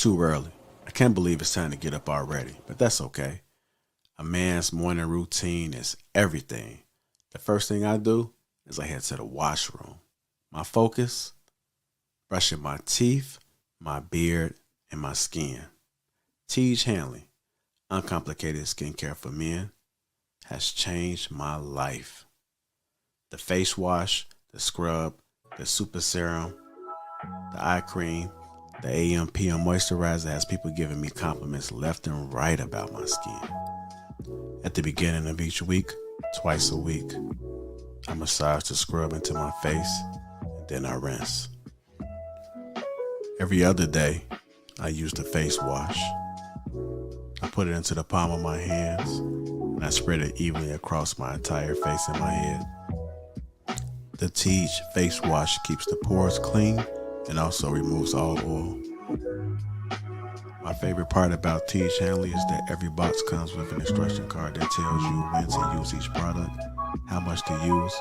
too early. I can't believe it's time to get up already, but that's okay. A man's morning routine is everything. The first thing I do is I head to the washroom. My focus, brushing my teeth, my beard, and my skin. Tiege Hanley, uncomplicated skincare for men, has changed my life. The face wash, the scrub, the super serum, the eye cream, the AM PM moisturizer has people giving me compliments left and right about my skin. At the beginning of each week, twice a week, I massage the scrub into my face, and then I rinse. Every other day, I use the face wash. I put it into the palm of my hands, and I spread it evenly across my entire face and my head. The Tiege face wash keeps the pores clean and also removes all oil. My favorite part about Tiege Hanley is that every box comes with an instruction card that tells you when to use each product, how much to use,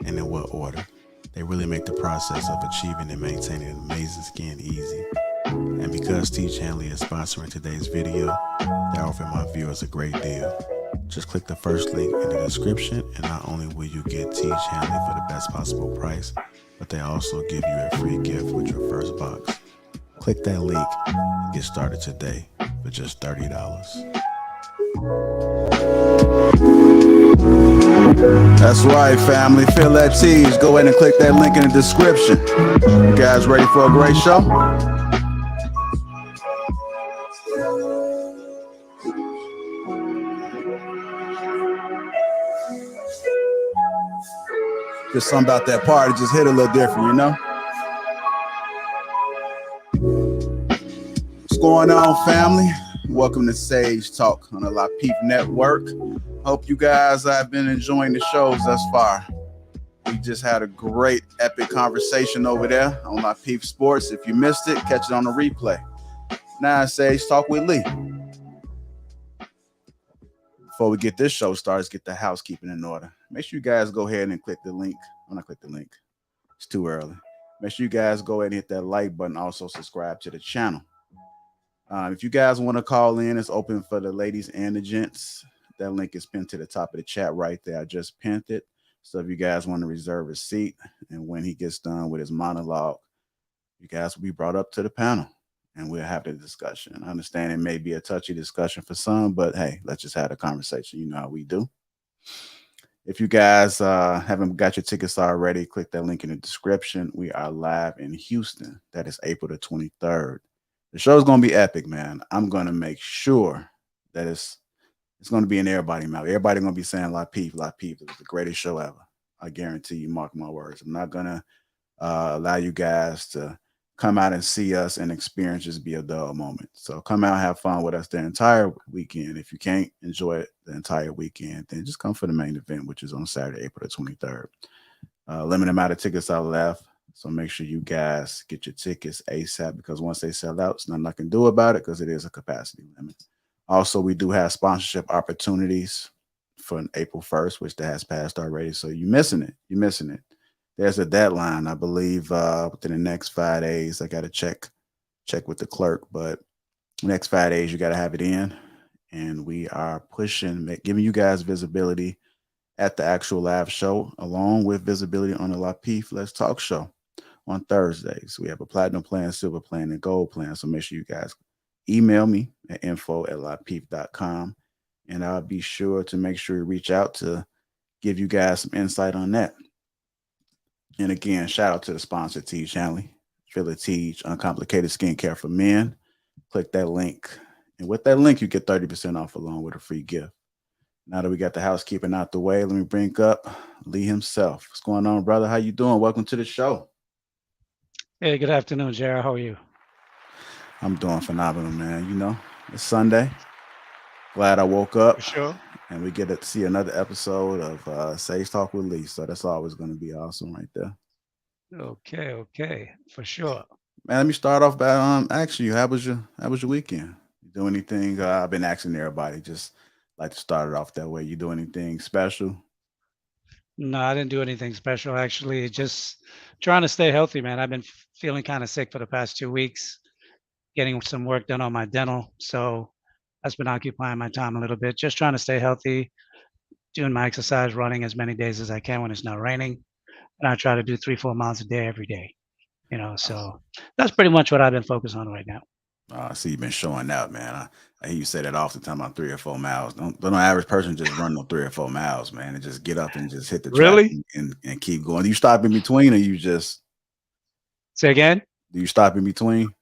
and in what order. They really make the process of achieving and maintaining an amazing skin easy. And because Tiege Hanley is sponsoring today's video, they're offering my viewers a great deal. Just click the first link in the description, and not only will you get Tiege Hanley for the best possible price, but they also give you a free gift with your first box. Click that link and get started today for just $30. That's right, family. Feel that tease. Go ahead and click that link in the description. You guys ready for a great show? Just something about that party just hit a little different, you know? What's going on, family? Welcome to Sage Talk on the Lapeef Network. Hope you guys have been enjoying the shows thus far. We just had a great epic conversation over there on Lapeef Sports. If you missed it, catch it on the replay. Now Sage Talk with Lee. Before we get this show started, let's get the housekeeping in order. Make sure you guys go ahead and click the link. I'm not click the link. It's too early. Make sure you guys go ahead and hit that like button. Also subscribe to the channel. If you guys want to call in, it's open for the ladies and the gents. That link is pinned to the top of the chat right there. I just pinned it. So if you guys want to reserve a seat, and when he gets done with his monologue, you guys will be brought up to the panel and we'll have the discussion. I understand it may be a touchy discussion for some, but hey, let's just have a conversation. You know how we do. If you guys haven't got your tickets already, click that link in the description. We are live in Houston. That is April the 23rd. The show is going to be epic, man. I'm going to make sure that it's going to be in everybody's mouth. Everybody going to be saying Lapeef, Lapeef. It was the greatest show ever. I guarantee you, mark my words. I'm not going to allow you guys to come out and see us and experience just be a dull moment. So come out and have fun with us the entire weekend. If you can't enjoy it the entire weekend, then just come for the main event, which is on Saturday, April the 23rd. Limited amount of tickets are left. So make sure you guys get your tickets ASAP, because once they sell out, there's nothing I can do about it because it is a capacity limit. Also, we do have sponsorship opportunities for April 1st, which that has passed already. So you're missing it. You're missing it. There's a deadline, I believe, within the next 5 days. I got to check with the clerk, but next 5 days, you got to have it in. And we are pushing, giving you guys visibility at the actual live show, along with visibility on the Lapeef Let's Talk show on Thursdays. We have a platinum plan, silver plan, and gold plan. So make sure you guys email me at info@lapeef.com, and I'll be sure to make sure you reach out to give you guys some insight on that. And again, shout out to the sponsor, Tiege Hanley. Feel it, Tiege, uncomplicated skincare for men. Click that link. And with that link, you get 30% off along with a free gift. Now that we got the housekeeping out the way, let me bring up Lee himself. What's going on, brother? How you doing? Welcome to the show. Hey, good afternoon, Jared. How are you? I'm doing phenomenal, man. You know, it's Sunday. Glad I woke up. For sure. And we get to see another episode of Sage Talk with Lee. So that's always going to be awesome right there. Okay. For sure. Man, let me start off by asking you, how was your weekend? You do anything? I've been asking everybody, just like to start it off that way. You do anything special? No, I didn't do anything special, actually. Just trying to stay healthy, man. I've been feeling kind of sick for the past 2 weeks. getting some work done on my dental. So that's been occupying my time a little bit. Just trying to stay healthy, doing my exercise, running as many days as I can when it's not raining. And I try to do 3, 4 miles a day every day. So that's pretty much what I've been focused on right now. I see you've been showing out, man. I hear you say that often, time about 3 or 4 miles. Don't no average person just run no 3 or 4 miles, man, and just get up and just hit the track Really? and keep going. Do you stop in between, or you just Say again? do you stop in between?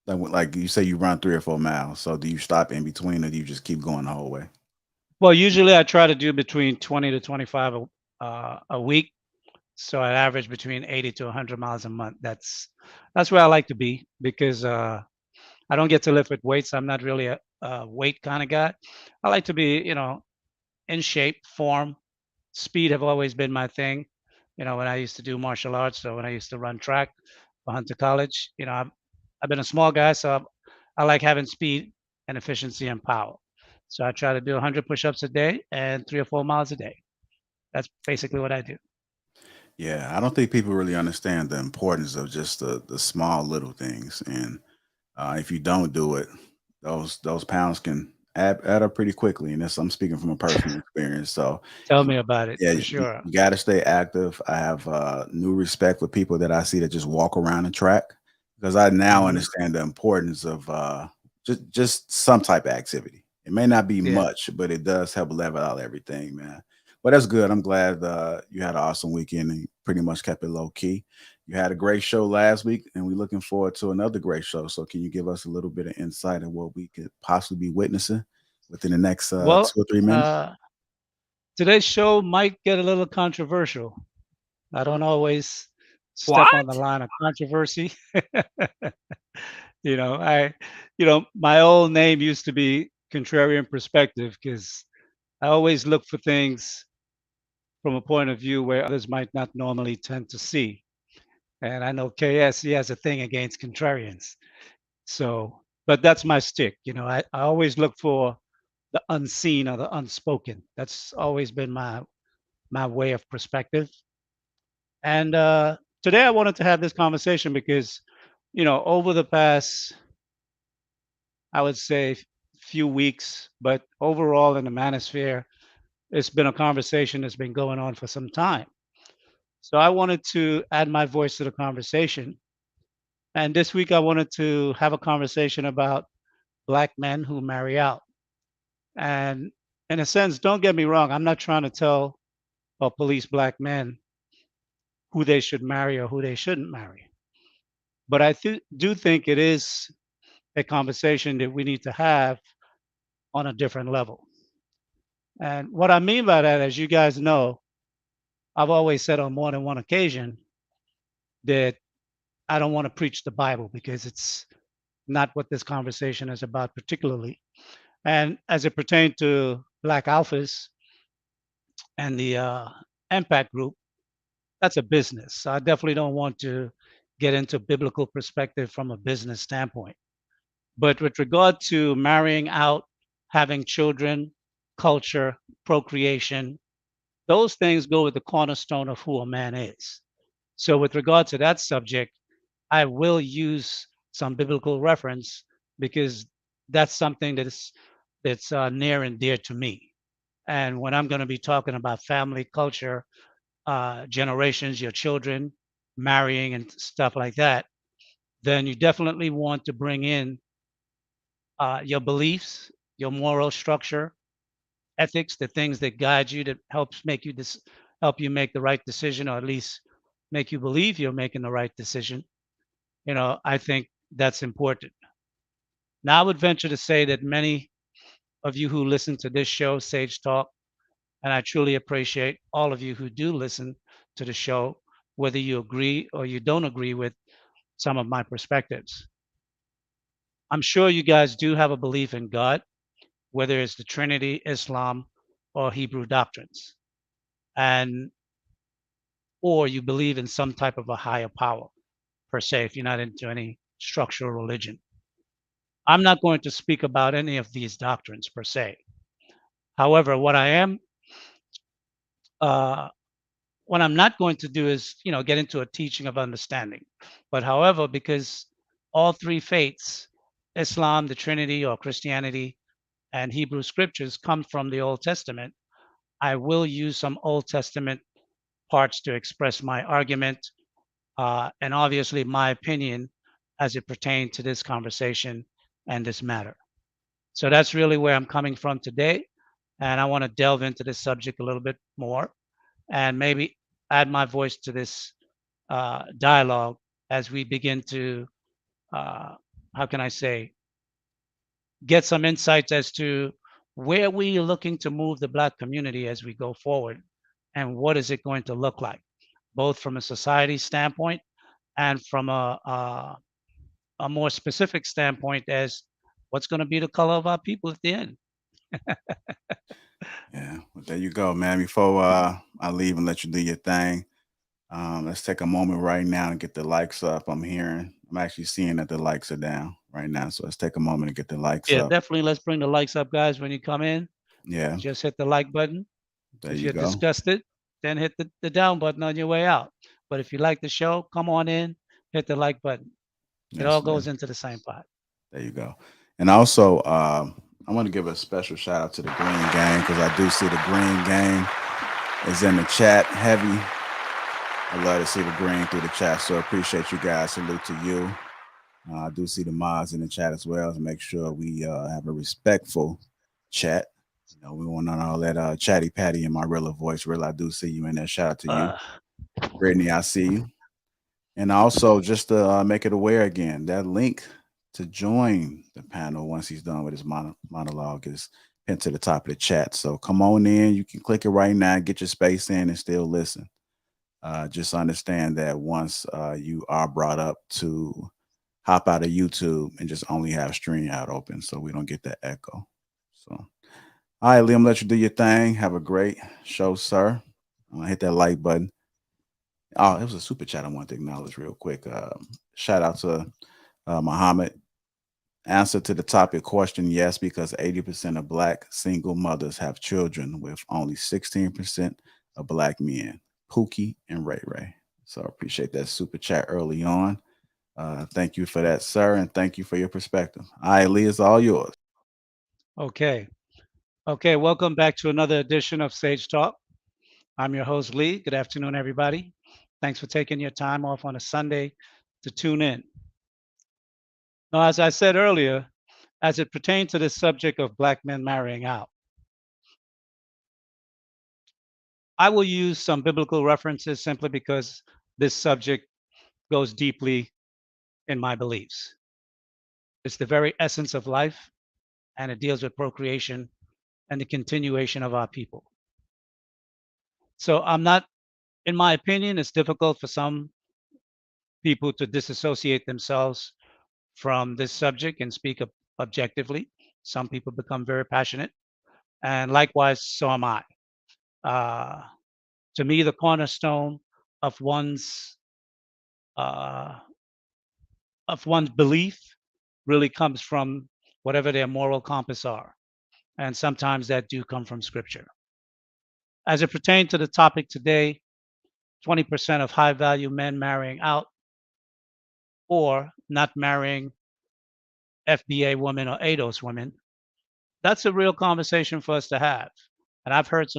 Like you say, you run 3 or 4 miles. So do you stop in between, or do you just keep going the whole way? Well, usually I try to do between 20 to 25 a week. So I average between 80 to 100 miles a month. That's where I like to be because I don't get to lift with weights. I'm not really a weight kind of guy. I like to be, in shape, form. Speed have always been my thing. When I used to do martial arts, so when I used to run track for Hunter College, I've been a small guy, so I like having speed and efficiency and power. So I try to do 100 push-ups a day and 3 or 4 miles a day. That's basically what I do. Yeah, I don't think people really understand the importance of just the small little things, and if you don't do it, those pounds can add up pretty quickly. And this I'm speaking from a personal experience. So Tell me about it yeah, for you, sure. you got to stay active. I have new respect for people that I see that just walk around the track because I now Hmm. understand the importance of just some type of activity. It may not be Yeah. much, but it does help level out everything, man. But that's good. I'm glad you had an awesome weekend and pretty much kept it low key. You had a great show last week, and we're looking forward to another great show. So, can you give us a little bit of insight of what we could possibly be witnessing within the next Well, 2 or 3 minutes? uh, today's show might get a little controversial. I don't always step on the What? line of controversy. My old name used to be Contrarian Perspective because I always look for things from a point of view where others might not normally tend to see. And I know KS, he has a thing against contrarians. So, but that's my stick. I always look for the unseen or the unspoken. That's always been my way of perspective. And today I wanted to have this conversation because, over the past, I would say, few weeks, but overall in the manosphere, it's been a conversation that's been going on for some time. So I wanted to add my voice to the conversation. And this week I wanted to have a conversation about Black men who marry out. And in a sense, don't get me wrong, I'm not trying to tell or police Black men who they should marry or who they shouldn't marry. But I do think it is a conversation that we need to have on a different level. And what I mean by that, as you guys know, I've always said on more than one occasion that I don't want to preach the Bible because it's not what this conversation is about, particularly. And as it pertains to Black Alphas and the Impact Group, that's a business. So I definitely don't want to get into biblical perspective from a business standpoint. But with regard to marrying out, having children, culture, procreation, those things go with the cornerstone of who a man is. So, with regard to that subject, I will use some biblical reference because that's something that's near and dear to me. And when I'm going to be talking about family, culture, generations, your children, marrying, and stuff like that, then you definitely want to bring in your beliefs, your moral structure, ethics, the things that guide you, that help you make the right decision, or at least make you believe you're making the right decision. I think that's important. Now, I would venture to say that many of you who listen to this show, Sage Talk, and I truly appreciate all of you who do listen to the show, whether you agree or you don't agree with some of my perspectives. I'm sure you guys do have a belief in God, whether it's the Trinity, Islam, or Hebrew doctrines, and or you believe in some type of a higher power per se, if you're not into any structural religion. I'm not going to speak about any of these doctrines per se. However, uh, what I'm not going to do is, get into a teaching of understanding. But however, because all three faiths, Islam, the Trinity, or Christianity, and Hebrew scriptures come from the Old Testament, I will use some Old Testament parts to express my argument and obviously my opinion as it pertains to this conversation and this matter. So that's really where I'm coming from today. And I want to delve into this subject a little bit more and maybe add my voice to this dialogue as we begin to, how can I say, get some insights as to where we are looking to move the Black community as we go forward and what is it going to look like, both from a society standpoint and from a more specific standpoint as what's going to be the color of our people at the end. Yeah, well, there you go, man. Before I leave and let you do your thing, let's take a moment right now and get the likes up. I'm actually seeing that the likes are down right now. So let's take a moment and get the likes Yeah, up. definitely. Let's bring the likes up, guys. When you come in, Yeah, just hit the like button. there If you you're go. disgusted, then hit the down button on your way out. But if you like the show, come on in, hit the like button. It all Yes, goes into the same pot. there you go. And also, I want to give a special shout out to the Green Gang because I do see the Green Gang is in the chat heavy. I love to see the green through the chat, so appreciate you guys. Salute to you. I do see the mods in the chat as well to make sure we have a respectful chat. You know, we want on all that chatty patty in my real voice. Real, I do see you in there. Shout out to you, Brittany. I see you. And also, just to make it aware again, that link to join the panel once he's done with his monologue is pinned to the top of the chat. So come on in. You can click it right now, get your space in, and still listen. Just understand that once you are brought up to hop out of YouTube and just only have StreamYard open so we don't get that echo. So, all right, Liam, let you do your thing. Have a great show, sir. I'm gonna hit that like button. Oh, it was a super chat I want to acknowledge real quick. Shout out to Muhammad. Answer to the topic question: yes, because 80% of Black single mothers have children, with only 16% of Black men. Pookie and Ray Ray. So I appreciate that super chat early on. Thank you for that, sir, and thank you for your perspective. All right, Lee, it's all yours. Okay. Okay. Welcome back to another edition of Sage Talk. I'm your host, Lee. Good afternoon, everybody. Thanks for taking your time off on a Sunday to tune in. Now, as I said earlier, as it pertains to this subject of Black men marrying out, I will use some biblical references simply because this subject goes deeply in my beliefs. It's the very essence of life, and it deals with procreation and the continuation of our people. So I'm not, in my opinion, it's difficult for some people to disassociate themselves from this subject and speak objectively. Some people become very passionate, and likewise, so am I. Uh, to me, the cornerstone of uh, one's belief really comes from whatever their moral compass are, and sometimes that do come from Scripture. As it pertains to the topic today, 20% of high-value men marrying out or not marrying FBA women or ADOS women. That's a real conversation for us to have. And I've heard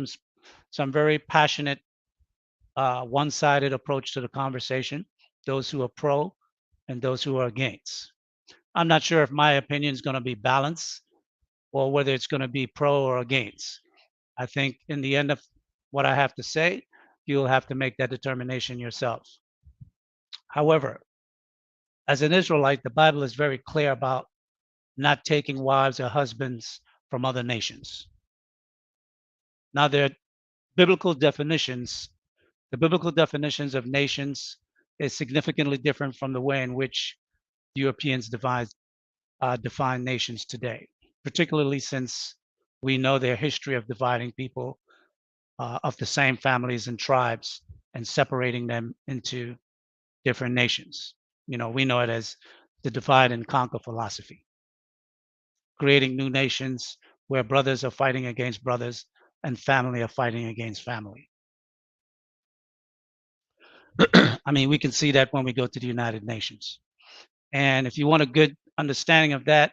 some very passionate, one-sided approach to the conversation. Those who are pro and those who are against. I'm not sure if my opinion is going to be balanced or whether it's going to be pro or against. I think in the end of what I have to say, you'll have to make that determination yourself. However, as an Israelite, the Bible is very clear about not taking wives or husbands from other nations. Now, there are biblical definitions. The biblical definitions of nations is significantly different from the way in which Europeans define nations today, particularly since we know their history of dividing people of the same families and tribes and separating them into different nations. You know, we know it as the divide and conquer philosophy, creating new nations where brothers are fighting against brothers and family are fighting against family. I mean, we can see that when we go to the United Nations. And if you want a good understanding of that,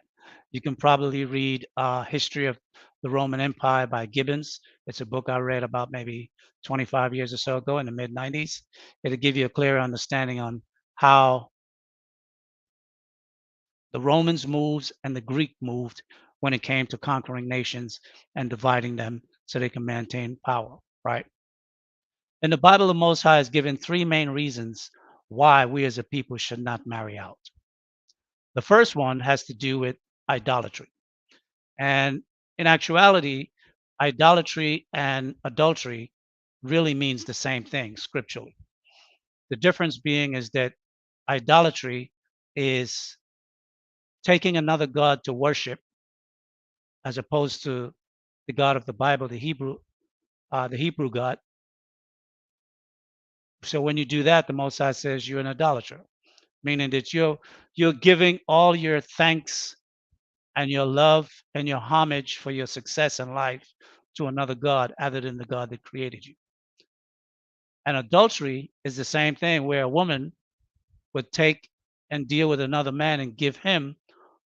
you can probably read History of the Roman Empire by Gibbons. It's a book I read about maybe 25 years or so ago in the mid 90s. It'll give you a clear understanding on how the Romans moved and the Greek moved when it came to conquering nations and dividing them so they can maintain power, right? In the Bible, the Most High is given three main reasons why we as a people should not marry out. The first one has to do with idolatry. And in actuality, idolatry and adultery really means the same thing scripturally. The difference being is that idolatry is taking another god to worship as opposed to the God of the Bible, the Hebrew God. So when you do that, the Most High says you're an idolater, meaning that you're giving all your thanks and your love and your homage for your success in life to another God other than the God that created you. And adultery is the same thing where a woman would take and deal with another man and give him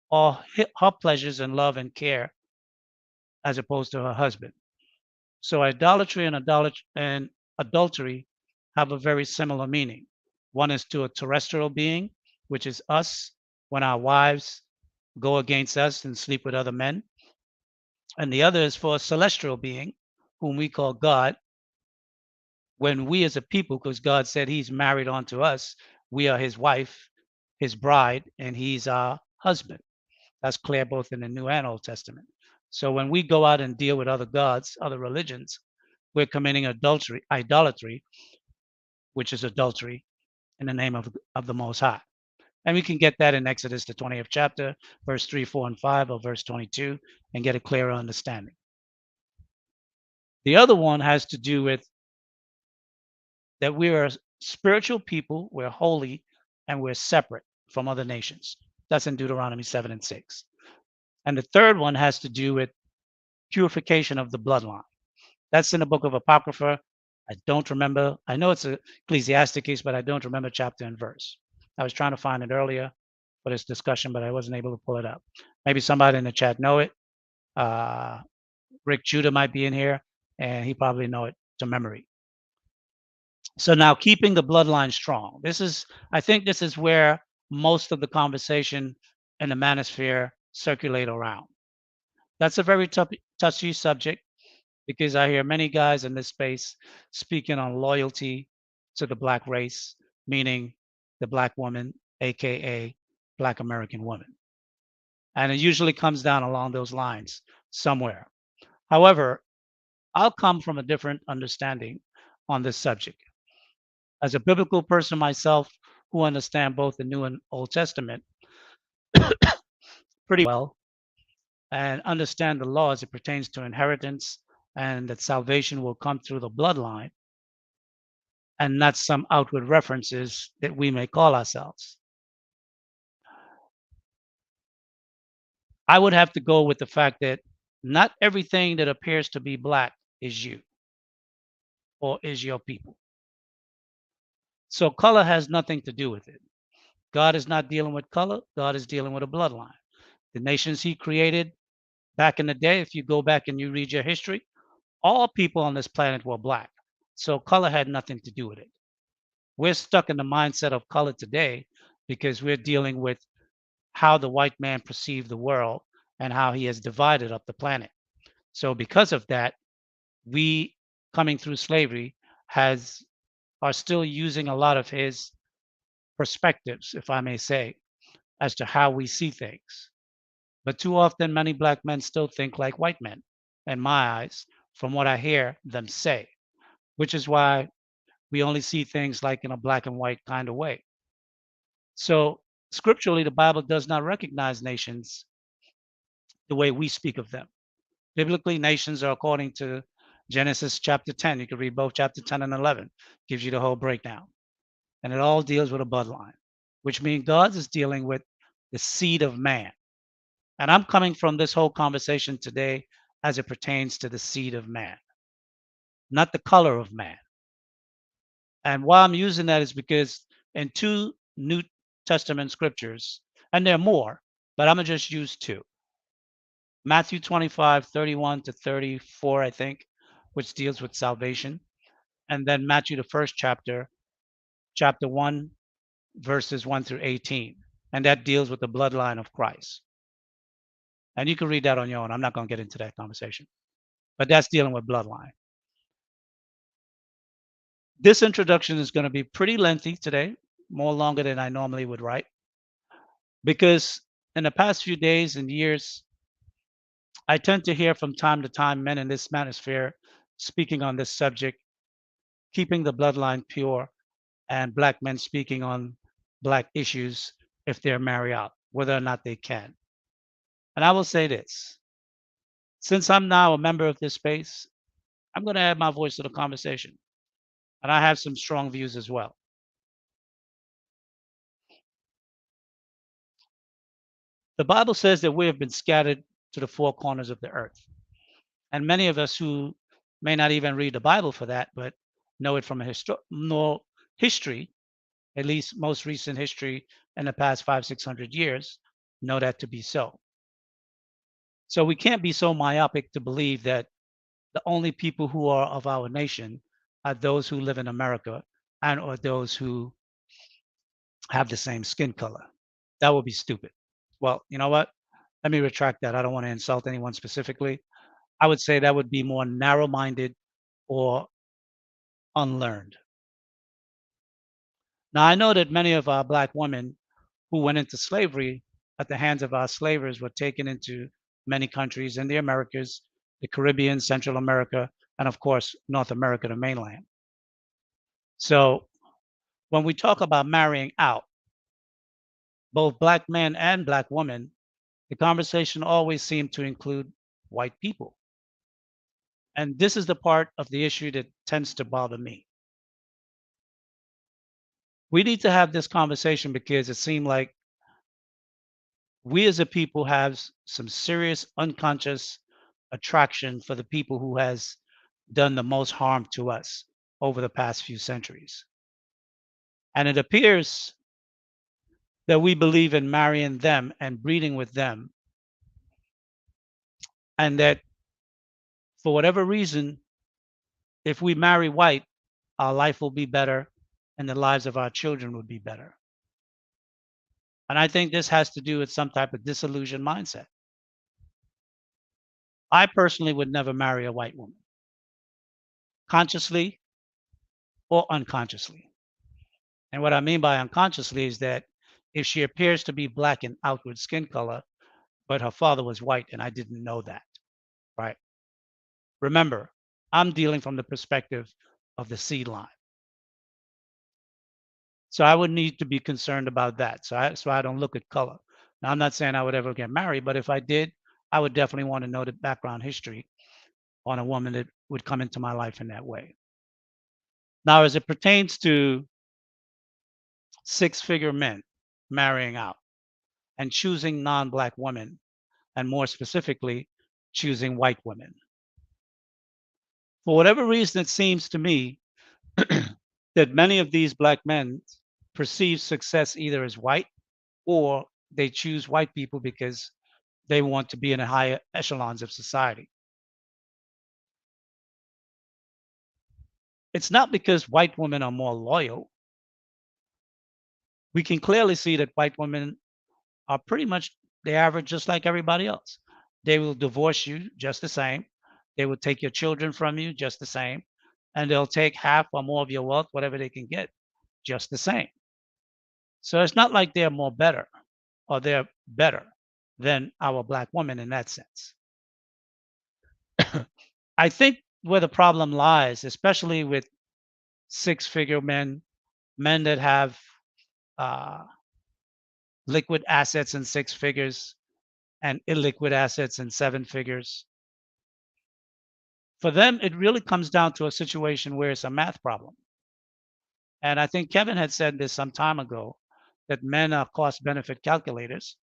all her pleasures and love and care as opposed to her husband. So idolatry and adultery have a very similar meaning. One is to a terrestrial being, which is us, when our wives go against us and sleep with other men. And the other is for a celestial being, whom we call God, when we as a people, because God said he's married onto us, we are his wife, his bride, and he's our husband. That's clear both in the New and Old Testament. So when we go out and deal with other gods, other religions, we're committing idolatry, which is adultery in the name of the Most High. And we can get that in Exodus, the 20th chapter, verse 3, 4, and 5, or verse 22, and get a clearer understanding. The other one has to do with that we are spiritual people, we're holy, and we're separate from other nations. That's in Deuteronomy 7 and 6. And the third one has to do with purification of the bloodline. That's in the book of Apocrypha. I don't remember. I know it's Ecclesiasticus, but I don't remember chapter and verse. I was trying to find it earlier for this discussion, but I wasn't able to pull it up. Maybe somebody in the chat know it. Rick Judah might be in here, and he probably know it to memory. So now keeping the bloodline strong. I think this is where most of the conversation in the manosphere circulate around. That's a very touchy subject because I hear many guys in this space speaking on loyalty to the black race, meaning the black woman, aka Black American woman. And it usually comes down along those lines somewhere. However, I'll come from a different understanding on this subject. As a biblical person myself who understand both the New and Old Testament pretty well and understand the law as it pertains to inheritance and that salvation will come through the bloodline and not some outward references that we may call ourselves. I would have to go with the fact that not everything that appears to be black is you or is your people. So color has nothing to do with it. God is not dealing with color. God is dealing with a bloodline. The nations he created back in the day, if you go back and you read your history, all people on this planet were black. So color had nothing to do with it. We're stuck in the mindset of color today because we're dealing with how the white man perceived the world and how he has divided up the planet. So because of that, we coming through slavery are still using a lot of his perspectives, if I may say, as to how we see things. But too often, many black men still think like white men, in my eyes, from what I hear them say, which is why we only see things like in a black and white kind of way. So, scripturally, the Bible does not recognize nations the way we speak of them. Biblically, nations are according to Genesis chapter 10. You can read both chapter 10 and 11, gives you the whole breakdown. And it all deals with a bloodline, which means God is dealing with the seed of man. And I'm coming from this whole conversation today as it pertains to the seed of man, not the color of man. And why I'm using that is because in two New Testament scriptures, and there are more, but I'm going to just use two. Matthew 25:31 to 34, I think, which deals with salvation. And then Matthew, the first chapter, chapter 1, verses 1 through 18. And that deals with the bloodline of Christ. And you can read that on your own. I'm not going to get into that conversation. But that's dealing with bloodline. This introduction is going to be pretty lengthy today, more longer than I normally would write, because in the past few days and years, I tend to hear from time to time men in this manosphere speaking on this subject, keeping the bloodline pure, and black men speaking on black issues if they're married out, whether or not they can. And I will say this, since I'm now a member of this space, I'm going to add my voice to the conversation. And I have some strong views as well. The Bible says that we have been scattered to the four corners of the earth. And many of us who may not even read the Bible for that, but know it from a history, at least most recent history in the past 500-600 years, know that to be so. So we can't be so myopic to believe that the only people who are of our nation are those who live in America and or those who have the same skin color. That would be stupid. Well, you know what? Let me retract that. I don't want to insult anyone specifically. I would say that would be more narrow-minded or unlearned. Now, I know that many of our black women who went into slavery at the hands of our slavers were taken into many countries in the Americas, the Caribbean, Central America, and of course, North America, the mainland. So when we talk about marrying out, both black men and black women, the conversation always seemed to include white people. And this is the part of the issue that tends to bother me. We need to have this conversation because it seemed like we as a people have some serious unconscious attraction for the people who has done the most harm to us over the past few centuries. And it appears that we believe in marrying them and breeding with them, and that for whatever reason, if we marry white, our life will be better and the lives of our children would be better. And I think this has to do with some type of disillusioned mindset. I personally would never marry a white woman, consciously or unconsciously. And what I mean by unconsciously is that if she appears to be black in outward skin color, but her father was white and I didn't know that, right? Remember, I'm dealing from the perspective of the seed line. So I would need to be concerned about that. So I don't look at color. Now, I'm not saying I would ever get married, but if I did, I would definitely want to know the background history on a woman that would come into my life in that way. Now, as it pertains to six-figure men marrying out and choosing non-black women, and more specifically, choosing white women. For whatever reason, it seems to me that many of these black men perceive success either as white or they choose white people because they want to be in the higher echelons of society. It's not because white women are more loyal. We can clearly see that white women are pretty much the average, just like everybody else. They will divorce you just the same. They will take your children from you just the same. And they'll take half or more of your wealth, whatever they can get, just the same. So it's not like they're more better or they're better than our black women in that sense. I think where the problem lies, especially with six-figure men, men that have uh, liquid assets in six figures and illiquid assets in seven figures. For them, it really comes down to a situation where it's a math problem. And I think Kevin had said this some time ago that men are cost benefit calculators.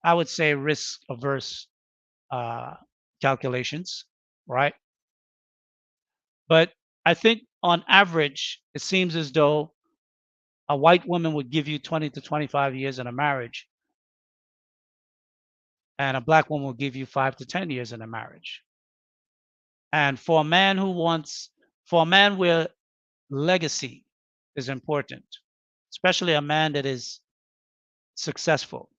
I would say risk averse calculations, right? But I think on average, it seems as though A white woman would give you 20 to 25 years in a marriage, and a black woman will give you 5 to 10 years in a marriage. And for a man where legacy is important, especially a man that is successful.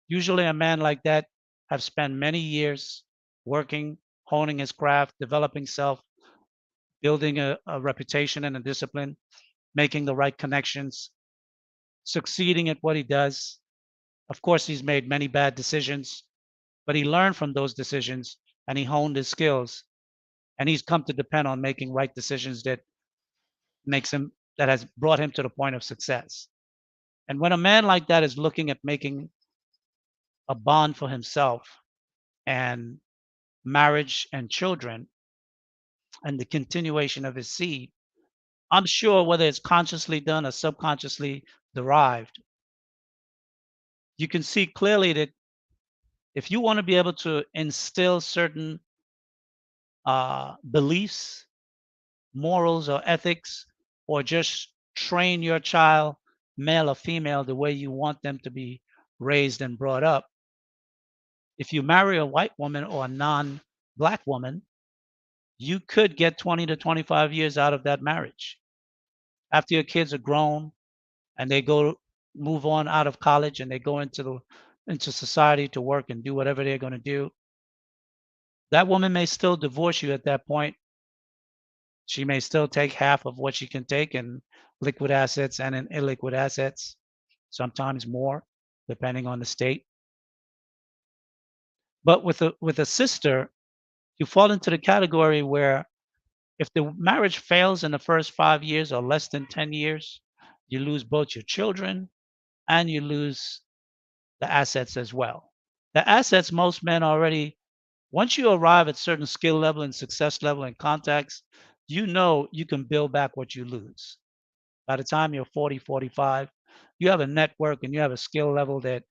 Usually a man like that have spent many years working, honing his craft, developing self, building a reputation and a discipline, making the right connections, succeeding at what he does. Of course, he's made many bad decisions, but he learned from those decisions and he honed his skills. And he's come to depend on making right decisions that has brought him to the point of success. And when a man like that is looking at making a bond for himself and marriage and children and the continuation of his seed, I'm sure whether it's consciously done or subconsciously derived, you can see clearly that if you want to be able to instill certain beliefs, morals, or ethics, or just train your child, male or female, the way you want them to be raised and brought up, if you marry a white woman or a non-black woman, you could get 20 to 25 years out of that marriage. After your kids are grown and they move on out of college and they go into society to work and do whatever they're going to do, that woman may still divorce you at that point. She may still take half of what she can take in liquid assets and in illiquid assets, sometimes more, depending on the state. But with a sister, you fall into the category where if the marriage fails in the first 5 years or less than 10 years, you lose both your children and you lose the assets as well. The assets, most men already, once you arrive at certain skill level and success level and contacts, you know you can build back what you lose. By the time you're 40, 45, you have a network and you have a skill level that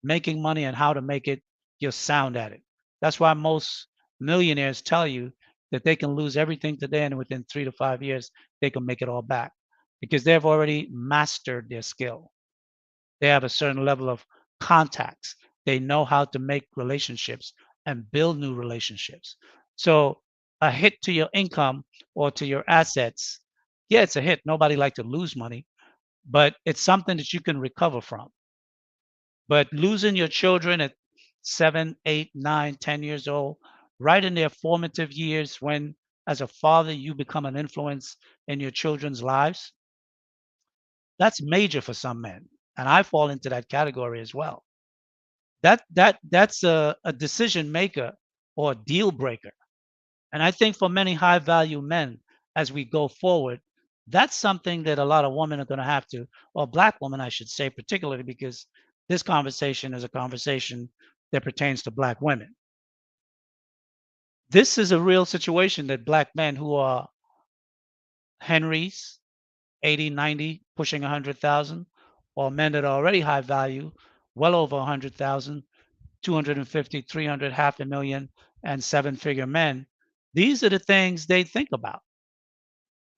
making money and how to make it, you're sound at it. That's why most millionaires tell you that they can lose everything today and within 3 to 5 years, they can make it all back because they've already mastered their skill. They have a certain level of contacts. They know how to make relationships and build new relationships. So a hit to your income or to your assets, yeah, it's a hit. Nobody likes to lose money, but it's something that you can recover from. But losing your children at 7, 8, 9, 10 years old, right in their formative years when as a father you become an influence in your children's lives, that's major for some men. And I fall into that category as well. That's a decision maker or a deal breaker. And I think for many high value men, as we go forward, that's something that a lot of women are going to have to, or black women, I should say, particularly because this conversation is a conversation that pertains to black women. This is a real situation that black men who are Henrys, 80, 90, pushing 100,000, or men that are already high value, well over 100,000, 250, 300, half a million, and seven-figure men. These are the things they think about.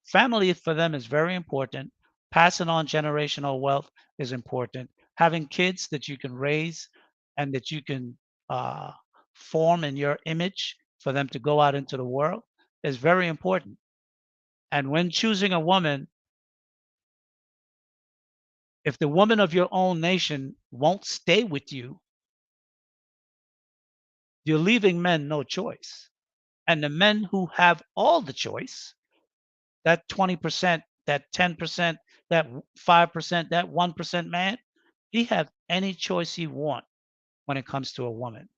Family for them is very important. Passing on generational wealth is important. Having kids that you can raise and that you can uh, form in your image for them to go out into the world is very important. And when choosing a woman, if the woman of your own nation won't stay with you, you're leaving men no choice. And the men who have all the choice, that 20%, that 10%, that 5%, that 1% man, he have any choice he want when it comes to a woman.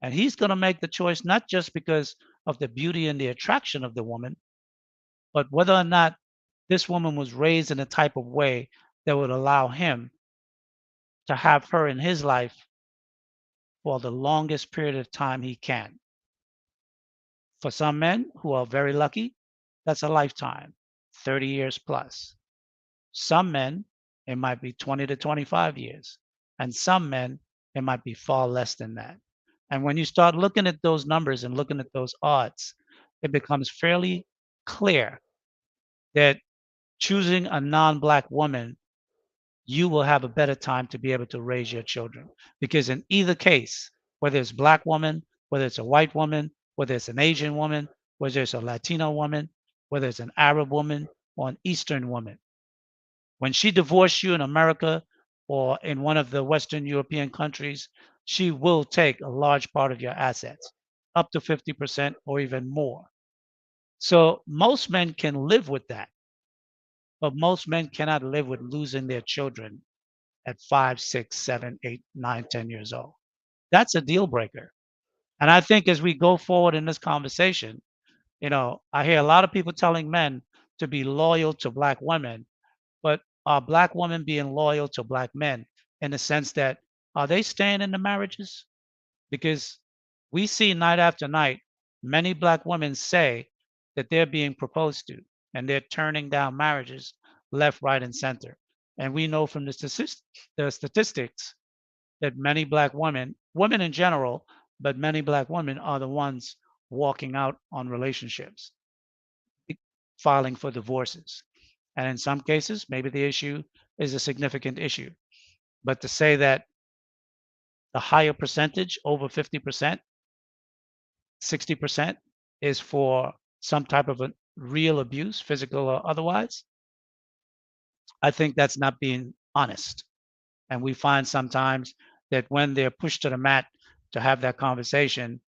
And he's going to make the choice not just because of the beauty and the attraction of the woman, but whether or not this woman was raised in a type of way that would allow him to have her in his life for the longest period of time he can. For some men who are very lucky, that's a lifetime, 30 years plus. Some men, it might be 20 to 25 years. And some men, it might be far less than that. And when you start looking at those numbers and looking at those odds, it becomes fairly clear that choosing a non-black woman you will have a better time to be able to raise your children. Because in either case, whether it's black woman, whether it's a white woman, whether it's an Asian woman, whether it's a Latino woman, whether it's an Arab woman or an Eastern woman, when she divorced you in America or in one of the Western European countries, she will take a large part of your assets, up to 50% or even more. So most men can live with that, but most men cannot live with losing their children at 5, 6, 7, 8, 9, 10 years old. That's a deal breaker. And I think as we go forward in this conversation, I hear a lot of people telling men to be loyal to black women, but are black women being loyal to black men in the sense that are they staying in the marriages? Because we see night after night many black women say that they're being proposed to and they're turning down marriages left, right, and center. And we know from the statistics that many black women in general, but many black women are the ones walking out on relationships, filing for divorces. And in some cases, maybe the issue is a significant issue. But to say that the higher percentage, over 50%, 60%, is for some type of a real abuse, physical or otherwise, I think that's not being honest. And we find sometimes that when they're pushed to the mat to have that conversation,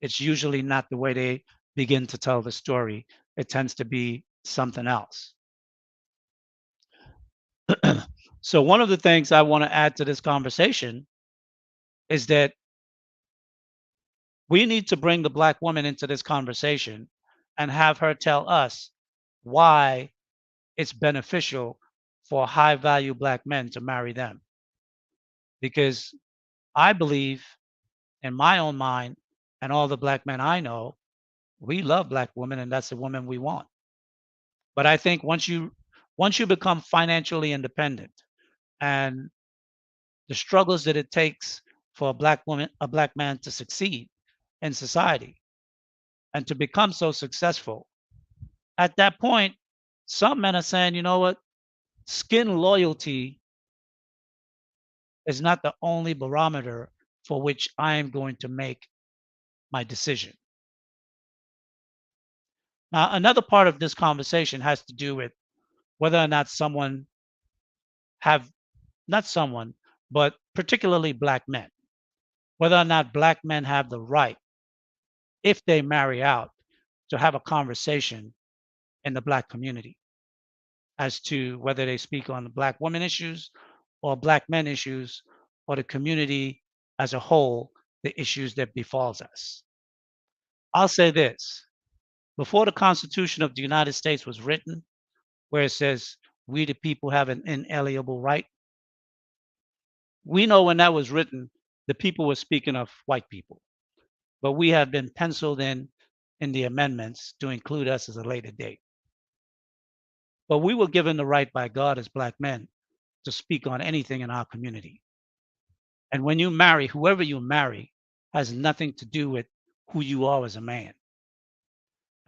it's usually not the way they begin to tell the story. It tends to be something else. So, one of the things I want to add to this conversation is that we need to bring the black woman into this conversation and have her tell us why it's beneficial for high value black men to marry them. Because I believe in my own mind and all the black men I know, we love black women and that's the woman we want. But I think once you become financially independent and the struggles that it takes for a black man to succeed in society and to become so successful, at that point, some men are saying, you know what, skin loyalty is not the only barometer for which I am going to make my decision. Now, another part of this conversation has to do with whether or not have, not someone, but particularly black men, whether or not black men have the right, if they marry out, to have a conversation in the black community as to whether they speak on the black woman issues or black men issues or the community as a whole, the issues that befalls us. I'll say this. Before the Constitution of the United States was written, where it says we the people have an inalienable right, we know when that was written, the people were speaking of white people. But we have been penciled in the amendments to include us as a later date. But we were given the right by God as black men to speak on anything in our community. And when you marry, whoever you marry has nothing to do with who you are as a man.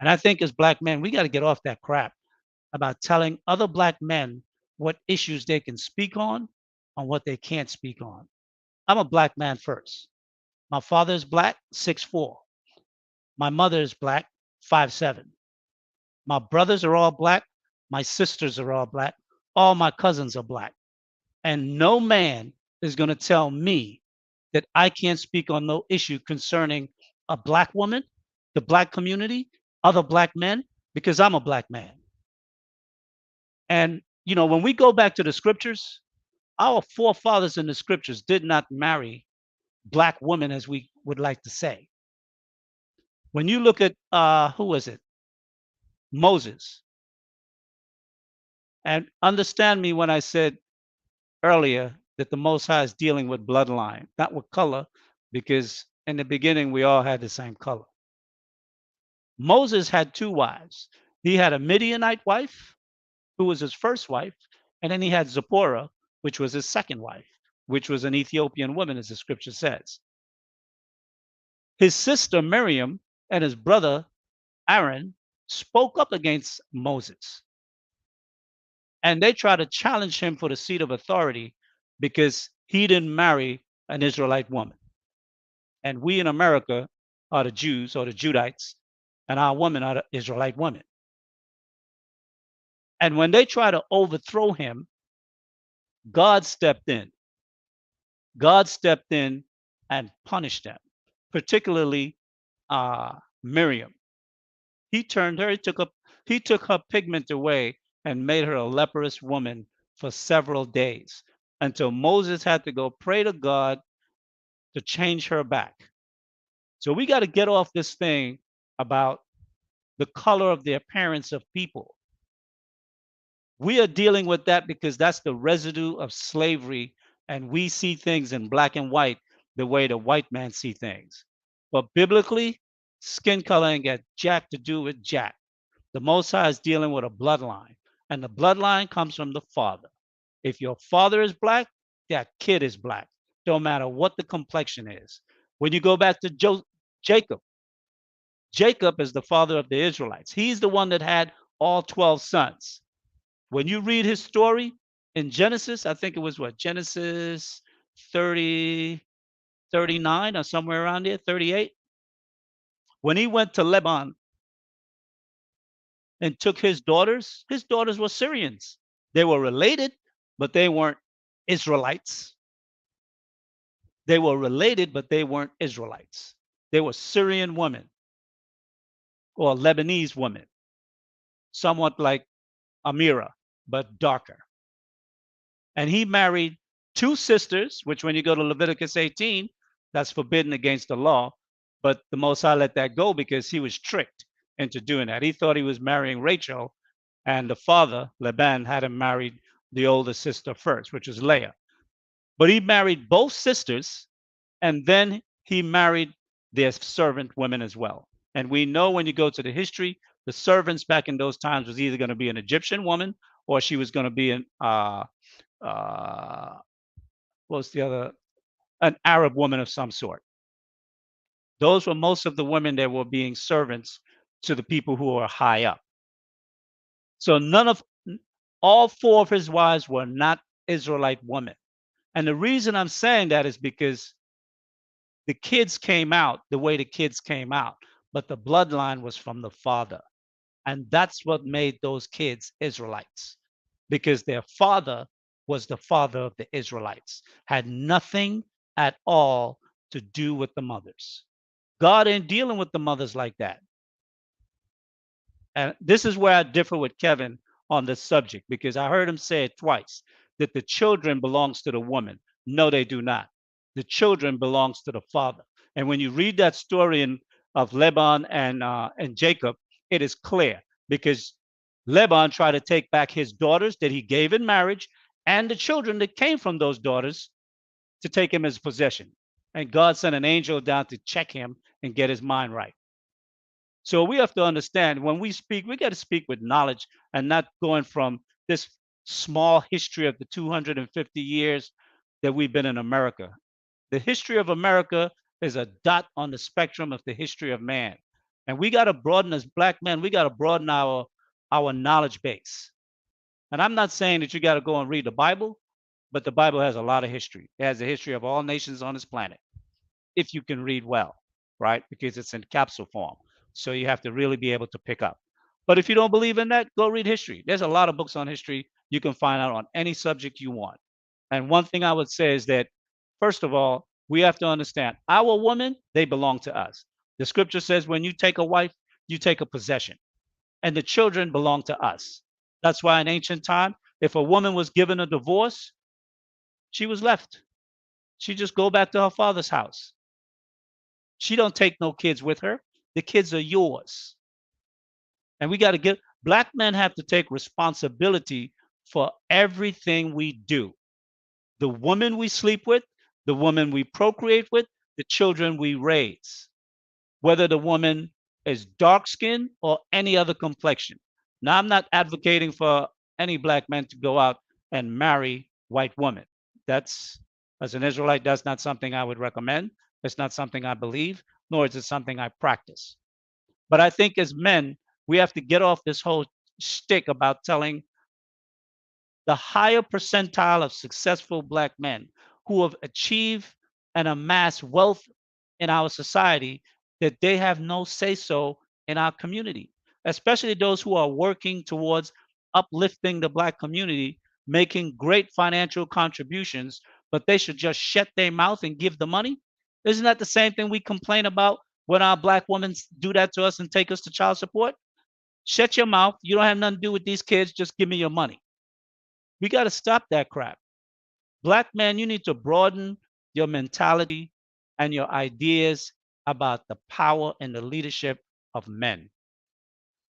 And I think as black men, we got to get off that crap about telling other black men what issues they can speak on and what they can't speak on. I'm a black man first. My father is black, 6'4". My mother is black, 5'7". My brothers are all black. My sisters are all black. All my cousins are black. And no man is going to tell me that I can't speak on no issue concerning a black woman, the black community, other black men, because I'm a black man. And, when we go back to the scriptures, our forefathers in the scriptures did not marry black women as we would like to say. When you look at, who was it? Moses. And understand me when I said earlier that the Most High is dealing with bloodline, not with color, because in the beginning we all had the same color. Moses had two wives. He had a Midianite wife, who was his first wife, and then he had Zipporah, which was his second wife, which was an Ethiopian woman, as the scripture says. His sister Miriam and his brother Aaron spoke up against Moses. And they try to challenge him for the seat of authority because he didn't marry an Israelite woman. And we in America are the Jews or the Judites, and our women are the Israelite women. And when they try to overthrow him, God stepped in. God stepped in and punished them, particularly Miriam. He turned her, he took her pigment away and made her a leprous woman for several days until Moses had to go pray to God to change her back. So we got to get off this thing about the color of the appearance of people. We are dealing with that because that's the residue of slavery, and we see things in black and white the way the white man see things. But biblically, skin color ain't got jack to do with jack. The Most High is dealing with a bloodline, and the bloodline comes from the father. If your father is black, that kid is black. Don't matter what the complexion is. When you go back to Jacob, Jacob is the father of the Israelites. He's the one that had all 12 sons. When you read his story in Genesis, I think it was what, Genesis 30, 39 or somewhere around there, 38. When he went to Lebanon and took his daughters were Syrians. They were related, but they weren't Israelites. They were related, but they weren't Israelites. They were Syrian women or Lebanese women, somewhat like Amira, but darker. And he married two sisters, which when you go to Leviticus 18, that's forbidden against the law. But the Most High let that go because he was tricked into doing that. He thought he was marrying Rachel, and the father, Laban, had him married the older sister first, which was Leah. But he married both sisters, and then he married their servant women as well. And we know when you go to the history, the servants back in those times was either going to be an Egyptian woman or she was going to be an what's the other? An Arab woman of some sort. Those were most of the women that were being servants to the people who were high up. So all four of his wives were not Israelite women. And the reason I'm saying that is because the kids came out the way the kids came out, but the bloodline was from the father. And that's what made those kids Israelites, because their father was the father of the Israelites, had nothing at all to do with the mothers. God ain't dealing with the mothers like that. And this is where I differ with Kevin on this subject, because I heard him say it twice, that the children belongs to the woman. No, they do not. The children belongs to the father. And when you read that story of Laban and Jacob, it is clear, because Laban tried to take back his daughters that he gave in marriage and the children that came from those daughters to take him as possession. And God sent an angel down to check him and get his mind right. So we have to understand, when we speak, we got to speak with knowledge and not going from this small history of the 250 years that we've been in America. The history of America is a dot on the spectrum of the history of man. And we got to broaden, as black men, we got to broaden our knowledge base. And I'm not saying that you got to go and read the Bible, but the Bible has a lot of history. It has the history of all nations on this planet, if you can read well, right? Because it's in capsule form. So you have to really be able to pick up. But if you don't believe in that, go read history. There's a lot of books on history you can find out on any subject you want. And one thing I would say is that, first of all, we have to understand our women, they belong to us. The scripture says when you take a wife, you take a possession, and the children belong to us. That's why in ancient time, if a woman was given a divorce, she was left. She just go back to her father's house. She don't take no kids with her. The kids are yours. And we got to black men have to take responsibility for everything we do. The woman we sleep with, the woman we procreate with, the children we raise, whether the woman is dark skinned or any other complexion. Now, I'm not advocating for any black man to go out and marry white women. That's, as an Israelite, that's not something I would recommend. It's not something I believe, nor is it something I practice. But I think as men, we have to get off this whole shtick about telling the higher percentile of successful Black men who have achieved and amassed wealth in our society, that they have no say so in our community, especially those who are working towards uplifting the Black community, making great financial contributions, but they should just shut their mouth and give the money. Isn't that the same thing we complain about when our Black women do that to us and take us to child support? Shut your mouth. You don't have nothing to do with these kids. Just give me your money. We got to stop that crap. Black men, you need to broaden your mentality and your ideas about the power and the leadership of men.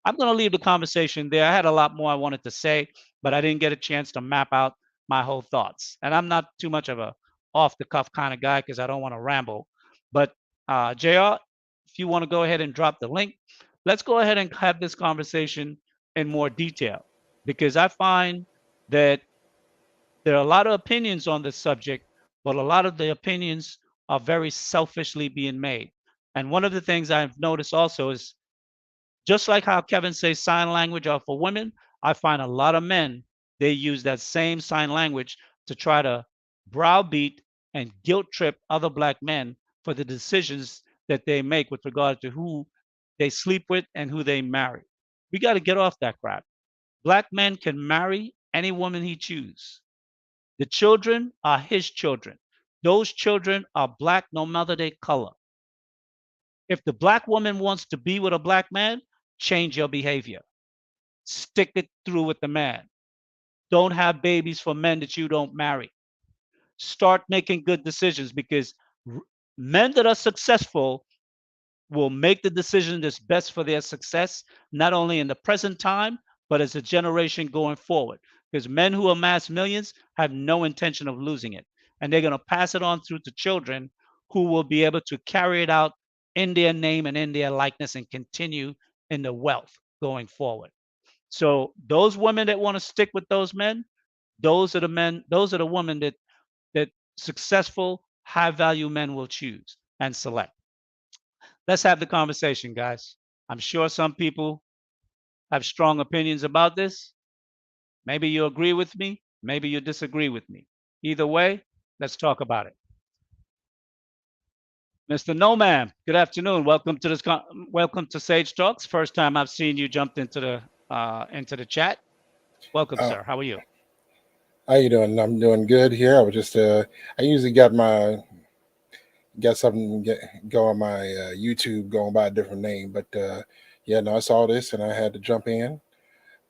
I'm going to leave the conversation there. I had a lot more I wanted to say, but I didn't get a chance to map out my whole thoughts. And I'm not too much of a off the cuff kind of guy because I don't want to ramble. But JR, if you want to go ahead and drop the link, let's go ahead and have this conversation in more detail, because I find that there are a lot of opinions on this subject, but a lot of the opinions are very selfishly being made. And one of the things I've noticed also is, just like how Kevin says sign language are for women, I find a lot of men, they use that same sign language to try to browbeat and guilt trip other Black men for the decisions that they make with regard to who they sleep with and who they marry. We got to get off that crap. Black men can marry any woman he chooses. The children are his children. Those children are Black no matter their color. If the Black woman wants to be with a Black man, change your behavior. Stick it through with the man. Don't have babies for men that you don't marry. Start making good decisions, because men that are successful will make the decision that's best for their success, not only in the present time, but as a generation going forward. Because men who amass millions have no intention of losing it. And they're going to pass it on through to children who will be able to carry it out in their name and in their likeness and continue in the wealth going forward. So those women that want to stick with those men, those are the men, those are the women that successful, high value men will choose and select. Let's have the conversation, guys. I'm sure some people have strong opinions about this. Maybe you agree with me, maybe you disagree with me. Either way, let's talk about it. Mr. No Man, good afternoon. Welcome to this. Welcome to Sage Talks. First time I've seen you jumped into the chat. Welcome, sir. How are you? How you doing? I'm doing good here. I was just I usually got something go on my YouTube going by a different name, but yeah, no, I saw this and I had to jump in.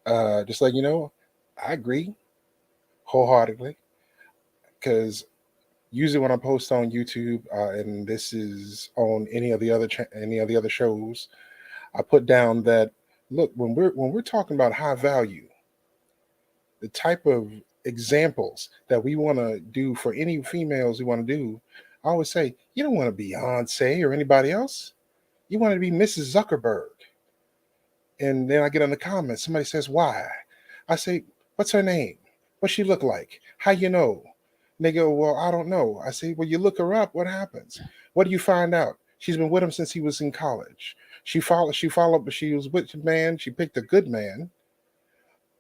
Just like, I agree wholeheartedly, because usually when I post on YouTube, and this is on any of the other shows, I put down that, look, when we're talking about high value, the type of examples that we want to do for any females we want to do, I always say, you don't want to be Beyonce or anybody else. You want to be Mrs. Zuckerberg. And then I get in the comments, somebody says, why? I say, what's her name? What she look like? How you know? And they go, well, I don't know. I say, well, you look her up. What happens? What do you find out? She's been with him since he was in college. She followed, but she was with a man. She picked a good man.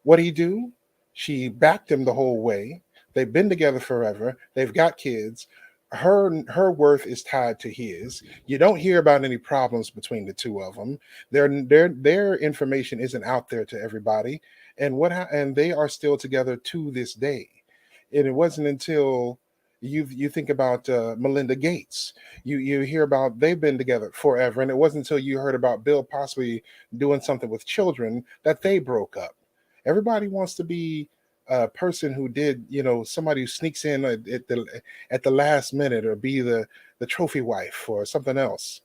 What do he do? She backed him the whole way. They've been together forever. They've got kids. Her worth is tied to his. You don't hear about any problems between the two of them. Their information isn't out there to everybody. And they are still together to this day. And it wasn't until you think about Melinda Gates, you hear about they've been together forever, and it wasn't until you heard about Bill possibly doing something with children that they broke up. Everybody wants to be a person who did, somebody who sneaks in at the last minute, or be the trophy wife or something else,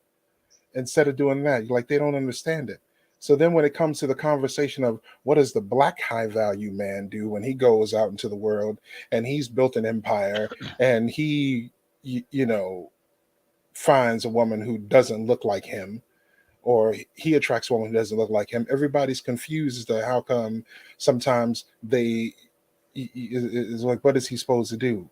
instead of doing that. Like, they don't understand it. So then when it comes to the conversation of what does the Black high value man do when he goes out into the world and he's built an empire and he, finds a woman who doesn't look like him, or he attracts a woman who doesn't look like him, everybody's confused as to how come sometimes is like, what is he supposed to do?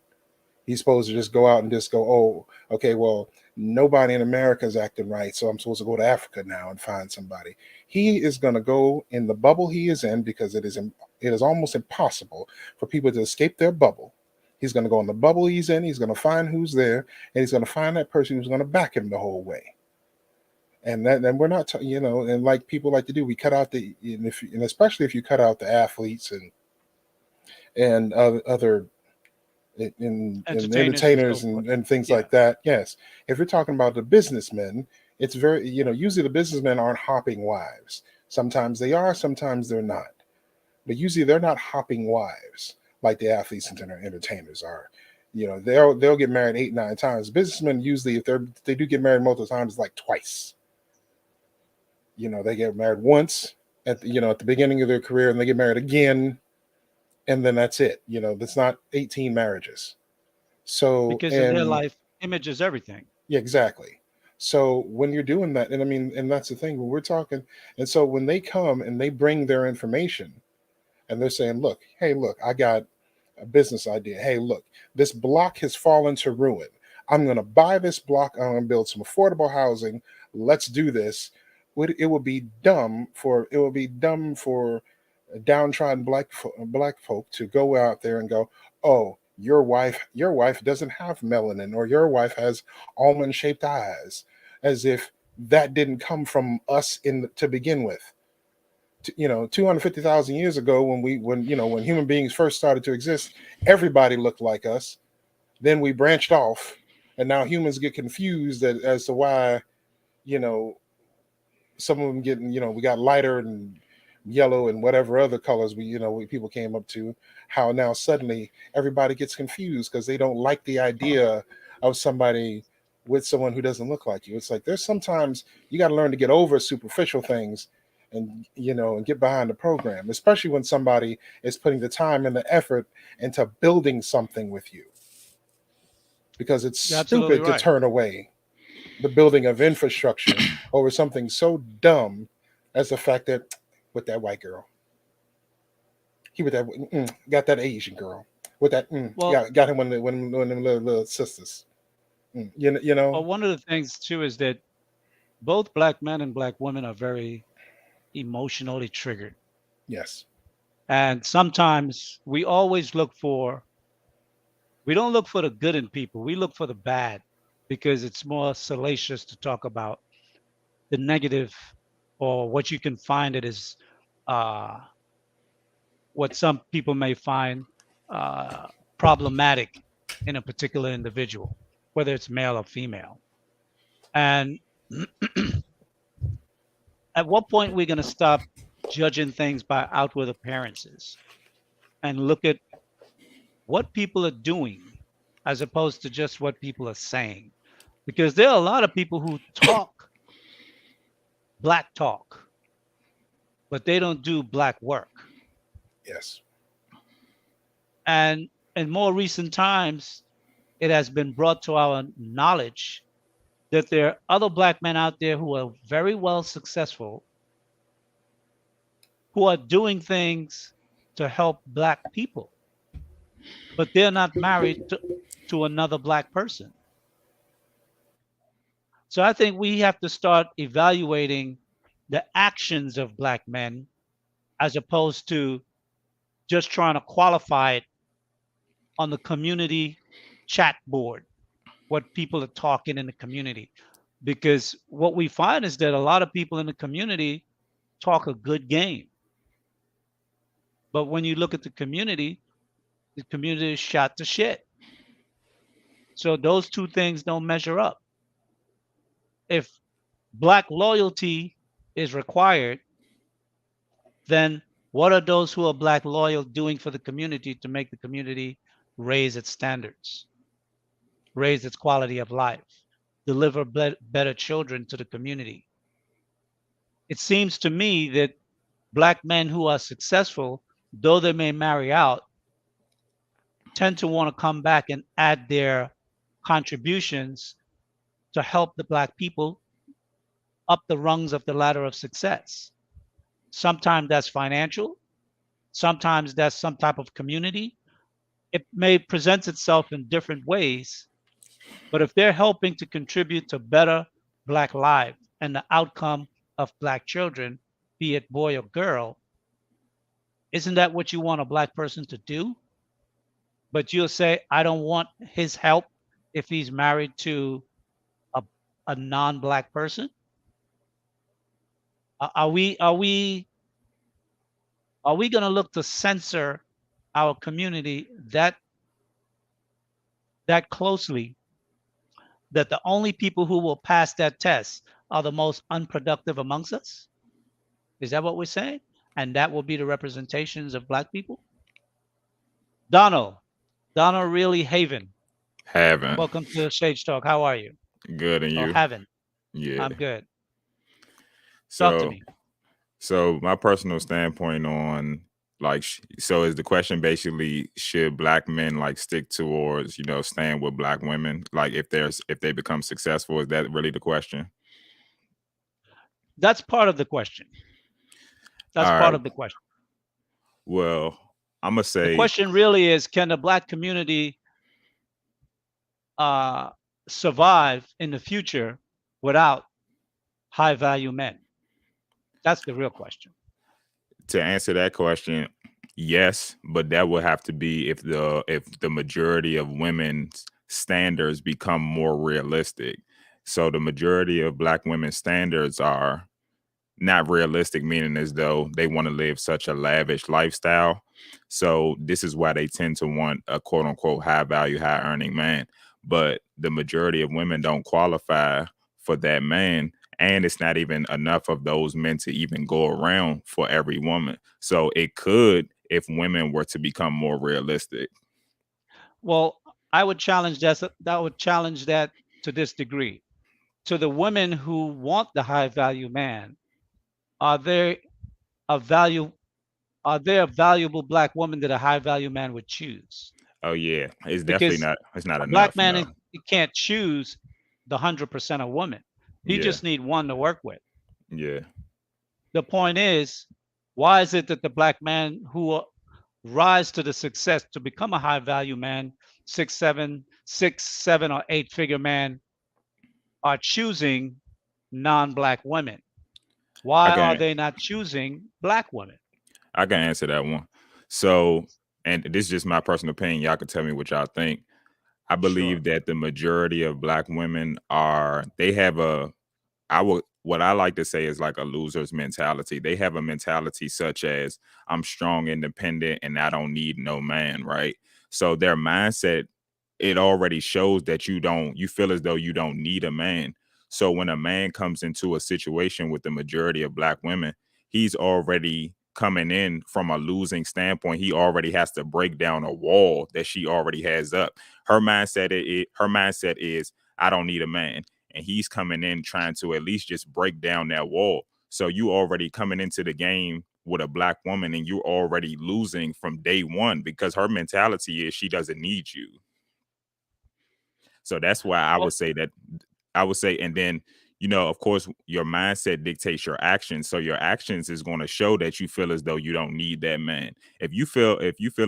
He's supposed to just go out and just go, oh, okay, well, nobody in America is acting right, so I'm supposed to go to Africa now and find somebody. He is going to go in the bubble he is in, because it is almost impossible for people to escape their bubble. He's going to go in the bubble he's in. He's going to find who's there, and he's going to find that person who's going to back him the whole way. And then we're not, and like people like to do, we cut out and especially if you cut out the athletes and other entertainers and things like that. Yes. If you're talking about the businessmen, it's very, usually the businessmen aren't hopping wives. Sometimes they are, sometimes they're not. But usually they're not hopping wives like the athletes and entertainers are. They'll get married 8, 9 times. Businessmen usually, if they do get married multiple times, like twice. They get married once at the beginning of their career, and they get married again, and then that's it. That's not 18 marriages. So because in their life, image is everything. Yeah, exactly. So when you're doing that, and that's the thing when we're talking, and so when they come and they bring their information, and they're saying, look, I got a business idea. Hey, look, this block has fallen to ruin. I'm going to buy this block. I'm going to build some affordable housing. Let's do this. It would be dumb for downtrodden black folk to go out there and go, oh, your wife doesn't have melanin, or your wife has almond shaped eyes, as if that didn't come from us to begin with. 250,000 years ago, when human beings first started to exist, everybody looked like us. Then we branched off, and now humans get confused as to why, some of them getting, we got lighter and yellow and whatever other colors we people came up to, how now suddenly everybody gets confused because they don't like the idea of somebody with someone who doesn't look like you. It's like there's sometimes you got to learn to get over superficial things and get behind the program, especially when somebody is putting the time and the effort into building something with you, because it's stupid to turn away the building of infrastructure over something so dumb as the fact that with that white girl, he with that got that Asian girl with that got him one of them little sisters. Well, one of the things too is that both black men and black women are very emotionally triggered. Yes. And sometimes we don't look for the good in people. We look for the bad, because it's more salacious to talk about the negative, or what you can find that is what some people may find problematic in a particular individual, whether it's male or female. And at what point we're going to stop judging things by outward appearances and look at what people are doing as opposed to just what people are saying? Because there are a lot of people who talk black talk, but they don't do black work. Yes. And in more recent times, it has been brought to our knowledge that there are other black men out there who are very well successful, who are doing things to help black people, but they're not married to another black person. So I think we have to start evaluating the actions of black men as opposed to just trying to qualify it on the community chat board, what people are talking in the community. Because what we find is that a lot of people in the community talk a good game. But when you look at the community is shot to shit. So those two things don't measure up. If black loyalty is required, then what are those who are black loyal doing for the community to make the community raise its standards, raise its quality of life, deliver better children to the community? It seems to me that black men who are successful, though they may marry out, tend to want to come back and add their contributions to help the black people up the rungs of the ladder of success. Sometimes that's financial. Sometimes that's some type of community it may present itself in different ways, but if they're helping to contribute to better Black lives and the outcome of Black children, be it boy or girl, isn't that what you want a Black person to do? But you'll say, I don't want his help if he's married to a, a non-Black person. Are we going to look to censor our community that closely that the only people who will pass that test are the most unproductive amongst us? Is that what we're saying? And that will be the representations of Black people? Donald Really Haven, Haven't. welcome to Stage Talk. How are you? Good, and Oh, you? haven't. Yeah. I'm good. Talk to me. So my personal standpoint on so is the question basically, should Black men like stick towards, staying with Black women? Like if they become successful, is that really the question? That's part of the question. That's All part right. of the question. Well, I'm gonna say The question really is, can the Black community survive in the future without high value men? That's the real question. to answer that question, yes, but that would have to be if the majority of women's standards become more realistic. So the majority of Black women's standards are not realistic, meaning as though they want to live such a lavish lifestyle. So this is why they tend to want a quote unquote high value, high earning man. But the majority of women don't qualify for that man. And it's not even enough of those men to even go around for every woman. So it could, if women were to become more realistic. Well, I would challenge that to this degree. To the women who want the high value man, are there a valuable Black woman that a high value man would choose? Oh yeah, it's definitely Because not. It's not a Black enough. man, No. he can't choose the 100% of women. He Yeah. just need one to work with. Yeah. The point is, why is it that the Black man who rise to the success to become a high value man, 6, 7 or 8 figure man, are choosing non-Black women? Why are they not choosing Black women? I can answer that one. So, and this is just my personal opinion. Y'all can tell me what y'all think. I believe that the majority of Black women what I like to say is like a loser's mentality. They have a mentality such as, I'm strong, independent, and I don't need no man, right? So their mindset, it already shows that you feel as though you don't need a man. So when a man comes into a situation with the majority of Black women, he's already coming in from a losing standpoint. He already has to break down a wall that she already has up. Her mindset is, I don't need a man. And he's coming in trying to at least just break down that wall. So you already coming into the game with a Black woman and you're already losing from day one because her mentality is she doesn't need you. So that's why I would say, and then, of course, your mindset dictates your actions. So your actions is going to show that you feel as though you don't need that man. If you feel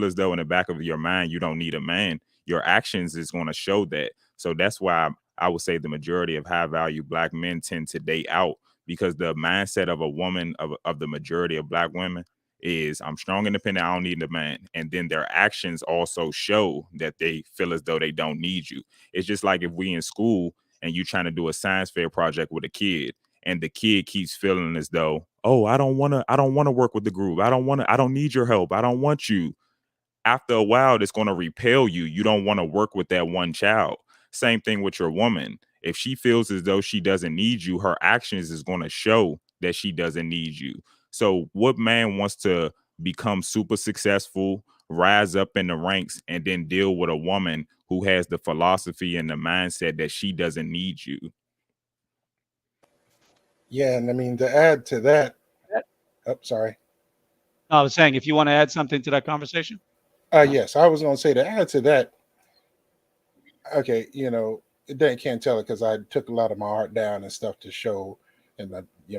as though in the back of your mind you don't need a man, your actions is going to show that. So that's why I would say the majority of high value Black men tend to date out, because the mindset of a woman of the majority of Black women is, I'm strong, independent, I don't need a man. And then their actions also show that they feel as though they don't need you. It's just like if we in school and you trying to do a science fair project with a kid, and the kid keeps feeling as though, oh, I don't want to work with the group. I don't need your help. I don't want you. After a while, it's going to repel you. You don't want to work with that one child. Same thing with your woman. If she feels as though she doesn't need you, her actions is going to show that she doesn't need you. So what man wants to become super successful, rise up in the ranks, and then deal with a woman who has the philosophy and the mindset that she doesn't need you? Yeah, and I mean, to add to that, sorry. I was saying, if you want to add something to that conversation. Yes, I was going to say, to add to that, okay, can't tell it because I took a lot of my art down and stuff to show, and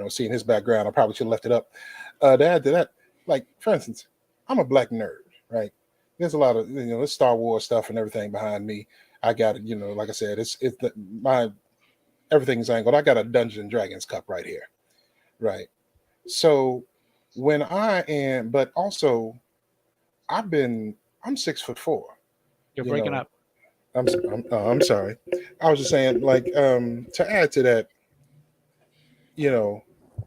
seeing his background, I probably should have left it up. To add to that, like, for instance, I'm a Black nerd, right? there's a lot of, there's Star Wars stuff and everything behind me. I got, like I said, my everything's angled. I got a Dungeons and Dragons cup right here, right? So but also I'm 6'4". You're You breaking know, up. I'm sorry. I was just saying, like, to add to that,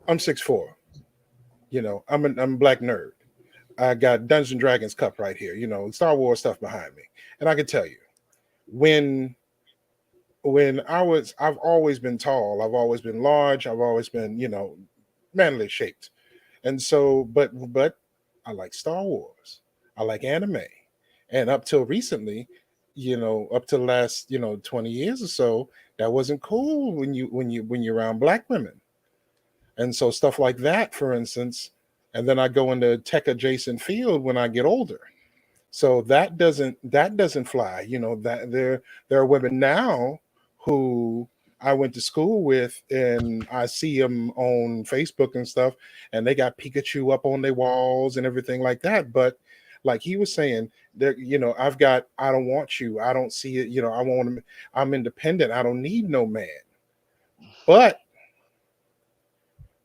I'm 6'4". I'm a black nerd. I got Dungeons and Dragons cup right here. Star Wars stuff behind me, and I can tell you, when I've always been tall. I've always been large. I've always been, manly shaped. And so, but I like Star Wars. I like anime. And up till recently, up to the last, 20 years or so, that wasn't cool when you're around black women. And so stuff like that, for instance, and then I go into tech adjacent field when I get older. So that doesn't fly. That there are women now who I went to school with, and I see them on Facebook and stuff, and they got Pikachu up on their walls and everything like that. But like he was saying, there, I don't want you. I don't see it. I'm independent. I don't need no man. But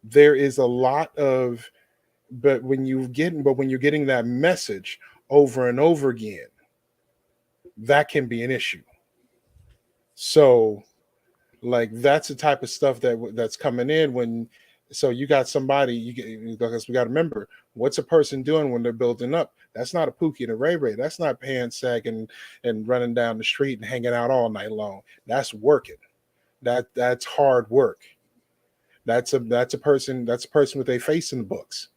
there is a lot of, when you're getting that message over and over again, that can be an issue. So, like, that's the type of stuff that's coming in so you got somebody, because we got to remember, what's a person doing when they're building up? That's not a Pookie and a Ray Ray. That's not pants sagging and running down the street and hanging out all night long. That's working. That's hard work. That's a person with a face in the books.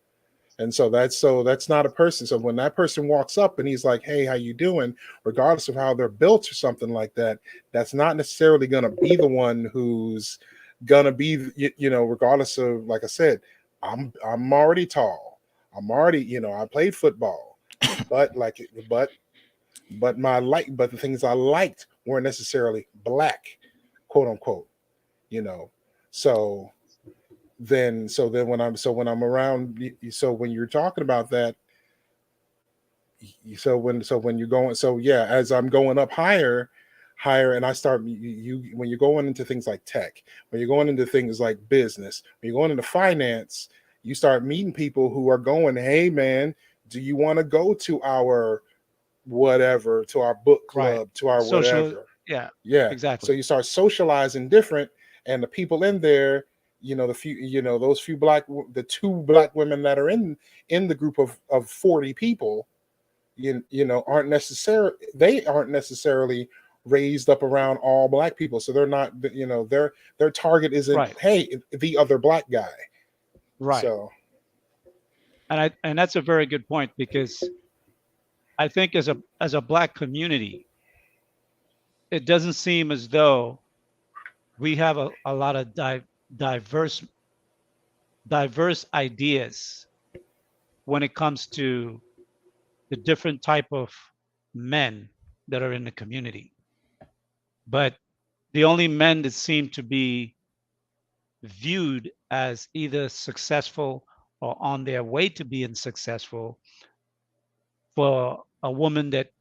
And so that's not a person. So when that person walks up and he's like, "Hey, how you doing?" Regardless of how they're built or something like that, that's not necessarily going to be the one who's going to be, regardless of, like I said, I'm already tall. I'm already, I played football, but but the things I liked weren't necessarily black, quote unquote, so then when I'm around, so when you're talking about that, when you're going, as I'm going up higher, and I start, when you're going into things like tech, when you're going into things like business, when you're going into finance, you start meeting people who are going, "Hey man, do you want to go to our whatever, to our book club, Right. to our Social. whatever?" Yeah. Yeah. Exactly. So you start socializing different, and the people in there, the two black women that are in the group of 40 people, aren't necessarily raised up around all black people. So they're not, their target isn't, Right. hey, the other black guy. Right. So, And that's a very good point, because I think as a black community, it doesn't seem as though we have a lot of diverse ideas when it comes to the different type of men that are in the community. But the only men that seem to be viewed as either successful or on their way to being successful, for a woman that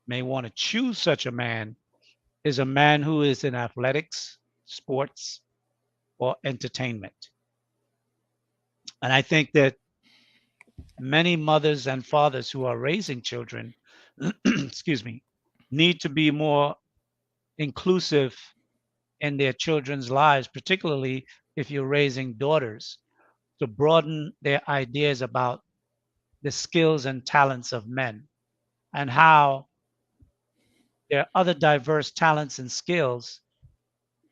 may want to choose such a man, is a man who is in athletics, sports, or entertainment. And I think that many mothers and fathers who are raising children, excuse me, need to be more inclusive in their children's lives, particularly if you're raising daughters, to broaden their ideas about the skills and talents of men, and how there are other diverse talents and skills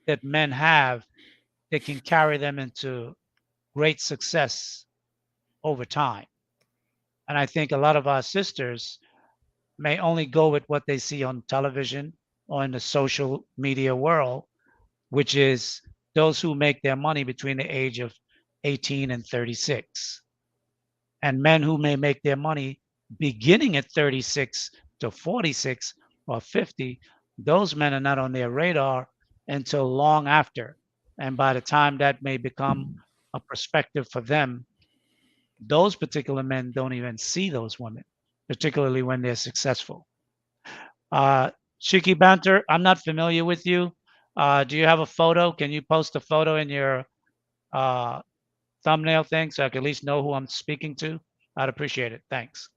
that men have that can carry them into great success over time. And I think a lot of our sisters may only go with what they see on television or in the social media world, which is those who make their money between the age of 18 and 36. And men who may make their money beginning at 36 to 46 or 50, those men are not on their radar until long after. And by the time that may become a perspective for them, those particular men don't even see those women. particularly when they're successful. Shiki Banter, I'm not familiar with you. Do you have a photo? Can you post a photo in your thumbnail thing so I can at least know who I'm speaking to? I'd appreciate it. Thanks.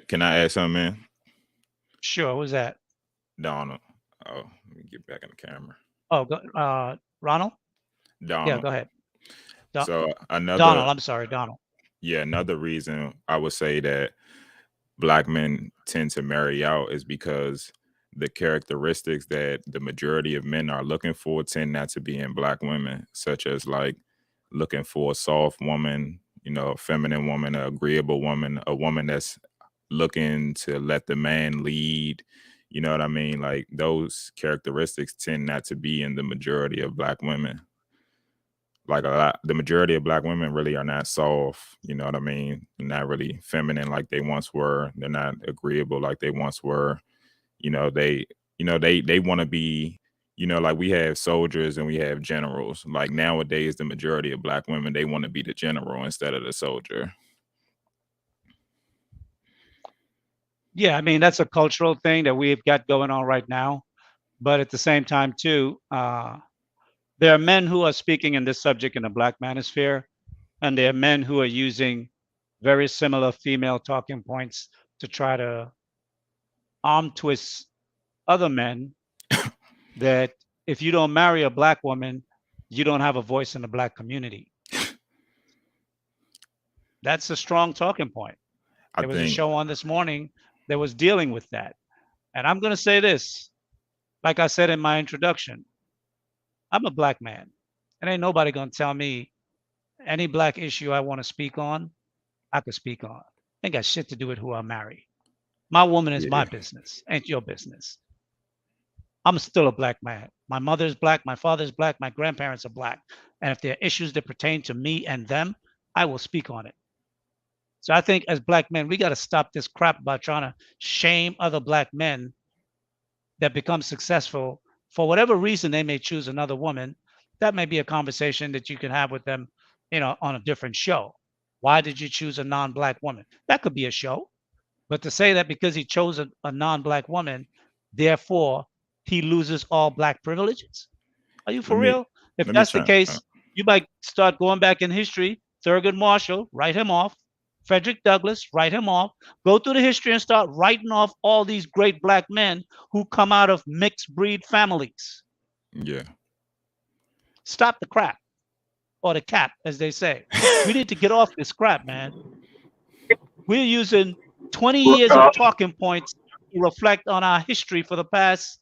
Can I add something, man? Sure. Who's that? Donald. Oh, let me get back in the camera. Oh, Ronald? Donald. Yeah, go ahead. So another Donald, I'm sorry, Donald. Yeah, another reason I would say that Black men tend to marry out is because the characteristics that the majority of men are looking for tend not to be in Black women, such as like looking for a soft woman, you know, a feminine woman, an agreeable woman, a woman that's looking to let the man lead. You know what I mean? Like those characteristics tend not to be in the majority of Black women. Like the majority of Black women really are not soft, you know what I mean? They're not really feminine like they once were. They're not agreeable like they once were. You know, they want to be, you know, like we have soldiers and we have generals. Like nowadays, the majority of Black women, they want to be the general instead of the soldier. Yeah, I mean, that's a cultural thing that we've got going on right now. But at the same time, too, there are men who are speaking in this subject in the Black manosphere, and there are men who are using very similar female talking points to try to arm twist other men that if you don't marry a Black woman, you don't have a voice in the Black community. That's a strong talking point. There was a show on this morning that was dealing with that. And I'm going to say this, like I said in my introduction, I'm a Black man, and ain't nobody going to tell me any Black issue I want to speak on, I could speak on. Ain't got shit to do with who I marry. My woman is my business, ain't your business. I'm still a Black man. My mother's Black, my father's Black, my grandparents are Black. And if there are issues that pertain to me and them, I will speak on it. So I think as Black men, we got to stop this crap about trying to shame other Black men that become successful for whatever reason they may choose another woman. That may be a conversation that you can have with them, you know, on a different show. Why did you choose a non-Black woman? That could be a show. But to say that because he chose a non-Black woman, therefore he loses all Black privileges? Are you for real? If that's the case, you might start going back in history. Thurgood Marshall, write him off. Frederick Douglass, write him off. Go through the history and start writing off all these great Black men who come out of mixed breed families. Yeah. Stop the crap, or the cap, as they say. We need to get off this crap, man. We're using 20 years of talking points to reflect on our history for the past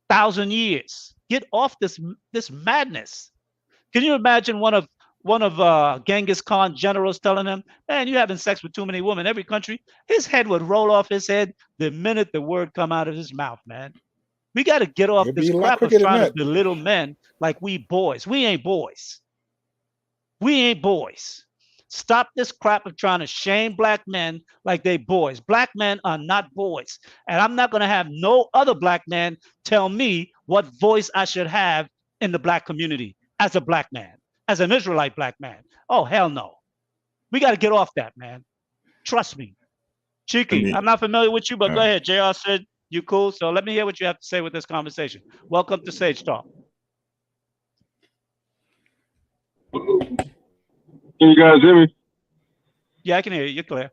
1,000 years. Get off this madness. Can you imagine one of Genghis Khan's generals telling him, man, you're having sex with too many women. Every country, his head would roll off his head the minute the word come out of his mouth, man. We got to get off this crap of trying to belittle men like we boys. We ain't boys. We ain't boys. Stop this crap of trying to shame Black men like they boys. Black men are not boys. And I'm not going to have no other Black man tell me what voice I should have in the Black community as a Black man. As an Israelite Black man. Oh, hell no. We got to get off that, man. Trust me. Cheeky, I'm not familiar with you, but go ahead. JR said you cool. So let me hear what you have to say with this conversation. Welcome to Sage Talk. Can you guys hear me? Yeah, I can hear you. You're clear.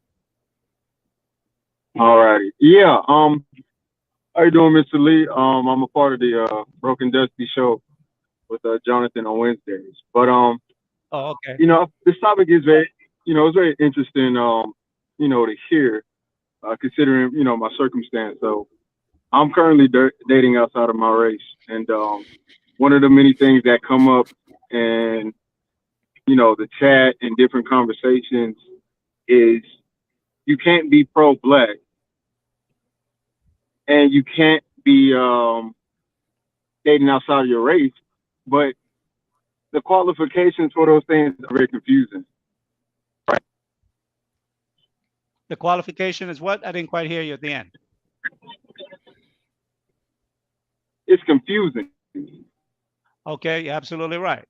All righty. Yeah. How you doing, Mr. Lee? I'm a part of the Broken Dusty show with Jonathan on Wednesdays. But okay. You know, this topic is very, you know, it's very interesting, you know, to hear, considering, you know, my circumstance. So I'm currently dating outside of my race, and one of the many things that come up in, you know, the chat and different conversations is you can't be pro-Black and you can't be dating outside of your race, but the qualifications for those things are very confusing. Right? The qualification is what? I didn't quite hear you at the end. It's confusing. Okay, you're absolutely right.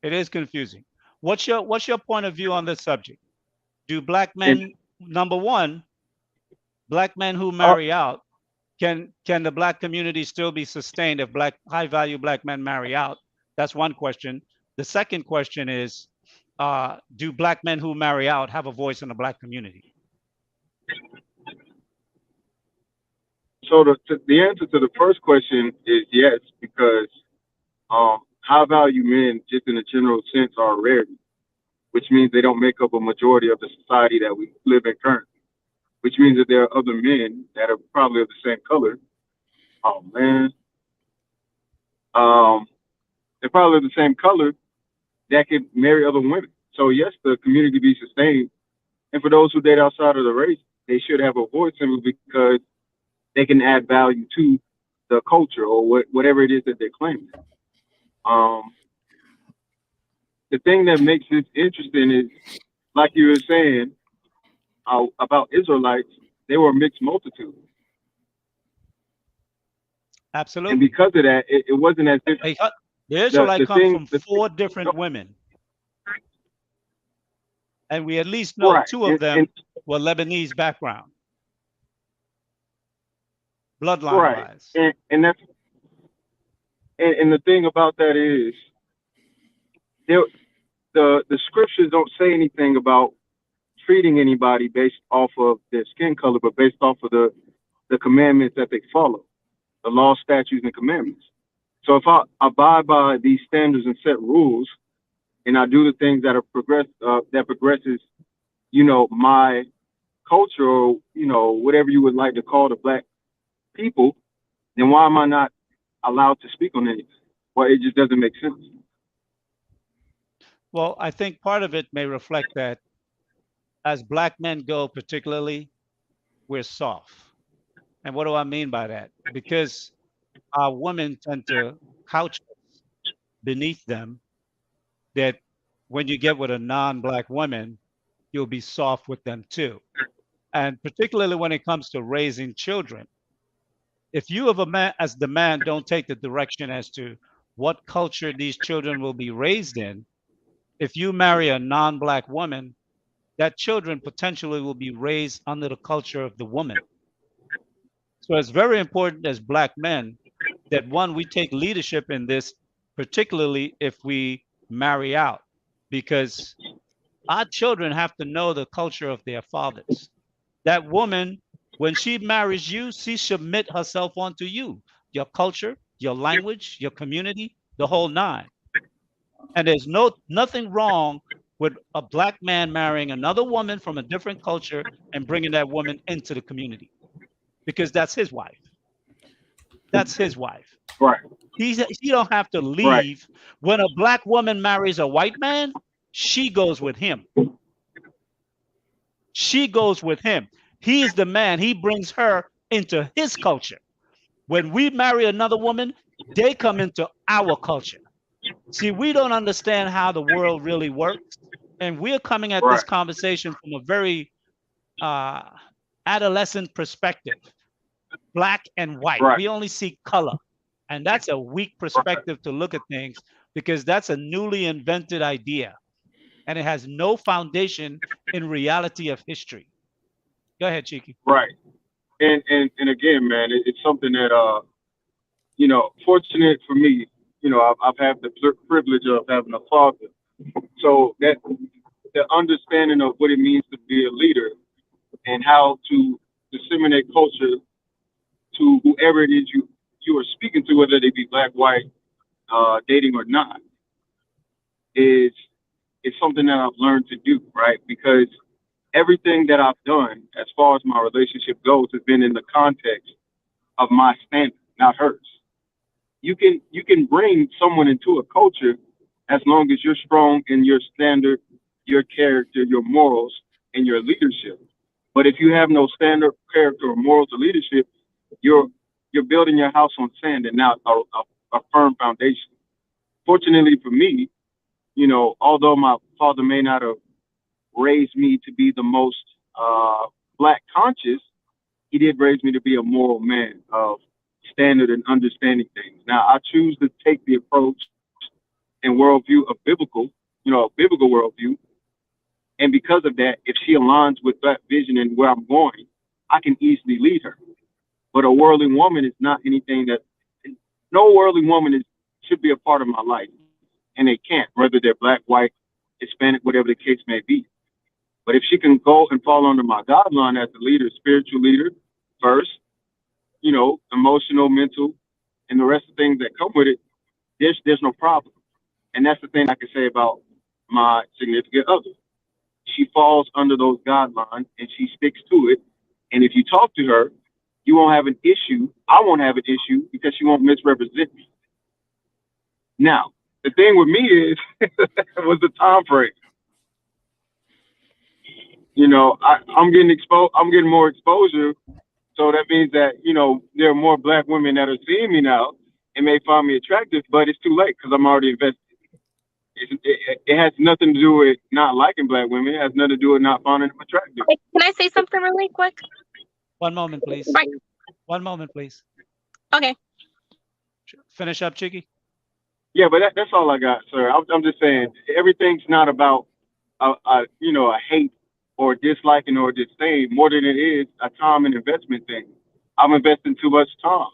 It is confusing. What's your point of view on this subject? do black men, number one, black men who Oh, marry out, can the black community still be sustained if high value black men marry out? That's one question. The second question is, do black men who marry out have a voice in the black community? so the answer to the first question is yes, because high value men, just in a general sense, are a rarity, which means they don't make up a majority of the society that we live in currently. Which means that there are other men that are probably of the same color. Oh man, they're probably of the same color that could marry other women. So yes, the community be sustained, and for those who date outside of the race, they should have a voice simply because they can add value to the culture or whatever it is that they're claiming. The thing that makes this interesting is, like you were saying about Israelites, they were a mixed multitude. Absolutely. And because of that, it wasn't as if The Israelite comes from the 4 different women. And we at least know right. 2 of them were Lebanese background. Bloodline right. wise. And that's and the thing about that is the scriptures don't say anything about treating anybody based off of their skin color, but based off of the commandments that they follow, the law, statutes, and commandments. So if I abide by these standards and set rules, and I do the things that are that progresses, my culture, or whatever you would like to call the black people, then why am I not allowed to speak on anything? Well, it just doesn't make sense. Well, I think part of it may reflect that as black men go, particularly, we're soft. And what do I mean by that? Because our women tend to couch beneath them, that when you get with a non-black woman, you'll be soft with them too. And particularly when it comes to raising children, if you as the man don't take the direction as to what culture these children will be raised in, if you marry a non-black woman, that children potentially will be raised under the culture of the woman. So it's very important as black men that, one, we take leadership in this, particularly if we marry out, because our children have to know the culture of their fathers. That woman, when she marries you, she submit herself onto you, your culture, your language, your community, the whole 9. And there's nothing wrong with a black man marrying another woman from a different culture and bringing that woman into the community, because that's his wife. That's his wife. Right. He don't have to leave. Right. When a black woman marries a white man, she goes with him. She goes with him. He is the man. He brings her into his culture. When we marry another woman, they come into our culture. See, we don't understand how the world really works. And we're coming at this conversation from a very adolescent perspective, black and white. Right. We only see color. And that's a weak perspective to look at things, because that's a newly invented idea. And it has no foundation in reality of history. Go ahead, Tiege. Right. And again, man, it's something that, fortunate for me, I've had the privilege of having a father. So that the understanding of what it means to be a leader and how to disseminate culture to whoever it is you are speaking to, whether they be black, white, dating or not, is something that I've learned to do, right? Because everything that I've done as far as my relationship goes has been in the context of my standard, not hers. You can bring someone into a culture as long as you're strong in your standard, your character, your morals, and your leadership. But if you have no standard, character, or morals or leadership, you're building your house on sand and not a firm foundation. Fortunately for me, although my father may not have raised me to be the most black conscious, he did raise me to be a moral man of standard and understanding things. Now, I choose to take the approach and worldview of biblical worldview, And because of that, if she aligns with that vision and where I'm going, I can easily lead her. But a worldly woman is not anything that, no worldly woman should be a part of my life. And they can't, whether they're black, white, Hispanic, whatever the case may be. But if she can go and fall under my guideline as a leader, spiritual leader first, you know, emotional, mental, and the rest of the things that come with it, there's no problem. And that's the thing I can say about my significant other. She falls under those guidelines and she sticks to it. And if you talk to her, you won't have an issue. I won't have an issue because she won't misrepresent me. Now, the thing with me is was the time frame. You know, I'm getting exposed. I'm getting more exposure. So that means that, you know, there are more black women that are seeing me now and may find me attractive, but it's too late because I'm already invested. It has nothing to do with not liking black women. It has nothing to do with not finding them attractive. Hey, can I say something really quick? One moment, please. Right. One moment, please. Okay. Finish up, Tiege. Yeah, but that's all I got, sir. I'm just saying everything's not about you know, a hate or disliking or disdain more than it is a time and investment thing. I'm investing too much time.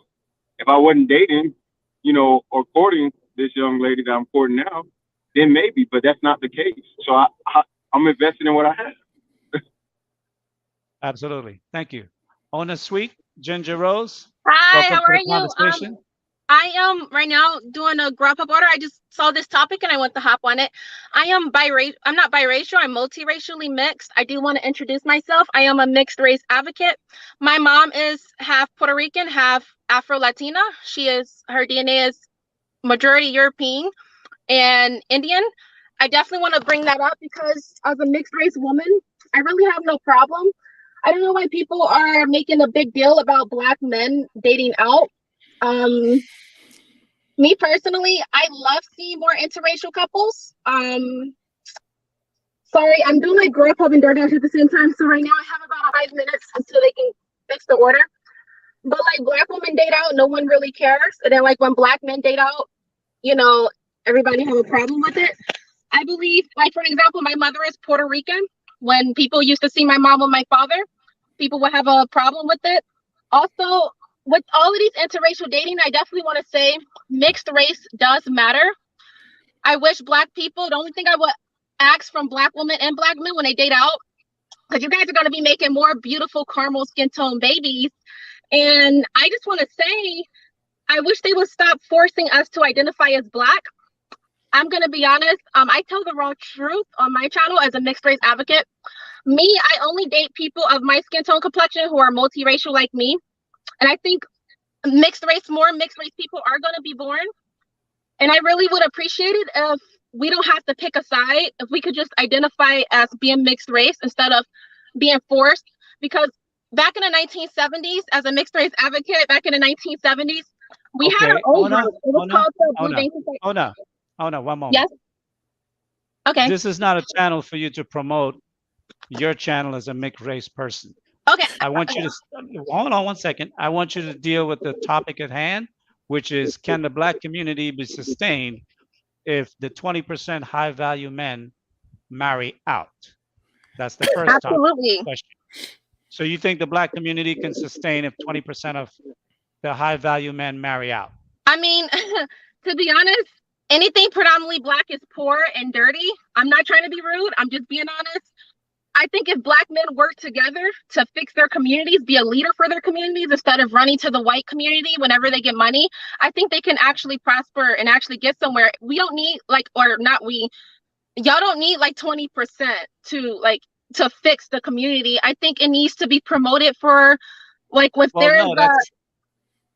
If I wasn't dating, you know, or courting this young lady that I'm courting now, then maybe, but that's not the case. So I'm investing in what I have. Absolutely. Thank you. Ona Sweet, Ginger Rose. Hi, welcome how to are the you? conversation. I am right now doing a wrap up order. I just saw this topic and I want to hop on it. I am biracial. I'm not biracial. I'm multiracially mixed. I do want to introduce myself. I am a mixed race advocate. My mom is half Puerto Rican, half Afro Latina. Her DNA is majority European and Indian. I definitely want to bring that up because as a mixed race woman, I really have no problem. I don't know why people are making a big deal about black men dating out. Me personally, I love seeing more interracial couples. Sorry, I'm doing like Grubhub and DoorDash at the same time. So right now I have about 5 minutes until they can fix the order. But like black women date out, no one really cares. And then like when black men date out, you know, everybody have a problem with it. I believe, like for example, my mother is Puerto Rican. When people used to see my mom with my father, people would have a problem with it. Also, with all of these interracial dating, I definitely want to say mixed race does matter. I wish black people, the only thing I would ask from black women and black men when they date out, because you guys are going to be making more beautiful caramel skin tone babies. And I just want to say, I wish they would stop forcing us to identify as black. I'm going to be honest. I tell the raw truth on my channel as a mixed race advocate. Me, I only date people of my skin tone complexion who are multiracial like me. And I think more mixed race people are going to be born. And I really would appreciate it if we don't have to pick a side, if we could just identify as being mixed race instead of being forced. Because back in the 1970s, as a mixed race advocate, back in the 1970s, we had our own group. It was called the Blue Vein Society. Oh no, one moment. Yes. Okay. This is not a channel for you to promote your channel as a mixed race person. Okay. I want you to hold on 1 second. I want you to deal with the topic at hand, which is, can the black community be sustained if the 20% high value men marry out? That's the first Absolutely. question. So you think the black community can sustain if 20% of the high value men marry out? I mean, to be honest, anything predominantly black is poor and dirty. I'm not trying to be rude. I'm just being honest. I think if black men work together to fix their communities, be a leader for their communities instead of running to the white community whenever they get money, I think they can actually prosper and actually get somewhere. We don't need y'all don't need like 20% to fix the community. I think it needs to be promoted for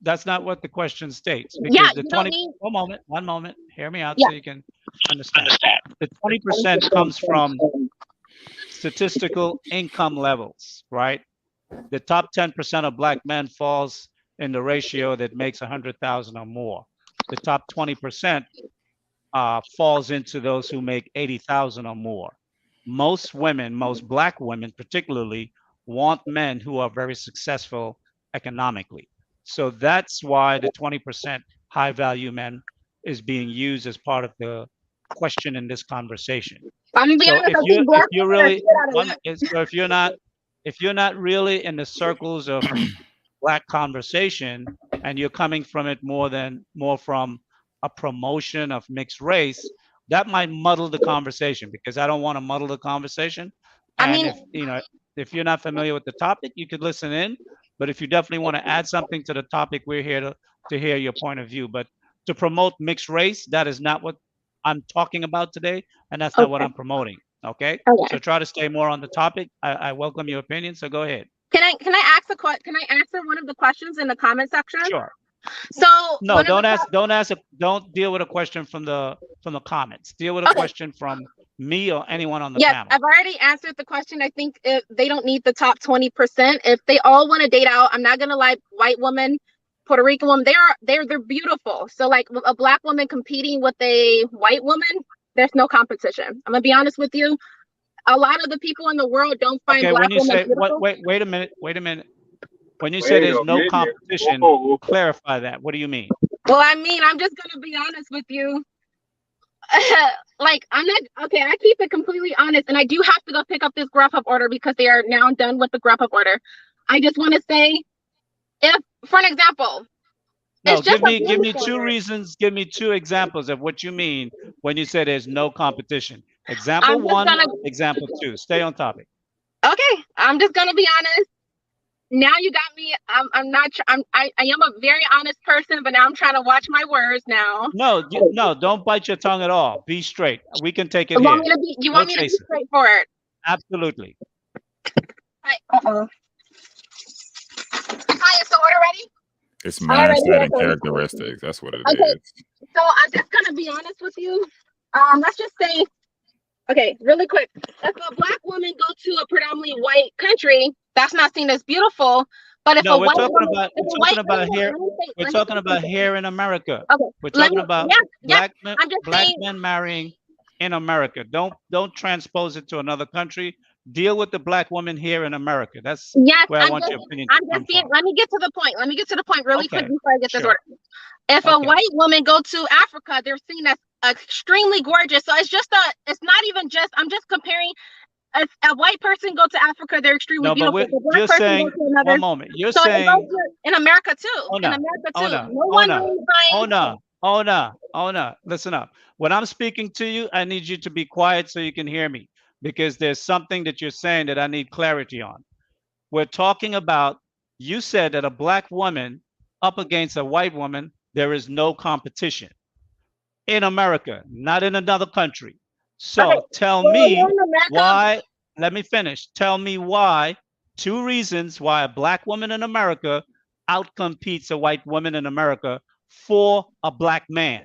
that's not what the question states. Because yeah, the 20 one moment, hear me out so you can understand. The 20% comes from statistical income levels, right? The top 10% of black men falls in the ratio that makes 100,000 or more. The top 20% falls into those who make 80,000 or more. Most women, most black women particularly, want men who are very successful economically. So that's why the 20% high value men is being used as part of the question in this conversation. I'm gonna be So honest. if I you think if black you're women are really shit out of one that. so if you're not really in the circles of Black conversation and you're coming from it more from a promotion of mixed race, that might muddle the conversation, because I don't want to muddle the conversation. I And mean, if you're not familiar with the topic, you could listen in. But if you definitely want to add something to the topic, we're here to hear your point of view. But to promote mixed race, that is not what I'm talking about today, and that's not what okay, I'm promoting. Okay, okay. so try to stay more on the topic. I welcome your opinion, so go ahead. Can I ask can I answer one of the questions in the comment section? Sure. So No, one of the don't deal with a question from the comments. Deal with a okay, question from me or anyone on the yes, panel. I've already answered the question. I think if they don't need the top 20%. If they all want to date out, I'm not gonna lie, white woman, Puerto Rican woman, they're beautiful. So like a black woman competing with a white woman, there's no competition. I'm gonna be honest with you. A lot of the people in the world don't find Okay, black when you women say beautiful. wait a minute. When you say Wait there's a no minute. competition, Whoa. clarify that. What do you mean? Well, I mean, I'm just gonna be honest with you. Like I'm not okay. I keep it completely honest, and I do have to go pick up this graph up order because they are now done with the graph up order. I just want to say, if for an example, No, it's just a give me beautiful. two reasons. Give me two examples of what you mean when you say there's no competition. Example I'm just one, gonna example two. Stay on topic. okay. I'm just gonna be honest. Now you got me. I'm not. I am a very honest person, but now I'm trying to watch my words now. No, don't bite your tongue at all. Be straight. We can take it You want here. me to be? You No want me to be chaser. straightforward? Absolutely. Uh-oh. Hi, is the order ready? It's Alrighty, mindset and okay. characteristics. That's what it Okay. is. So I'm just gonna be honest with you. Let's just say, okay, really quick. If a black woman go to a predominantly white country, that's not seen as beautiful. But if No, a we're white talking woman, about if a white woman, here. let me say- We're let me talking say about something. here in America. Okay, We're let talking me. about Yes, I'm just black saying. men marrying in America. Don't transpose it to another country. Deal with the black woman here in America. That's Yes, where I want your opinion to I'm come just being. from. Let me get to the point. Let me get to the point really quick Okay, before I get this sure. order. If a Okay. white woman go to Africa, they're seen as extremely gorgeous. So it's not even just, I'm just comparing. If a white person go to Africa, they're extremely No, but beautiful. If a black you're person saying go to another, one moment. You're so it saying goes here in America too. In Ona, America too. Ona, No one Ona, really finds. Ona. Listen up. When I'm speaking to you, I need you to be quiet so you can hear me, because there's something that you're saying that I need clarity on. We're talking about, you said that a black woman up against a white woman, there is no competition in America, not in another country. So Okay, tell so me here in America, why, let me finish. Tell me why, two reasons why a black woman in America outcompetes a white woman in America for a black man.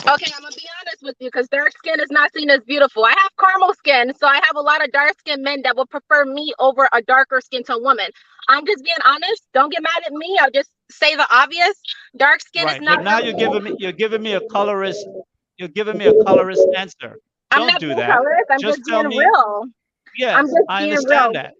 okay, I'm gonna be honest with you because dark skin is not seen as beautiful. I have caramel skin, so I have a lot of dark skinned men that will prefer me over a darker skin tone woman. I'm just being honest. Don't get mad at me. I'll just say the obvious. Dark skin is Right, not. but now you're giving me a colorist answer. I'm Don't not do being that. colorist. I'm Just just tell being me, real. I'm yes, just I being understand real. that.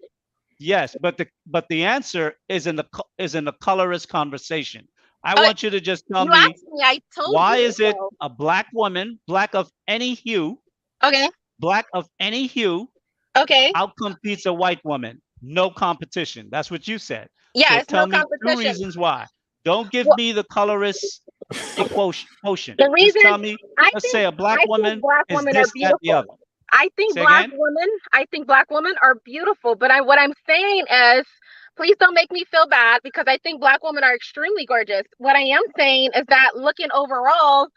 Yes, but the answer is in the colorist conversation. I Okay, want you to just tell you me, asked me. I told why you is it so. a black woman, black of any hue, Okay. outcompetes a white woman? No competition. That's what you said. Yeah, So it's no tell me two competition. reasons why. Don't give Well, me the colorist quotient. the Just reason tell me, I let's think say a black woman black is women are this, that, the other. beautiful. I think Say again? black women are beautiful. But what I'm saying is, please don't make me feel bad because I think black women are extremely gorgeous. What I am saying is that looking overall,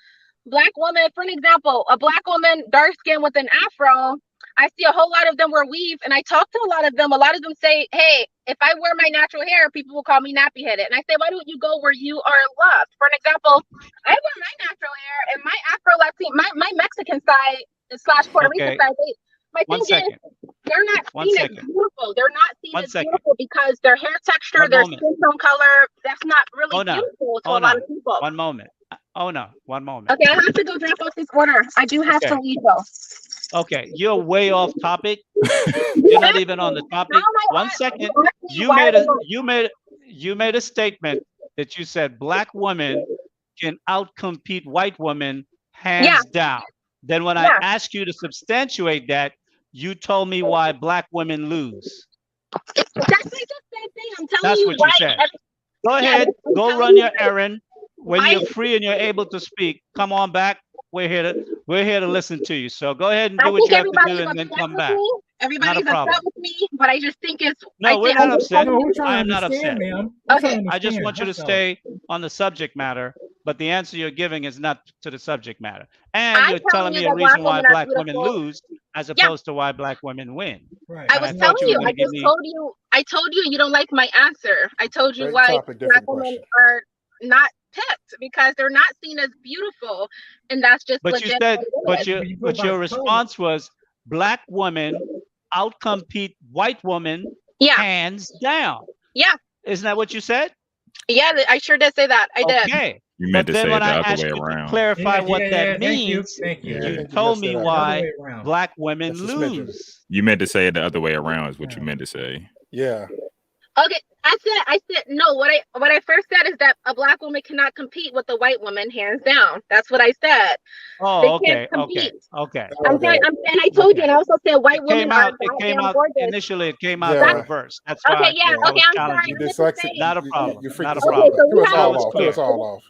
black women, for an example, a black woman, dark skin with an afro, I see a whole lot of them wear weave, and I talk to a lot of them. A lot of them say, hey, if I wear my natural hair, people will call me nappy headed. And I say, why don't you go where you are loved? For an example, I wear my natural hair and my Afro Latin, my Mexican side / Puerto Rican Okay, side. My one thing second. is, they're not One seen as second. beautiful. They're not seen One as second. beautiful because their hair texture, One their moment. skin tone color, that's not really Ona, beautiful to a lot Ona, of people. one moment. Ona, one moment. Okay, I have to go drop off this order. I do have to Okay. leave though. Okay, you're way off topic. You're not even on the topic. One second. You made a statement that you said black women can outcompete white women hands down. Then when I asked you to substantiate that, you told me why black women lose. That's like the same thing. I'm telling That's you what you why. said. Go ahead, go run your errand. When you're free and you're able to speak, come on back. We're here to listen to you. So go ahead and do what you have to do and then come back. Everybody's upset with me, but I just think it's. No, we're not upset. No, we're trying I am to not upset. understand, ma'am. Okay. I just want you to stay on the subject matter, but the answer you're giving is not to the subject matter. And you're telling me a reason why black women lose as opposed to why black women win. Right. I was telling you. I just told you. I told you you don't like my answer. I told you Great why topic, black different women question. are not picked because they're not seen as beautiful, and that's just. But you said, but your response was black women outcompete white women hands down. Yeah. Isn't that what you said? Yeah, I sure did say that. I did. Okay. You meant to say it the other way You around. to clarify what that Thank you. means, Thank you. you told me why black women That's a smidgen. lose. You meant to say it the other way around is what you meant to say. Yeah. Okay, I said no. What I first said is that a black woman cannot compete with a white woman, hands down. That's what I said. Oh, They okay, can't compete. okay. And I told you, and I also said white women are It came out gorgeous. Initially. It came out Yeah. in reverse. That's why. Okay, yeah, I okay, was I'm sorry. challenging You you. dyslexic. Not a problem. You freaked Not a us all problem. off. Threw us Now all it's off. Threw clear. us all off.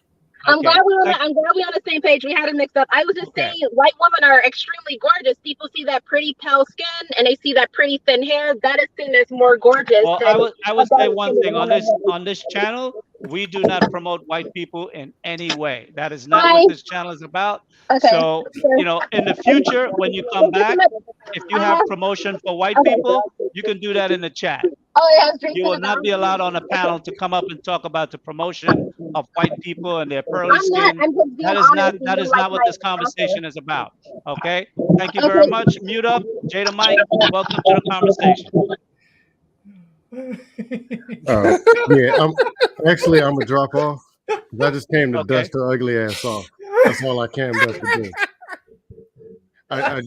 I'm Okay. glad we're on the same page. We had it mixed up. I was just saying white women are extremely gorgeous. People see that pretty pale skin and they see that pretty thin hair. That is seen as more gorgeous. Well, than I would a say dark one skinned thing woman. on this channel, we do not promote white people in any way. That is not what this channel is about. Okay. So, in the future, when you come back, if you have promotion for white people, you can do that in the chat. Oh, yeah, I was drinking You will the not be allowed on a panel to come up and talk about the promotion of white people and their pearly skin. I'm just being honest. That is not what this conversation is about. Okay. Thank you very much. Mute up, Jada Mike. Welcome to the conversation. Yeah, I'm gonna drop off. I just came to dust her ugly ass off. That's all I came to do. I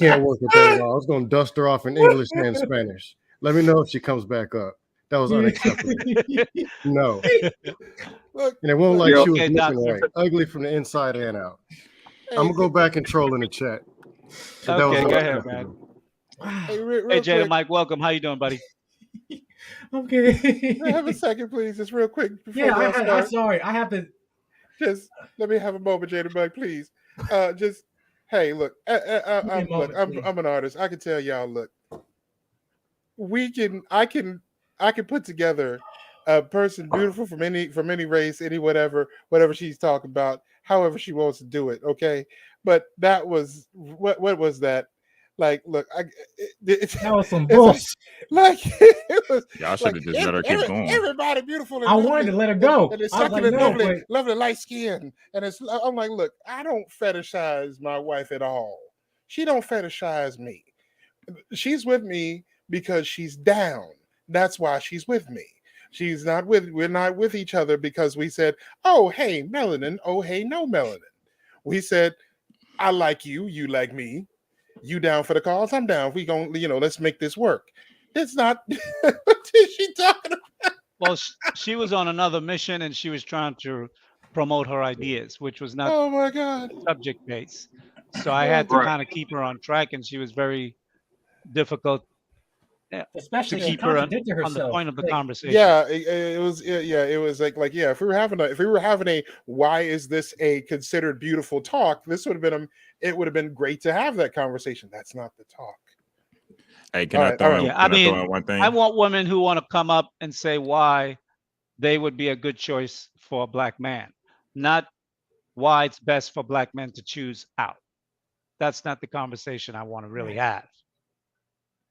can't work with that at all. I was gonna dust her off in English and Spanish. Let me know if she comes back up. That was unacceptable. No. And it won't like she was looking right. Ugly from the inside and out. I'm gonna go back and troll in the chat. Okay, go ahead, man. Hey, Hey, Jada Mike, welcome. How you doing, buddy? Okay. Have a second, please. Just real quick. I'm sorry. I have to. Just let me have a moment, Jada Mike, please. Hey, look. I'm an artist. I can tell y'all. Look, I can put together a person beautiful from any race, any whatever she's talking about, however she wants to do it. Okay, but that was what was that? Like, look, that was some bullshit. Like, it was. Y'all should have just let her keep going. Everybody beautiful. And I wanted to let her go. And it's I was sucking like, and no, lovely light skin. And I'm like, look, I don't fetishize my wife at all. She don't fetishize me. She's with me because she's down. That's why she's with me. We're not with each other because we said, oh, hey, melanin. Oh, hey, no melanin. We said, I like you. You like me. You down for the cause? I'm down. We gonna, let's make this work. It's not. What is she talking about? Well, she was on another mission and she was trying to promote her ideas, which was not Oh my God. subject based. So I had to kind of keep her on track, and she was very difficult. Especially to keep her on the point of the conversation. Yeah, it was. Yeah, it was like if we were having a why is this a considered beautiful talk? This would have been great to have that conversation. That's not the talk. Hey, can I throw in one thing? I want women who want to come up and say why they would be a good choice for a black man, not why it's best for black men to choose out. That's not the conversation I want to really have.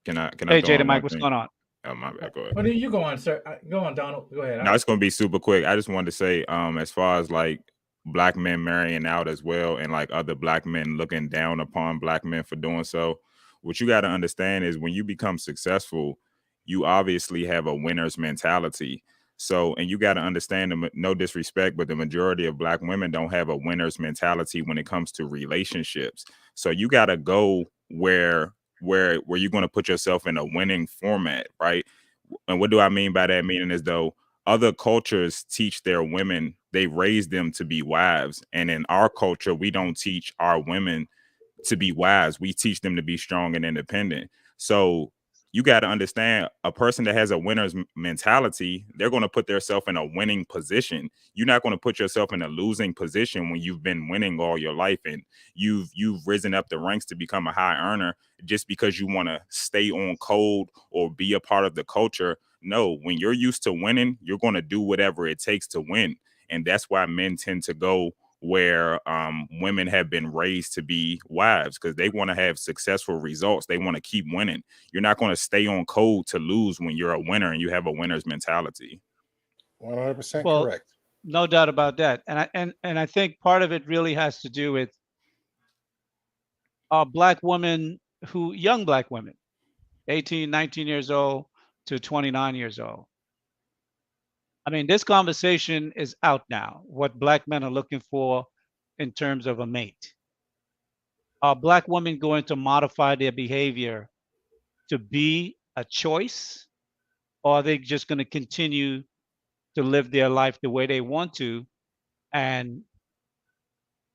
Can I hey, Jada Mike, what's going on? Oh, my bad. Go ahead. What are you going, sir? Go on, Donald. Go ahead. No, it's going to be super quick. I just wanted to say, as far as like black men marrying out as well, and like other black men looking down upon black men for doing so, what you got to understand is when you become successful, you obviously have a winner's mentality. So, and you got to understand, no disrespect, but the majority of black women don't have a winner's mentality when it comes to relationships. So you got to go where you're going to put yourself in a winning format, right? And what do I mean by that? Meaning as though other cultures teach their women, they raise them to be wives. And in our culture, we don't teach our women to be wise. We teach them to be strong and independent. So you got to understand, a person that has a winner's mentality, they're going to put themselves in a winning position. You're not going to put yourself in a losing position when you've been winning all your life and you've risen up the ranks to become a high earner just because you want to stay on code or be a part of the culture. No, when you're used to winning, you're going to do whatever it takes to win. And that's why men tend to go where women have been raised to be wives, because they want to have successful results. They want to keep winning. You're not going to stay on code to lose when you're a winner and you have a winner's mentality. 100% Well, correct. No doubt about that. And I think part of it really has to do with black women young black women, 18, 19 years old to 29 years old. I mean, this conversation is out now, what black men are looking for in terms of a mate. Are black women going to modify their behavior to be a choice, or are they just going to continue to live their life the way they want to? And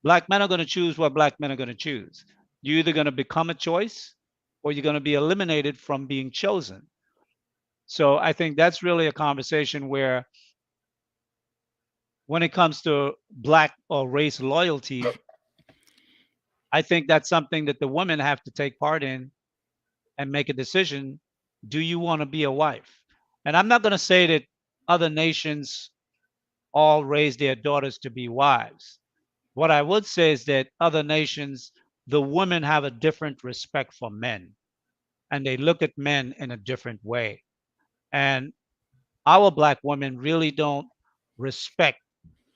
black men are going to choose what black men are going to choose. You're either going to become a choice or you're going to be eliminated from being chosen. So I think that's really a conversation where, when it comes to black or race loyalty, I think that's something that the women have to take part in and make a decision. Do you want to be a wife? And I'm not going to say that other nations all raise their daughters to be wives. What I would say is that other nations, the women have a different respect for men, and they look at men in a different way. And our black women really don't respect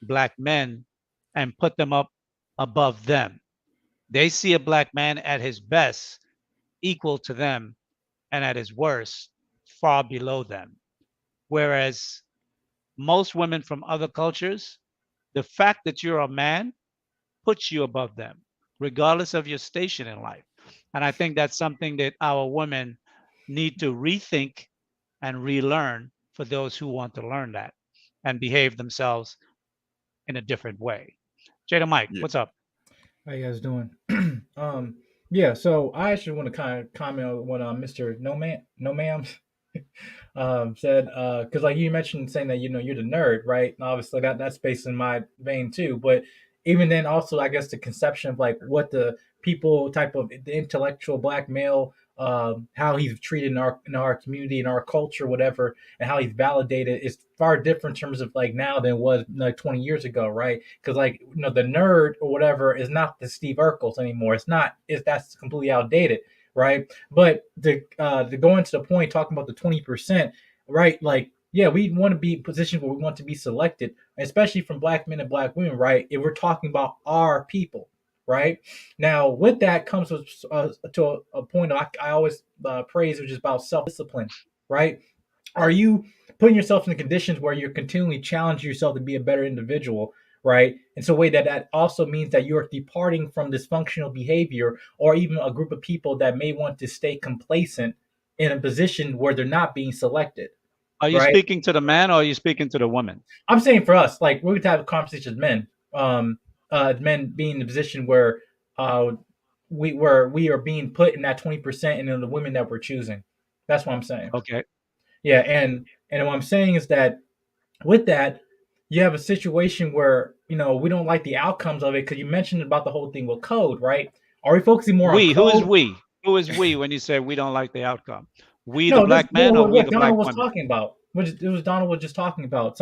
black men and put them up above them. They see a black man at his best equal to them, and at his worst far below them. Whereas most women from other cultures, the fact that you're a man puts you above them, regardless of your station in life. And I think that's something that our women need to rethink and relearn, for those who want to learn that and behave themselves in a different way. Jada Mike, what's up? How you guys doing? Yeah, so I actually want to kind of comment on what Mr. No Ma'am said, because like you mentioned, saying that you're the nerd, right? And obviously that's based in my vein too. But even then, also I guess the conception of like what the people type of the intellectual black male, how he's treated in our community, in our culture, whatever, and how he's validated is far different in terms of like now than it was like 20 years ago, right? Because like the nerd or whatever is not the Steve Urkels anymore. That's completely outdated, right? But to go into the point talking about the 20%, right? Like, yeah, we want to be in positions where we want to be selected, especially from black men and black women, right? If we're talking about our people, right? Now, with that comes to a point I always praise, which is about self-discipline, right? Are you putting yourself in the conditions where you're continually challenging yourself to be a better individual, right? And so, a way that also means that you're departing from dysfunctional behavior, or even a group of people that may want to stay complacent in a position where they're not being selected. Are you speaking to the man or are you speaking to the woman? I'm saying for us, like we're going to have a conversation as men. Men being in the position where we are being put in that 20%, and then the women that we're choosing. That's what I'm saying. Okay. Yeah, and what I'm saying is that with that, you have a situation where we don't like the outcomes of it, because you mentioned about the whole thing with code, right? Are we focusing more on code? Who is we? Who is we when you say we don't like the outcome? We the black man, or we the black women? Talking about. It was Donald was just talking about.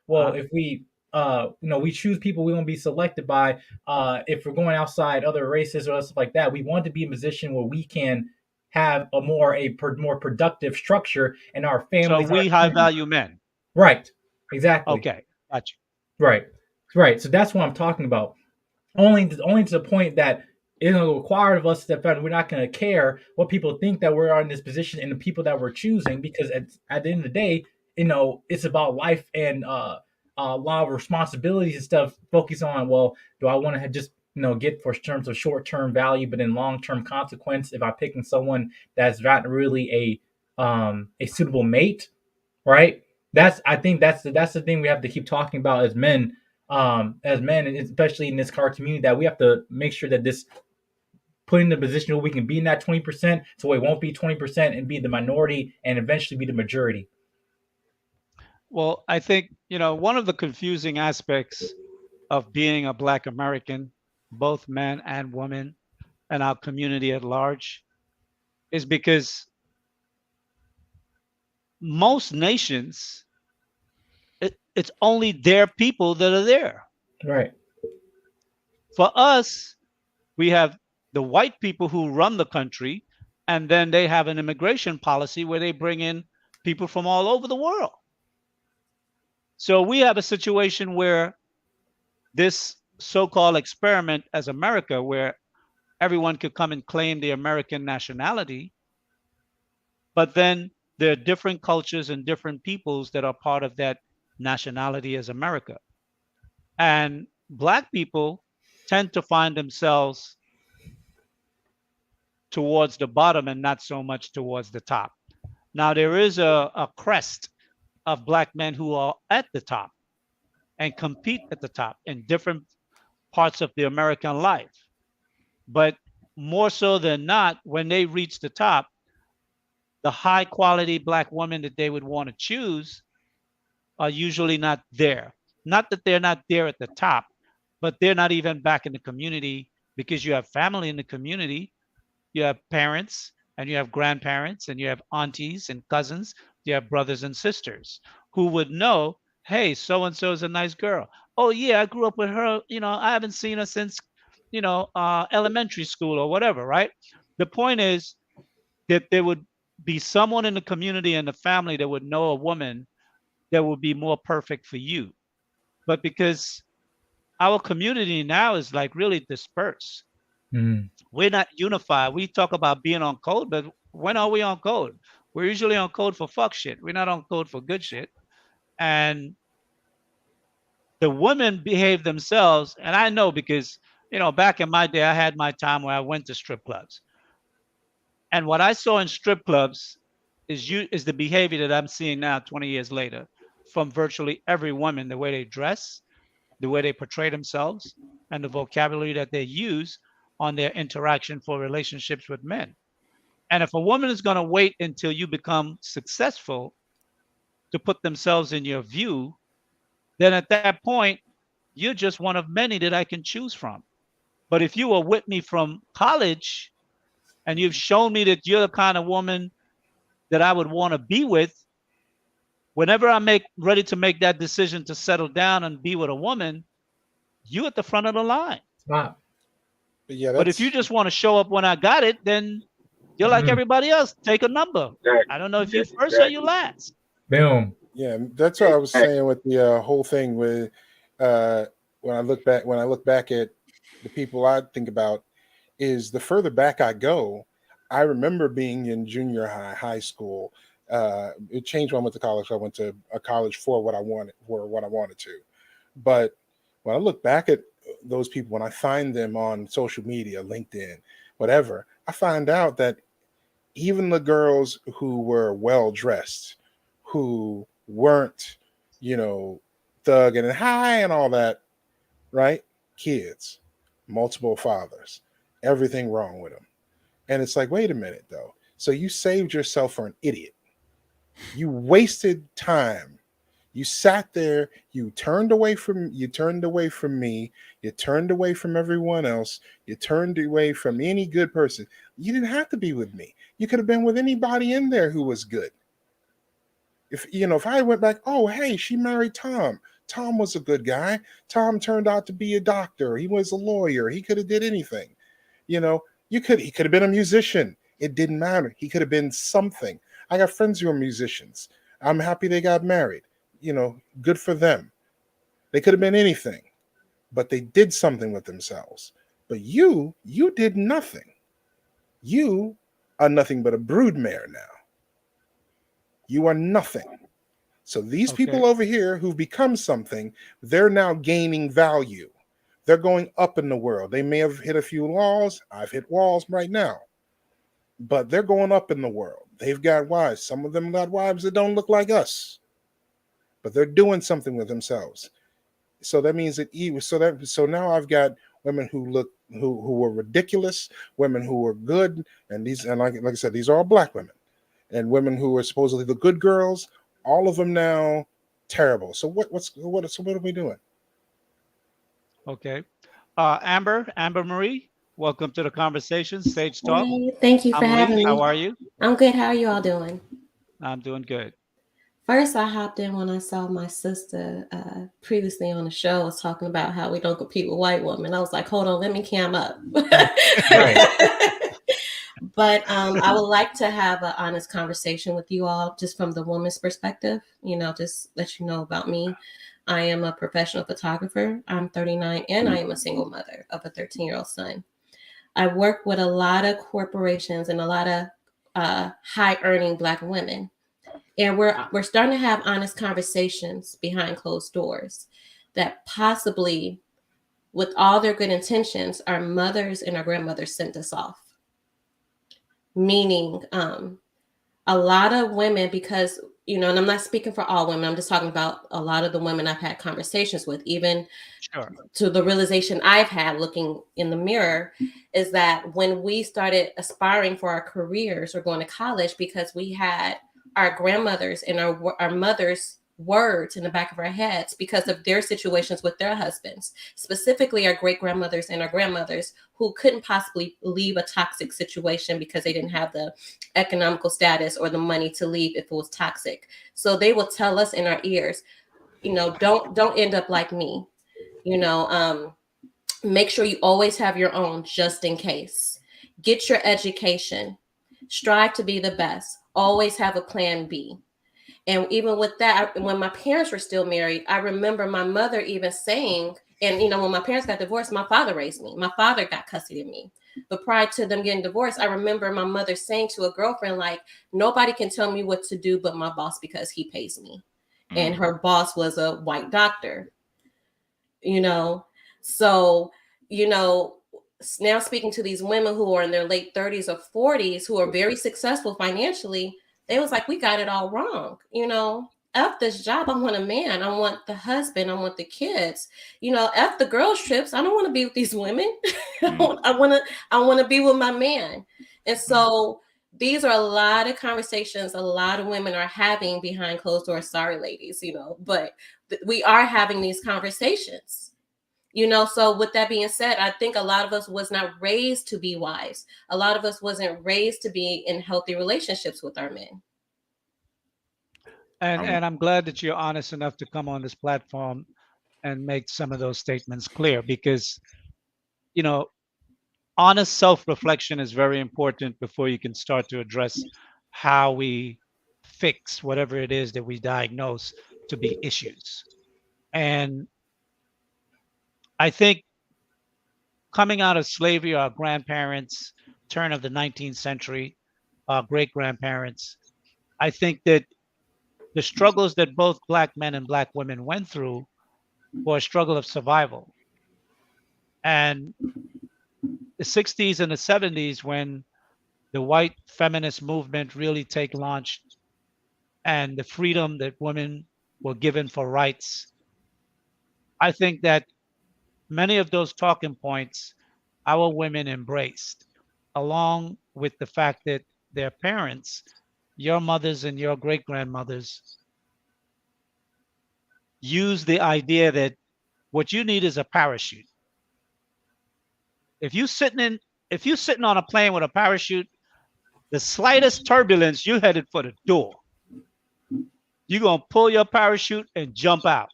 Well, if we we choose people we want to be selected by, if we're going outside other races or stuff like that, we want to be in a position where we can have a more productive structure in our families. So we high value men. Right. Exactly. Okay. Gotcha. Right. So that's what I'm talking about. Only to the point that it'll require of us that we're not going to care what people think that we're in this position and the people that we're choosing, because at the end of the day, it's about life and a lot of responsibilities and stuff. Focus on, well, do I want to just get for terms of short-term value, but in long-term consequence, if I'm picking someone that's not really a suitable mate, right? I think that's the thing we have to keep talking about as men, and especially in this car community, that we have to make sure that this put in a position where we can be in that 20%, so it won't be 20% and be the minority and eventually be the majority? Well, I think, one of the confusing aspects of being a Black American, both men and women, and our community at large, is because most nations, it's only their people that are there. Right. For us, we have the white people who run the country, and then they have an immigration policy where they bring in people from all over the world. So we have a situation where this so-called experiment as America, where everyone could come and claim the American nationality, but then there are different cultures and different peoples that are part of that nationality as America. And Black people tend to find themselves towards the bottom and not so much towards the top. Now, there is a crest of Black men who are at the top and compete at the top in different parts of the American life. But more so than not, when they reach the top, the high quality Black women that they would want to choose are usually not there. Not that they're not there at the top, but they're not even back in the community, because you have family in the community. You have parents and you have grandparents and you have aunties and cousins. You have brothers and sisters who would know, hey, so-and-so is a nice girl. Oh yeah, I grew up with her. I haven't seen her since, elementary school or whatever, right? The point is that there would be someone in the community and the family that would know a woman that would be more perfect for you. But because our community now is like really dispersed, we're not unified. We talk about being on code, but when are we on code? We're usually on code for fuck shit. We're not on code for good shit. And the women behave themselves. And I know because, back in my day, I had my time where I went to strip clubs. And what I saw in strip clubs is the behavior that I'm seeing now 20 years later from virtually every woman, the way they dress, the way they portray themselves, and the vocabulary that they use on their interaction for relationships with men. And if a woman is going to wait until you become successful to put themselves in your view, then at that point, you're just one of many that I can choose from. But if you were with me from college and you've shown me that you're the kind of woman that I would want to be with, whenever I'm ready to make that decision to settle down and be with a woman, you at the front of the line. Wow. But if you just want to show up when I got it, then you're like everybody else. Take a number. I don't know if you're first or you last. Boom. Yeah, that's what I was saying with the whole thing. With when I look back at the people I think about, is the further back I go, I remember being in junior high school. It changed when I went to college. I went to a college for what I wanted to. But when I look back at those people, when I find them on social media, LinkedIn, whatever, I find out that even the girls who were well dressed, who weren't, thug and high and all that, right? Kids, multiple fathers, everything wrong with them. And it's like, wait a minute though. So you saved yourself for an idiot. You wasted time. You sat there, you turned away from me, you turned away from everyone else, you turned away from any good person. You didn't have to be with me. You could have been with anybody in there who was good. If I went back, oh, hey, she married Tom. Tom was a good guy. Tom turned out to be a doctor. He was a lawyer. He could have did anything. He could have been a musician. It didn't matter. He could have been something. I got friends who are musicians. I'm happy they got married. Good for them. They could have been anything, but they did something with themselves. But you did nothing. You are nothing but a broodmare now. You are nothing. So these people over here who've become something, they're now gaining value. They're going up in the world. They may have hit a few walls. I've hit walls right now. But they're going up in the world. They've got wives. Some of them got wives that don't look like us. But they're doing something with themselves. So that means that so now I've got women who were ridiculous, women who were good, and like I said, these are all black women, and women who are supposedly the good girls. All of them now terrible. So what are we doing? Okay. Amber Marie, welcome to the conversation, Sage Talk. Hey, thank you for having me. How are you? I'm good. How are you all doing? I'm doing good. First, I hopped in when I saw my sister previously on the show was talking about how we don't compete with white women. I was like, hold on, let me cam up. But I would like to have an honest conversation with you all just from the woman's perspective, just let you know about me. I am a professional photographer. I'm 39 and I am a single mother of a 13-year-old son. I work with a lot of corporations and a lot of high-earning Black women. And we're starting to have honest conversations behind closed doors that possibly, with all their good intentions, our mothers and our grandmothers sent us off. Meaning a lot of women, because, and I'm not speaking for all women, I'm just talking about a lot of the women I've had conversations with, even to the realization I've had looking in the mirror, is that when we started aspiring for our careers or going to college, because we had our grandmothers and our mothers' words in the back of our heads because of their situations with their husbands, specifically our great grandmothers and our grandmothers who couldn't possibly leave a toxic situation because they didn't have the economical status or the money to leave if it was toxic. So they will tell us in our ears, don't end up like me, make sure you always have your own just in case. Get your education, strive to be the best, always have a plan B. And even with that, when my parents were still married, I remember my mother even saying, and when my parents got divorced, my father raised me. My father got custody of me. But prior to them getting divorced, I remember my mother saying to a girlfriend, like, nobody can tell me what to do but my boss because he pays me. And her boss was a white doctor, So, now speaking to these women who are in their late 30s or 40s, who are very successful financially, they was like, we got it all wrong. F this job. I want a man. I want the husband. I want the kids. F the girls trips. I don't want to be with these women. I want to be with my man. And so these are a lot of conversations a lot of women are having behind closed doors. Sorry, ladies, but we are having these conversations. So with that being said, I think a lot of us was not raised to be wives. A lot of us wasn't raised to be in healthy relationships with our men. And I'm glad that you're honest enough to come on this platform and make some of those statements clear, because, honest self-reflection is very important before you can start to address how we fix whatever it is that we diagnose to be issues. And I think coming out of slavery, our grandparents, turn of the 19th century, our great-grandparents, I think that the struggles that both Black men and Black women went through were a struggle of survival. And the 60s and the 70s, when the white feminist movement really take launch and the freedom that women were given for rights, I think that many of those talking points our women embraced, along with the fact that their parents, your mothers and your great-grandmothers, use the idea that what you need is a parachute. If you're sitting on a plane with a parachute, the slightest turbulence, you're headed for the door. You're going to pull your parachute and jump out.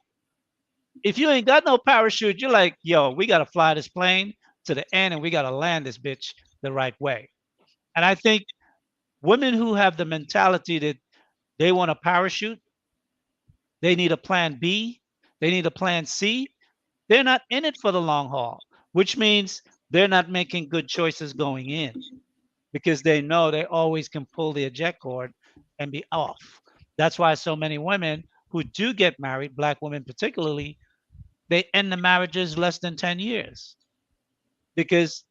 If you ain't got no parachute, you're like, yo, we got to fly this plane to the end and we got to land this bitch the right way. And I think women who have the mentality that they want a parachute, they need a plan B, they need a plan C, they're not in it for the long haul, which means they're not making good choices going in, because they know they always can pull the eject cord and be off. That's why so many women who do get married, Black women particularly, they end the marriages less than 10 years because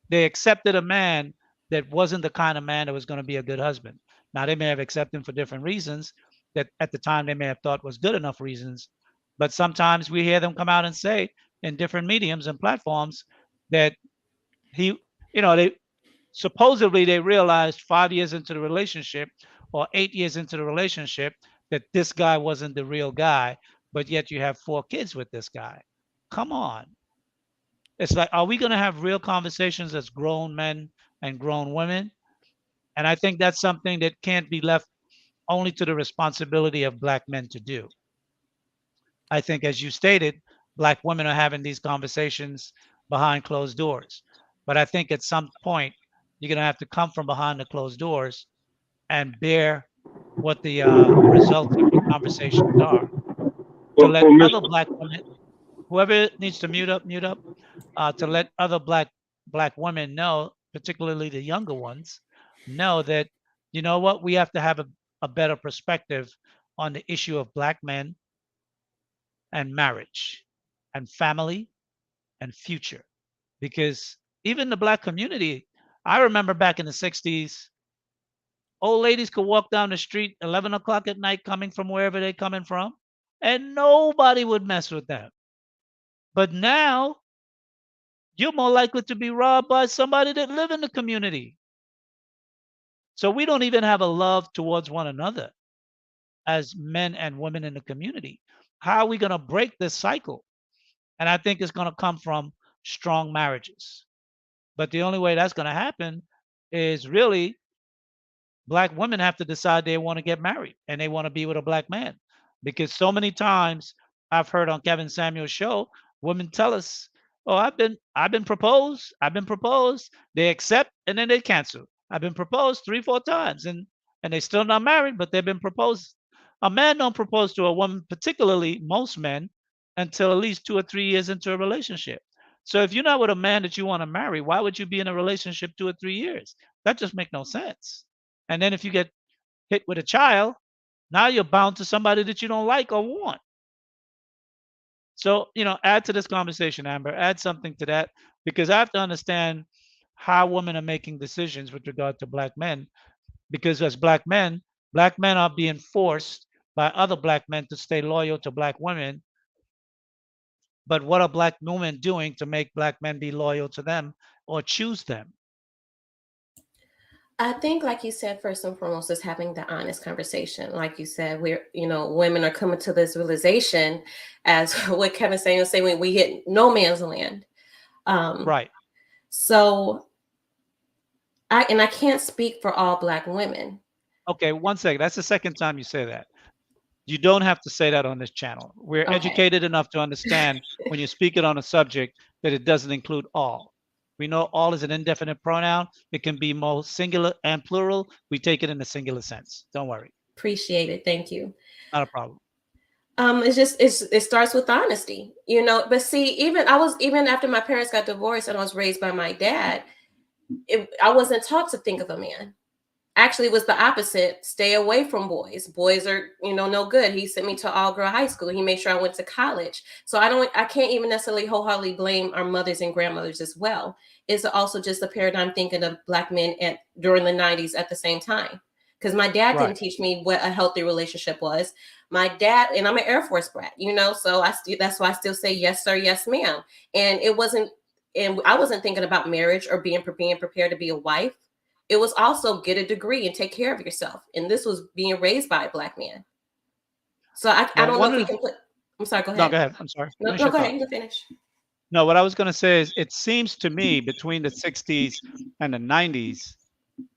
they accepted a man that wasn't the kind of man that was going to be a good husband. Now, they may have accepted him for different reasons that at the time they may have thought was good enough reasons. But sometimes we hear them come out and say, in different mediums and platforms that he, they supposedly they realized 5 years into the relationship or 8 years into the relationship that this guy wasn't the real guy, but yet you have 4 kids with this guy. Come on. It's like, are we going to have real conversations as grown men and grown women? And I think that's something that can't be left only to the responsibility of Black men to do. I think, as you stated, Black women are having these conversations behind closed doors. But I think at some point, you're going to have to come from behind the closed doors and bear what the results of the conversations are. To let other Black women, whoever needs to mute up, to let other black women know, particularly the younger ones, know that, you know what, we have to have a better perspective on the issue of Black men and marriage and family and future. Because even the Black community, I remember back in the 60s, old ladies could walk down the street 11 o'clock at night coming from wherever they're coming from, and nobody would mess with them. But now, you're more likely to be robbed by somebody that live in the community. So we don't even have a love towards one another as men and women in the community. How are we going to break this cycle? And I think it's going to come from strong marriages. But the only way that's going to happen is really Black women have to decide they want to get married and they want to be with a Black man. Because so many times I've heard on Kevin Samuel's show, women tell us, "Oh, I've been proposed. I've been proposed." They accept and then they cancel. I've been proposed 3, 4 times and they still not married, but they've been proposed. A man don't propose to a woman, particularly most men, until at least 2 or 3 years into a relationship. So if you're not with a man that you want to marry, why would you be in a relationship 2 or 3 years? That just makes no sense. And then if you get hit with a child, now you're bound to somebody that you don't like or want. So, add to this conversation, Amber, add something to that, because I have to understand how women are making decisions with regard to Black men. Because as Black men are being forced by other Black men to stay loyal to Black women. But what are Black women doing to make Black men be loyal to them or choose them? I think, like you said, first and foremost, is having the honest conversation. Like you said, women are coming to this realization, as what Kevin Samuel saying, when we hit no man's land. Right. So, I can't speak for all Black women. Okay, one second. That's the second time you say that. You don't have to say that on this channel. We're educated enough to understand when you're speaking on a subject that it doesn't include all. We know all is an indefinite pronoun. It can be both singular and plural. We take it in the singular sense. Don't worry. Appreciate it. Thank you. Not a problem. It starts with honesty, but see, even after my parents got divorced and I was raised by my dad, I wasn't taught to think of a man. Actually, it was the opposite. Stay away from boys. Boys are, no good. He sent me to all-girl high school. He made sure I went to college. So I can't even necessarily wholeheartedly blame our mothers and grandmothers as well. It's also just a paradigm thinking of Black men during the 90s at the same time. Because my dad didn't teach me what a healthy relationship was. My dad, and I'm an Air Force brat, so that's why I still say yes, sir, yes, ma'am. And I wasn't thinking about marriage or being prepared to be a wife. It was also get a degree and take care of yourself. And this was being raised by a Black man. So I don't know if we can put, I'm sorry, go ahead. No, go ahead. I'm sorry. No, go ahead, you can finish. No, what I was going to say is it seems to me between the 60s and the 90s,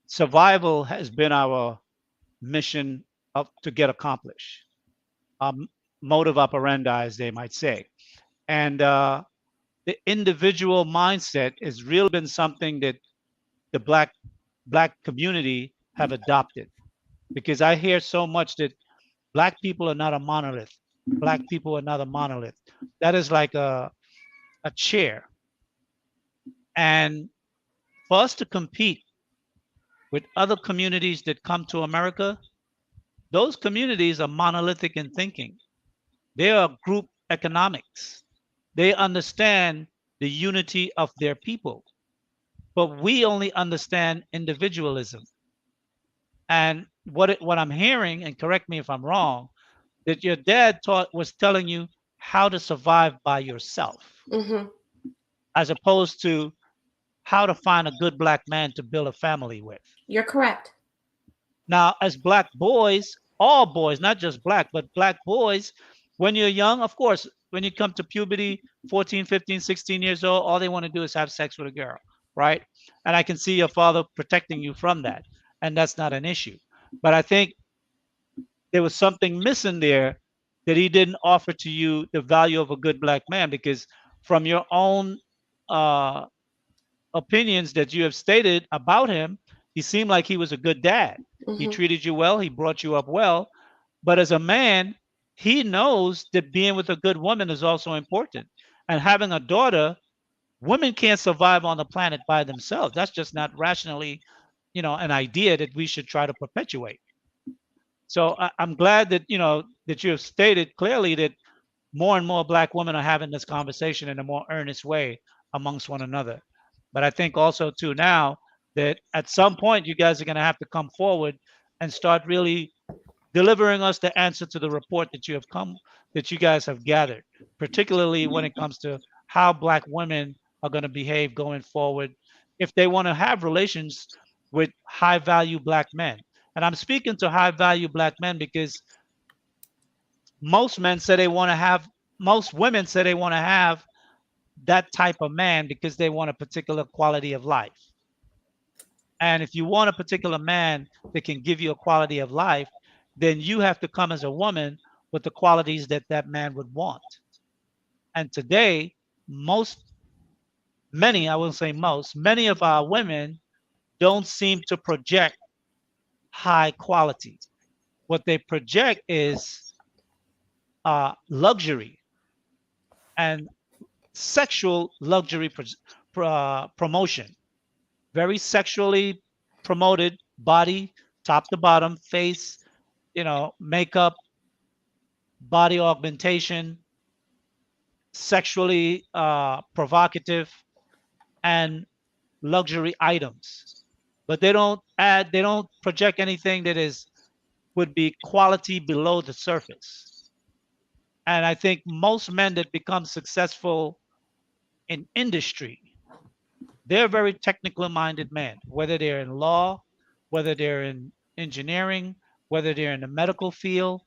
survival has been our mission to get accomplished. Motive operandi, as they might say. And the individual mindset has really been something that the Black community have adopted, because I hear so much that Black people are not a monolith. Black people are not a monolith. That is like a chair. And for us to compete with other communities that come to America, those communities are monolithic in thinking. They are group economics. They understand the unity of their people. But we only understand individualism. And what I'm hearing, and correct me if I'm wrong, that your dad was telling you how to survive by yourself, Mm-hmm. as opposed to how to find a good black man to build a family with. You're correct. Now, as black boys, all boys, not just black, but black boys, when you're young, of course, when you come to puberty, 14, 15, 16 years old, all they want to do is have sex with a girl, right? And I can see your father protecting you from that. And that's not an issue. But I think there was something missing there that he didn't offer to you the value of a good black man, because from your own uh, opinions that you have stated about him, he seemed like he was a good dad. He Mm-hmm. treated you well, he brought you up well. But as a man, he knows that being with a good woman is also important. And having a daughter, women can't survive on the planet by themselves. That's just not rationally, an idea that we should try to perpetuate. So I'm glad that that you have stated clearly that more and more black women are having this conversation in a more earnest way amongst one another. But I think also too now that at some point you guys are going to have to come forward and start really delivering us the answer to the report that you guys have gathered, particularly when it comes to how black women are going to behave going forward if they want to have relations with high value black men. And I'm speaking to high value black men because most men say they want to have most women say they want to have that type of man because they want a particular quality of life. And if you want a particular man that can give you a quality of life, then you have to come as a woman with the qualities that that man would want. And today, many, I wouldn't say most, many of our women don't seem to project high quality. What they project is luxury and sexual luxury promotion. Very sexually promoted body, top to bottom, face, makeup, body augmentation, sexually provocative, and luxury items. But they don't project anything that would be quality below the surface. And I think most men that become successful in industry, they're very technically minded men, whether they're in law, whether they're in engineering, whether they're in the medical field,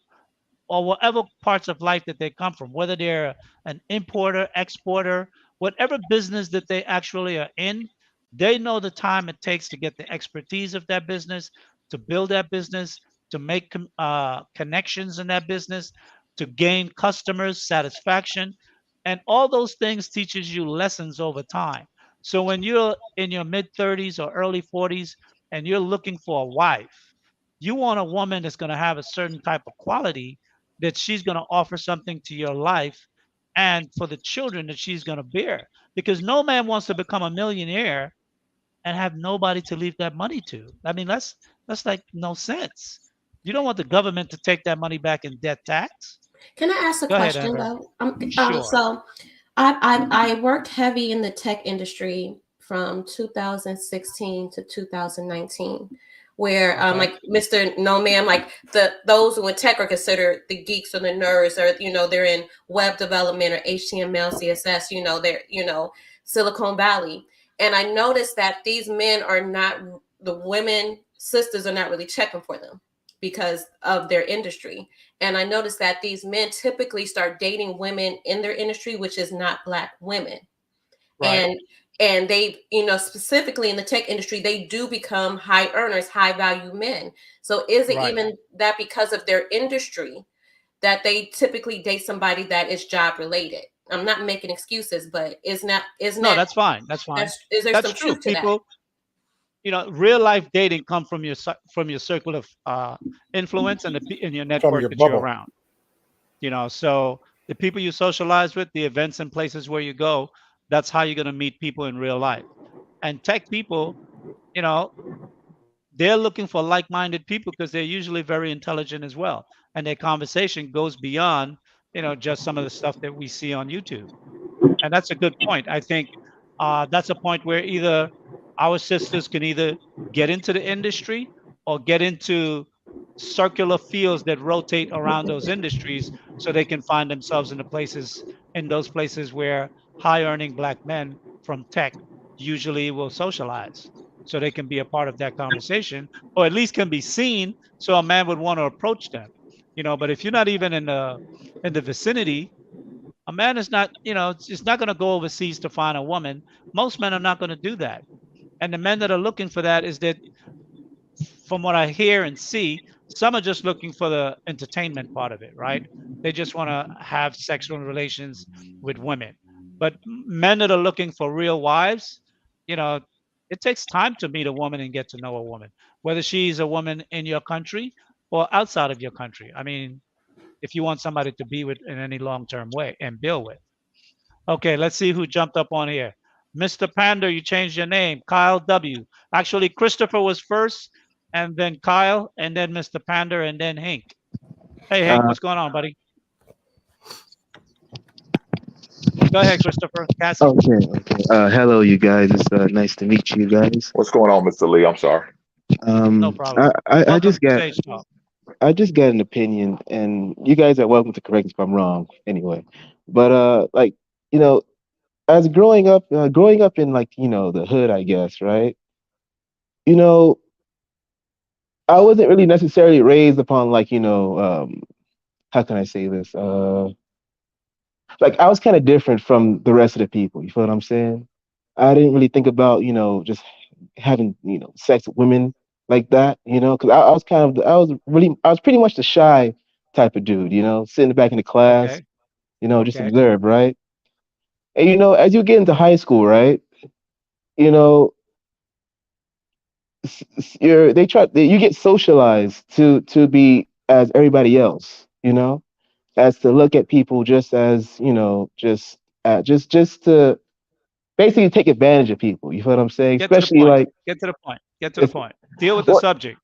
or whatever parts of life that they come from, whether they're an importer, exporter, whatever business that they actually are in, they know the time it takes to get the expertise of that business, to build that business, to make connections in that business, to gain customers satisfaction. And all those things teaches you lessons over time. So when you're in your mid 30s or early 40s and you're looking for a wife, you want a woman that's going to have a certain type of quality that she's going to offer something to your life and for the children that she's going to bear. Because no man wants to become a millionaire and have nobody to leave that money to. I mean, that's like no sense. You don't want the government to take that money back in death tax. Can I ask a Go ahead, question Amber. though? Sure. So I worked heavy in the tech industry from 2016 to 2019, where Okay. like Mr. No Man, like those who in tech are considered the geeks or the nerds, or they're in web development or HTML, CSS, they're Silicon Valley. And I noticed that these men are not, the women sisters are not really checking for them because of their industry. And I noticed that these men typically start dating women in their industry, which is not Black women. Right. And they, specifically in the tech industry, they do become high earners, high value men. So is it Right. even that because of their industry that they typically date somebody that is job related? I'm not making excuses, but No, that's fine. That's fine. is there That's some true. truth to that? People, real life dating come from your circle of influence and in your From network your that you're bubble. around. So the people you socialize with, the events and places where you go, that's how you're going to meet people in real life. And tech people, they're looking for like-minded people because they're usually very intelligent as well, and their conversation goes beyond just some of the stuff that we see on YouTube. And that's a good point. I think that's a point where either our sisters can either get into the industry or get into circular fields that rotate around those industries so they can find themselves in those places where high earning black men from tech usually will socialize, so they can be a part of that conversation, or at least can be seen, so a man would want to approach them. But if you're not even in the vicinity, a man is not, it's not going to go overseas to find a woman. Most men are not going to do that. And the men that are looking for that, is that, from what I hear and see, some are just looking for the entertainment part of it, right? They just want to have sexual relations with women. But men that are looking for real wives, you know, it takes time to meet a woman and get to know a woman, whether she's a woman in your country or outside of your country. I mean, if you want somebody to be with in any long-term way and build with. Okay, let's see who jumped up on here. Mr. Panda, you changed your name. Kyle W. Actually, Christopher was first, and then Kyle, and then Mr. Panda, and then Hank. Hey, Hank, what's going on, buddy? Go ahead, Christopher. Cassie. Okay. Hello, you guys. It's nice to meet you guys. What's going on, Mr. Lee? I'm sorry. No problem. I just got Stage talk. I just got an opinion, and you guys are welcome to correct me if I'm wrong. Anyway, but like you know, as growing up in like the hood, I guess, right? You know, I wasn't really necessarily raised upon like how can I say this? Like I was kind of different from the rest of the people. You feel what I'm saying? I didn't really think about just having sex with women like that. Because I was kind of I was pretty much the shy type of dude. Sitting back in the class. Okay. Just Okay. observe, right? And as you get into high school, right? You know, you get socialized to be as everybody else. As to look at people just as just to basically take advantage of people. You feel what I'm saying? Get to the Especially point. like Get to the point. Get to the if, point. Deal with the well, subject.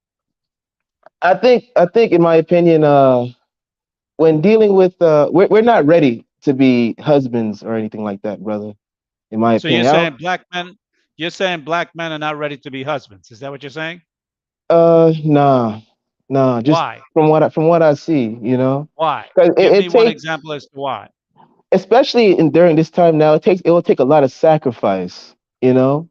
I think in my opinion, when dealing with we're not ready to be husbands or anything like that, brother. In my So you're opinion, saying black men are not ready to be husbands. Is that what you're saying? nah, just Why? from what I see, Why? 'Cause Give me it one takes, example as to why. especially during this time now, it will take a lot of sacrifice, to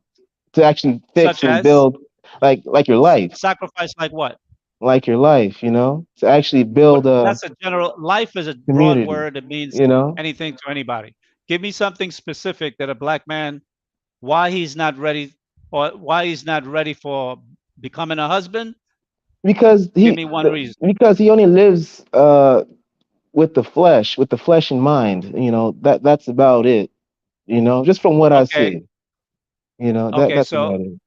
actually fix Such and as build like your life, sacrifice, like what? to actually What? build a That's a general. Life is a broad community, word that means you know, anything to anybody. Give me something specific that a black man, why he's not ready, or why he's not ready for becoming a husband. because Give me one reason. he only lives with the flesh in mind, that's about it, just from what I Okay. see, Okay. that's So about it.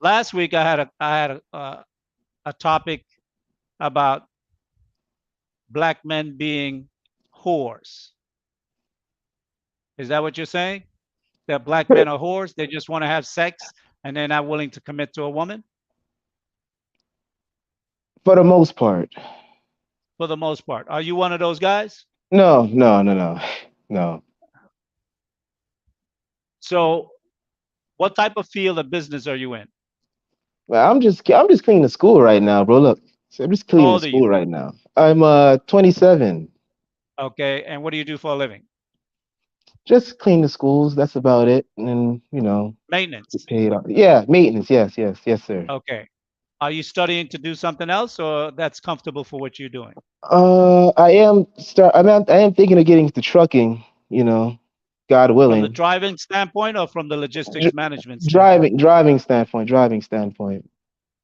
last week I had a topic about black men being whores. Is that what you're saying? That black men are whores? They just want to have sex and they're not willing to commit to a woman? For the most part. For the most part. Are you one of those guys? No, no, no, no, no. So what type of field of business are you in? Well, I'm just cleaning the school right now, bro. Look, so I'm just How cleaning the old are you? school right now. I'm 27. Okay. And what do you do for a living? Just clean the schools. That's about it. And then, Maintenance. get paid off. Yeah, maintenance. Yes, yes, yes, sir. Okay. Are you studying to do something else, or that's comfortable for what you're doing? I am thinking of getting into trucking, God From the willing. driving standpoint or from the logistics management standpoint? Driving standpoint.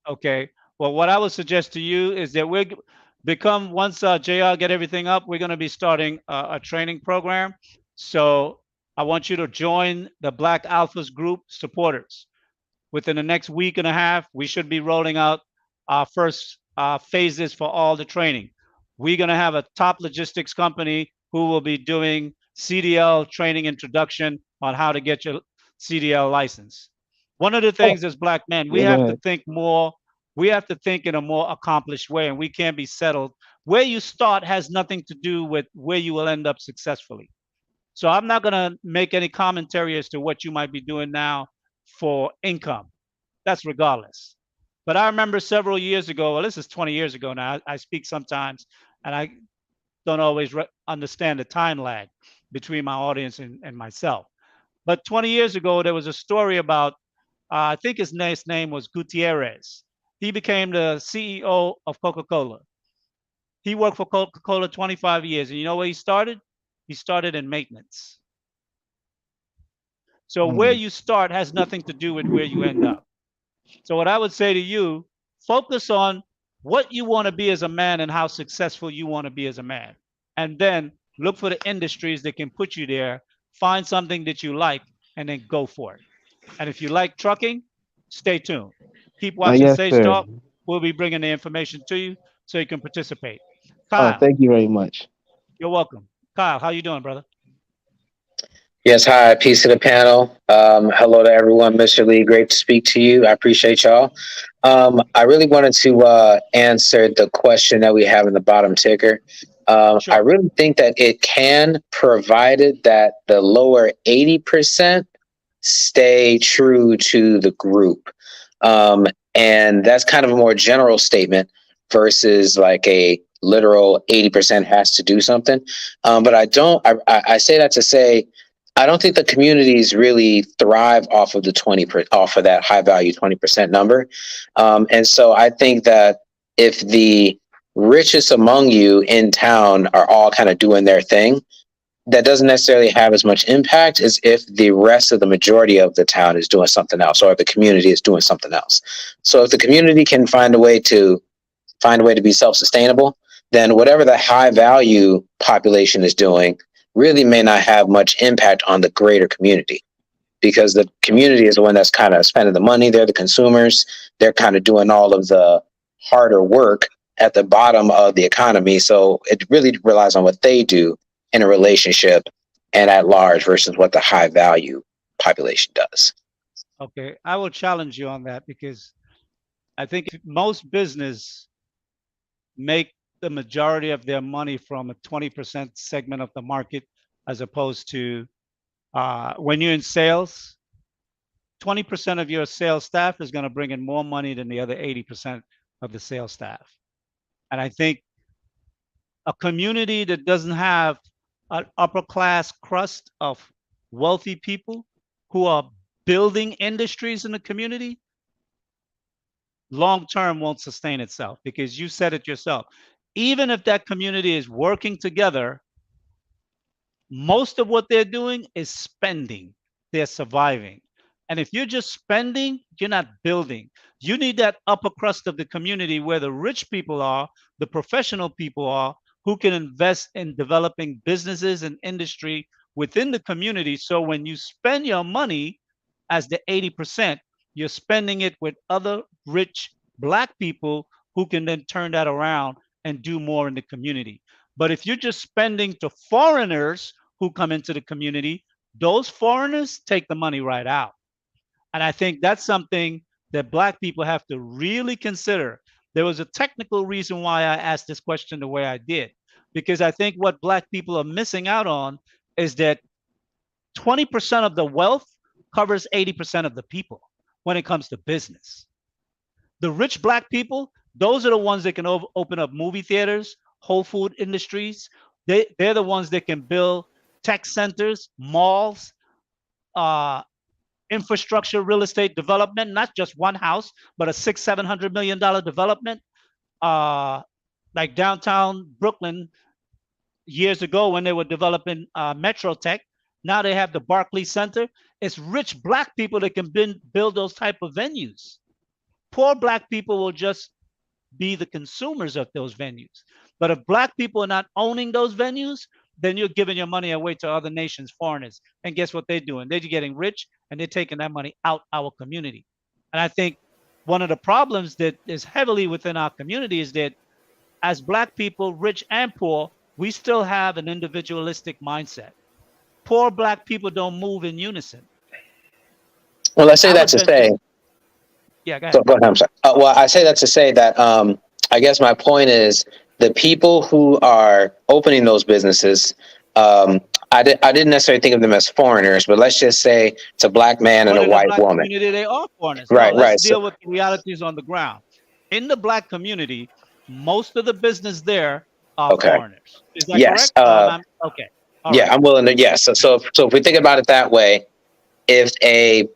Okay. Well, what I would suggest to you is that once JR get everything up, we're going to be starting a training program. So I want you to join the Black Alphas group supporters. Within the next week and a half, we should be rolling out our first phases for all the training. We're going to have a top logistics company who will be doing CDL training introduction on how to get your CDL license. One of the things as black men, we Yeah, go have to ahead. think more. We have to think in a more accomplished way, and we can't be settled. Where you start has nothing to do with where you will end up successfully. So I'm not going to make any commentary as to what you might be doing now for income. That's regardless. But I remember several years ago, well, this is 20 years ago now. I speak sometimes, and don't always understand the time lag between my audience and myself. But 20 years ago, there was a story about, I think his name was Gutierrez. He became the CEO of Coca-Cola. He worked for Coca-Cola 25 years. And you know where he started? He started in maintenance. So where you start has nothing to do with where you end up. So what I would say to you, focus on what you want to be as a man and how successful you want to be as a man. And then look for the industries that can put you there, find something that you like, and then go for it. And if you like trucking, stay tuned. Keep watching Yes, Sage sir. Talk. We'll be bringing the information to you so you can participate. Oh, Kyle, thank you very much. you're welcome. Kyle, how you doing, brother? Yes, hi, peace to the panel. Hello to everyone. Mr. Lee, great to speak to you. I appreciate y'all. I really wanted to answer the question that we have in the bottom ticker. Sure. I really think that it can, provided that the lower 80% stay true to the group. And that's kind of a more general statement versus like a literal 80% has to do something. But I say that to say, I don't think the communities really thrive off of off of that high value 20% number. And so I think that if the richest among you in town are all kind of doing their thing, that doesn't necessarily have as much impact as if the rest of the majority of the town is doing something else, or the community is doing something else. So if the community can find a way to be self-sustainable, then whatever the high value population is doing really may not have much impact on the greater community, because the community is the one that's kind of spending the money. They're the consumers. They're kind of doing all of the harder work at the bottom of the economy. So it really relies on what they do in a relationship and at large versus what the high value population does. Okay, I will challenge you on that, because I think most business make the majority of their money from a 20% segment of the market, as opposed to when you're in sales, 20% of your sales staff is going to bring in more money than the other 80% of the sales staff. And I think a community that doesn't have an upper class crust of wealthy people who are building industries in the community, long term won't sustain itself, because you said it yourself. Even if that community is working together, most of what they're doing is spending. They're surviving. And if you're just spending, you're not building. You need that upper crust of the community where the rich people are, the professional people are, who can invest in developing businesses and industry within the community. So when you spend your money as the 80%, you're spending it with other rich Black people who can then turn that around and do more in the community. But if you're just spending to foreigners who come into the community, those foreigners take the money right out. And I think that's something that Black people have to really consider. There was a technical reason why I asked this question the way I did, because I think what Black people are missing out on is that 20% of the wealth covers 80% of the people when it comes to business. The rich Black people, those are the ones that can open up movie theaters, whole food industries. They're the ones that can build tech centers, malls, infrastructure, real estate development, not just one house, but a $600-700 million development. Like downtown Brooklyn years ago when they were developing Metro Tech, now they have the Barclays Center. It's rich Black people that can build those type of venues. Poor Black people will just be the consumers of those venues. But if Black people are not owning those venues, then you're giving your money away to other nations, foreigners. And guess what they're doing? They're getting rich and they're taking that money out our community. And I think one of the problems that is heavily within our community is that as Black people, rich and poor, we still have an individualistic mindset. Poor Black people don't move in unison. Well, I say that to say. Yeah, go ahead. Go ahead. I'm sorry. Well, I say that to say that I guess my point is the people who are opening those businesses. I didn't necessarily think of them as foreigners, but let's just say it's a Black man and a white Black woman. Community, they are foreigners. Right, no, let's right. deal with the realities on the ground. In the Black community, most of the business there are Okay. foreigners. Is that Yes. correct? Okay. All Yeah, right. I'm willing to. Yes. So if we think about it that way, if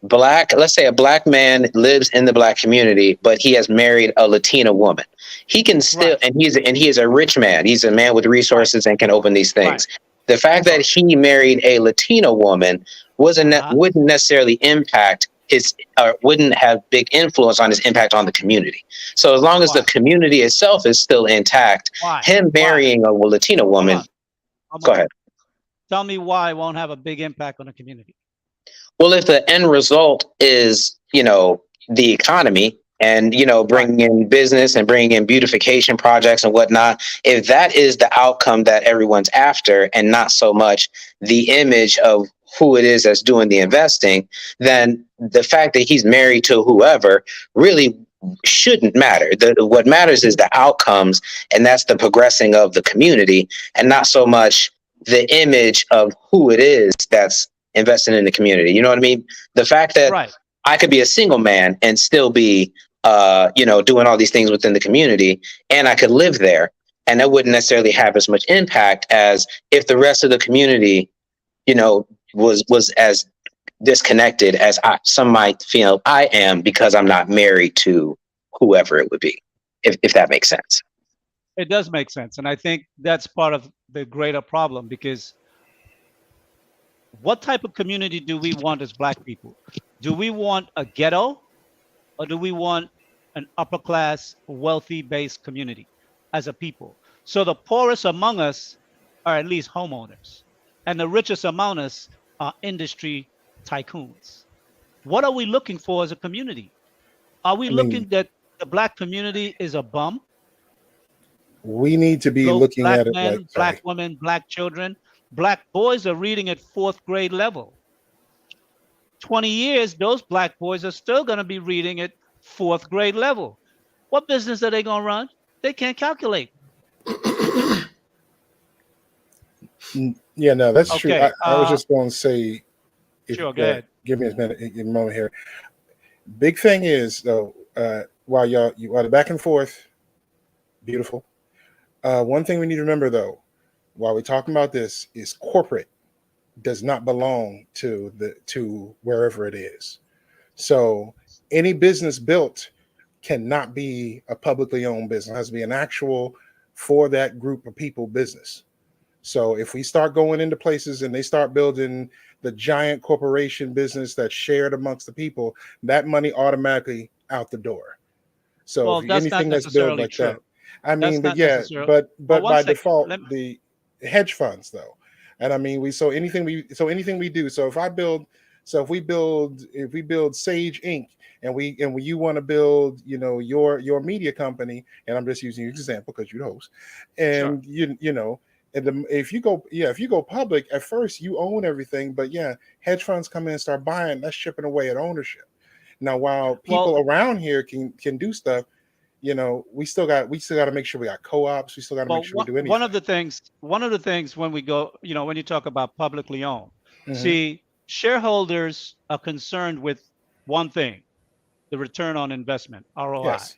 let's say a black man lives in the black community, but he has married a Latina woman, he can still, Right. and he is a rich man. He's a man with Right. resources and can open these Right. things. The fact that Sure. he married a Latina woman Uh-huh. wouldn't necessarily impact his, or wouldn't have big influence on his impact on the community. So as long as the Why? community itself is still intact, Why? him Why? marrying a Latina Hold woman. on. Hold Go on. ahead. Tell me why it won't have a big impact on the community. Well, if the end result is, the economy and, Right. bringing in business and bringing in beautification projects and whatnot, if that is the outcome that everyone's after and not so much the image of who it is that's doing the investing, then the fact that he's married to whoever really shouldn't matter. What matters is the outcomes, and that's the progressing of the community, and not so much the image of who it is that's investing in the community. You know what I mean? The fact that Right. I could be a single man and still be, doing all these things within the community, and I could live there, and that wouldn't necessarily have as much impact as if the rest of the community, was as disconnected as some might feel I am because I'm not married to whoever it would be, if that makes sense. It does make sense. And I think that's part of the greater problem, because what type of community do we want as black people? Do we want a ghetto, or do we want an upper class, wealthy based community as a people? So the poorest among us are at least homeowners, and the richest among us are industry tycoons. What are we looking for as a community? Are we I looking mean, that the black community is a bum? we need to be Broke looking black at it like, men, sorry. black women, black children, black boys are reading at 4th grade level. 20 years, those black boys are still going to be reading at 4th grade level. What business are they going to run? They can't calculate. Yeah, no, that's true. Okay. I was just going to say, Sure, go ahead. give me a moment here. Big thing is though, while the back and forth, beautiful. One thing we need to remember though, while we're talking about this, is corporate does not belong to wherever it is. So any business built cannot be a publicly owned business. It has to be an actual for that group of people business. So if we start going into places and they start building the giant corporation business that's shared amongst the people, that money automatically out the door. So Well, if that's not anything that's built necessarily like true. that, I That's mean, but not yeah, necessarily. but Well, one by second. default, Let me, the hedge funds though, and I mean, anything we do. So if we build Sage Inc. and you want to build, your media company, and I'm just using you as an example because you're the host, sure. and if you go public, at first you own everything, but yeah, hedge funds come in and start buying, that's chipping away at ownership. Now, while people Well, around here can do stuff, we still got to make sure we got co-ops. We still got to make well, sure we do one anything. of the things when we go, when you talk about publicly owned, Mhm. see, shareholders are concerned with one thing: the return on investment, ROI. Yes.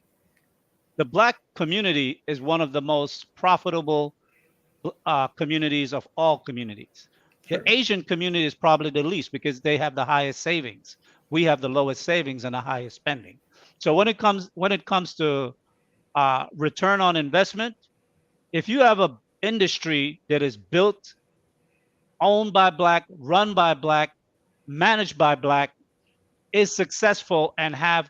The black community is one of the most profitable communities of all communities. Sure. The Asian community is probably the least because they have the highest savings. We have the lowest savings and the highest spending. So when it comes to return on investment, if you have a industry that is built, owned by black, run by black, managed by black, is successful and have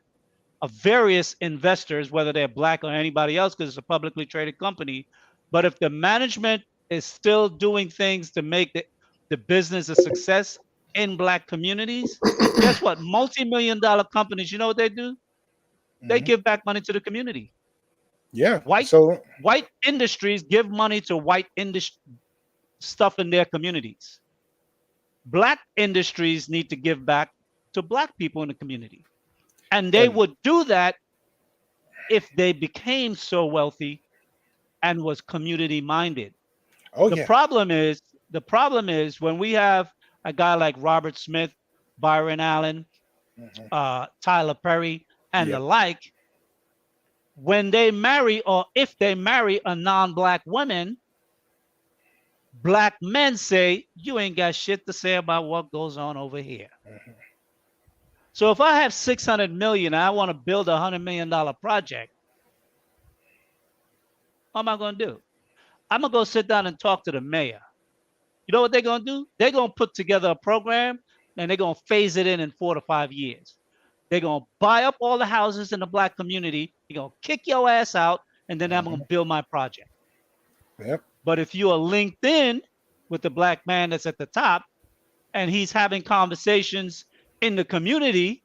various investors, whether they're black or anybody else, because it's a publicly traded company. But if the management is still doing things to make the business a success in black communities, guess what? Multi-million-dollar companies, you know what they do? They Mhm. give back money to the community. Yeah. White So industries give money to white stuff in their communities. Black industries need to give back to black people in the community. And they and would do that if they became so wealthy and was community minded. oh The yeah. problem is when we have a guy like Robert Smith, Byron Allen, Mhm. Tyler Perry, and the Yep. like, when they marry, or if they marry a non-black woman, black men say, you ain't got shit to say about what goes on over here. So if I have 600 million and I want to build $100 million project, what am I going to do? I'm going to go sit down and talk to the mayor. You know what they're going to do? They're going to put together a program and they're going to phase it in 4 to 5 years. They're going to buy up all the houses in the black community. They're going to kick your ass out, and then I'm going to build my project. Yep. But if you are linked in with the black man that's at the top and he's having conversations in the community,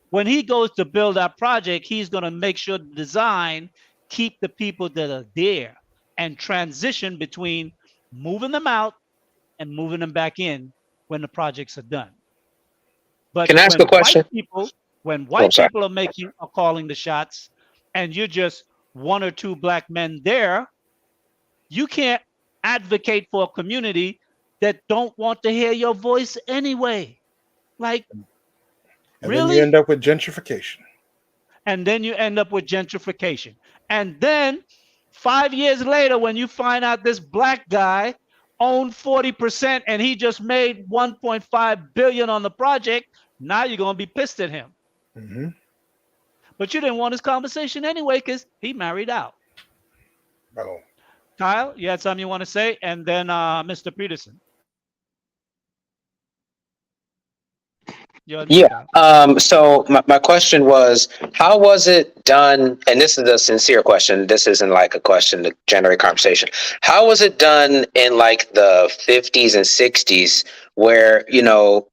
when he goes to build that project, he's going to make sure the design keep the people that are there and transition between moving them out and moving them back in when the projects are done. But Can I ask a question? When white people are calling the shots and you're just 1 or 2 black men there, you can't advocate for a community that don't want to hear your voice anyway. Like, and really? Then you end up with gentrification. And then you end up with gentrification. And then 5 years later, when you find out this black guy owned 40% and he just made 1.5 billion on the project, now you're going to be pissed at him. Mm-hmm. But you didn't want his conversation anyway because he married out. Oh. Kyle, you had something you want to say? And then Mr. Peterson. Yeah. So my question was, how was it done? And this is a sincere question. This isn't like a question to generate conversation. How was it done in like the 50s and 60s where, you know,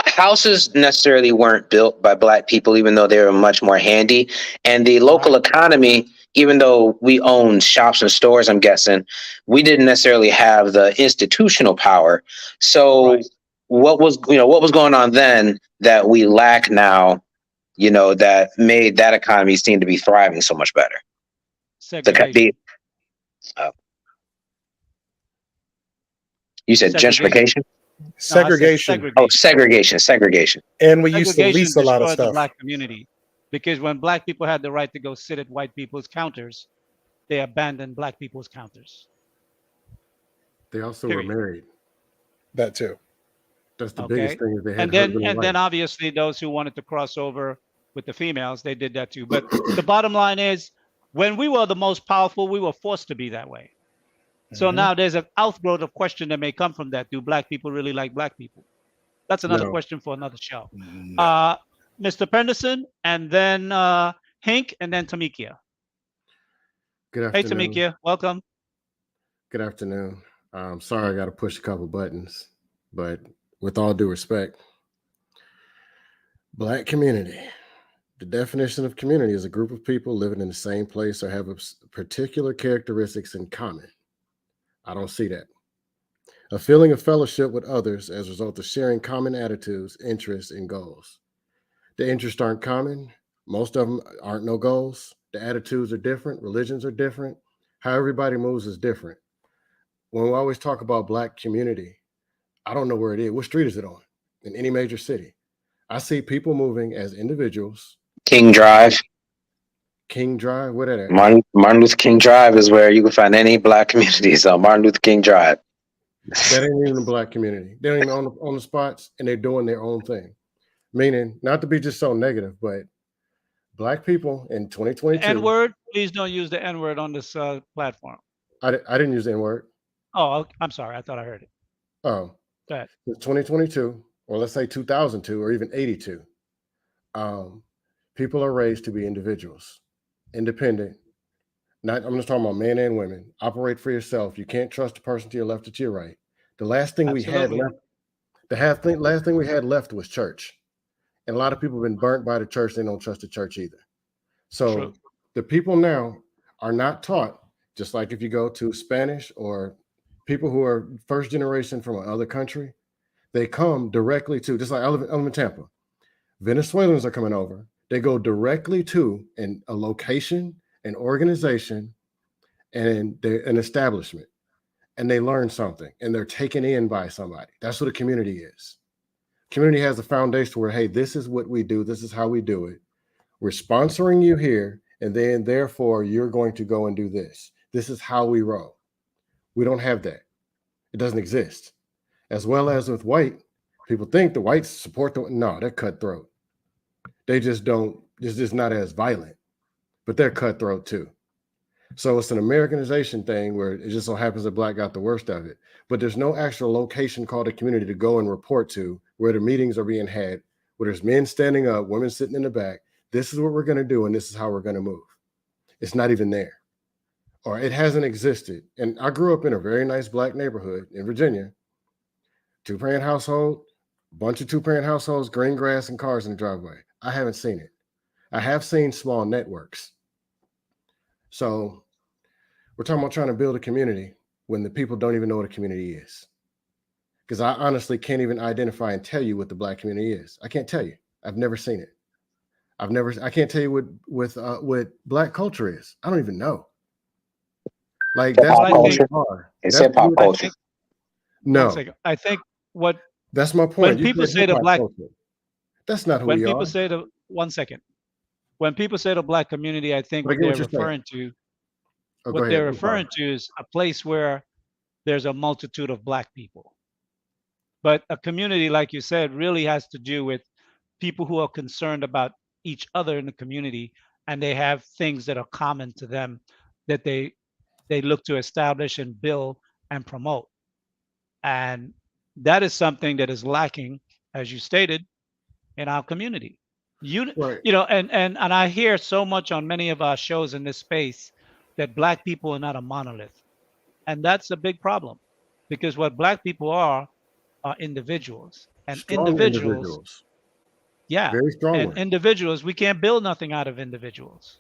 houses necessarily weren't built by black people, even though they were much more handy. And the local economy, even though we owned shops and stores, I'm guessing, we didn't necessarily have the institutional power. So what was going on then that we lack now, you know, that made that economy seem to be thriving so much better? Segregation. You said gentrification? Segregation. Oh, segregation. And we used to lease a lot of stuff. The black community, because when black people had the right to go sit at white people's counters, they abandoned black people's counters. They also were married. That too. That's the biggest thing is they had. And then obviously those who wanted to cross over with the females, they did that too. But the bottom line is, when we were the most powerful, we were forced to be that way. So now there's an outgrowth of question that may come from that. Do black people really like black people? That's another question for another show. Mr. Penderson, and then Hink, and then Tamikia. Good afternoon. Hey, Tamikia, welcome. Good afternoon. I'm sorry I got to push a couple buttons, but with all due respect, black community. The definition of community is a group of people living in the same place or have particular characteristics in common. I don't see that. A feeling of fellowship with others as a result of sharing common attitudes, interests, and goals. The interests aren't common. Most of them aren't no goals. The attitudes are different. Religions are different. How everybody moves is different. When we always talk about black community, I don't know where it is. What street is it on? In any major city. I see people moving as individuals. King Drive. King Drive? What are that? Martin Luther King Drive is where you can find any black communities on Martin Luther King Drive. That ain't even a black community. They don't even own the spots, and they're doing their own thing. Meaning, not to be just so negative, but black people in 2022. N-word, please don't use the N-word on this platform. I didn't use the N-word. Oh, I'm sorry. I thought I heard it. Oh. Go ahead. 2022, or let's say 2002, or even 82. People are raised to be individuals. Independent. I'm just talking about men and women. Operate for yourself. You can't trust a person to your left or to your right. The last thing we had left was church. And a lot of people have been burnt by the church. They don't trust the church either. So the people now are not taught, just like if you go to Spanish or people who are first generation from another country, they come directly to, just like I live in Tampa. Venezuelans are coming over. They go directly to a location, an organization, and an establishment, and they learn something, and they're taken in by somebody. That's what a community is. Community has a foundation where, hey, this is what we do. This is how we do it. We're sponsoring you here, and then therefore you're going to go and do this. This is how we roll. We don't have that. It doesn't exist. As well as with white, people think the whites support no, they're cutthroat. They just don't, it's just not as violent, but they're cutthroat too. So it's an Americanization thing where it just so happens that Black got the worst of it. But there's no actual location called a community to go and report to where the meetings are being had, where there's men standing up, women sitting in the back. This is what we're going to do, and this is how we're going to move. It's not even there, or it hasn't existed. And I grew up in a very nice Black neighborhood in Virginia, 2-parent household, bunch of 2-parent households, green grass and cars in the driveway. I haven't seen it. I have seen small networks. So we're talking about trying to build a community when the people don't even know what a community is. Because I honestly can't even identify and tell you what the Black community is. I can't tell you. I've never seen it. I can't tell you what Black culture is. I don't even know. Like that's Hip-hop culture. It's hip-hop culture. No. I think that's my point. When people say the Black culture, that's not who we are. When people say when people say the Black community, I think what they're referring to is a place where there's a multitude of Black people. But a community, like you said, really has to do with people who are concerned about each other in the community, and they have things that are common to them that they look to establish and build and promote. And that is something that is lacking, as you stated, in our community. You know, and I hear so much on many of our shows in this space that Black people are not a monolith. And that's a big problem, because what Black people are individuals. And strong individuals. Yeah. Very strong. And individuals, we can't build nothing out of individuals.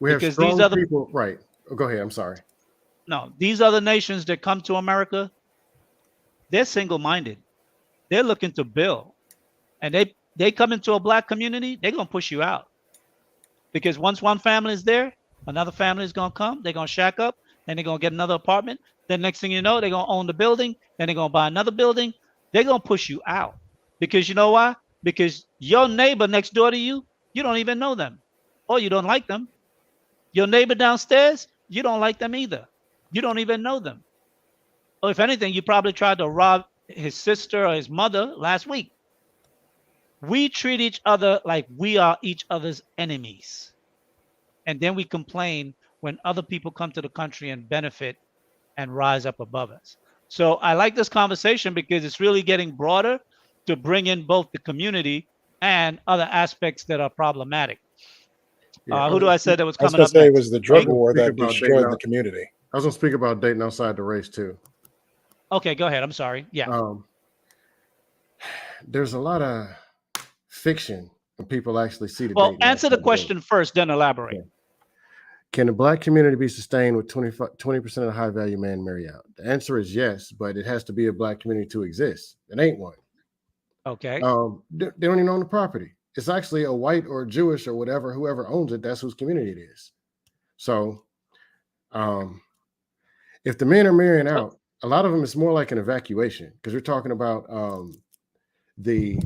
We have strong people, right. Oh, go ahead. I'm sorry. No, these other nations that come to America, they're single-minded. They're looking to build. And they come into a Black community, they're going to push you out. Because once one family is there, another family is going to come, they're going to shack up, and they're going to get another apartment. Then next thing you know, they're going to own the building, then they're going to buy another building. They're going to push you out. Because you know why? Because your neighbor next door to you, you don't even know them, or you don't like them. Your neighbor downstairs, you don't like them either. You don't even know them. Or if anything, you probably tried to rob his sister or his mother last week. We treat each other like we are each other's enemies. And then we complain when other people come to the country and benefit and rise up above us. So I like this conversation because it's really getting broader to bring in both the community and other aspects that are problematic. Yeah, who do I say that was coming up? I was going to say it next? was the drug war that destroyed the community. I was going to speak about dating outside the race too. Okay, go ahead. I'm sorry. Yeah. There's a lot of fiction when people actually see the Well, answer the question first, then elaborate. Okay. Can the Black community be sustained with 20% of the high value man marry out? The answer is yes, but it has to be a Black community to exist. It ain't one. Okay. They don't even own the property. It's actually a white or Jewish or whatever, whoever owns it, that's whose community it is. So if the men are marrying out, a lot of them is more like an evacuation, because we're talking about the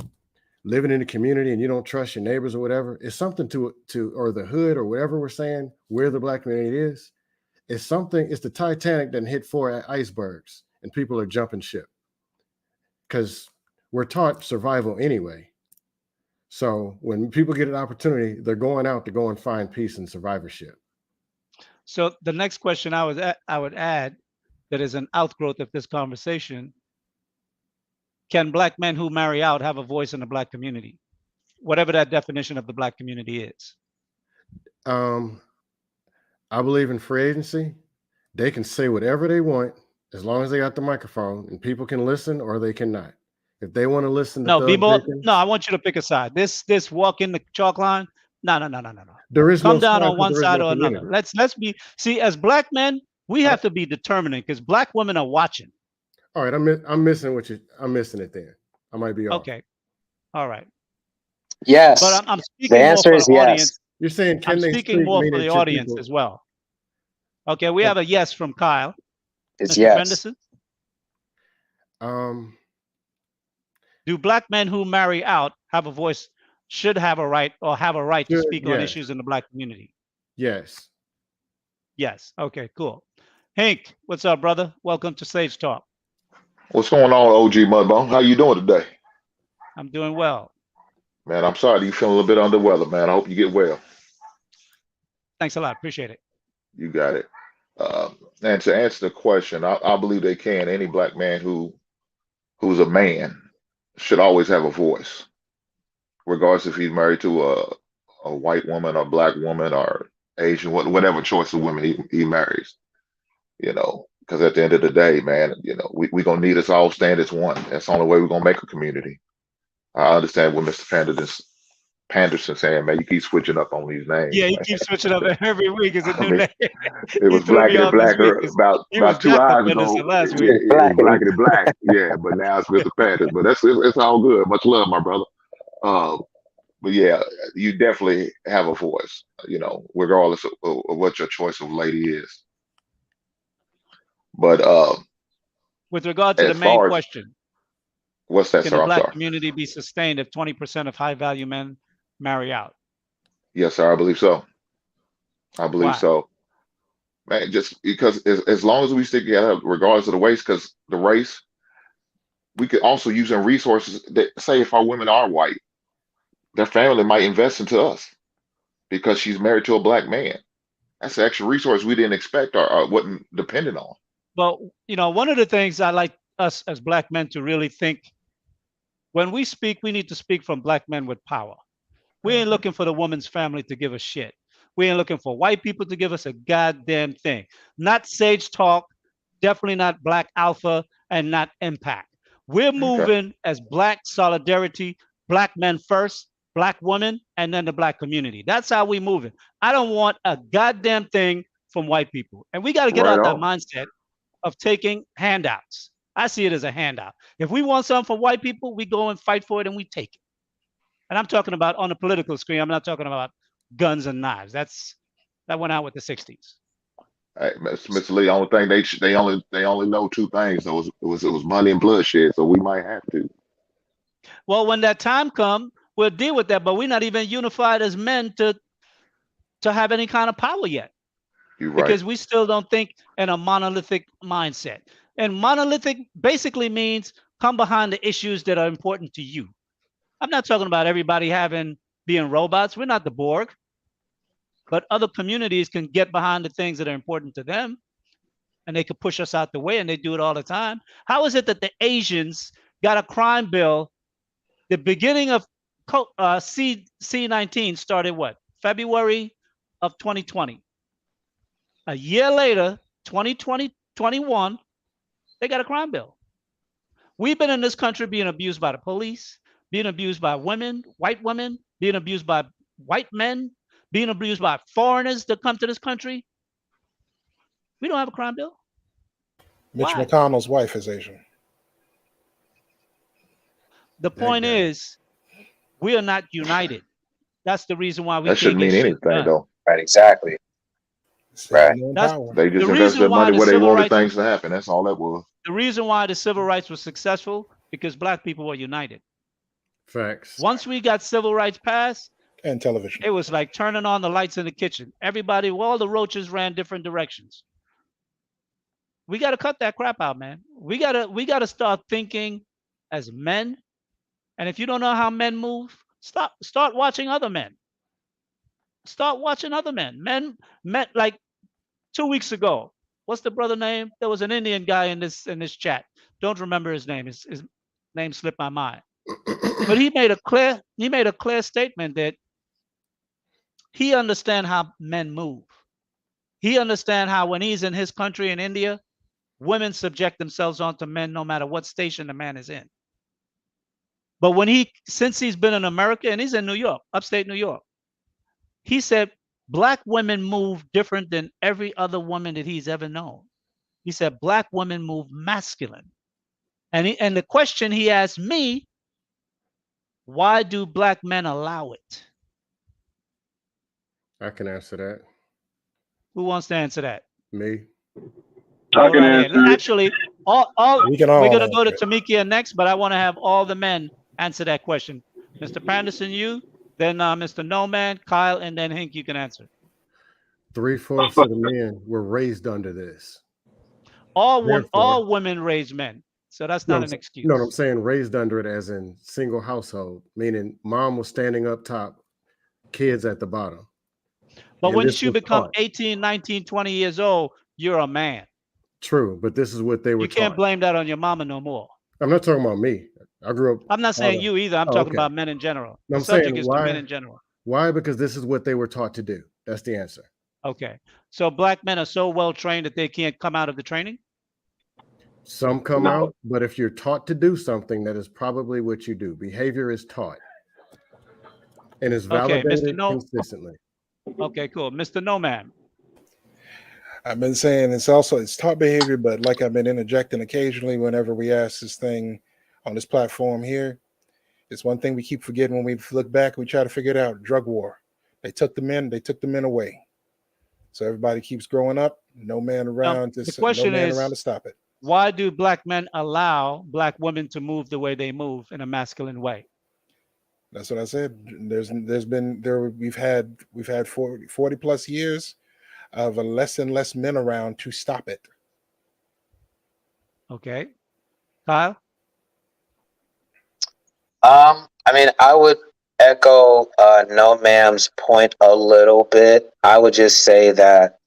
living in the community and you don't trust your neighbors or whatever. It's something to or the hood or whatever we're saying where the Black community is. It's something, it's the Titanic that hit 4 icebergs and people are jumping ship because we're taught survival anyway. So when people get an opportunity, they're going out to go and find peace and survivorship. So the next question I would add that is an outgrowth of this conversation: can Black men who marry out have a voice in the Black community, whatever that definition of the Black community is? I believe in free agency. They can say whatever they want as long as they got the microphone, and people can listen or they cannot. If they want to listen to I want you to pick a side. This walk in the chalk line. No. There is come no down side, on one side or community. another. Let's be as Black men, we have to be determining because Black women are watching. All right, I'm missing I'm missing it then. I might be off. Okay. All right. Yes. But I'm speaking the answer more is for the yes. audience. You're saying I'm speaking more for the audience as well. Okay, we have a yes from Kyle. It's Mr. yes. Frenderson? Do Black men who marry out have a voice, should have a right, or have a right to speak on issues in the Black community? Yes. Yes. Okay, cool. Hank, what's up, brother? Welcome to Sage Talk. What's going on, OG Mudbone? How you doing today? I'm doing well. Man, I'm sorry you feeling a little bit under weather, man. I hope you get well. Thanks a lot. Appreciate it. You got it. And to answer the question, I believe they can. Any black man who's a man should always have a voice, regardless if he's married to a white woman or black woman or Asian, whatever choice of women he marries. You know, because at the end of the day, man, you know, we gonna need us all stand as one. That's the only way we're gonna make a community. I understand what Mr. Panderson saying, man, you keep switching up on these names. Yeah, he Man. keeps switching up every week. It's a new name. It was black and blacker about 2 hours ago. Last week. Yeah, it was black and black. Yeah, but now it's Mr. Panderson. But it's all good. Much love, my brother. But yeah, you definitely have a voice, you know, regardless of what your choice of lady is. But with regard to the main question, what's that, can sir? the I'm black sorry. community be sustained if 20% of high value men marry out? Yes, sir. I believe so. I believe Why? so. Man, just because as long as we stick together, regardless of the race, because the race, we could also use in resources that say if our women are white, their family might invest into us because she's married to a black man. That's an extra resource we didn't expect or wasn't dependent on. Well, you know, one of the things I like us as black men to really think, when we speak, we need to speak from black men with power. We ain't looking for the woman's family to give us shit. We ain't looking for white people to give us a goddamn thing. Not Sage Talk, definitely not Black Alpha, and not Impact. We're moving as black solidarity, black men first, black women, and then the black community. That's how we moving. I don't want a goddamn thing from white people. And we got to get out that mindset of taking handouts. I see it as a handout. If we want something from white people, we go and fight for it and we take it. And I'm talking about on the political screen. I'm not talking about guns and knives. That went out with the 60s. Hey, Mr. Lee, only thing they only know two things. It was money and bloodshed. So we might have to. Well, when that time comes, we'll deal with that. But we're not even unified as men to have any kind of power yet. You're right. Because we still don't think in a monolithic mindset. And monolithic basically means come behind the issues that are important to you. I'm not talking about everybody being robots. We're not the Borg. But other communities can get behind the things that are important to them, and they could push us out the way, and they do it all the time. How is it that the Asians got a crime bill? The beginning of C-19 started what? February of 2020. A year later, 2021, they got a crime bill. We've been in this country being abused by the police, being abused by women, white women, being abused by white men, being abused by foreigners that come to this country. We don't have a crime bill. Mitch McConnell's wife is Asian. The point is, we are not united. That's the reason why we That shouldn't mean anything, though. Right, exactly. Right. They just invested money where they wanted things to happen. That's all that was. The reason why the civil rights was successful, because black people were united. Facts. Once we got civil rights passed, and television, it was like turning on the lights in the kitchen. Everybody, all the roaches ran different directions. We got to cut that crap out, man. We gotta start thinking as men. And if you don't know how men move, start watching other men. Start watching other men. Men like 2 weeks ago. What's the brother name? There was an Indian guy in this chat. Don't remember his name. His name slipped my mind. But he made a clear statement that he understands how men move. He understands how when he's in his country in India, women subject themselves onto men no matter what station the man is in. But since he's been in America, and he's in New York, upstate New York, he said black women move different than every other woman that he's ever known. He said black women move masculine. And the question he asked me, why do black men allow it? I can answer that. Who wants to answer that? Me. I can answer. Actually, we're gonna go to it. Tamikia next, but I want to have all the men answer that question. Mr. Panderson, you, then Mr. No Man, Kyle, and then Hank, you can answer. 3/4 of the men were raised under this. All women raise men. So that's No, not I'm, an no, excuse. I'm saying raised under it as in single household, meaning mom was standing up top, kids at the bottom. But And once this you was become taught. 18, 19, 20 years old, you're a man. True, but this is what they were You can't taught. blame that on your mama no more. I'm not talking about me. I grew up. I'm not saying you either. I'm talking okay. about men in general. No, The I'm saying subject is the men in general. Why? Because this is what they were taught to do. That's the answer. Okay. So black men are so well trained that they can't come out of the training? Some come out, but if you're taught to do something, that is probably what you do. Behavior is taught and is validated consistently. Okay, cool. Mr. No Man. I've been saying it's taught behavior, but like I've been interjecting occasionally whenever we ask this thing on this platform here, it's one thing we keep forgetting when we look back, we try to figure it out. Drug war. They took the men away. So everybody keeps growing up, no man around to stop it. Why do black men allow black women to move the way they move in a masculine way? That's what I said. We've had 40 plus years of less and less men around to stop it. Okay. Kyle? I mean, I would echo No Ma'am's point a little bit. I would just say that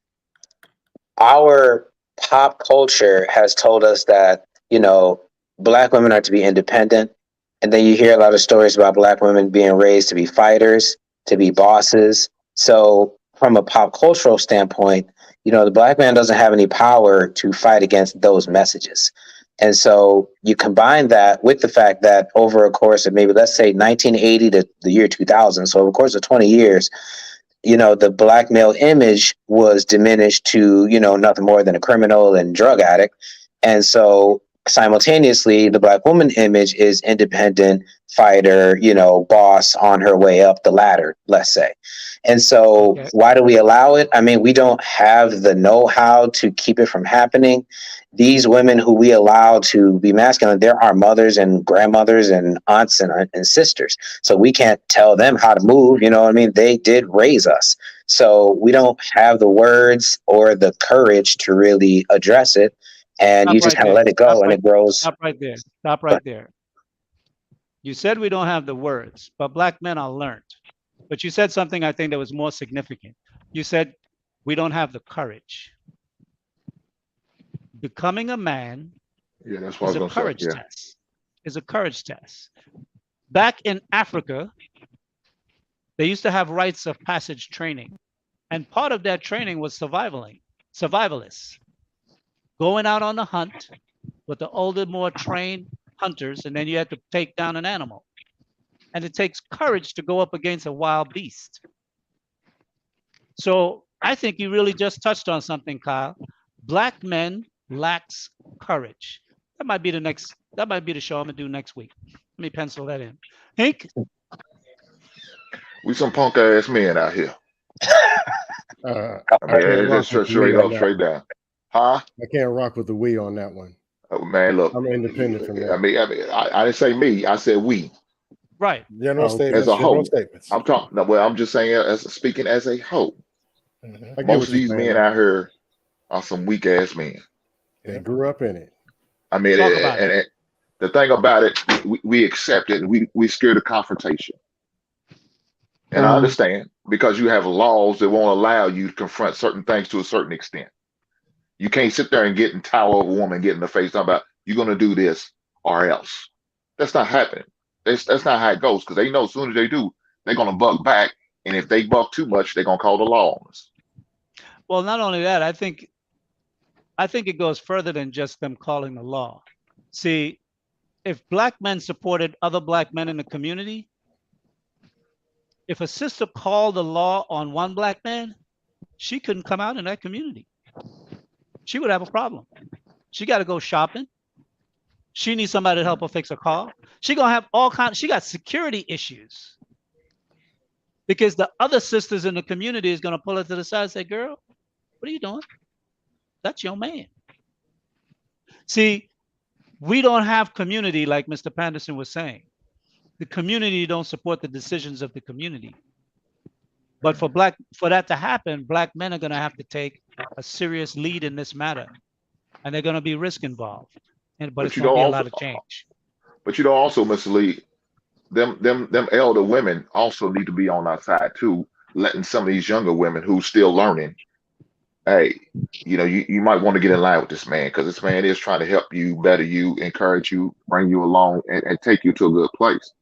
our pop culture has told us that, black women are to be independent. And then you hear a lot of stories about black women being raised to be fighters, to be bosses. So from a pop cultural standpoint, the black man doesn't have any power to fight against those messages. And so you combine that with the fact that over a course of maybe, let's say 1980 to the year 2000, so over the course of 20 years, the black male image was diminished to, nothing more than a criminal and drug addict. And so simultaneously, the black woman image is independent fighter, boss on her way up the ladder, let's say. And so why do we allow it? I mean, we don't have the know-how to keep it from happening. These women who we allow to be masculine, they're our mothers and grandmothers and aunts and sisters. So we can't tell them how to move. You know what I mean? They did raise us. So we don't have the words or the courage to really address it. And you just kind of let it go and it grows. Stop right there. Stop right there. You said we don't have the words, but black men are learned. But you said something I think that was more significant. You said we don't have the courage. Becoming a man is a courage test. Is a courage test. Back in Africa, they used to have rites of passage training. And part of that training was survivalists. Going out on the hunt with the older, more trained hunters, and then you had to take down an animal. And it takes courage to go up against a wild beast. So I think you really just touched on something, Kyle. Black men lacks courage. That might be the show I'm gonna do next week. Let me pencil that in. Hank? We some punk ass men out here. It's just straight down. Huh? I can't rock with the we on that one. Oh, man, look. I'm independent from that. I didn't say me. I said we. Right. General statements. As a whole. Statements. I'm talking. Well, I'm just saying, speaking as a whole. Mm-hmm. Most of these men out here are some weak ass men. They grew up in it. I mean, and the thing about it, we accept it. And we scared of confrontation. And I understand, because you have laws that won't allow you to confront certain things to a certain extent. You can't sit there and get and tower of a woman, get in the face, talking about you're going to do this or else. That's not happening. That's not how it goes, because they know as soon as they do, they're going to buck back. And if they buck too much, they're going to call the law on us. Well, not only that, I think it goes further than just them calling the law. See, if black men supported other black men in the community, if a sister called the law on one black man, she couldn't come out in that community. She would have a problem. She got to go shopping. She needs somebody to help her fix her car. She gonna have all kinds. She got security issues because the other sisters in the community is gonna pull her to the side and say, "Girl, what are you doing? That's your man." See, we don't have community like Mr. Panderson was saying. The community don't support the decisions of the community. But for that to happen, black men are going to have to take a serious lead in this matter, and they're going to be risk involved. but But it's you going to don't be a also, lot of change. but you don't also mislead them elder women also need to be on our side too, letting some of these younger women who's still learning, hey, you might want to get in line with this man because this man is trying to help you, better you, encourage you, bring you along, and take you to a good place.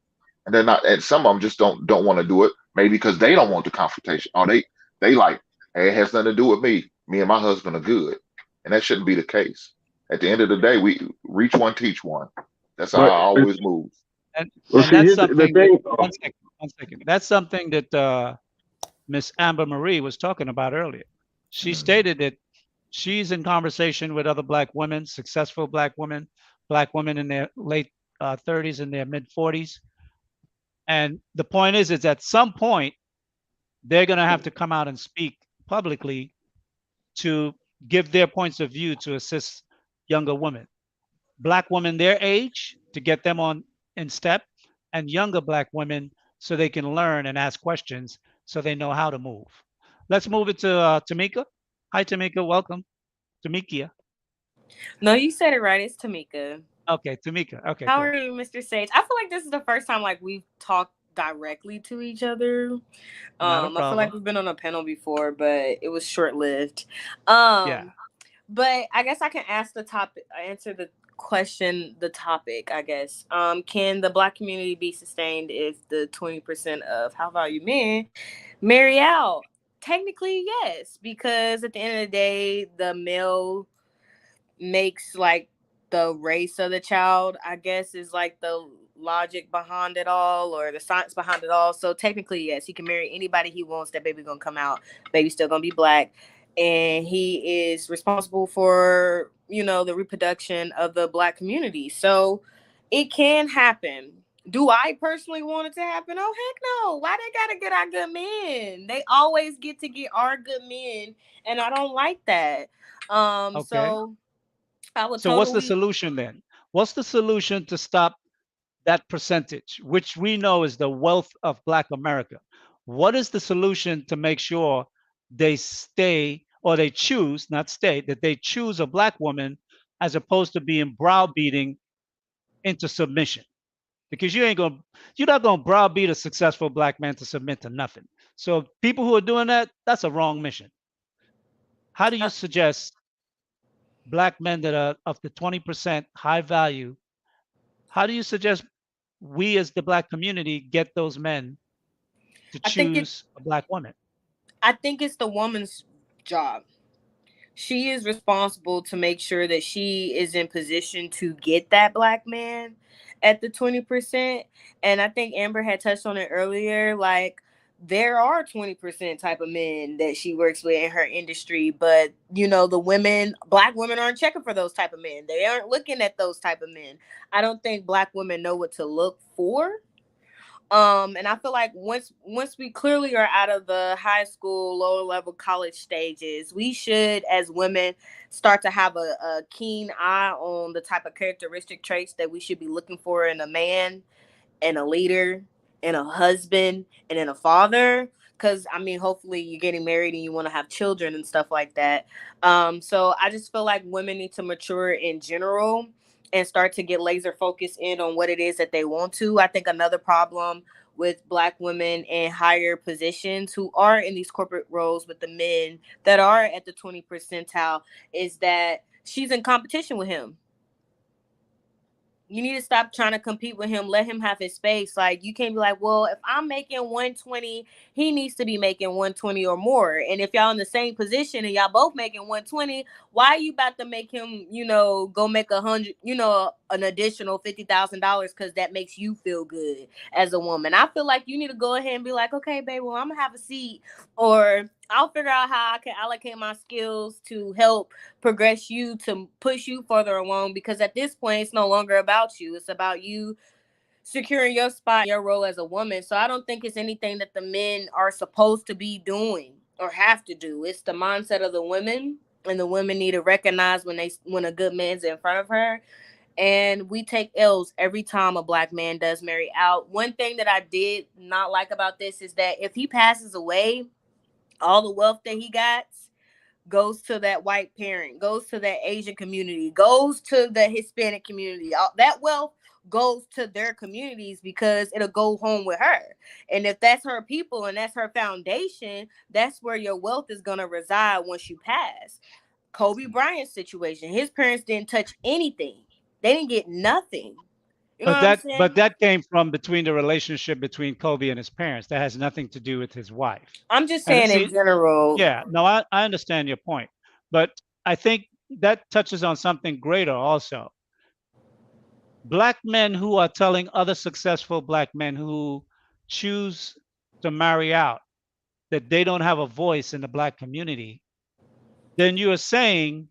And they're not, and some of them just don't want to do it, maybe because they don't want the confrontation, or they like, hey, it has nothing to do with me. Me and my husband are good, and that shouldn't be the case. At the end of the day, we reach one, teach one. That's how I But always move. And well, see, that's here's the something that thing. one second. That's something that Miss Amber Marie was talking about earlier. She stated that she's in conversation with other black women, successful black women in their late 30s and their mid 40s. And the point is at some point they're going to have to come out and speak publicly to give their points of view to assist younger women, black women their age, to get them on in step, and younger black women so they can learn and ask questions so they know how to move. Let's move it to Tamika. Hi, Tamika. Welcome. Tamikia. No, you said it right. It's Tamika. Okay, Tamika. Okay, How cool. are you, Mr. Sage? I feel like this is the first time like we've talked directly to each other. Not a I feel like problem. we've been on a panel before, but it was short-lived. Yeah. But I guess I can answer the question, the topic, I guess. Can the black community be sustained if the 20% of high value men marry out? Technically, yes, because at the end of the day, the male makes like the race of the child, I guess, is like the logic behind it all or the science behind it all. So technically, yes, he can marry anybody he wants. That baby gonna come out. Baby's still gonna be black, and he is responsible for the reproduction of the black community. So it can happen. Do I personally want it to happen? Oh heck no! Why they gotta get our good men? They always get to get our good men, and I don't like that. Okay. So I would So what's the totally. solution then? What's the solution to stop that percentage, which we know is the wealth of Black America? What is the solution to make sure they stay or they choose, not stay, that they choose a Black woman as opposed to being browbeating into submission? Because you're not gonna browbeat a successful Black man to submit to nothing. So people who are doing that, that's a wrong mission. How do you suggest Black men that are of the 20% high value? How do you suggest we as the Black community get those men to I think it. choose a Black woman? I think it's the woman's job. She is responsible to make sure that she is in position to get that black man at the 20%. And I think Amber had touched on it earlier. Like, there are 20% type of men that she works with in her industry, but the black women aren't checking for those type of men. They aren't looking at those type of men. I don't think black women know what to look for. And I feel like once we clearly are out of the high school, lower level college stages, we should, as women, start to have a keen eye on the type of characteristic traits that we should be looking for in a man, and a leader, and a husband, and in a father. Because hopefully you're getting married and you want to have children and stuff like that. So I just feel like women need to mature in general and start to get laser focused in on what it is that they want to. I think another problem with black women in higher positions who are in these corporate roles with the men that are at the 20 percentile is that she's in competition with him. You need to stop trying to compete with him. Let him have his space. Like, you can't be like, well, if I'm making 120, he needs to be making 120 or more. And if y'all in the same position and y'all both making 120, why are you about to make him, go make 100, an additional $50,000 because that makes you feel good as a woman? I feel like you need to go ahead and be like, okay, baby, well, I'm gonna have a seat, or I'll figure out how I can allocate my skills to help progress you, to push you further along, because at this point it's no longer about you. It's about you securing your spot, your role as a woman. So I don't think it's anything that the men are supposed to be doing or have to do. It's the mindset of the women, and the women need to recognize when a good man's in front of her. And we take L's every time a black man does marry out. One thing that I did not like about this is that if he passes away, all the wealth that he got goes to that white parent, goes to that Asian community, goes to the Hispanic community. All that wealth goes to their communities because it'll go home with her. And if that's her people and that's her foundation, that's where your wealth is going to reside once you pass. Kobe Bryant's situation, his parents didn't touch anything. They didn't get nothing. You know what I'm saying? But that came from between the relationship between Kobe and his parents. That has nothing to do with his wife. I'm just And saying in general. Yeah, no, I understand your point. But I think that touches on something greater also. Black men who are telling other successful black men who choose to marry out that they don't have a voice in the black community, then you are saying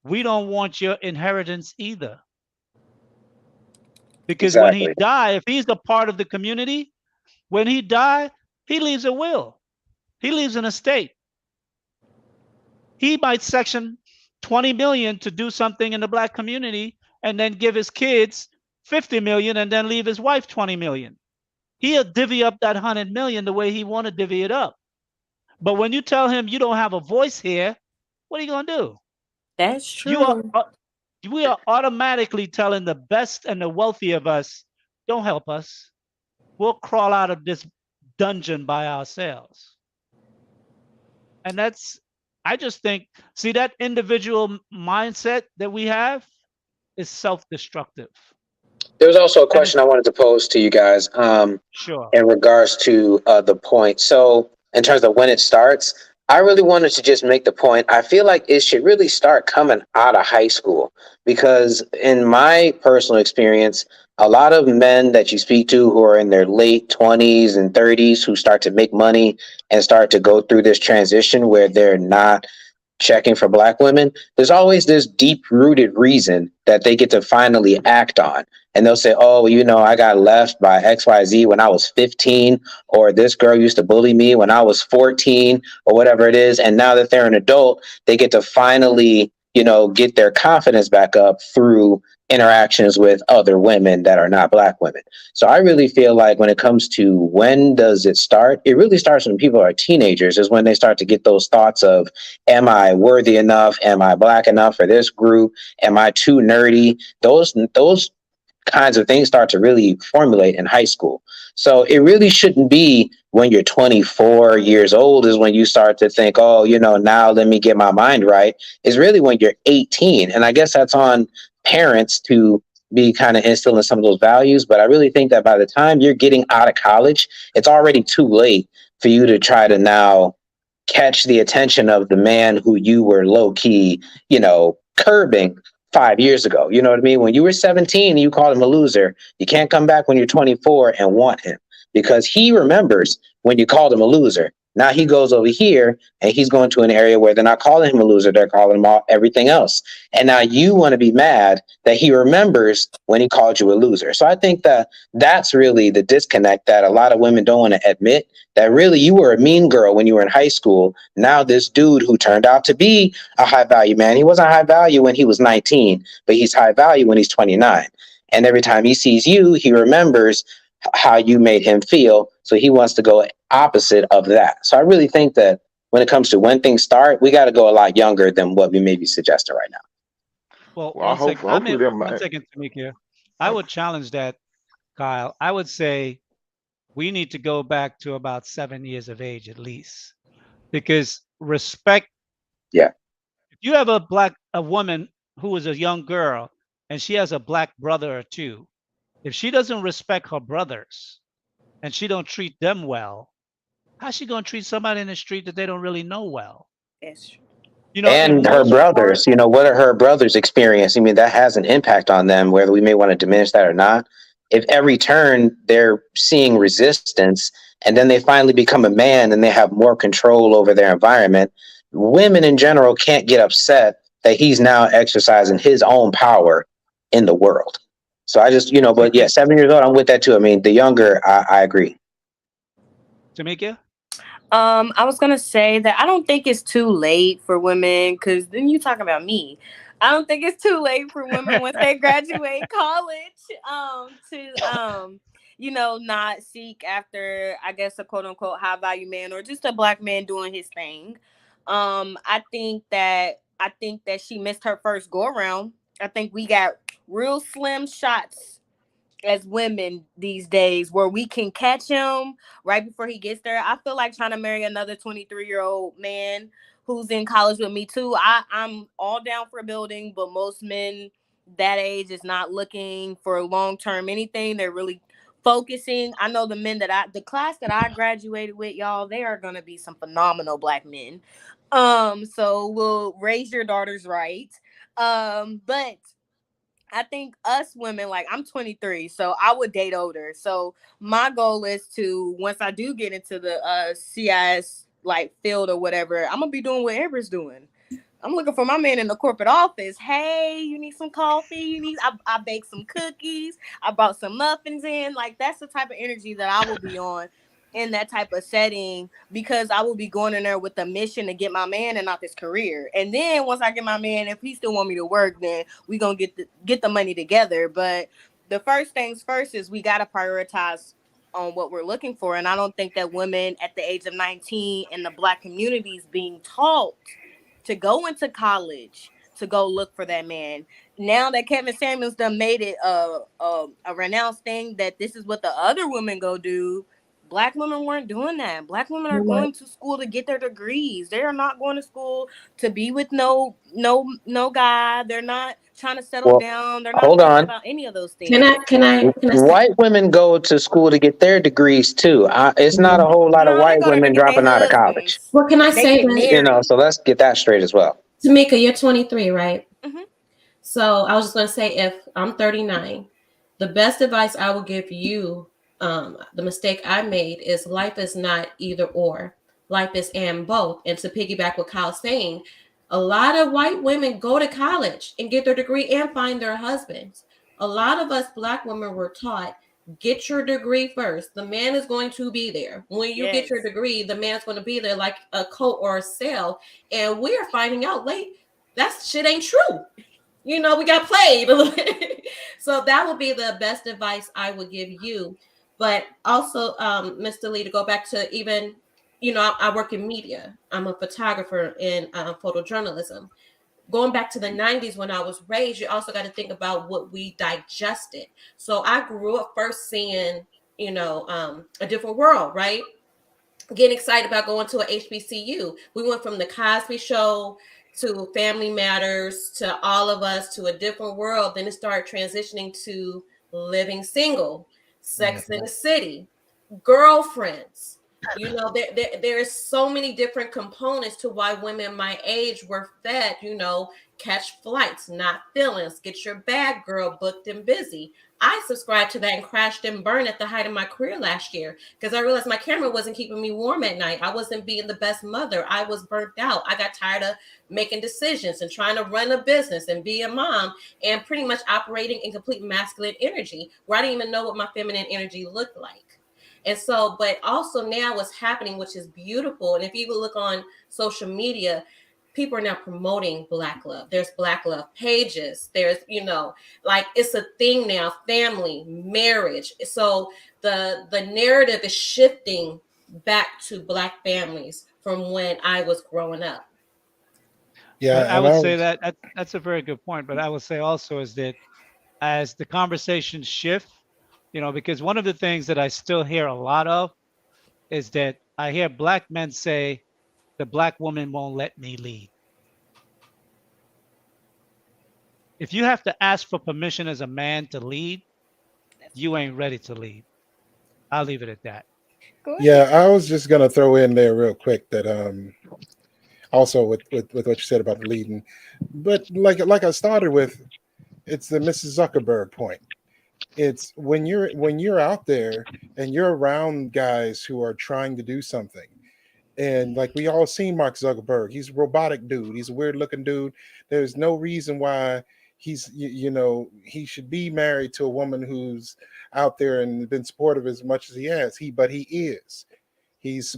we don't want your inheritance either. Because when he die, if he's a part of the community, when he die, he leaves a will. He leaves an estate. He might section 20 million to do something in the black community and then give his kids 50 million and then leave his wife 20 million. He'll divvy up that 100 million the way he want to divvy it up. But when you tell him you don't have a voice here, what are you going to do? That's true. We are automatically telling the best and the wealthy of us, don't help us. We'll crawl out of this dungeon by ourselves. And I just think, see, that individual mindset that we have is self-destructive. There's also a question I wanted to pose to you guys Sure. in regards to the point. So in terms of when it starts, I really wanted to just make the point. I feel like it should really start coming out of high school, because in my personal experience, a lot of men that you speak to who are in their late 20s and 30s who start to make money and start to go through this transition where they're not checking for black women, there's always this deep-rooted reason that they get to finally act on. And they'll say, oh, you know, I got left by XYZ when I was 15, or this girl used to bully me when I was 14, or whatever it is. And now that they're an adult, they get to finally, you know, get their confidence back up through interactions with other women that are not black women. So I really feel like when it comes to when does it start, it really starts when people are teenagers, is when they start to get those thoughts of, am I worthy enough? Am I black enough for this group? Am I too nerdy? Those kinds of things start to really formulate in high school. So it really shouldn't be when you're 24 years old is when you start to think, oh, you know, now let me get my mind right. It's really when you're 18. And I guess that's on parents to be kind of instilling some of those values. But I really think that by the time you're getting out of college, it's already too late for you to try to now catch the attention of the man who you were low key, you know, curbing 5 years ago. You know what I mean? When you were 17 and you called him a loser, you can't come back when you're 24 and want him, because he remembers when you called him a loser. Now he goes over here and he's going to an area where they're not calling him a loser. They're calling him everything else. And now you want to be mad that he remembers when he called you a loser. So I think that that's really the disconnect that a lot of women don't want to admit, that really you were a mean girl when you were in high school. Now this dude who turned out to be a high value man, he wasn't high value when he was 19, but he's high value when he's 29. And every time he sees you, he remembers how you made him feel. So he wants to go opposite of that. So I really think that when it comes to when things start, we got to go a lot younger than what we may be suggesting right now. Well, Well, hopefully them. one second, Tamika. I would challenge that, Kyle. I would say we need to go back to about 7 years of age at least, because respect. Yeah. If you have a woman who is a young girl and she has a black brother or two, if she doesn't respect her brothers and she don't treat them well, how's she gonna treat somebody in the street that they don't really know well? That's true. You know, And her brothers, you know, what are her brothers' experience? I mean, that has an impact on them, whether we may want to diminish that or not. If every turn they're seeing resistance and then they finally become a man and they have more control over their environment, women in general can't get upset that he's now exercising his own power in the world. So I just, you know, but yeah, 7 years old, I'm with that too. I mean, the younger, I agree. Tamika? I was gonna say that I don't think it's too late for women, because then you talking about me. I don't think it's too late for women once they graduate college to you know, not seek after, I guess, a quote unquote high value man or just a black man doing his thing. I think that she missed her first go around. I think we got real slim shots as women these days where we can catch him right before he gets there. I feel like trying to marry another 23-year-old man who's in college with me too. I'm all down for building, but most men that age is not looking for long-term anything. They're really focusing. I know the class that I graduated with, y'all, they are going to be some phenomenal black men. So we'll raise your daughters right. But I think us women, like I'm 23, so I would date older. So my goal is to, once I do get into the CIS like field or whatever, I'm gonna be doing what Amber's doing. I'm looking for my man in the corporate office. Hey, you need some coffee? I baked some cookies. I brought some muffins in. Like, that's the type of energy that I will be on in that type of setting, because I will be going in there with a mission to get my man and not this career. And then once I get my man, if he still want me to work, then we gonna get the money together. But the first things first is we gotta prioritize on what we're looking for. And I don't think that women at the age of 19 in the Black community is being taught to go into college to go look for that man. Now that Kevin Samuels done made it a renounced thing that this is what the other women go do, Black women weren't doing that. Black women are going to school to get their degrees. They are not going to school to be with no guy. They're not trying to settle down. They're not Hold thinking on. about any of those things. Can I say? White women go to school to get their degrees too. It's not a whole lot of white women dropping out of college. Well, can I say that? So let's get that straight as well. Tamika, you're 23, right? Mm-hmm. So I was just going to say, if I'm 39, the best advice I would give you, the mistake I made is life is not either or. Life is and both. And to piggyback what Kyle's saying, a lot of white women go to college and get their degree and find their husbands. A lot of us Black women were taught, get your degree first. The man is going to be there. When you get your degree, the man's going to be there like a coat or a sail. And we're finding out late, that shit ain't true. You know, we got played a little bit. So that would be the best advice I would give you. But also, Mr. Lee, to go back to even, you know, I work in media. I'm a photographer in photojournalism. Going back to the 90s when I was raised, you also got to think about what we digested. So I grew up first seeing, you know, a different world, right? Getting excited about going to a HBCU. We went from the Cosby Show to Family Matters to All of Us to a different world. Then it started transitioning to Living Single, Sex in the City, Girlfriends. You know, there's so many different components to why women my age were fed, you know, catch flights, not feelings, get your bag, girl, booked and busy. I subscribed to that and crashed and burned at the height of my career last year because I realized my camera wasn't keeping me warm at night. I wasn't being the best mother. I was burnt out. I got tired of making decisions and trying to run a business and be a mom and pretty much operating in complete masculine energy where I didn't even know what my feminine energy looked like. And so, but also now what's happening, which is beautiful. And if you look on social media, people are now promoting Black love. There's Black love pages. There's, you know, like it's a thing now, family, marriage. So the narrative is shifting back to Black families from when I was growing up. Yeah, I would say that's a very good point. But I would say also is that as the conversations shift, you know, because one of the things that I still hear a lot of is that I hear Black men say, the Black woman won't let me lead. If you have to ask for permission as a man to lead, you ain't ready to lead. I'll leave it at that. Yeah, I was just gonna throw in there real quick that also with what you said about the leading, but like I started with, it's the Mrs. Zuckerberg point. It's when you're out there and you're around guys who are trying to do something. And like we all seen Mark Zuckerberg, he's a robotic dude. He's a weird looking dude. There's no reason why he's you know he should be married to a woman who's out there and been supportive as much as he has. But he is. He's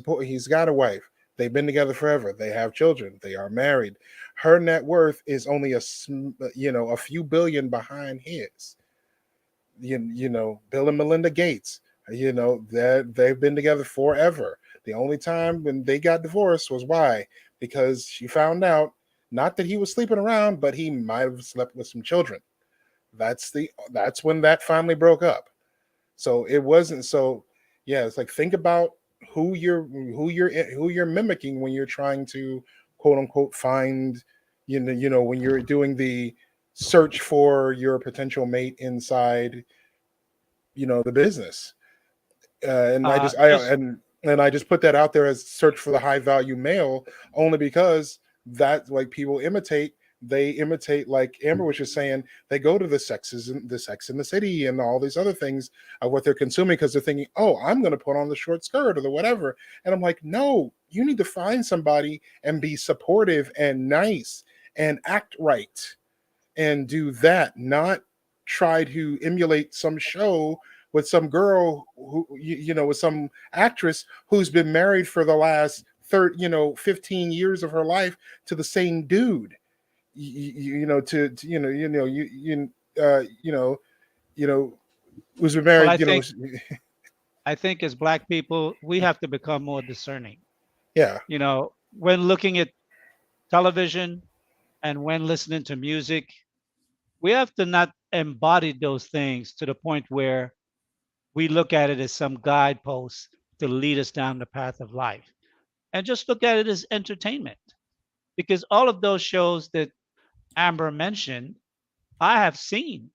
got a wife. They've been together forever. They have children. They are married. Her net worth is only a few billion behind his. You know, Bill and Melinda Gates, you know, that they've been together forever. The only time when they got divorced was why? because she found out not that he was sleeping around, but he might have slept with some children. That's when that finally broke up. So it wasn't so. Yeah, it's like, think about who you're mimicking when you're trying to quote unquote find, when you're doing the search for your potential mate inside, the business. And I just put that out there as search for the high value male, only because that, like, people they imitate, like Amber was just saying, they go to the Sex in the City and all these other things of what they're consuming, because they're thinking, oh, I'm going to put on the short skirt or the whatever. And I'm like, no, you need to find somebody and be supportive and nice and act right and do that, not try to emulate some show with some girl who, with some actress who's been married for the last 15 years of her life to the same dude. Who's been married. I think as Black people, we have to become more discerning. Yeah. When looking at television and when listening to music, we have to not embody those things to the point where we look at it as some guidepost to lead us down the path of life, and just look at it as entertainment. Because all of those shows that Amber mentioned, I have seen,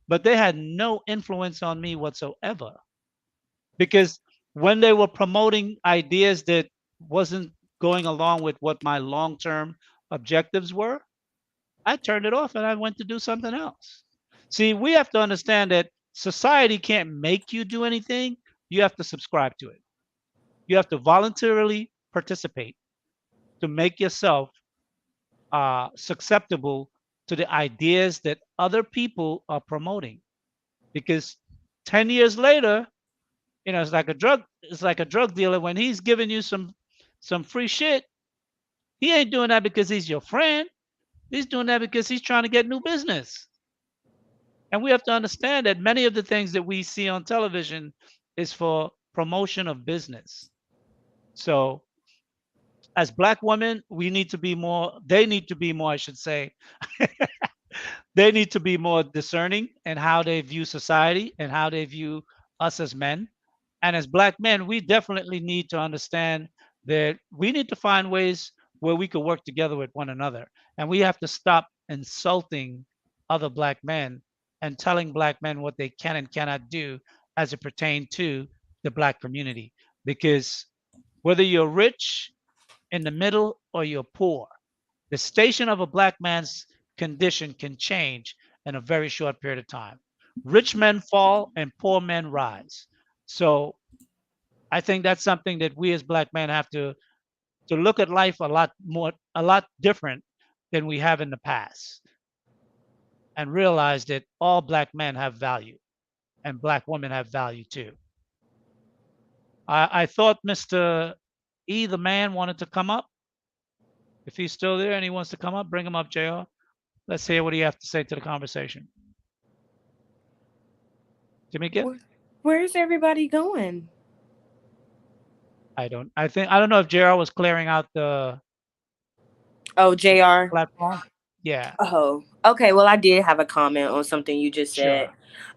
but they had no influence on me whatsoever. Because when they were promoting ideas that wasn't going along with what my long-term objectives were, I turned it off and I went to do something else. See, we have to understand that society can't make you do anything. You have to subscribe to it. You have to voluntarily participate to make yourself susceptible to the ideas that other people are promoting. Because 10 years later, it's like a drug dealer. When he's giving you some free shit, he ain't doing that because he's your friend. He's doing that because he's trying to get new business. And we have to understand that many of the things that we see on television is for promotion of business. So as Black women, we need to be more, they need to be more, I should say, they need to be more discerning in how they view society and how they view us as men. And as Black men, we definitely need to understand that we need to find ways where we could work together with one another. And we have to stop insulting other Black men and telling Black men what they can and cannot do as it pertains to the Black community. Because whether you're rich, in the middle, or you're poor, the station of a Black man's condition can change in a very short period of time. Rich men fall and poor men rise. So I think that's something that we as Black men have to look at life a lot different than we have in the past, and realize that all Black men have value and Black women have value too. I thought Mr. E, the man, wanted to come up. If he's still there and he wants to come up, bring him up, JR. Let's hear what he has to say to the conversation. Jamaica? Where's everybody going? I don't know if JR was clearing out the JR platform. Yeah. Oh, okay. Well, I did have a comment on something you just said.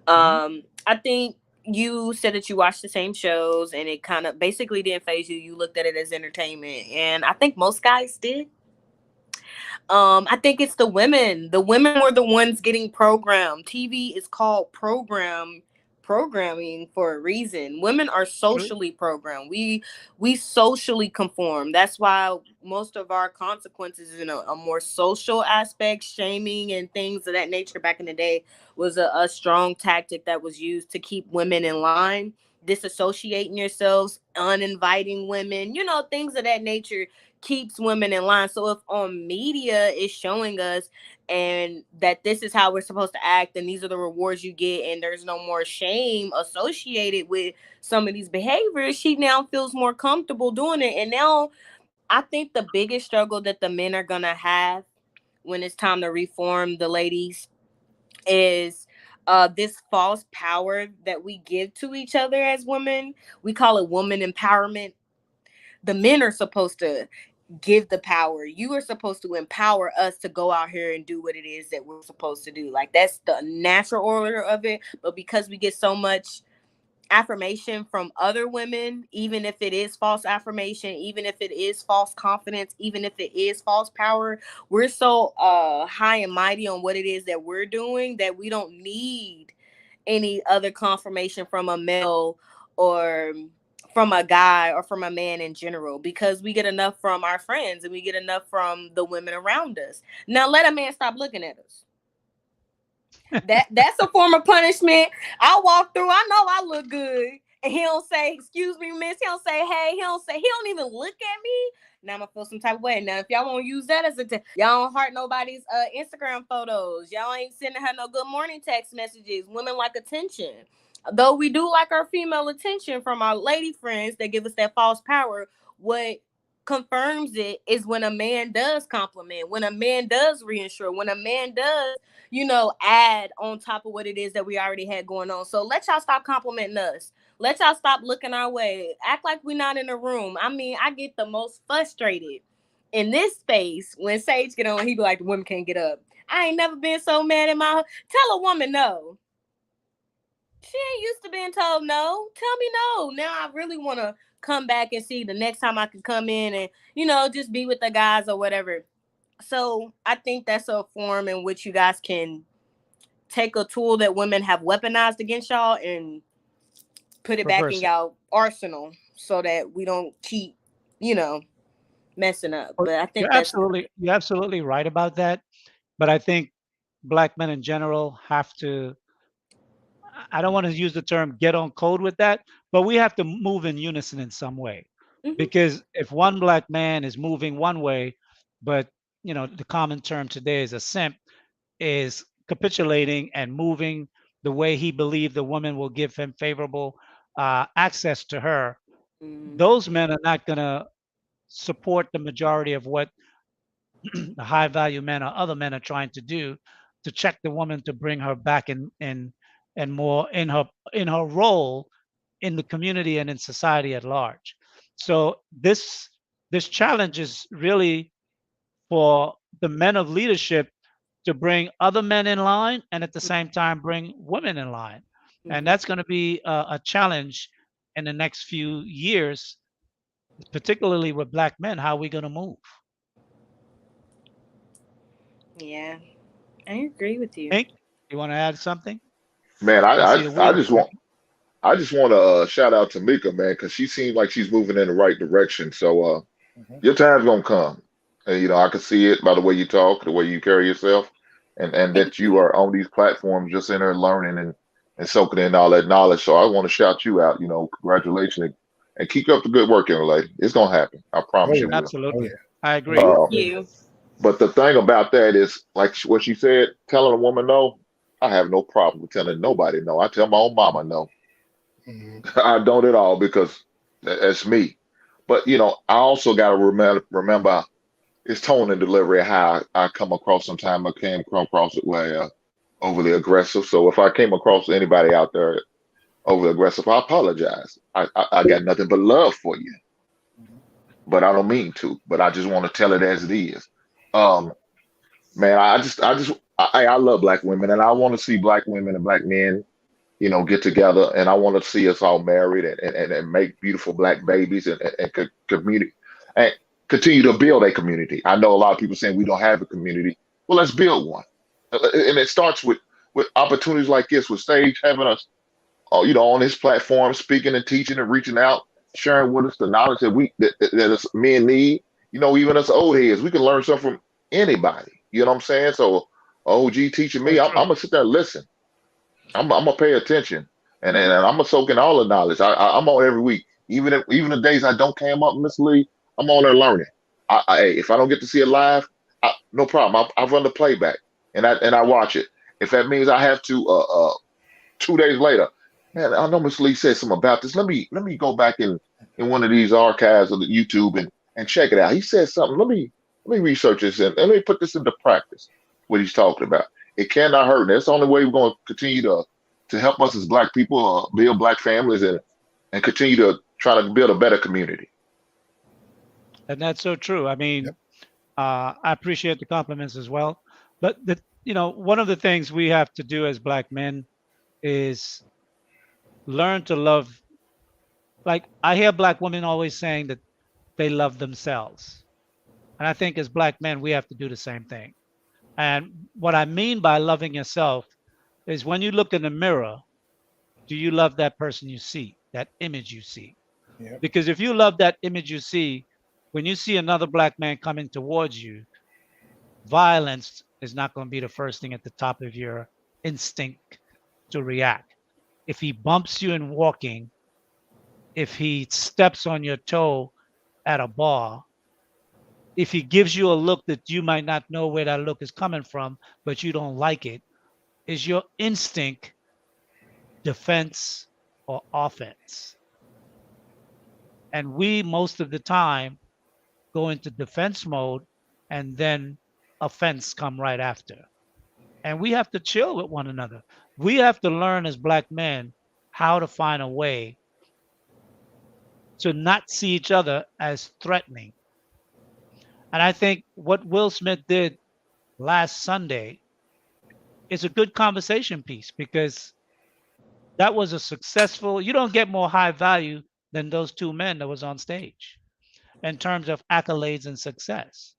Sure. I think you said that you watched the same shows and it kind of basically didn't faze you. You looked at it as entertainment, and I think most guys did. I think it's the women. The women were the ones getting programmed. TV is called programming for a reason. Women are socially programmed. We socially conform. That's why most of our consequences in a more social aspect, shaming and things of that nature back in the day was a strong tactic that was used to keep women in line. Disassociating yourselves, uninviting women, things of that nature keeps women in line. So if on media is showing us and that this is how we're supposed to act and these are the rewards you get and there's no more shame associated with some of these behaviors, she now feels more comfortable doing it. And now I think the biggest struggle that the men are gonna have when it's time to reform the ladies is this false power that we give to each other as women. We call it woman empowerment. The men are supposed to give the power. You are supposed to empower us to go out here and do what it is that we're supposed to do. Like, that's the natural order of it. But because we get so much affirmation from other women, even if it is false affirmation, even if it is false confidence, even if it is false power, we're so high and mighty on what it is that we're doing that we don't need any other confirmation from a male or from a guy or from a man in general, because we get enough from our friends and we get enough from the women around us. Now let a man stop looking at us. That's a form of punishment. I walk through, I know I look good, and he don't say, excuse me, miss. He don't say, hey. He don't even look at me. Now I'm gonna feel some type of way. Now, if y'all want to use that as y'all don't heart nobody's Instagram photos. Y'all ain't sending her no good morning text messages. Women like attention. Though we do like our female attention from our lady friends that give us that false power, what confirms it is when a man does compliment, when a man does reassure, when a man does, add on top of what it is that we already had going on. So let y'all stop complimenting us. Let y'all stop looking our way. Act like we're not in the room. I mean, I get the most frustrated in this space when Sage get on. He be like, the women can't get up. I ain't never been so mad in my. Tell a woman no. She ain't used to being told no. Tell me no. Now I really want to come back and see the next time I can come in and, just be with the guys or whatever. So I think that's a form in which you guys can take a tool that women have weaponized against y'all and put it back in y'all arsenal so that we don't keep, messing up. But I think you're absolutely right about that. But I think Black men in general have to, I don't want to use the term get on code with that, but we have to move in unison in some way. Mm-hmm. Because if one Black man is moving one way, but the common term today is a simp, is capitulating and moving the way he believed the woman will give him favorable access to her, those men are not going to support the majority of what the high value men or other men are trying to do to check the woman to bring her back in more in her role in the community and in society at large. So this challenge is really for the men of leadership to bring other men in line and at the same time bring women in line. And that's going to be a challenge in the next few years, particularly with Black men. How are we going to move? Yeah, I agree with you. Hank, you want to add something? Man, I just want to shout out to Mika, man, because she seems like she's moving in the right direction. So your time's gonna come, and I can see it by the way you talk, the way you carry yourself, and that you are on these platforms just in there learning and soaking in all that knowledge. So I want to shout you out. Congratulations, and keep up the good work, young lady. It's gonna happen. I promise you. Will. Absolutely, I agree. Thank you. But the thing about that is, like what she said, telling a woman no, I have no problem with telling nobody no. I tell my own mama no. I don't at all because that's me. But I also got to remember it's tone and delivery, how I come across. Sometimes I came across it way overly aggressive. So if I came across anybody out there overly aggressive, I apologize. I got nothing but love for you, but I don't mean to. But I just want to tell it as it is. Man, I love Black women, and I want to see Black women and Black men, get together, and I want to see us all married and make beautiful Black babies and community and continue to build a community. I know a lot of people saying we don't have a community. Well, let's build one, and it starts with opportunities like this, with Sage having us, on his platform, speaking and teaching and reaching out, sharing with us the knowledge that us men need. Even us old heads, we can learn something from anybody. You know what I'm saying? So OG teaching me, I'm gonna sit there and listen. I'm gonna pay attention, and I'm gonna soak in all the knowledge. I'm on every week, even the days I don't come up, Miss Lee, I'm on there learning. If I don't get to see it live, no problem. I run the playback and I watch it. If that means I have to 2 days later, man, I know Miss Lee said something about this. Let me go back in one of these archives of the YouTube and check it out. He said something. Let me research this and let me put this into practice. What he's talking about. It cannot hurt. And that's the only way we're going to continue to help us as Black people build Black families and continue to try to build a better community. And that's so true. I mean, Yep. I appreciate the compliments as well. But one of the things we have to do as Black men is learn to love. Like I hear Black women always saying that they love themselves. And I think as Black men, we have to do the same thing. And what I mean by loving yourself is when you look in the mirror, do you love that person you see, that image you see? Yep. Because if you love that image you see, when you see another Black man coming towards you, violence is not going to be the first thing at the top of your instinct to react. If he bumps you in walking, if he steps on your toe at a bar, if he gives you a look that you might not know where that look is coming from, but you don't like it, is your instinct defense or offense? And we, most of the time, go into defense mode and then offense come right after. And we have to chill with one another. We have to learn as Black men how to find a way to not see each other as threatening. And I think what Will Smith did last Sunday is a good conversation piece, because that was a successful, you don't get more high value than those two men that was on stage in terms of accolades and success.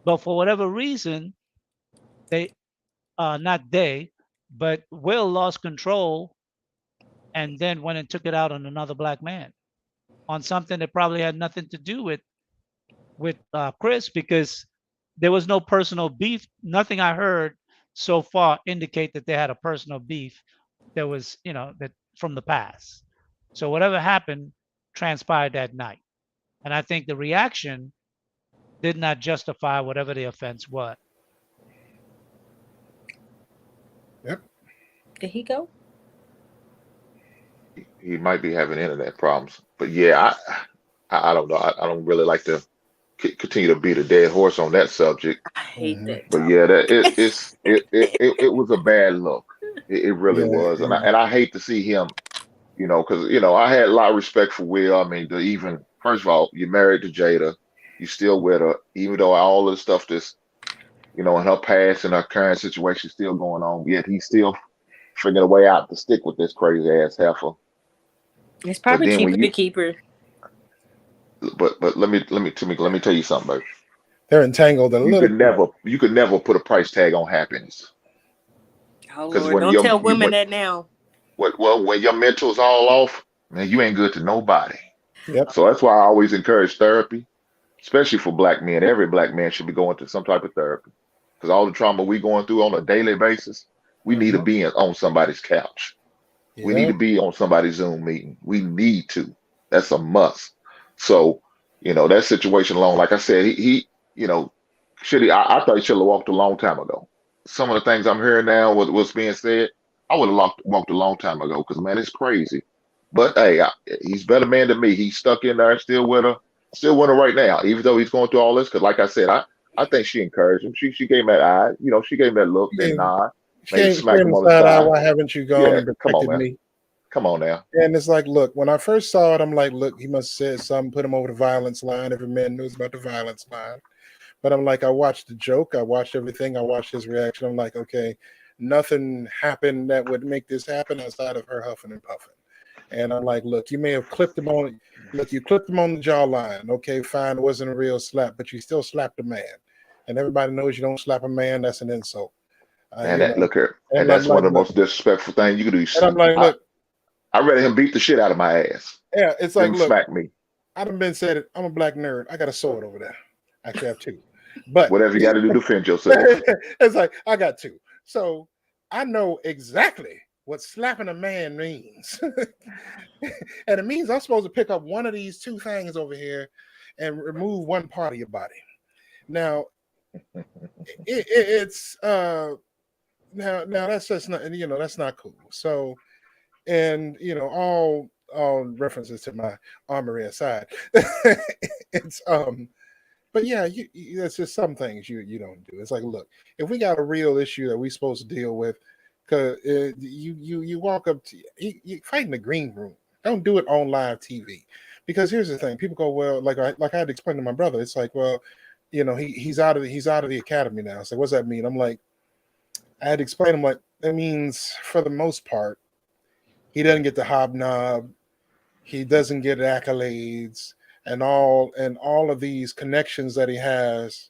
But for whatever reason, they, not they, but Will lost control and then went and took it out on another Black man on something that probably had nothing to do with Chris, because there was no personal beef. Nothing I heard so far indicate that they had a personal beef that was, that from the past. So whatever happened transpired that night. And I think the reaction did not justify whatever the offense was. Yep. Did he go? He might be having internet problems, but yeah, I don't know. I don't really like to continue to beat a dead horse on that subject. I hate that. But yeah, that it was a bad look. It really Yeah, was, and I hate to see him. Because I had a lot of respect for Will. I mean, to even first of all, you're married to Jada, you're still with her, even though all the stuff that's in her past and her current situation still going on. Yet he's still figuring a way out to stick with this crazy ass heifer. It's probably then when cheaper to keep her. But let me tell you something, baby. they're entangled a You little. could never put a price tag on happiness. Oh 'Cause Lord, when don't tell women that now. When your mental's all off, man, you ain't good to nobody. Yep. So that's why I always encourage therapy, especially for Black men. Every Black man should be going to some type of therapy, because all the trauma we going through on a daily basis, we need to be on somebody's couch. We need to be on somebody's Zoom meeting. We need to. That's a must. So, that situation alone, like I said, he should he? I thought he should have walked a long time ago. Some of the things I'm hearing now, what's being said, I would have walked a long time ago, because man, it's crazy. But hey, he's a better man than me. He's stuck in there, still with her right now, even though he's going through all this. Because like I said, I think she encouraged him. She gave him that eye, she gave him that look, that nod, maybe smack him on the side. Why haven't you gone Yeah, and come on, protected man. me? Come on now. And it's like, look, when I first saw it, I'm like, look, he must have said something, put him over the violence line. Every man knows about the violence line. But I'm like, I watched the joke, I watched everything, I watched his reaction. I'm like, okay, nothing happened that would make this happen outside of her huffing and puffing. And I'm like, look, you may have clipped him on, you clipped him on the jawline. Okay, fine, it wasn't a real slap, but you still slapped a man. And everybody knows you don't slap a man, that's an insult. And look here, and And that's I'm one like, of the look, most disrespectful things you can do. and I'm like, look, I'd rather him beat the shit out of my ass yeah, it's than like, him look, smack me. I done been said it. I'm a Black nerd. I got a sword over there. Actually, I have two. But Whatever you got to do to defend yourself. it's like, I got two. So I know exactly what slapping a man means. And it means I'm supposed to pick up one of these two things over here and remove one part of your body. Now, it's now that's just not, that's not cool. So, and all references to my armory aside, it's but yeah, it's just some things you don't do. It's like, look, if we got a real issue that we supposed to deal with, because you walk up to you fight in the green room. Don't do it on live TV. because here's the thing: people go, well, like I had to explain to my brother. It's like, well, you know, he's out of the academy now. So what's that mean? I'm like, I had to explain to him, like, that means for the most part, he doesn't get the hobnob, he doesn't get accolades, and all of these connections that he has.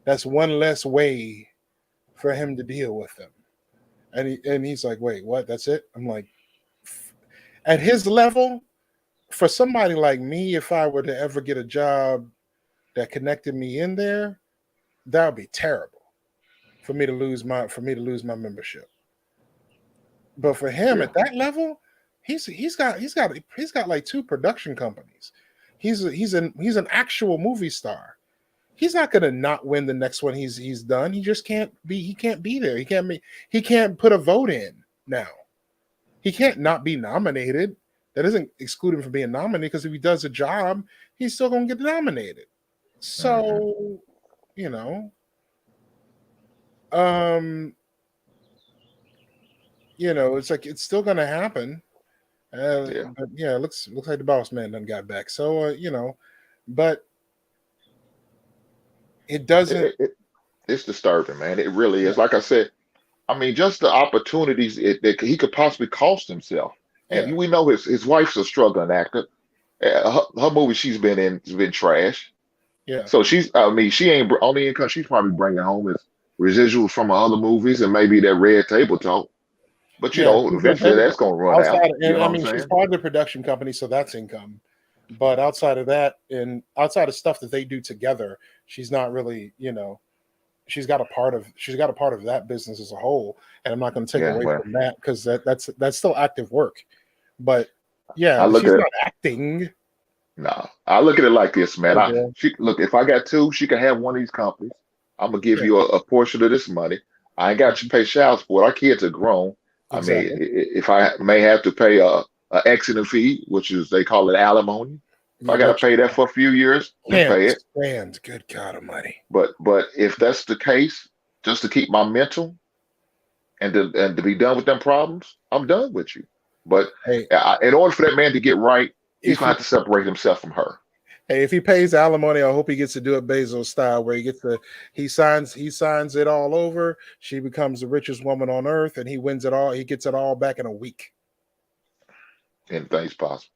That's one less way for him to deal with them. And he's like, wait, what? That's it? I'm like, at his level, for somebody like me, if I were to ever get a job that connected me in there, that would be terrible for me to lose my membership. But for him at that level, he's got like 2 production companies. He's an actual movie star. He's not gonna not win the next one he's done. He just can't be there. He can't put a vote in now. He can't not be nominated. That doesn't exclude him from being nominated, because if he does a job, he's still gonna get nominated. So, you know, it's like it's still gonna happen. But yeah, it looks like the boss man done got back. So but it doesn't. It's disturbing, man. It really is. Like I said, I mean, just the opportunities that he could possibly cost himself. And we know his wife's a struggling actor. Her movie she's been in has been trash. Yeah. So she ain't only income she's probably bringing home is residuals from her other movies and maybe that Red Table Talk. But eventually that's gonna run out. She's part of the production company, so that's income. But outside of that, and outside of stuff that they do together, she's not really, she's got a part of that business as a whole. And I'm not going to take away from that, because that's still active work. But yeah, she's not acting. No, I look at it like this, man. If I got 2, she can have one of these companies. I'm gonna give you a portion of this money. I ain't got you pay child support. Our kids are grown. Exactly. I mean, if I may have to pay a exit fee, which is they call it alimony. If I got to pay that for a few years, pay it. Good God Almighty! But if that's the case, just to keep my mental and to be done with them problems, I'm done with you. But in order for that man to get right, he's gonna have to separate himself from her. Hey, if he pays alimony, I hope he gets to do it Bezos style, where he signs it all over. She becomes the richest woman on earth, and he wins it all. He gets it all back in a week. Anything's possible.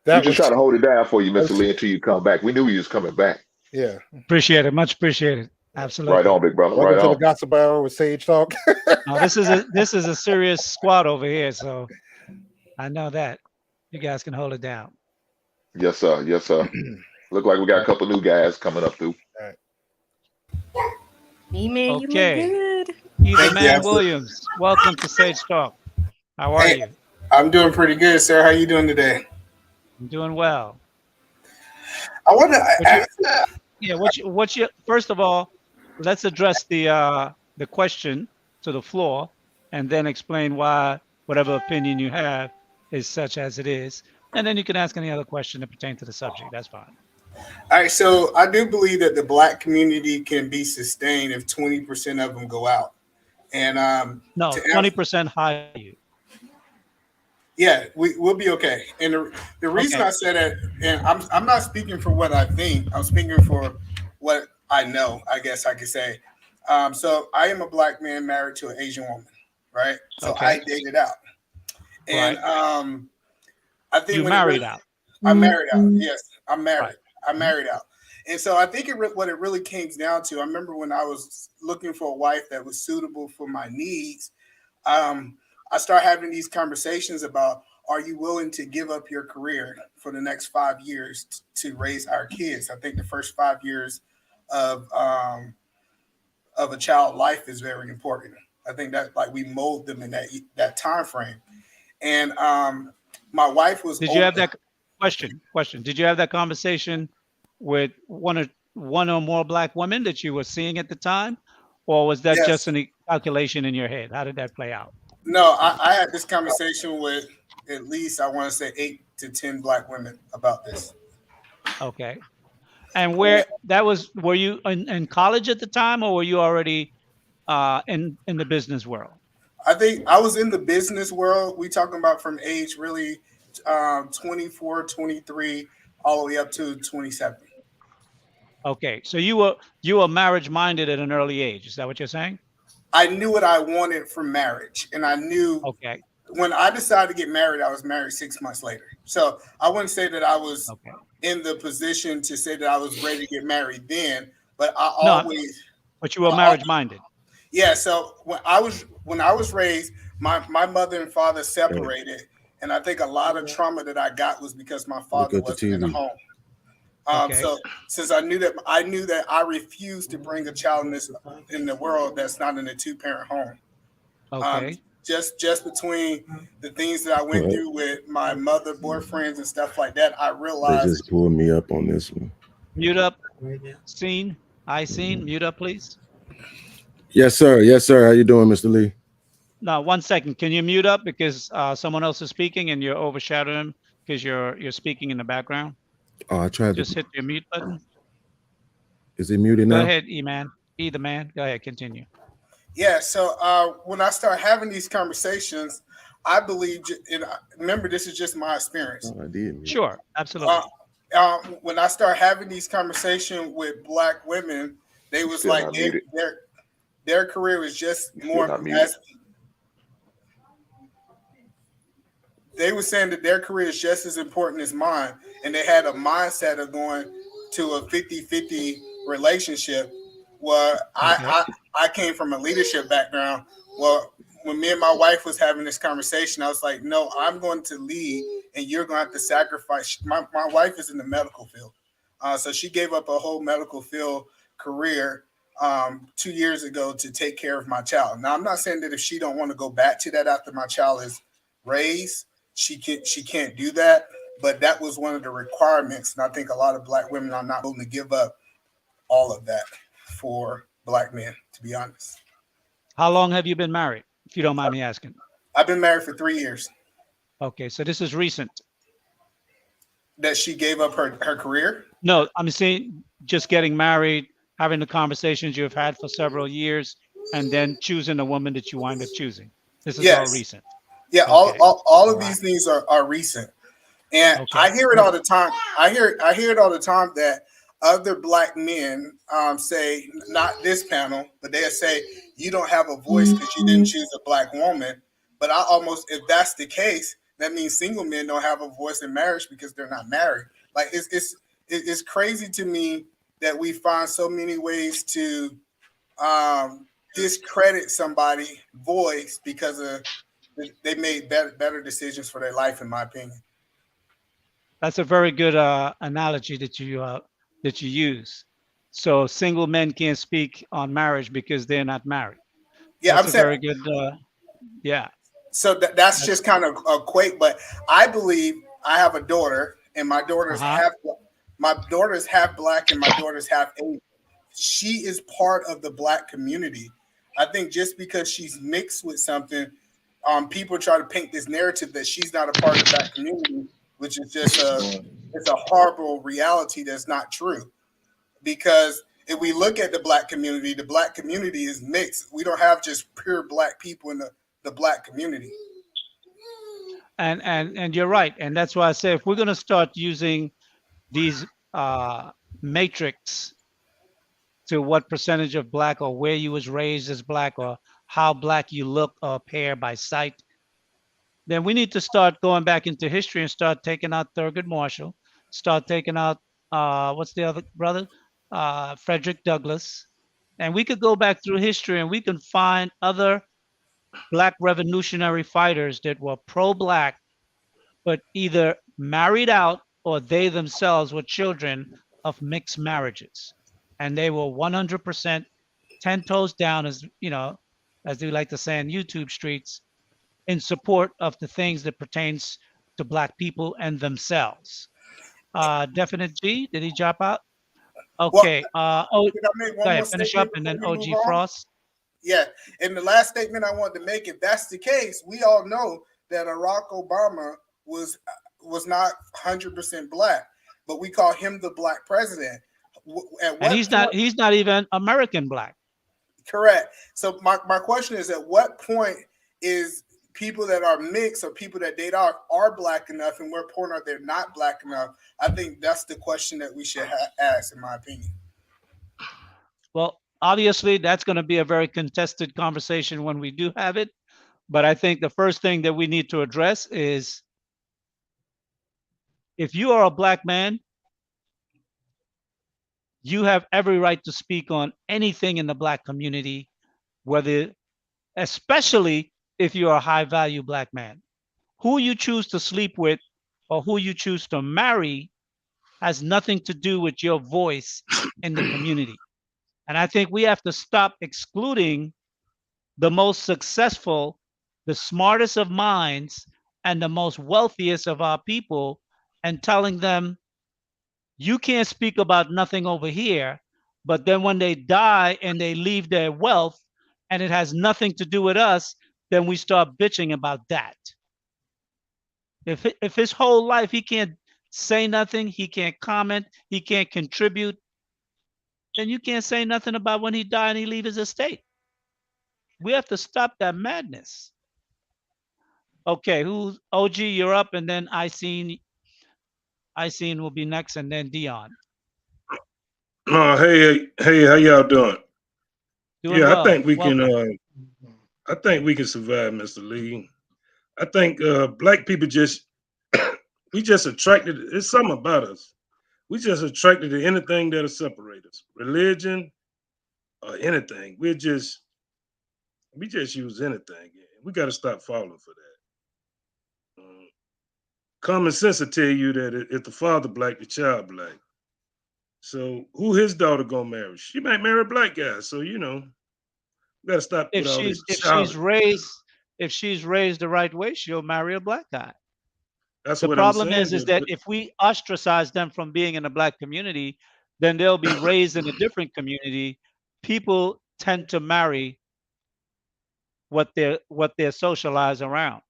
We just try to hold it down for you, Mr. Lee, until you come back. We knew you was coming back. Yeah. Appreciate it. Much appreciated. Absolutely. Right on, big brother. Welcome right to on. the Gossip Hour with Sage Talk. This is a serious squad over here, so I know that you guys can hold it down. Yes, sir. Yes, sir. Look like we got a couple new guys coming up through. All right. E-Man, you look good. E-Man Williams, welcome to Sage Talk. How are you? I'm doing pretty good, sir. How you doing today? I'm doing well. I want to ask. What's your first of all, let's address the question to the floor, and then explain why whatever opinion you have is such as it is, and then you can ask any other question that pertains to the subject. That's fine. All right, so I do believe that the Black community can be sustained if 20% of them go out, and no, 20% hire you. Yeah, we'll be okay. And the reason I said that, and I'm not speaking for what I think, I'm speaking for what I know, I guess I could say. So I am a Black man married to an Asian woman, right? So I dated out. And I think you married out. I married out. Yes, I'm married. Right. I married out. And so I think what it really came down to, I remember when I was looking for a wife that was suitable for my needs, I start having these conversations about, are you willing to give up your career for the next 5 years to raise our kids? I think the first 5 years of a child life is very important. I think that we mold them in that time frame. And my wife was. Did you have that question? Did you have that conversation with one or more Black women that you were seeing at the time, or was that just a calculation in your head? How did that play out? No, I had this conversation with at least, I want to say 8 to 10 Black women about this. Okay. And were you in college at the time, or were you already in the business world? I think I was in the business world. We talking about from age really 24, 23 all the way up to 27. Okay, so you were marriage minded at an early age. Is that what you're saying? I knew what I wanted from marriage, and I knew Okay. when I decided to get married, I was married 6 months later. So I wouldn't say that I was in the position to say that I was ready to get married then, but I always. But you were marriage minded. Yeah. So when I was raised, my mother and father separated, and I think a lot of trauma that I got was because my father wasn't in the home. So since I knew that I refused to bring a child in the world that's not in a 2-parent home. Okay. Just between the things that I went through with my mother, boyfriends, and stuff like that, I realized. They just pulled me up on this one. Mute up. Scene. Mute up, please. Yes, sir. Yes, sir. How you doing, Mr. Lee? No, 1 second. Can you mute up because someone else is speaking and you're overshadowing him because you're speaking in the background? Oh, I tried Just hit your mute button. Is it muted now? Go ahead, E-Man. The man. Go ahead. Continue. Yeah. So when I start having these conversations, I believe, and remember, this is just my experience. Oh, I did. Sure. Absolutely. When I start having these conversations with Black women, they was Still like not muted. their career was just Still more. not muted. They were saying that their career is just as important as mine, and they had a mindset of going to a 50-50 relationship. Where I came from a leadership background. Well, when me and my wife was having this conversation, I was like, no, I'm going to lead, and you're going to have to sacrifice. My wife is in the medical field, so she gave up a whole medical field career 2 years ago to take care of my child. Now, I'm not saying that if she don't want to go back to that after my child is raised, she can't do that, but that was one of the requirements, and I think a lot of Black women are not willing to give up all of that for Black men, to be honest. How long have you been married, if you don't mind me asking? I've been married for 3 years. Okay, so this is recent. That she gave up her career? No, I'm saying just getting married, having the conversations you've had for several years, and then choosing a woman that you wind up choosing. This is all recent. Yeah, Okay. all of these things are recent. And I hear it all the time. I hear it all the time that other Black men say, not this panel, but they'll say, you don't have a voice because you didn't choose a Black woman. But I almost, if that's the case, that means single men don't have a voice in marriage because they're not married. Like it's crazy to me that we find so many ways to discredit somebody's voice because of they made better decisions for their life, in my opinion. That's a very good analogy that you use. So single men can't speak on marriage because they're not married. Yeah, that's I'm saying very good. Yeah. So that's just kind of a quake, but I believe I have a daughter, and my daughter's half Black, and my daughter's half Asian. She is part of the Black community. I think just because she's mixed with something, people try to paint this narrative that she's not a part of that community, which is just it's a horrible reality that's not true. Because if we look at the Black community is mixed. We don't have just pure Black people in the Black community. And you're right. And that's why I say if we're going to start using these matrix to what percentage of Black or where you was raised as Black or how Black you look or appear by sight, then we need to start going back into history and start taking out Thurgood Marshall, start taking out, what's the other brother? Frederick Douglass. And we could go back through history and we can find other Black revolutionary fighters that were pro-Black, but either married out or they themselves were children of mixed marriages. And they were 100% 10 toes down, as you know, as they like to say in YouTube streets, in support of the things that pertains to Black people and themselves. Definite G, did he drop out? Okay. Go ahead, finish up, and then OG Frost. Yeah, and the last statement I wanted to make, if that's the case, we all know that Barack Obama was not 100% Black, but we call him the Black president. And he's not even American Black. Correct. So my question is, at what point people that are mixed or people that date are black enough, and we're pointing out they're not black enough. I think that's the question that we should ask, in my opinion. Well, obviously, that's going to be a very contested conversation when we do have it. But I think the first thing that we need to address is, if you are a black man, you have every right to speak on anything in the black community, whether, especially if you're a high value black man. Who you choose to sleep with or who you choose to marry has nothing to do with your voice in the community. And I think we have to stop excluding the most successful, the smartest of minds, and the most wealthiest of our people, and telling them, you can't speak about nothing over here. But then when they die and they leave their wealth and it has nothing to do with us, then we start bitching about that. If his whole life he can't say nothing, he can't comment, he can't contribute, then you can't say nothing about when he died and he leave his estate. We have to stop that madness. Okay, who's OG? You're up, and then I seen will be next, and then Dion. Hey, how y'all doing? Doing well. I think we Welcome. can. I think we can survive, Mr. Lee. I think black people we just attracted. It's something about us. We just attracted to anything that'll separate us, religion or anything. We just use anything. We got to stop falling for that. Common sense will tell you that if the father black, the child black. So who his daughter gonna marry? She might marry a black guy. So we gotta stop with all this. If she's raised the right way, she'll marry a black guy. That's the what problem I'm saying, is that if we ostracize them from being in the black community, then they'll be raised in a different community. People tend to marry what they're socialized around.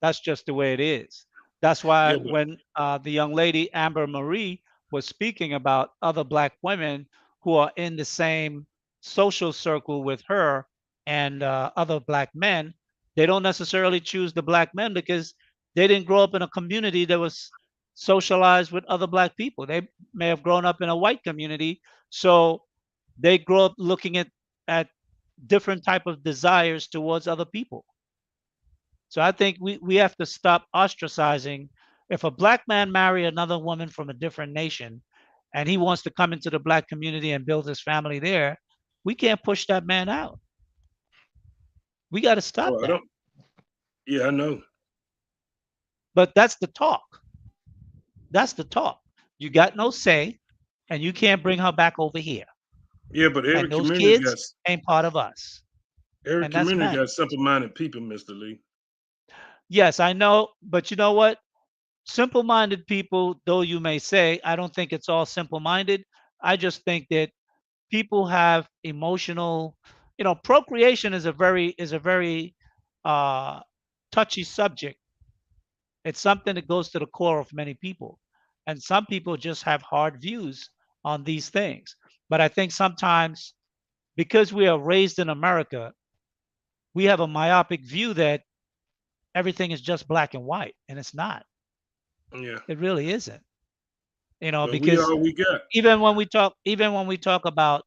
That's just the way it is. That's why when the young lady Amber Marie was speaking about other black women who are in the same social circle with her and other black men, they don't necessarily choose the black men because they didn't grow up in a community that was socialized with other black people. They may have grown up in a white community, so they grow up looking at different type of desires towards other people. So I think we have to stop ostracizing. If a black man marry another woman from a different nation and he wants to come into the black community and build his family there, we can't push that man out. We got to stop that. Yeah, I know. But that's the talk. That's the talk. You got no say, and you can't bring her back over here. Yeah, but every and those community kids ain't part of us. every And that's community mad. got simple-minded people, Mr. Lee. Yes, I know, but you know what? Simple-minded people, though you may say, I don't think it's all simple-minded. I just think that people have emotional, procreation is a very touchy subject. It's something that goes to the core of many people. And some people just have hard views on these things. But I think sometimes because we are raised in America, we have a myopic view that everything is just black and white, and it's not. Yeah. It really isn't. But we Because all we got. even when we talk about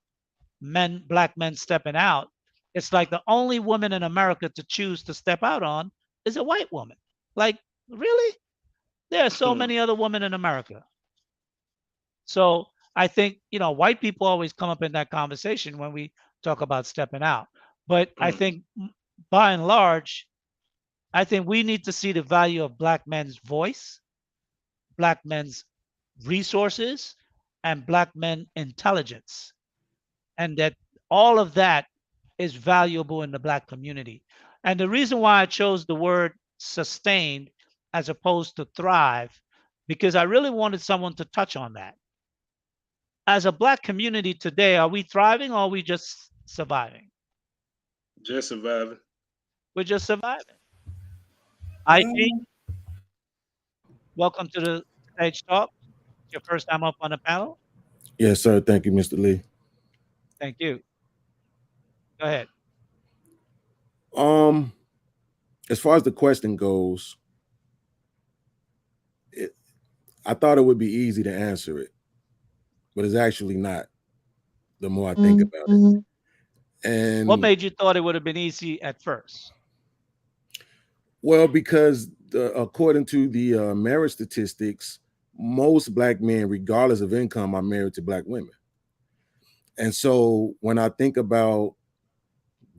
black men stepping out, it's like the only woman in America to choose to step out on is a white woman. Like, really? There are so many other women in America. So I think, white people always come up in that conversation when we talk about stepping out. But I think by and large, I think we need to see the value of black men's voice, black men's resources, and black men intelligence. And that all of that is valuable in the black community. And the reason why I chose the word sustained as opposed to thrive, because I really wanted someone to touch on that. As a black community today, are we thriving or are we just surviving? Just surviving. We're just surviving. IG, welcome to the stage talk. It's your first time up on the panel. Yes, sir. Thank you, Mr. Lee. Thank you. Go ahead. as far as the question goes, I thought it would be easy to answer it, but it's actually not. The more I think about it, and What made you thought it would have been easy at first? well, because according to the marriage statistics, most black men, regardless of income, are married to black women. And so when I think about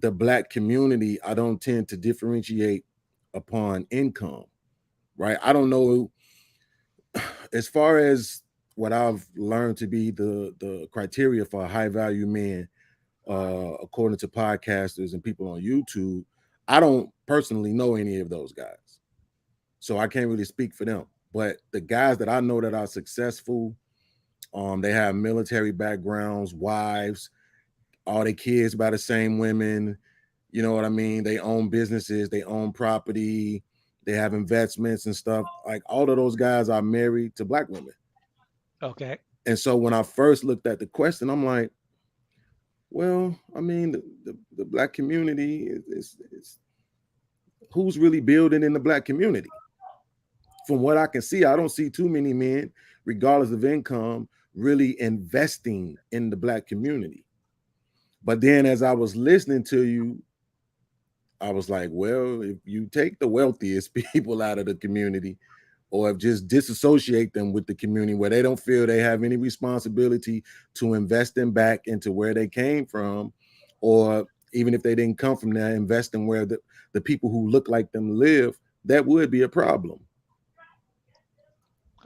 the black community, I don't tend to differentiate upon income, right? I don't know, as far as what I've learned to be the criteria for a high value man, according to podcasters and people on YouTube, I don't personally know any of those guys, so I can't really speak for them. But the guys that I know that are successful, they have military backgrounds, wives, all their kids by the same women. You know what I mean? They own businesses, they own property, they have investments and stuff. Like, all of those guys are married to black women. Okay. And so when I first looked at the question, I'm like, well, I mean, the black community is who's really building in the black community? From what I can see, I don't see too many men, regardless of income, really investing in the black community. But then as I was listening to you, I was like, well, if you take the wealthiest people out of the community, or if just disassociate them with the community where they don't feel they have any responsibility to invest them back into where they came from, or even if they didn't come from there, invest in where the people who look like them live, that would be a problem.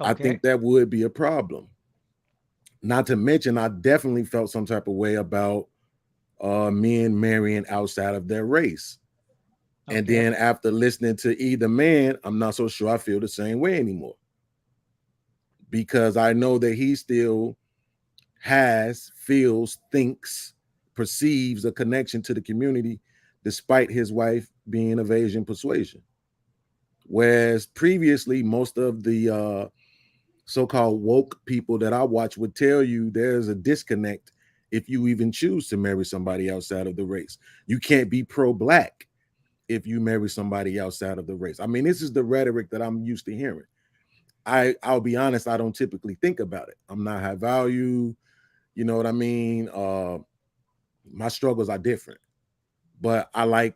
Okay. I think that would be a problem. Not to mention, I definitely felt some type of way about men marrying outside of their race. Okay. And then after listening to either man, I'm not so sure I feel the same way anymore, because I know that he still has, feels, thinks, perceives a connection to the community despite his wife being of Asian persuasion. Whereas previously, most of the so-called woke people that I watch would tell you there's a disconnect if you even choose to marry somebody outside of the race. You can't be pro-black if you marry somebody outside of the race. I mean, this is the rhetoric that I'm used to hearing. I'll be honest, I don't typically think about it. I'm not high value, you know what I mean? My struggles are different, but I like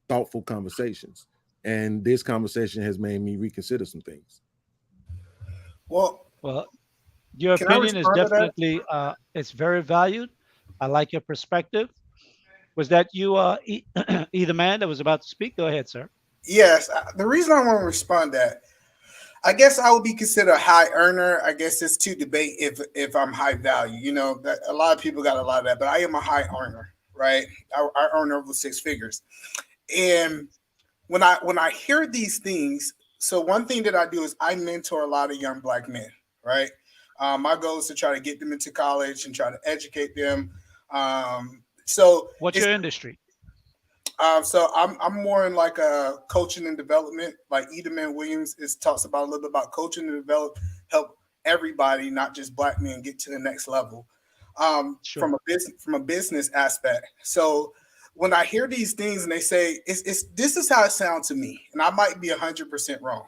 thoughtful conversations. And this conversation has made me reconsider some things. Well, your Can I opinion is respond to that? definitely it's very valued. I like your perspective. Was that you, either man that was about to speak? Go ahead, sir. Yes, the reason I want to respond to that, I guess I would be considered a high earner. I guess it's to debate if I'm high value. You know, that a lot of people got a lot of that, but I am a high earner, right? I earn over 6 figures. And when I hear these things, so one thing that I do is I mentor a lot of young black men, right? My goal is to try to get them into college and try to educate them. So what's your industry? So I'm more in like a coaching and development. Like Edelman Williams talks about a little bit about coaching and help everybody, not just black men, get to the next level. Sure. From a business aspect. So when I hear these things and they say this is how it sounds to me, and I might be 100% wrong.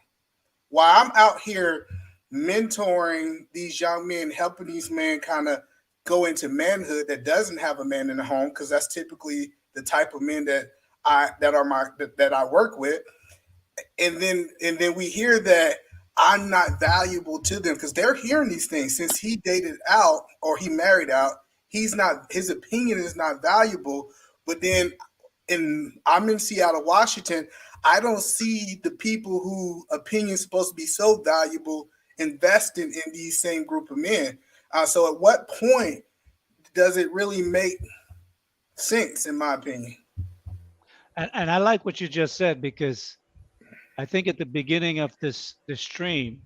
While I'm out here mentoring these young men, helping these men kind of go into manhood that doesn't have a man in the home, because that's typically the type of men that I work with, and then we hear that I'm not valuable to them because they're hearing these things. Since he dated out or he married out, his opinion is not valuable. But then I'm in Seattle, Washington. I don't see the people who opinion is supposed to be so valuable investing in these same group of men. So at what point does it really make sense, in my opinion? And I like what you just said, because I think at the beginning of this stream,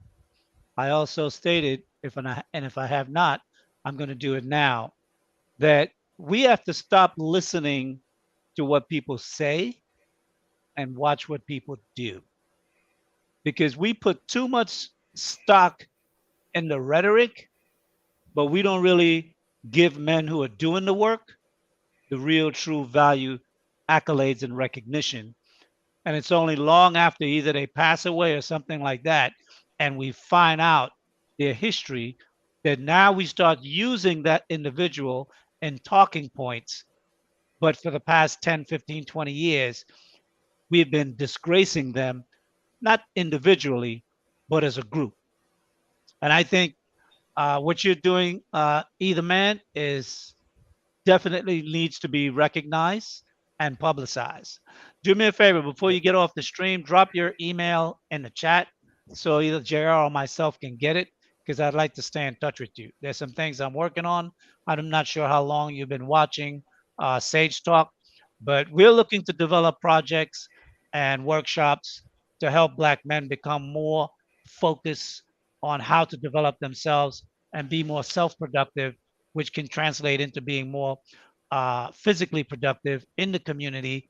I also stated, if I have not, I'm going to do it now, that we have to stop listening to what people say and watch what people do, because we put too much stock in the rhetoric, but we don't really give men who are doing the work the real true value, accolades, and recognition. And it's only long after either they pass away or something like that, and we find out their history, that now we start using that individual in talking points. But for the past 10, 15, 20 years, we've been disgracing them, not individually, but as a group. And I think what you're doing, either man, is definitely needs to be recognized and publicized. Do me a favor before you get off the stream, drop your email in the chat so either JR or myself can get it, because I'd like to stay in touch with you. There's some things I'm working on. I'm not sure how long you've been watching Sage Talk, but we're looking to develop projects and workshops to help Black men become more focused on how to develop themselves and be more self-productive, which can translate into being more physically productive in the community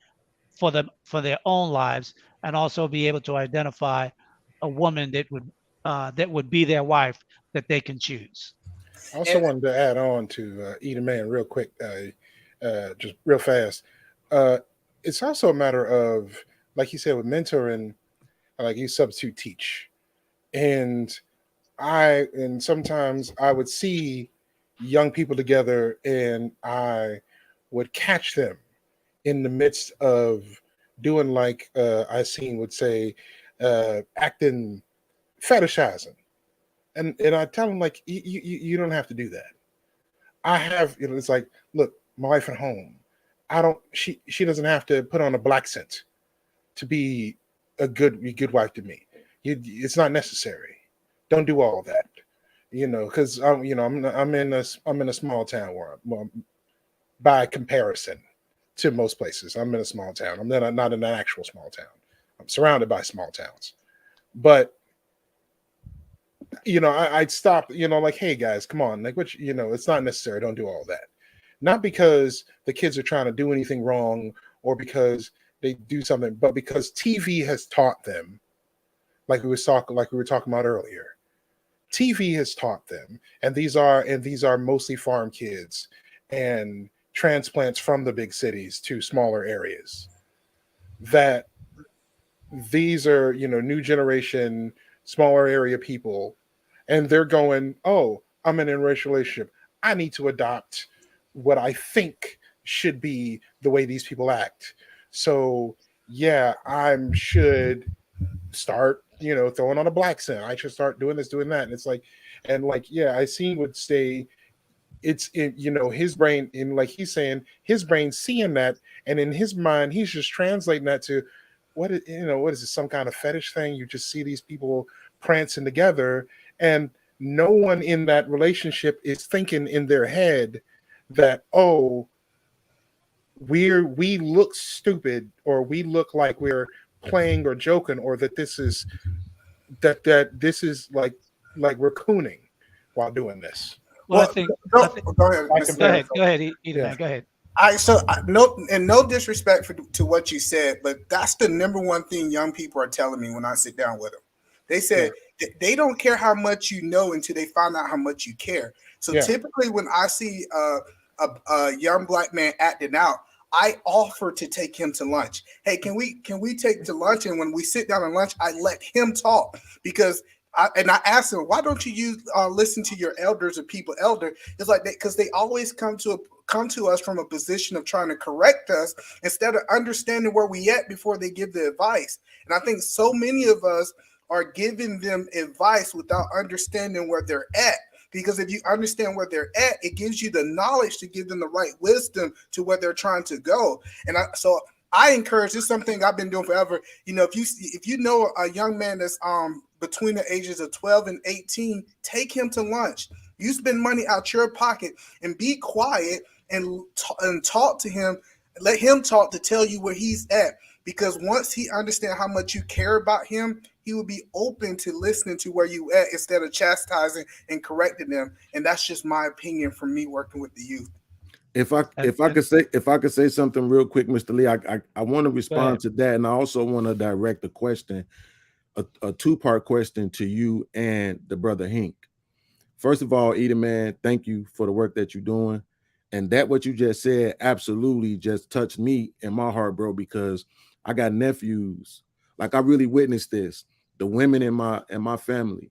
for them, for their own lives, and also be able to identify a woman that would be their wife that they can choose. I also wanted to add on to Eat a Man real quick, just real fast. It's also a matter of, like you said, with mentoring, like you substitute teach. And sometimes I would see young people together and I would catch them in the midst of doing like I seen would say, acting fetishizing. And I tell them, like, you don't have to do that. I have, it's like, look, my wife at home, she doesn't have to put on a black scent to be a good wife to me. It's not necessary. Don't do all that, because I'm in a small town where, well, by comparison to most places, I'm in a small town. I'm not in an actual small town. I'm surrounded by small towns, but I'd stop, like, hey guys, come on, like, it's not necessary. Don't do all that. Not because the kids are trying to do anything wrong or because they do something, but because TV has taught them, like we were talking about earlier. TV has taught them, and these are mostly farm kids and transplants from the big cities to smaller areas, that these are, new generation, smaller area people, and they're going, oh, I'm in a interracial relationship. I need to adopt what I think should be the way these people act. So yeah, I should start, throwing on a black scent. I should start doing this, doing that. And it's like, yeah, I seen would stay. It's in, his brain, in, like he's saying, his brain seeing that, and in his mind, he's just translating that to what is it, some kind of fetish thing? You just see these people prancing together, and no one in that relationship is thinking in their head that, oh, we look stupid, or we look like we're playing or joking, or that this is like we're cooning while doing this. Well, I Well, think, go I think ahead. go Mr. ahead, Mayor. Ethan, go ahead. No disrespect to what you said, but that's the number one thing young people are telling me when I sit down with them. They said they don't care how much you know until they find out how much you care. So typically, when I see a young black man acting out, I offer to take him to lunch. Hey, can we take to lunch? And when we sit down at lunch, I let him talk, because I asked him, why don't you listen to your elders or people elder? It's like because they always come to us from a position of trying to correct us instead of understanding where we at before they give the advice. And I think so many of us are giving them advice without understanding where they're at. Because if you understand where they're at, it gives you the knowledge to give them the right wisdom to where they're trying to go. And so I encourage, this is something I've been doing forever. If you know a young man that's between the ages of 12 and 18, take him to lunch. You spend money out your pocket and be quiet and talk to him. Let him talk to tell you where he's at. Because once he understands how much you care about him, he will be open to listening to where you at instead of chastising and correcting them. And that's just my opinion from me working with the youth. If I could say something real quick, Mr. Lee, I want to respond to that, and I also want to direct a question, a two-part question to you and the brother Hink. First of all, Edie, man, thank you for the work that you're doing. And that what you just said absolutely just touched me in my heart, bro, because I got nephews. Like I really witnessed this. The women in my family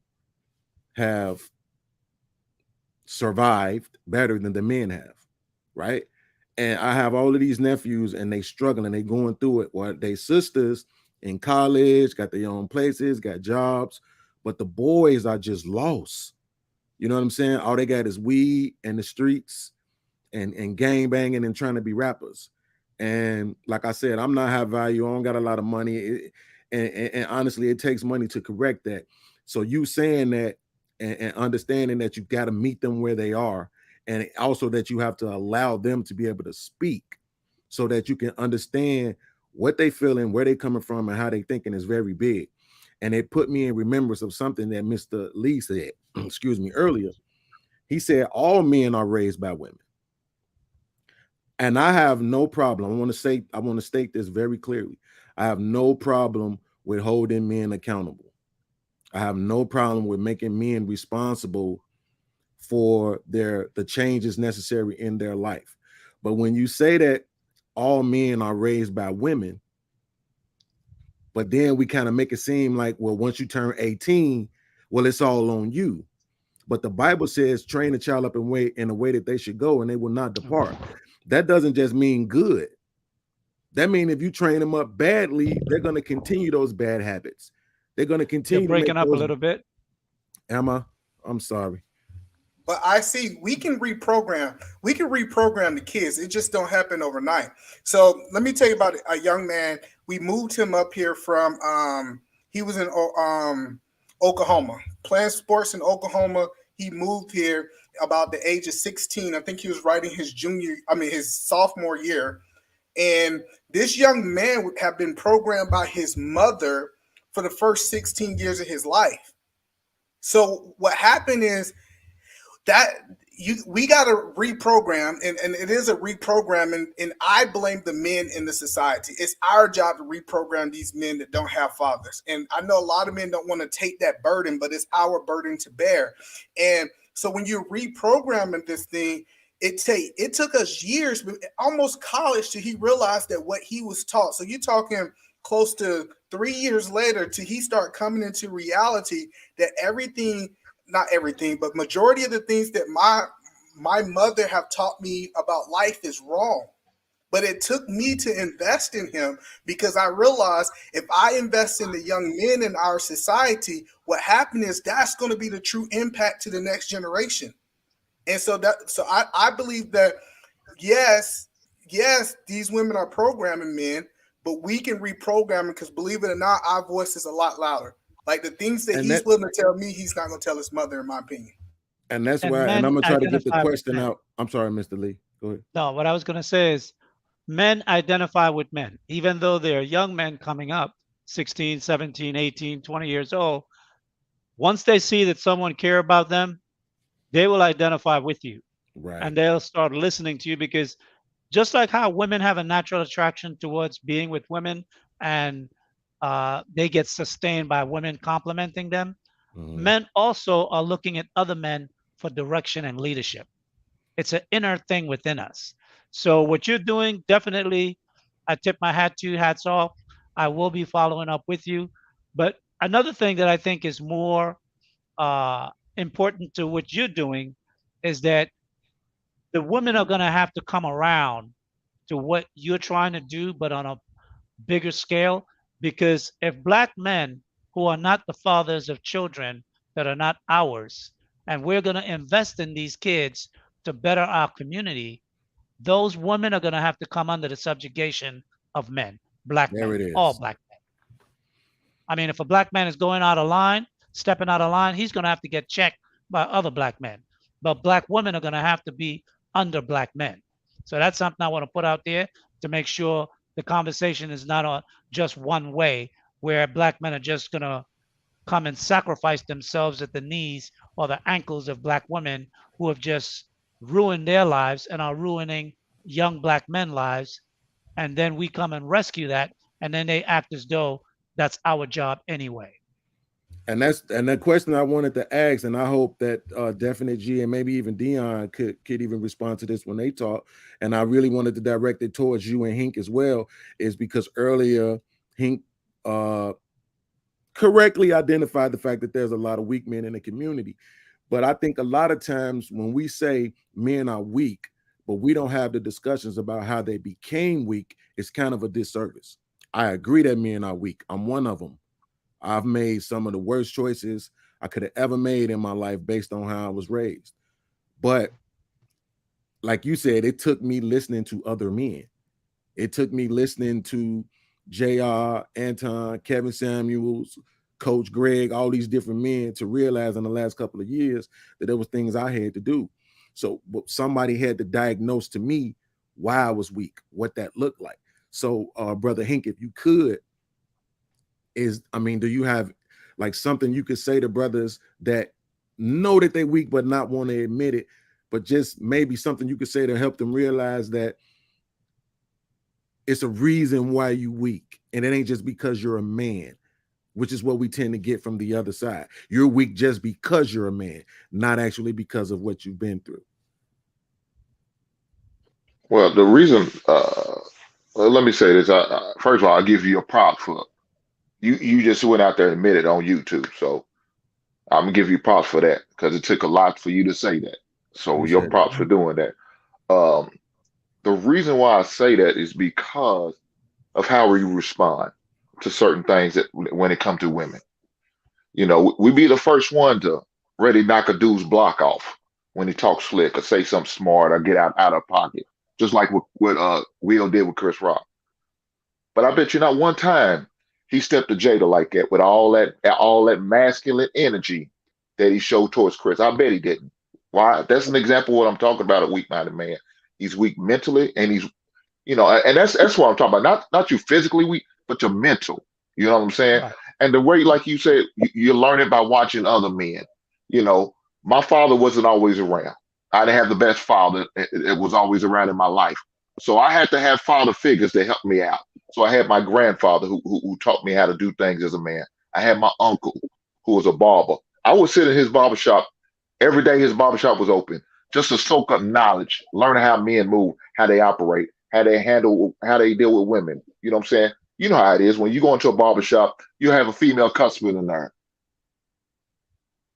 have survived better than the men have, right? And I have all of these nephews and they struggling, they going through it. Well, they sisters in college, got their own places, got jobs, but the boys are just lost. You know what I'm saying? All they got is weed and the streets and gang banging and trying to be rappers. And like I said, I'm not high value. I don't got a lot of money. And honestly, it takes money to correct that. So you saying that and understanding that you got to meet them where they are, and also that you have to allow them to be able to speak so that you can understand what they feeling, where they coming from, and how they thinking is very big. And it put me in remembrance of something that Mr. Lee said, excuse me, earlier. He said all men are raised by women. And I have no problem. I want to state this very clearly. I have no problem with holding men accountable. I have no problem with making men responsible for the changes necessary in their life. But when you say that all men are raised by women, but then we kind of make it seem like, well, once you turn 18, well, it's all on you. But the Bible says, train a child up in a way that they should go, and they will not depart. That doesn't just mean good. That means if you train them up badly, they're going to continue those bad habits. They're going to continue. You're breaking up a little bit. Emma, I'm sorry. But I see we can reprogram. We can reprogram the kids. It just don't happen overnight. So let me tell you about a young man. We moved him up here from he was in Oklahoma, playing sports in Oklahoma. He moved here about the age of 16. I think he was writing his his sophomore year. And this young man would have been programmed by his mother for the first 16 years of his life. So what happened is that we got to reprogram, and it is a reprogramming, and I blame the men in the society. It's our job to reprogram these men that don't have fathers. And I know a lot of men don't want to take that burden, but it's our burden to bear. And so when you're reprogramming this thing, it took us years, almost college, till he realized that what he was taught. So you're talking close to 3 years later till he start coming into reality that not everything, but majority of the things that my mother have taught me about life is wrong. But it took me to invest in him, because I realized if I invest in the young men in our society, what happened is that's going to be the true impact to the next generation. And so I believe that yes, these women are programming men, but we can reprogram it, because believe it or not, our voice is a lot louder. Like the things that he's willing to tell me, he's not going to tell his mother, in my opinion. And that's why, and I'm going to try to get the question out. I'm sorry, Mr. Lee. Go ahead. No, what I was going to say is men identify with men, even though they're young men coming up, 16, 17, 18, 20 years old. Once they see that someone care about them, they will identify with you. Right. And they'll start listening to you, because just like how women have a natural attraction towards being with women, and they get sustained by women complimenting them, men also are looking at other men for direction and leadership. It's an inner thing within us. So what you're doing, definitely, I tip my hat to you, hats off. I will be following up with you. But another thing that I think is more important to what you're doing is that the women are going to have to come around to what you're trying to do, but on a bigger scale. Because if Black men who are not the fathers of children that are not ours, and we're going to invest in these kids to better our community, those women are going to have to come under the subjugation of men, Black men, all Black men. I mean, if a Black man is going out of line, stepping out of line, he's going to have to get checked by other Black men. But Black women are going to have to be under Black men. So that's something I want to put out there to make sure the conversation is not just one way, where Black men are just going to come and sacrifice themselves at the knees or the ankles of Black women who have just ruined their lives and are ruining young Black men's lives. And then we come and rescue that, and then they act as though that's our job anyway. And the question I wanted to ask, and I hope that Definite G and maybe even Dion could even respond to this when they talk. And I really wanted to direct it towards you and Hink as well, is because earlier Hink correctly identified the fact that there's a lot of weak men in the community. But I think a lot of times when we say men are weak, but we don't have the discussions about how they became weak, it's kind of a disservice. I agree that men are weak. I'm one of them. I've made some of the worst choices I could have ever made in my life based on how I was raised. But like you said, it took me listening to other men. It took me listening to JR, Anton, Kevin Samuels, Coach Greg, all these different men to realize in the last couple of years that there were things I had to do. So somebody had to diagnose to me why I was weak, what that looked like. So Brother Hink, if you could, do you have like something you could say to brothers that know that they're weak but not want to admit it, but just maybe something you could say to help them realize that it's a reason why you weak, and it ain't just because you're a man, which is what we tend to get from the other side. You're weak just because you're a man, not actually because of what you've been through. Well, the reason, let me say this. First of all, I'll give you a prop for you just went out there and admitted on YouTube. So I'm gonna give you props for that because it took a lot for you to say that. So Appreciate your it. props for doing that. The reason why I say that is because of how we respond to certain things that when it comes to women. You know, we be the first one to ready knock a dude's block off when he talks slick or say something smart or get out of pocket, just like what Will did with Chris Rock. But I bet you not one time he stepped to Jada like that with all that masculine energy that he showed towards Chris. I bet he didn't. Why? That's an example of what I'm talking about, a weak-minded man. He's weak mentally, and he's, and that's what I'm talking about. Not you physically weak, but your mental. You know what I'm saying? Right. And the way, like you said, you learn it by watching other men. My father wasn't always around. I didn't have the best father that was always around in my life. So I had to have father figures to help me out. So I had my grandfather who taught me how to do things as a man. I had my uncle who was a barber. I would sit in his barbershop every day. His barbershop was open just to soak up knowledge, learn how men move, how they operate, how they handle, how they deal with women. You know what I'm saying? You know how it is when you go into a barbershop, you have a female customer in there.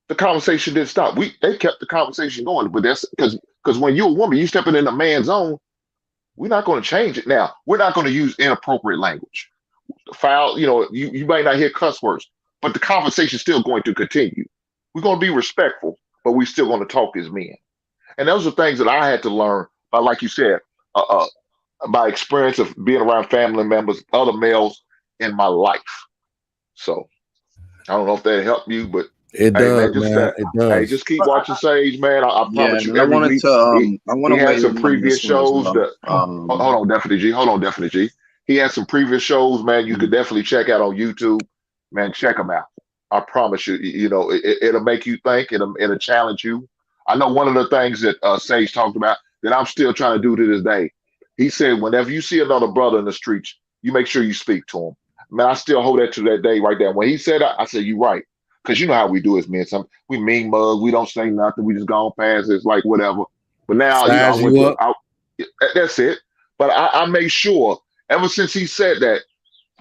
The conversation didn't stop. They kept the conversation going, but that's because when you're a woman, you stepping in a man's zone. We're not going to change it now. We're not going to use inappropriate language. Foul, you might not hear cuss words, but the conversation is still going to continue. We're going to be respectful, but we're still going to talk as men. And those are things that I had to learn by, like you said, by experience of being around family members, other males in my life. So I don't know if that helped you, but It hey, does, man, just man. It does. just keep watching Sage, man. I Yeah, promise you, and I every wanted week to I want he to had weigh some in on previous this one as shows well. that. Hold on, Definitely G. Hold on, Definitely G. He had some previous shows, man. You could definitely check out on YouTube, man. Check them out. I promise you, it'll make you think. It'll challenge you. I know one of the things that Sage talked about that I'm still trying to do to this day. He said, whenever you see another brother in the streets, you make sure you speak to him. Man, I still hold that to that day right there. When he said that, I said, you're right. Because you know how we do as men. We mean mug. We don't say nothing. We just go on past. It's like whatever. But now, I Size went you to. up. That's it. But I made sure, ever since he said that,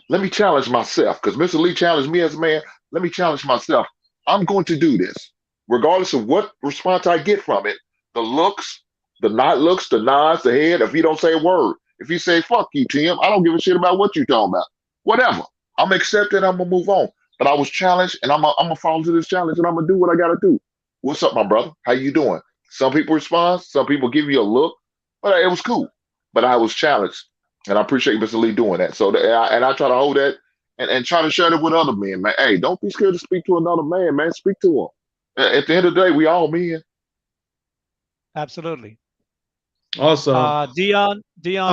let me challenge myself. Because Mr. Lee challenged me as a man. Let me challenge myself. I'm going to do this. Regardless of what response I get from it, the looks, the not looks, the nods, the head, if he don't say a word. If he say, fuck you, Tim, I don't give a shit about what you talking about. Whatever. I'm accepting, I'm going to move on. But I was challenged, and I'm gonna fall into this challenge, and I'm gonna do what I gotta do. What's up, my brother? How you doing? Some people respond, some people give you a look, but it was cool. But I was challenged, and I appreciate Mr. Lee doing that. So, I try to hold that and try to share it with other men, man. Hey, don't be scared to speak to another man, man. Speak to him. At the end of the day, we all men. Absolutely. Also, Dion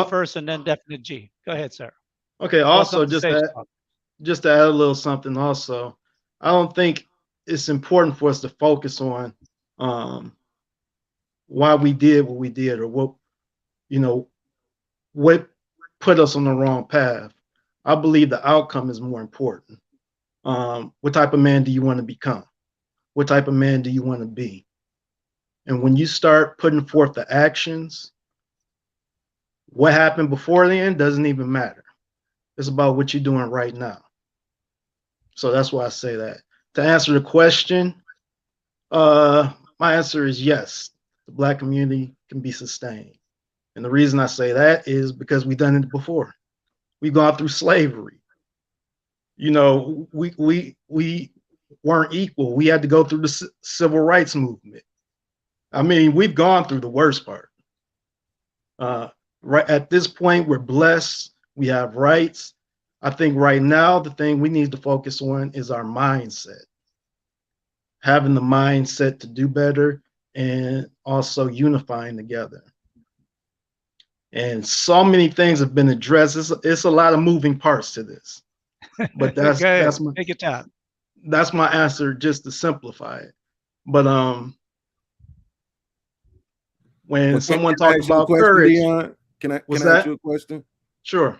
first, and then Definite G. Go ahead, sir. Okay. Also, Welcome to Sage Talk. just to add a little something. Also, I don't think it's important for us to focus on why we did what we did, or what put us on the wrong path. I believe the outcome is more important. What type of man do you want to become? What type of man do you want to be? And when you start putting forth the actions, what happened before then doesn't even matter. It's about what you're doing right now. So that's why I say that. To answer the question, my answer is yes. The Black community can be sustained. And the reason I say that is because we've done it before. We've gone through slavery. You know, we weren't equal. We had to go through the civil rights movement. I mean, we've gone through the worst part. Right at this point, we're blessed. We have rights. I think right now, the thing we need to focus on is our mindset. Having the mindset to do better and also unifying together. And so many things have been addressed. It's a lot of moving parts to this. But that's my, take your time. That's my answer, just to simplify it. But when someone talks about courage, Leon? Can I ask you a question? Sure.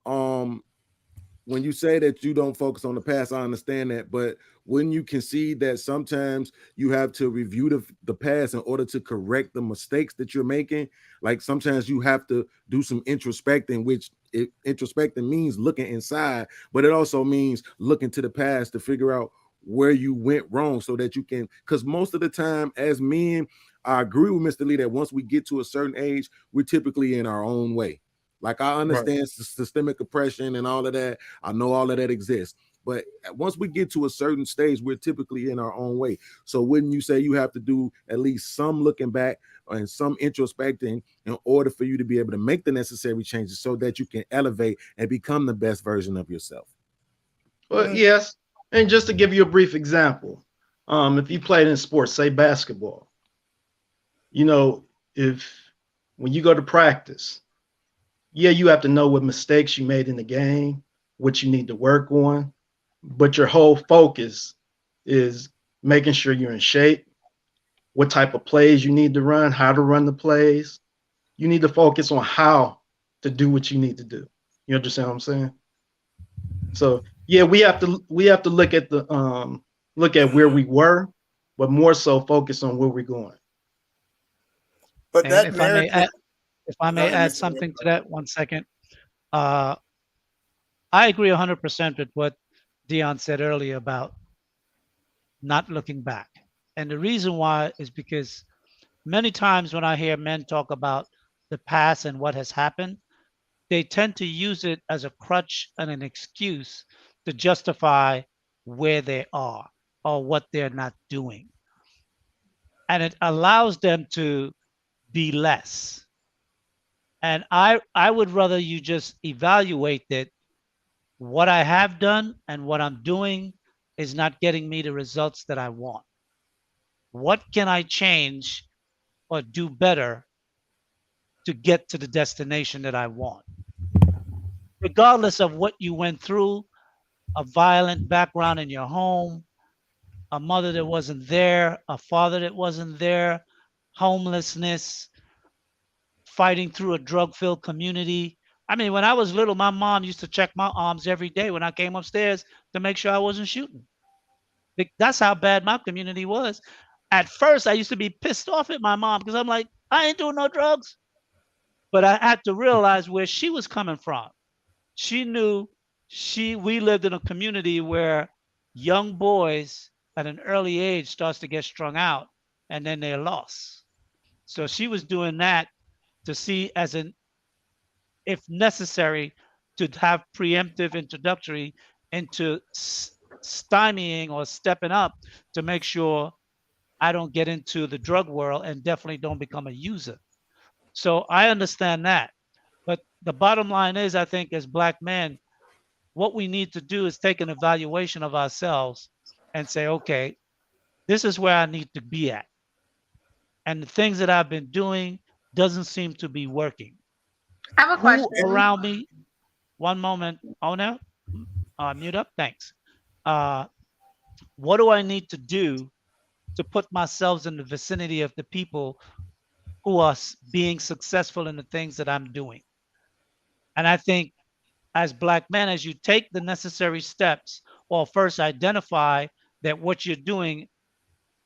When you say that you don't focus on the past, I understand that, but wouldn't you concede that sometimes you have to review the past in order to correct the mistakes that you're making? Like sometimes you have to do some introspecting, which introspecting means looking inside, but it also means looking to the past to figure out where you went wrong so that you can, because most of the time as men, I agree with Mr. Lee that once we get to a certain age, we're typically in our own way. Like I understand systemic oppression and all of that. I know all of that exists. But once we get to a certain stage, we're typically in our own way. So wouldn't you say you have to do at least some looking back and some introspecting in order for you to be able to make the necessary changes so that you can elevate and become the best version of yourself? Well, yes. And just to give you a brief example, if you played in sports, say basketball, you know, when you go to practice, yeah, you have to know what mistakes you made in the game, what you need to work on, but your whole focus is making sure you're in shape, what type of plays you need to run, how to run the plays. You need to focus on how to do what you need to do. You understand what I'm saying? So yeah, we have to look at where we were, but more so focus on where we're going. But and if I may add something to that, 1 second. I agree 100% with what Dion said earlier about not looking back. And the reason why is because many times when I hear men talk about the past and what has happened, they tend to use it as a crutch and an excuse to justify where they are or what they're not doing. And it allows them to be less. And I would rather you just evaluate that what I have done and what I'm doing is not getting me the results that I want. What can I change or do better to get to the destination that I want? Regardless of what you went through, a violent background in your home, a mother that wasn't there, a father that wasn't there, homelessness, fighting through a drug-filled community. I mean, when I was little, my mom used to check my arms every day when I came upstairs to make sure I wasn't shooting. That's how bad my community was. At first, I used to be pissed off at my mom because I'm like, I ain't doing no drugs. But I had to realize where she was coming from. She knew we lived in a community where young boys at an early age starts to get strung out and then they're lost. So she was doing that to see as an, if necessary, to have preemptive introductory into stymieing or stepping up to make sure I don't get into the drug world and definitely don't become a user. So I understand that. But the bottom line is, I think as Black men, what we need to do is take an evaluation of ourselves and say, okay, this is where I need to be at. And the things that I've been doing doesn't seem to be working. I have a question. Who around me? One moment. Oh, no. Mute up. Thanks. What do I need to do to put myself in the vicinity of the people who are being successful in the things that I'm doing? And I think as Black men, as you take the necessary steps, or first identify that what you're doing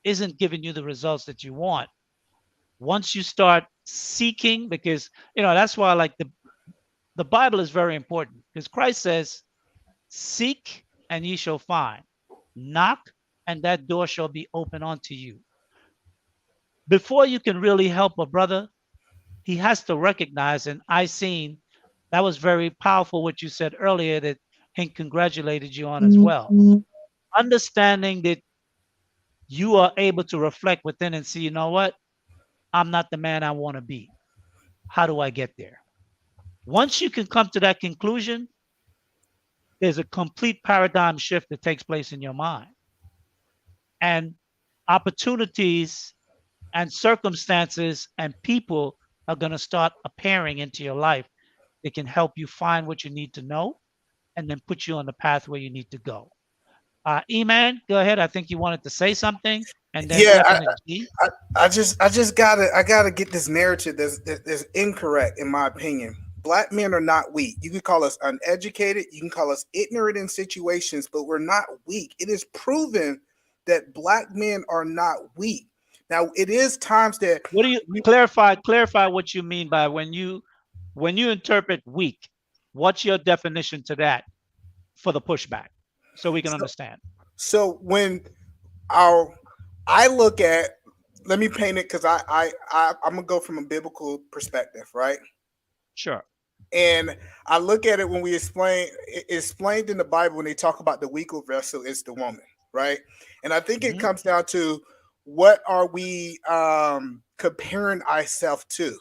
isn't giving you the results that you want. Once you start seeking, because that's why like the Bible is very important, because Christ says, seek and ye shall find, knock and that door shall be open unto you. Before you can really help a brother, he has to recognize, and I seen that was very powerful what you said earlier that Hank congratulated you on as well. Understanding that you are able to reflect within and see, you know what? I'm not the man I want to be. How do I get there? Once you can come to that conclusion, there's a complete paradigm shift that takes place in your mind. And opportunities and circumstances and people are going to start appearing into your life that can help you find what you need to know and then put you on the path where you need to go. E-Man, go ahead. I think you wanted to say something, and then Definite G. I just gotta get this narrative that's incorrect in my opinion. Black men are not weak. You can call us uneducated, you can call us ignorant in situations, but we're not weak. It is proven that black men are not weak. Now it is times that what do you clarify what you mean by when you interpret weak, what's your definition to that for the pushback so we can understand? So when I look at, let me paint it because I'm gonna go from a biblical perspective, right? Sure. And I look at it when we explained in the Bible when they talk about the weaker vessel is the woman, right? And I think it comes down to what are we comparing ourselves to?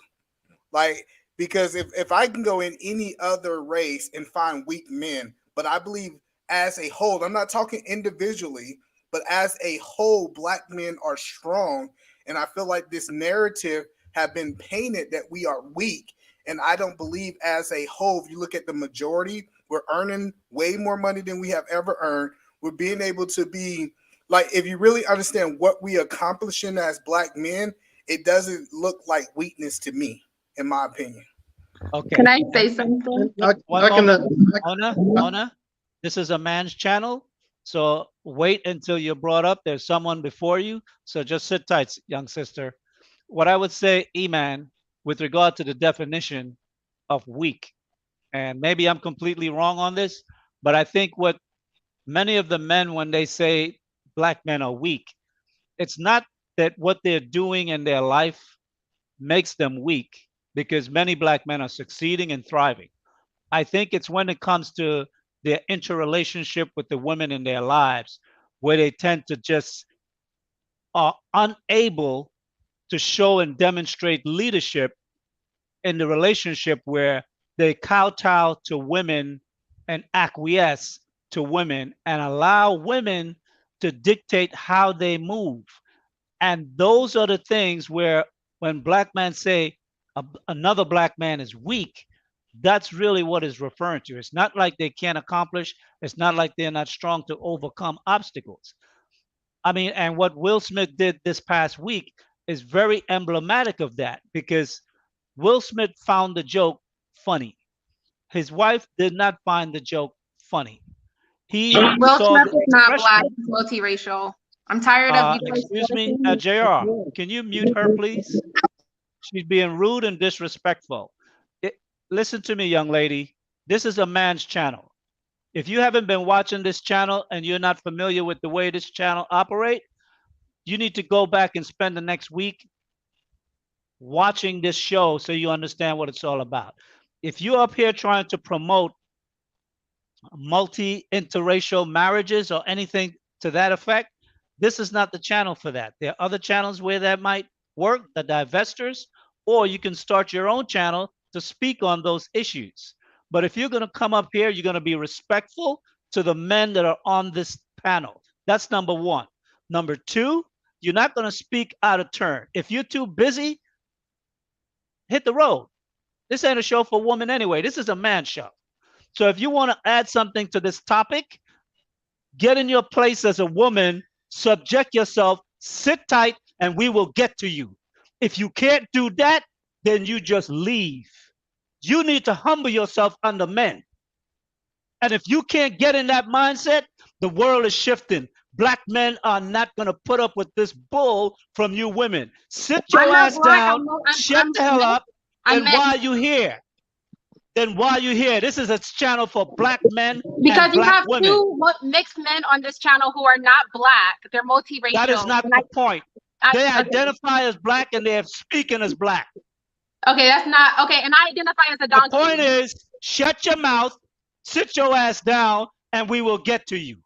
Like, because if I can go in any other race and find weak men, but I believe as a whole, I'm not talking individually, but as a whole, black men are strong. And I feel like this narrative have been painted that we are weak. And I don't believe as a whole, if you look at the majority, we're earning way more money than we have ever earned. We're being able to be like, if you really understand what we accomplishing as black men, it doesn't look like weakness to me, in my opinion. Okay. Can I say something? Mona, this is a man's channel. So wait until you're brought up. There's someone before you. So just sit tight, young sister. What I would say, E-Man, with regard to the definition of weak, and maybe I'm completely wrong on this, but I think what many of the men, when they say black men are weak, it's not that what they're doing in their life makes them weak, because many black men are succeeding and thriving. I think it's when it comes to their interrelationship with the women in their lives, where they tend to just are unable to show and demonstrate leadership in the relationship, where they kowtow to women and acquiesce to women and allow women to dictate how they move. And those are the things where when black men say another black man is weak, that's really what is referring to. It's not like they can't accomplish. It's not like they're not strong to overcome obstacles. I mean, and what Will Smith did this past week is very emblematic of that, because Will Smith found the joke funny. His wife did not find the joke funny. Will Smith is not black, he's multiracial. I'm tired of you. Excuse me, JR, can you mute her, please? She's being rude and disrespectful. Listen to me, young lady. This is a man's channel. If you haven't been watching this channel and you're not familiar with the way this channel operates, you need to go back and spend the next week watching this show so you understand what it's all about. If you're up here trying to promote multi-interracial marriages or anything to that effect, this is not the channel for that. There are other channels where that might work, the divestors, or you can start your own channel to speak on those issues. But if you're going to come up here, you're going to be respectful to the men that are on this panel. That's number one. Number two, you're not going to speak out of turn. If you're too busy, hit the road. This ain't a show for women anyway. This is a man show. So if you want to add something to this topic, get in your place as a woman, subject yourself, sit tight, and we will get to you. If you can't do that, then you just leave. You need to humble yourself under men. And if you can't get in that mindset, The world is shifting. Black men are not going to put up with this bull from you women. Sit your I'm not ass black. down, shut the hell up, and why are you here? Then why are you here? This is a channel for black men because and you black have women. two mixed men on this channel who are not black. They're multiracial. That is not the point. They identify as black and they're speaking as black. Okay, that's not okay. And I identify as a donkey. The point is, shut your mouth, sit your ass down, and we will get to you.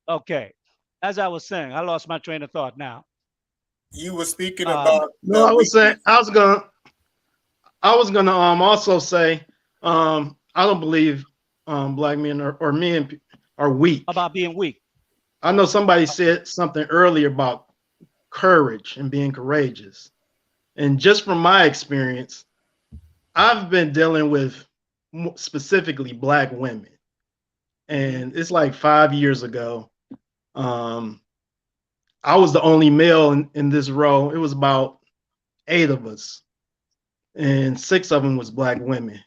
Okay. As I was saying, I lost my train of thought now. You were speaking about no, I was saying I was gonna also say I don't believe black men or men are weak. About being weak. I know somebody said something earlier about courage and being courageous. And just from my experience, I've been dealing with specifically black women. And it's like 5 years ago. I was the only male in this row. It was about 8 of us. And 6 of them was black women.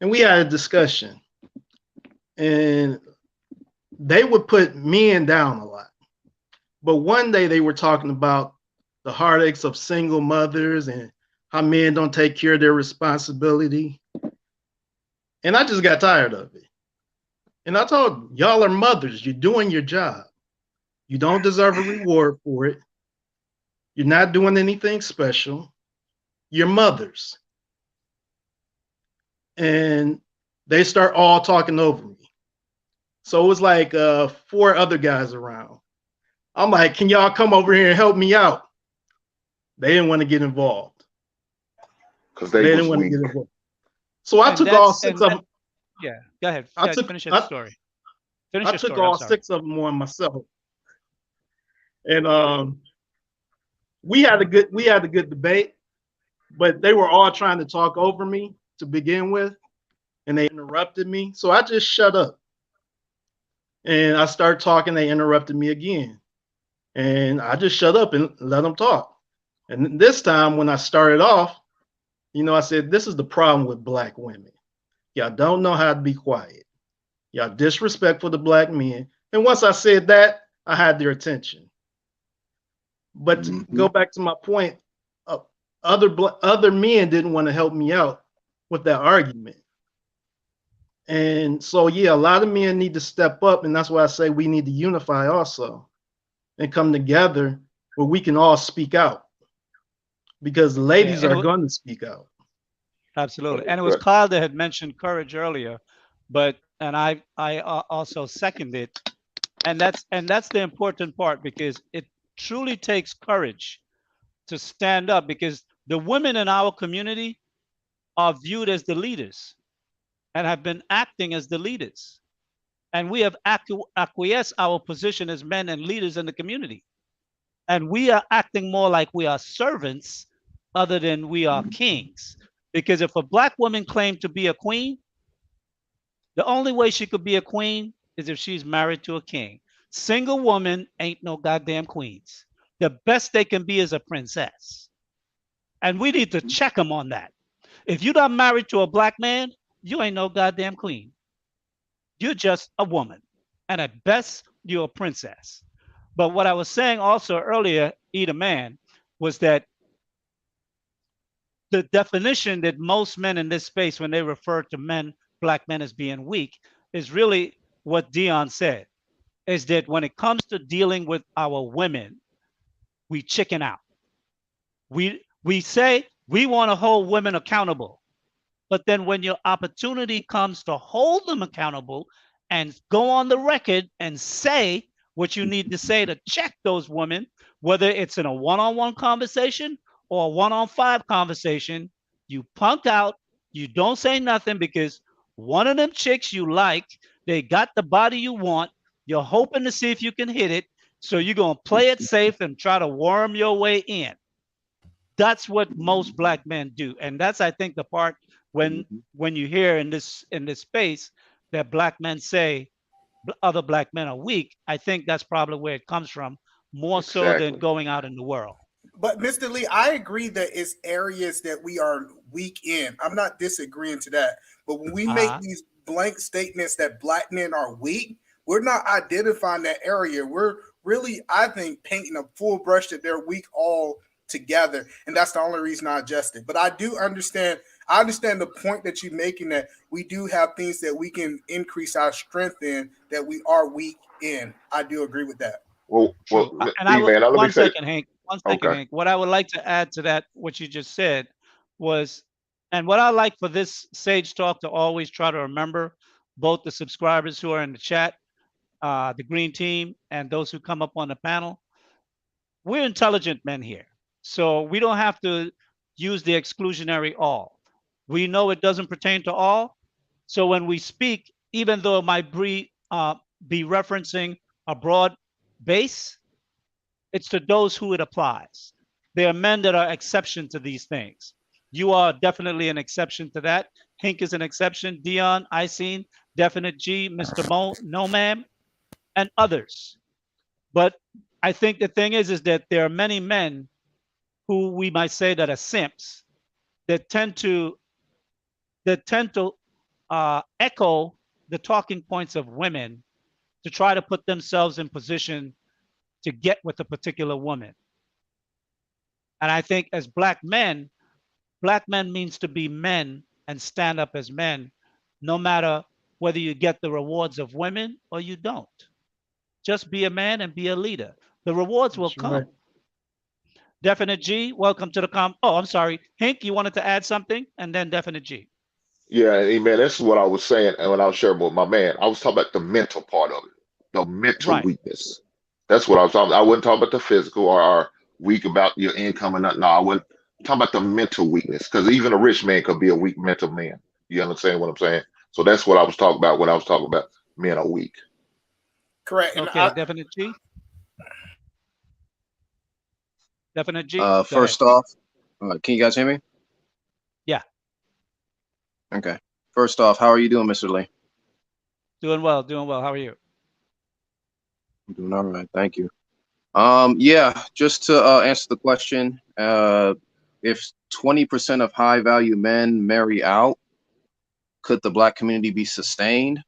And we had a discussion. And they would put men down a lot. But one day they were talking about the heartaches of single mothers and how men don't take care of their responsibility. And I just got tired of it. And I told them, y'all are mothers. You're doing your job. You don't deserve a reward for it. You're not doing anything special. You're mothers. And they start all talking over me. So it was like 4 other guys around. I'm like, can y'all come over here and help me out? They didn't want to get involved. Because they didn't want to get involved. So I took all 6 of them. Yeah, go ahead. Finish your story. I took all 6 of them on myself. And we had a good debate, but they were all trying to talk over me to begin with, and they interrupted me. So I just shut up. And I started talking, they interrupted me again. And I just shut up and let them talk. And this time when I started off, I said, this is the problem with black women. Y'all don't know how to be quiet. Y'all disrespectful to black men. And once I said that, I had their attention. But to go back to my point, other men didn't want to help me out with that argument. And so, yeah, a lot of men need to step up. And that's why I say we need to unify also and come together where we can all speak out, because the ladies are going to speak out. Absolutely. And it was Kyle that had mentioned courage earlier, and I also second it. And that's the important part, because it truly takes courage to stand up, because the women in our community are viewed as the leaders and have been acting as the leaders. And we have acquiesced our position as men and leaders in the community. And we are acting more like we are servants other than we are kings. Because if a black woman claimed to be a queen, the only way she could be a queen is if she's married to a king. Single woman ain't no goddamn queens. The best they can be is a princess. And we need to check them on that. If you're not married to a black man, you ain't no goddamn queen. You're just a woman. And at best, you're a princess. But what I was saying also earlier, Eat a Man, was that the definition that most men in this space, when they refer to men, black men, as being weak, is really what Dion said, is that when it comes to dealing with our women, we chicken out. We say we want to hold women accountable. But then when your opportunity comes to hold them accountable and go on the record and say what you need to say to check those women, whether it's in a one-on-one conversation or a one-on-5 conversation, you punk out, you don't say nothing, because one of them chicks you like, they got the body you want, you're hoping to see if you can hit it, so you're going to play it safe and try to worm your way in. That's what most black men do. And that's, I think, the part when you hear in this space that black men say other black men are weak, I think that's probably where it comes from, more so than going out in the world. But Mr. Lee, I agree that it's areas that we are weak in. I'm not disagreeing to that. But when we make blank statements that black men are weak, we're not identifying that area. We're really, I think, painting a full brush that they're weak all together. And that's the only reason I adjusted. But I do understand. I understand the point that you're making, that we do have things that we can increase our strength in that we are weak in. I do agree with that. Well, And I will, man, let me one say, second, Hank. One second, okay. Hank. What I would like to add to that, what you just said, was, and what I like for this Sage Talk to always try to remember, both the subscribers who are in the chat, the green team, and those who come up on the panel, we're intelligent men here. So we don't have to use the exclusionary all. We know it doesn't pertain to all. So when we speak, even though it might be referencing a broad base, it's to those who it applies. There are men that are exception to these things. You are definitely an exception to that. Hink is an exception. Dion, Iseen, Definite G, Mr. Mo, No Ma'am, and others. But I think the thing is that there are many men who we might say that are simps that tend to echo the talking points of women to try to put themselves in position to get with a particular woman. And I think as black men means to be men and stand up as men, no matter whether you get the rewards of women or you don't. Just be a man and be a leader. The rewards will come. right. Definite G, welcome to the Oh, I'm sorry. Hink, you wanted to add something? And then Definite G. Yeah, amen. That's what I was saying, and when I was sharing with my man, I was talking about the mental part of it, the mental Right. weakness. That's what I was talking about. I wasn't talking about the physical or weak about your income or nothing. No, I wasn't talking about the mental weakness, because even a rich man could be a weak mental man. You understand what I'm saying? So that's what I was talking about when I was talking about men are weak. Correct. And Okay, Definite G. Definite G. Go ahead. First off, can you guys hear me? Yeah. Okay. First off, how are you doing, Mr. Lee? Doing well, doing well. How are you? I'm doing all right, thank you. Yeah, just to answer the question, if 20% of high value men marry out, could the black community be sustained?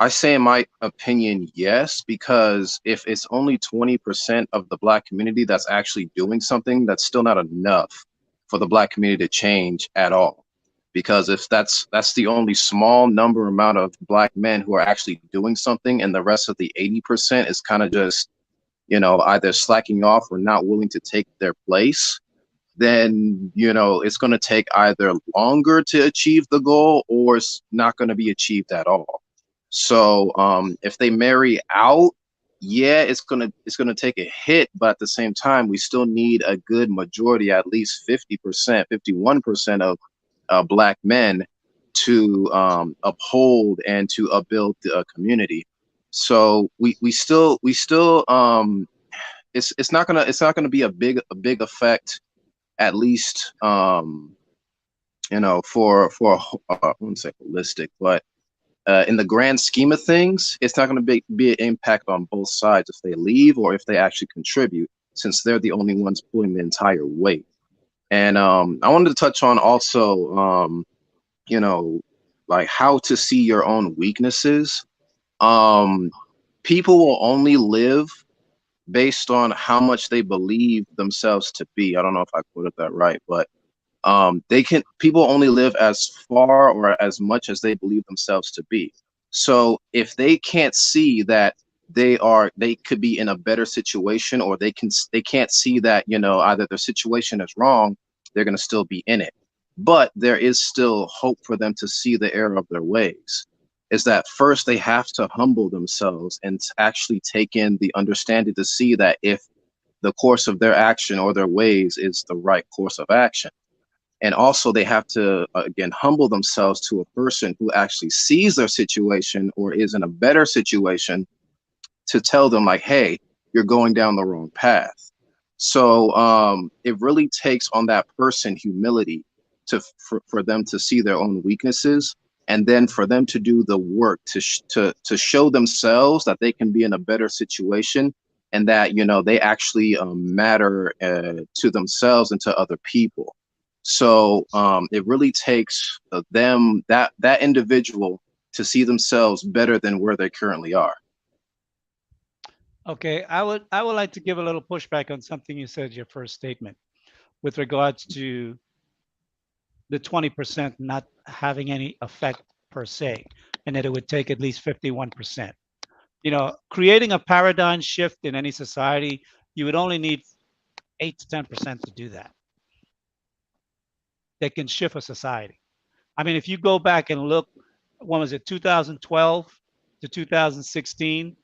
I say in my opinion, yes, because if it's only 20% of the black community that's actually doing something, that's still not enough for the black community to change at all. Because if that's the only small number amount of black men who are actually doing something, and the rest of the 80% is kind of just, you know, either slacking off or not willing to take their place, then, you know, it's going to take either longer to achieve the goal or it's not going to be achieved at all. So if they marry out, yeah, it's gonna take a hit, but at the same time, we still need a good majority, at least 50%, 51% of black men to uphold and to upbuild the community. So we still it's not gonna be a big effect, at least you know, for I wouldn't say holistic, but in the grand scheme of things, it's not going to be an impact on both sides if they leave or if they actually contribute, since they're the only ones pulling the entire weight. And I wanted to touch on also, you know, like how to see your own weaknesses. People will only live based on how much they believe themselves to be. I don't know if I quoted that right, but people only live as far or as much as they believe themselves to be. So if they can't see that they could be in a better situation, or they can't see that, you know, either their situation is wrong, they're going to still be in it. But there is still hope for them to see the error of their ways. Is that first they have to humble themselves and actually take in the understanding to see that if the course of their action or their ways is the right course of action. And also they have to, again, humble themselves to a person who actually sees their situation or is in a better situation to tell them like, hey, you're going down the wrong path. So it really takes on that person humility for them to see their own weaknesses, and then for them to do the work to show themselves that they can be in a better situation, and that, you know, they actually matter to themselves and to other people. So it really takes that individual to see themselves better than where they currently are. Okay, I would like to give a little pushback on something you said your first statement with regards to the 20% not having any effect per se, and that it would take at least 51%. You know, creating a paradigm shift in any society, you would only need 8 to 10% to do that. That can shift a society. I mean, if you go back and look, when was it, 2012 to 2016,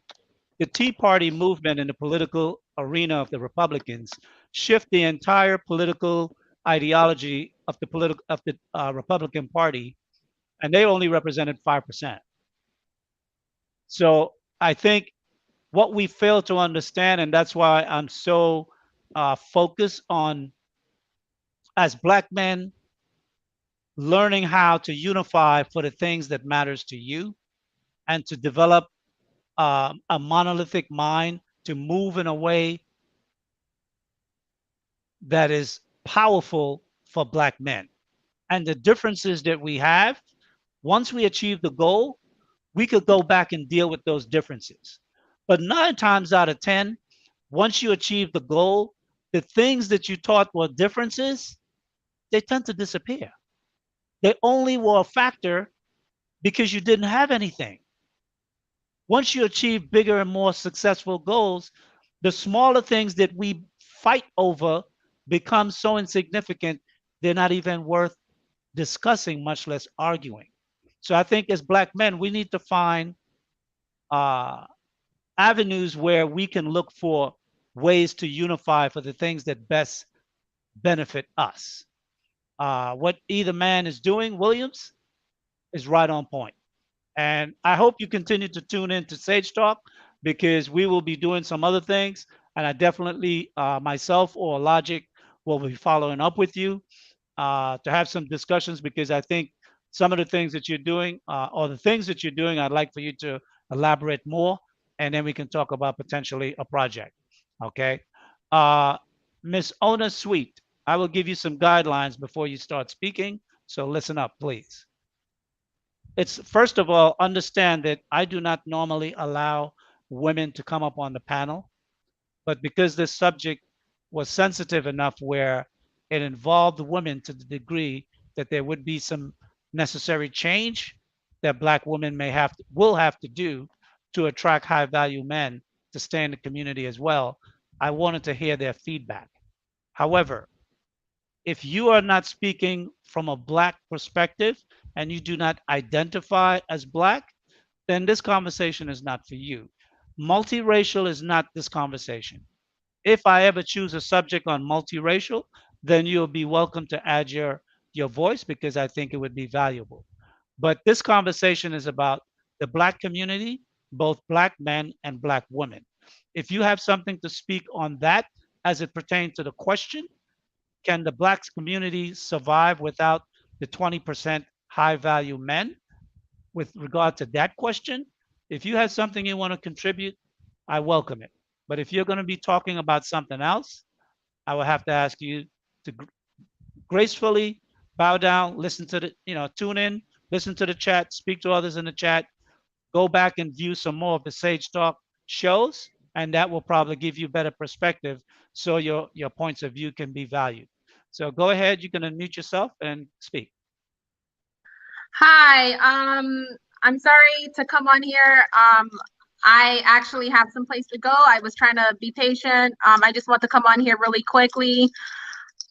the Tea Party movement in the political arena of the Republicans shift the entire political ideology of the Republican Party, and they only represented 5%. So I think what we fail to understand, and that's why I'm so focused on, as Black men, learning how to unify for the things that matters to you, and to develop a monolithic mind to move in a way that is powerful for Black men. And the differences that we have, once we achieve the goal, we could go back and deal with those differences. But 9 times out of 10, once you achieve the goal, the things that you thought were differences, they tend to disappear. They only were a factor because you didn't have anything. Once you achieve bigger and more successful goals, the smaller things that we fight over become so insignificant, they're not even worth discussing, much less arguing. So I think as Black men, we need to find avenues where we can look for ways to unify for the things that best benefit us. What either man is doing, Williams, is right on point. And I hope you continue to tune in to Sage Talk, because we will be doing some other things. And I definitely, myself or Logic, will be following up with you to have some discussions, because I think some of the things that you're doing, or the things that you're doing, I'd like for you to elaborate more, and then we can talk about potentially a project. Okay. Miss Ona Sweet, I will give you some guidelines before you start speaking. So listen up, please. It's, first of all, understand that I do not normally allow women to come up on the panel, but because this subject was sensitive enough where it involved women to the degree that there would be some necessary change that Black women will have to do to attract high value men to stay in the community as well, I wanted to hear their feedback. However, if you are not speaking from a Black perspective and you do not identify as Black, then this conversation is not for you. Multiracial is not this conversation. If I ever choose a subject on multiracial, then you'll be welcome to add your voice, because I think it would be valuable. But this conversation is about the Black community, both Black men and Black women. If you have something to speak on that as it pertains to the question, can the Black community survive without the 20% high value men? With regard to that question, if you have something you want to contribute, I welcome it. But if you're going to be talking about something else, I will have to ask you to gracefully bow down, listen to the, tune in, listen to the chat, speak to others in the chat, go back and view some more of the Sage Talk shows, and that will probably give you better perspective so your points of view can be valued. So go ahead, you can unmute yourself and speak. Hi, I'm sorry to come on here. I actually have some place to go. I was trying to be patient. I just want to come on here really quickly.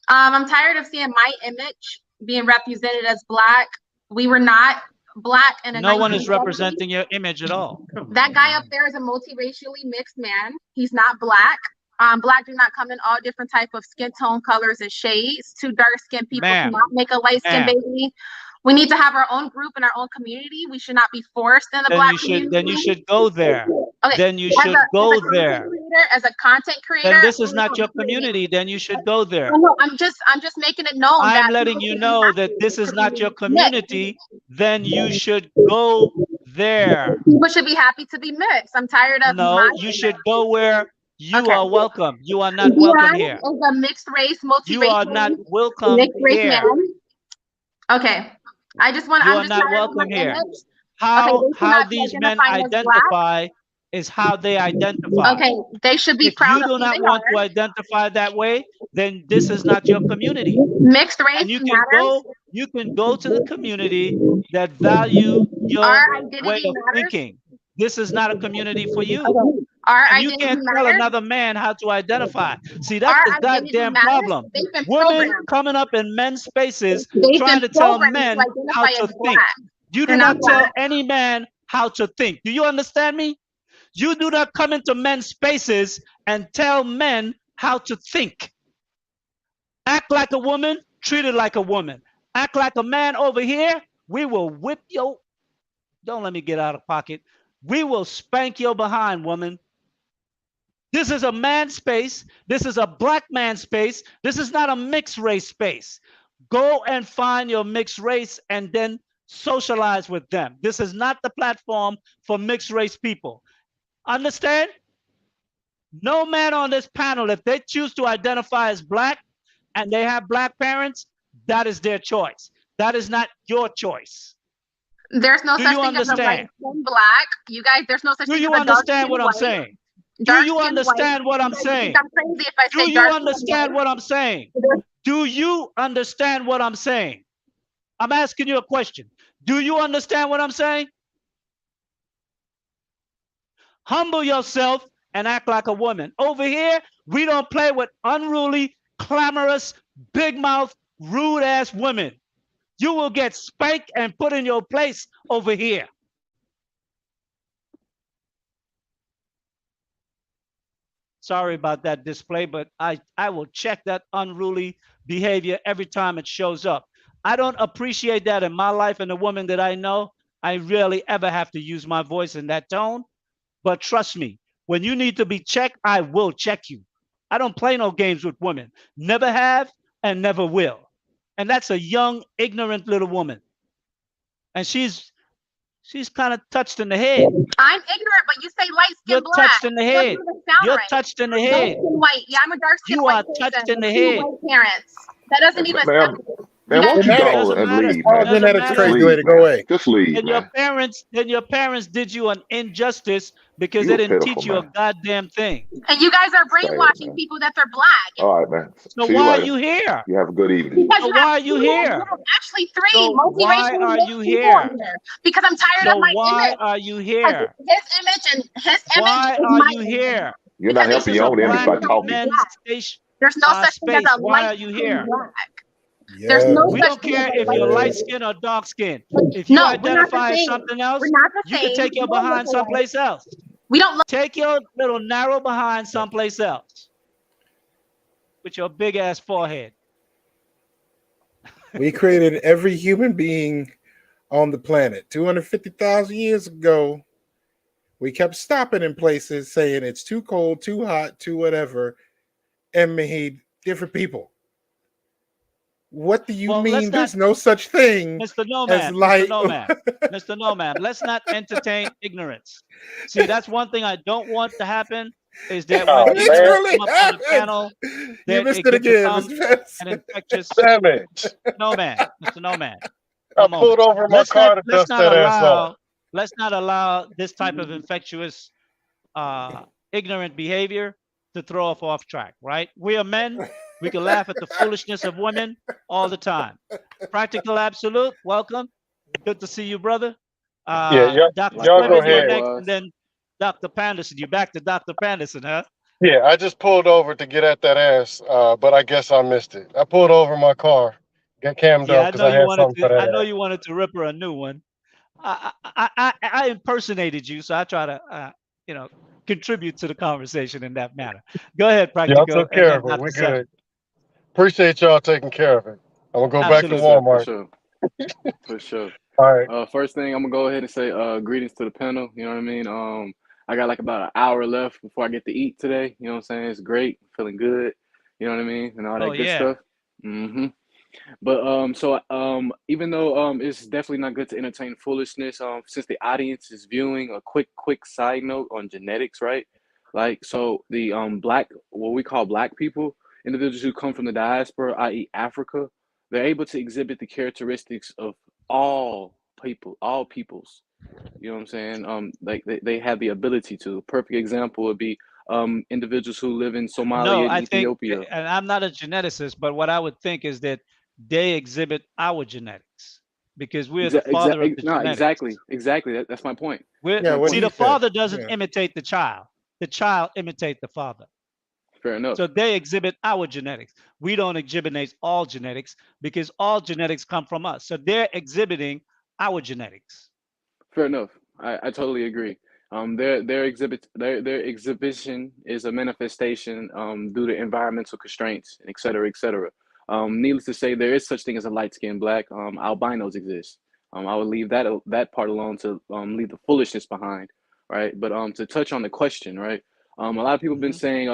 I'm tired of seeing my image being represented as Black. We were not Black in a No one is 1970s. representing your image at all. That guy up there is a multiracially mixed man. He's not Black. Black do not come in all different type of skin tone, colors, and shades. Two dark-skinned people cannot make a light-skinned baby. We need to have our own group and our own community. We should not be forced in the Black community. Then you should go there. Okay. Then you should go there. As a content creator, Then this is not your community. Then you should go there. No, I'm just making it known. I'm letting you know that this is not your community. Then you should go there. People should be happy to be mixed. I'm tired of. No, you should go where you are welcome. You are not welcome here. Is a mixed race, multiracial. You are not welcome mixed race here. Man. Okay. I just want. You I'm are just not tired of welcome my here. image. they should how not be these men identifying as black. identify is how they identify. Okay, they should be If proud you of do who not they want to are. identify that way, then this is not your community. Mixed race And you matters. can go to the community that value your Our way identity of matters. thinking. This is not a community for you. Okay. Our And you identity can't tell matters. another man how to identify. See, that's Our the identity goddamn matters. problem. They've been Women programmed. coming up in men's spaces They've trying been to tell programmed men to how identify to as think. black. You They're do not not tell black. any man how to think. Do you understand me? You do not come into men's spaces and tell men how to think. Act like a woman, treat it like a woman. Act like a man over here, we will whip your, don't let me get out of pocket. We will spank your behind, woman. This is a man space. This is a black man space. This is not a mixed race space. Go and find your mixed race and then socialize with them. This is not the platform for mixed race people. Understand? No man on this panel, if they choose to identify as black and they have black parents, that is their choice. That is not your choice. There's no Do such you thing as a light understand? skin black. You guys, there's no such Do thing you as a dark understand skin what I'm white. saying? Do Dark you skin understand white. what I'm You guys think saying? I'm crazy if I Do say you dark skin understand white. what I'm saying? Do you understand what I'm saying? I'm asking you a question. Do you understand what I'm saying? Humble yourself and act like a woman. Over here, we don't play with unruly, clamorous, big mouth, rude ass women. You will get spanked and put in your place over here. Sorry about that display, but I will check that unruly behavior every time it shows up. I don't appreciate that in my life, and the woman that I know, I rarely ever have to use my voice in that tone. But trust me, when you need to be checked, I will check you. I don't play no games with women. Never have and never will. And that's a young, ignorant little woman. And she's kind of touched in the head. I'm ignorant, but you say light skin You're black. touched in the Doesn't head. even sound You're right. touched in the Dark head. skin white. Yeah, I'm a dark skin You white are person touched in the with two head. white parents. That doesn't even Man, sound good. man, You why don't guys you are go Doesn't and matter. leave, man? Doesn't Genetics Just matter. crazy way leave, to go man. away. Just leave, Then man. your parents did you an injustice because You they a didn't pitiful teach you a man. goddamn thing. And you guys are Sad, brainwashing man. people that they're black. All right, man. So See you why are later. you here? You have a good evening. Because So you why have are you two, here? you have actually three So why multiracial are mixed you people in here? here. Because I'm tired So of my why image. are you Because here? his image Why is are my you image. here? You're not Because This helping is your a own image black by identify as talking. men's black. station, There's no such thing as space. a Why light are you skin here? black. Yeah. There's no We such don't thing as care a if light you're light skin. skin or dark skin. If you No, we're not the identify as same. something We're else, not the you can same. take your We don't look behind alike. someplace else. We don't look. Take your little narrow behind someplace else with your big ass forehead. We created every human being on the planet 250,000 years ago. We kept stopping in places saying it's too cold, too hot, too whatever, and made different people. What do you Well, mean let's not, there's no such thing Mr. as Nomad, Mr. light? Nomad, Mr. Nomad, let's not entertain ignorance. See, that's one thing I don't want to happen is that when Oh, ignorance man. come up on the panel, You that missed it it get again, become Mr. Vance. an infectious Damn it. Nomad, Mr. Nomad. I One moment. pulled over my car to dust that ass off. Let's not allow this type of infectious ignorant behavior to throw us off track, right? We are men. We can laugh at the foolishness of women all the time. Practical Absolute, welcome. Good to see you, brother. Yeah, Dr. y'all go Simmons, you're ahead. next, and then Dr. Panderson. You're back to Dr. Panderson, huh? Yeah, I just pulled over to get at that ass, but I guess I missed it. I pulled over my car, got cammed Yeah, up because I had something for that I know ass. you wanted to rip her a new one. I impersonated you, so I try to contribute to the conversation in that manner. Go ahead, Y'all Practical, took and care then of it. Dr. We're Seven. good. Appreciate y'all taking care of it. I'm gonna go back to Absolutely. Walmart. For sure. All right. First thing, I'm gonna go ahead and say greetings to the panel. You know what I mean? I got like about an hour left before I get to eat today. You know what I'm saying? It's great, feeling good. You know what I mean, and all that Oh good yeah. stuff. But so even though it's definitely not good to entertain foolishness, since the audience is viewing, a quick side note on genetics, right? Like, so the what we call black people, individuals who come from the diaspora, i.e. Africa, they're able to exhibit the characteristics of all peoples. You know what I'm saying? Like they have the ability to. Perfect example would be individuals who live in No, Somalia and I think, Ethiopia. and I'm not a geneticist, but what I would think is that they exhibit our genetics because we're the father of the No, genetics. exactly. That's my point. We're, That's my see, point. the father doesn't imitate the child imitate the father. Fair enough. So they exhibit our genetics. We don't exhibit all genetics because all genetics come from us. So they're exhibiting our genetics. Fair enough. I totally agree. Their exhibition is a manifestation due to environmental constraints, et cetera, et cetera. Needless to say, there is such thing as a light skinned black. Albinos exist. I would leave that part alone to leave the foolishness behind, right? But to touch on the question, right? A lot of people have been saying,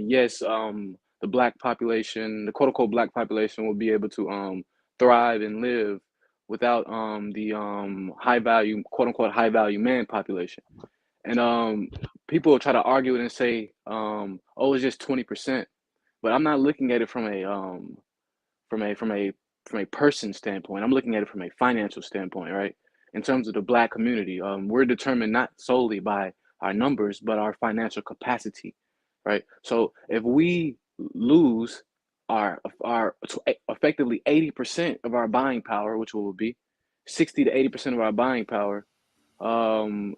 yes, the black population, the quote unquote black population, will be able to thrive and live without the high value, quote unquote high value man population. And people try to argue it and say, oh, it's just 20%. But I'm not looking at it from a person standpoint. I'm looking at it from a financial standpoint, right? In terms of the black community, we're determined not solely by our numbers, but our financial capacity, right? So if we lose our effectively 80% of our buying power, which will be 60 to 80% of our buying power,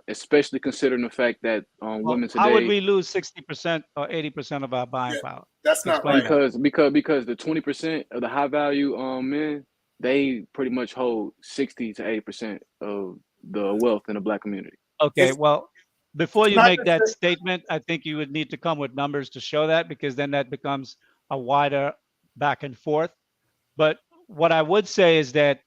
especially considering the fact that women How would today, we lose 60% or 80% of our buying power? That's not Explain right. that. because the 20% of the high value men, they pretty much hold 60 to 80% of the wealth in the black community. Okay, well, before Can you I make just that say- statement, I think you would need to come with numbers to show that because then that becomes a wider back and forth. But what I would say is that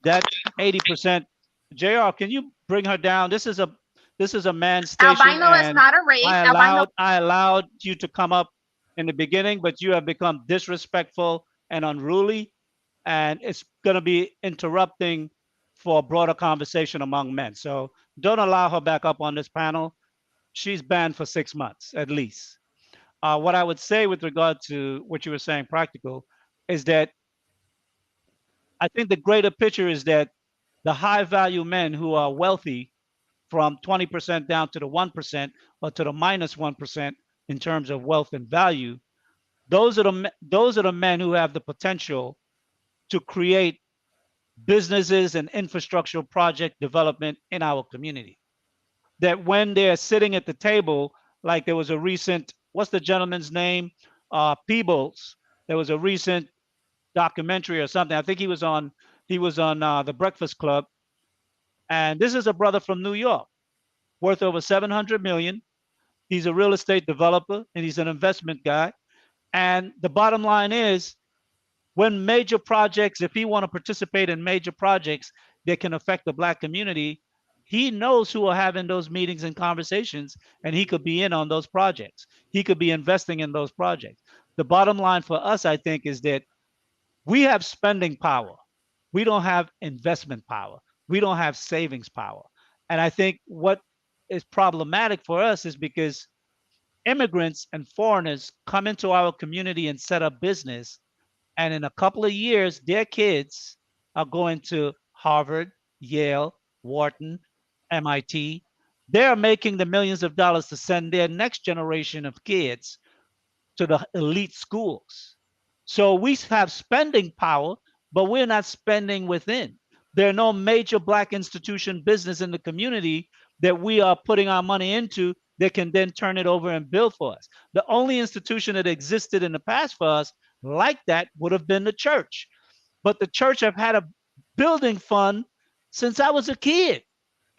80%, JR, can you bring her down? This is a man's station, Albino is and not a race. Albino. I allowed you to come up in the beginning, but you have become disrespectful and unruly, and it's going to be interrupting for a broader conversation among men. So don't allow her back up on this panel. She's banned for 6 months at least. What I would say with regard to what you were saying, practical, is that I think the greater picture is that the high value men who are wealthy from 20% down to the 1% or to the minus 1% in terms of wealth and value, those are the men who have the potential to create businesses and infrastructural project development in our community. That when they're sitting at the table, like there was a recent, what's the gentleman's name? Peebles. There was a recent documentary or something. I think he was on the Breakfast Club. And this is a brother from New York, worth over 700 million. He's a real estate developer and he's an investment guy. And the bottom line is, when major projects, if he want to participate in major projects that can affect the black community, he knows who are having those meetings and conversations, and he could be in on those projects. He could be investing in those projects. The bottom line for us, I think, is that we have spending power. We don't have investment power. We don't have savings power. And I think what is problematic for us is because immigrants and foreigners come into our community and set up business, and in a couple of years, their kids are going to Harvard, Yale, Wharton, MIT. They're making the millions of dollars to send their next generation of kids to the elite schools. So we have spending power, but we're not spending within. There are no major black institution business in the community that we are putting our money into that can then turn it over and build for us. The only institution that existed in the past for us like that would have been the church. But the church have had a building fund since I was a kid,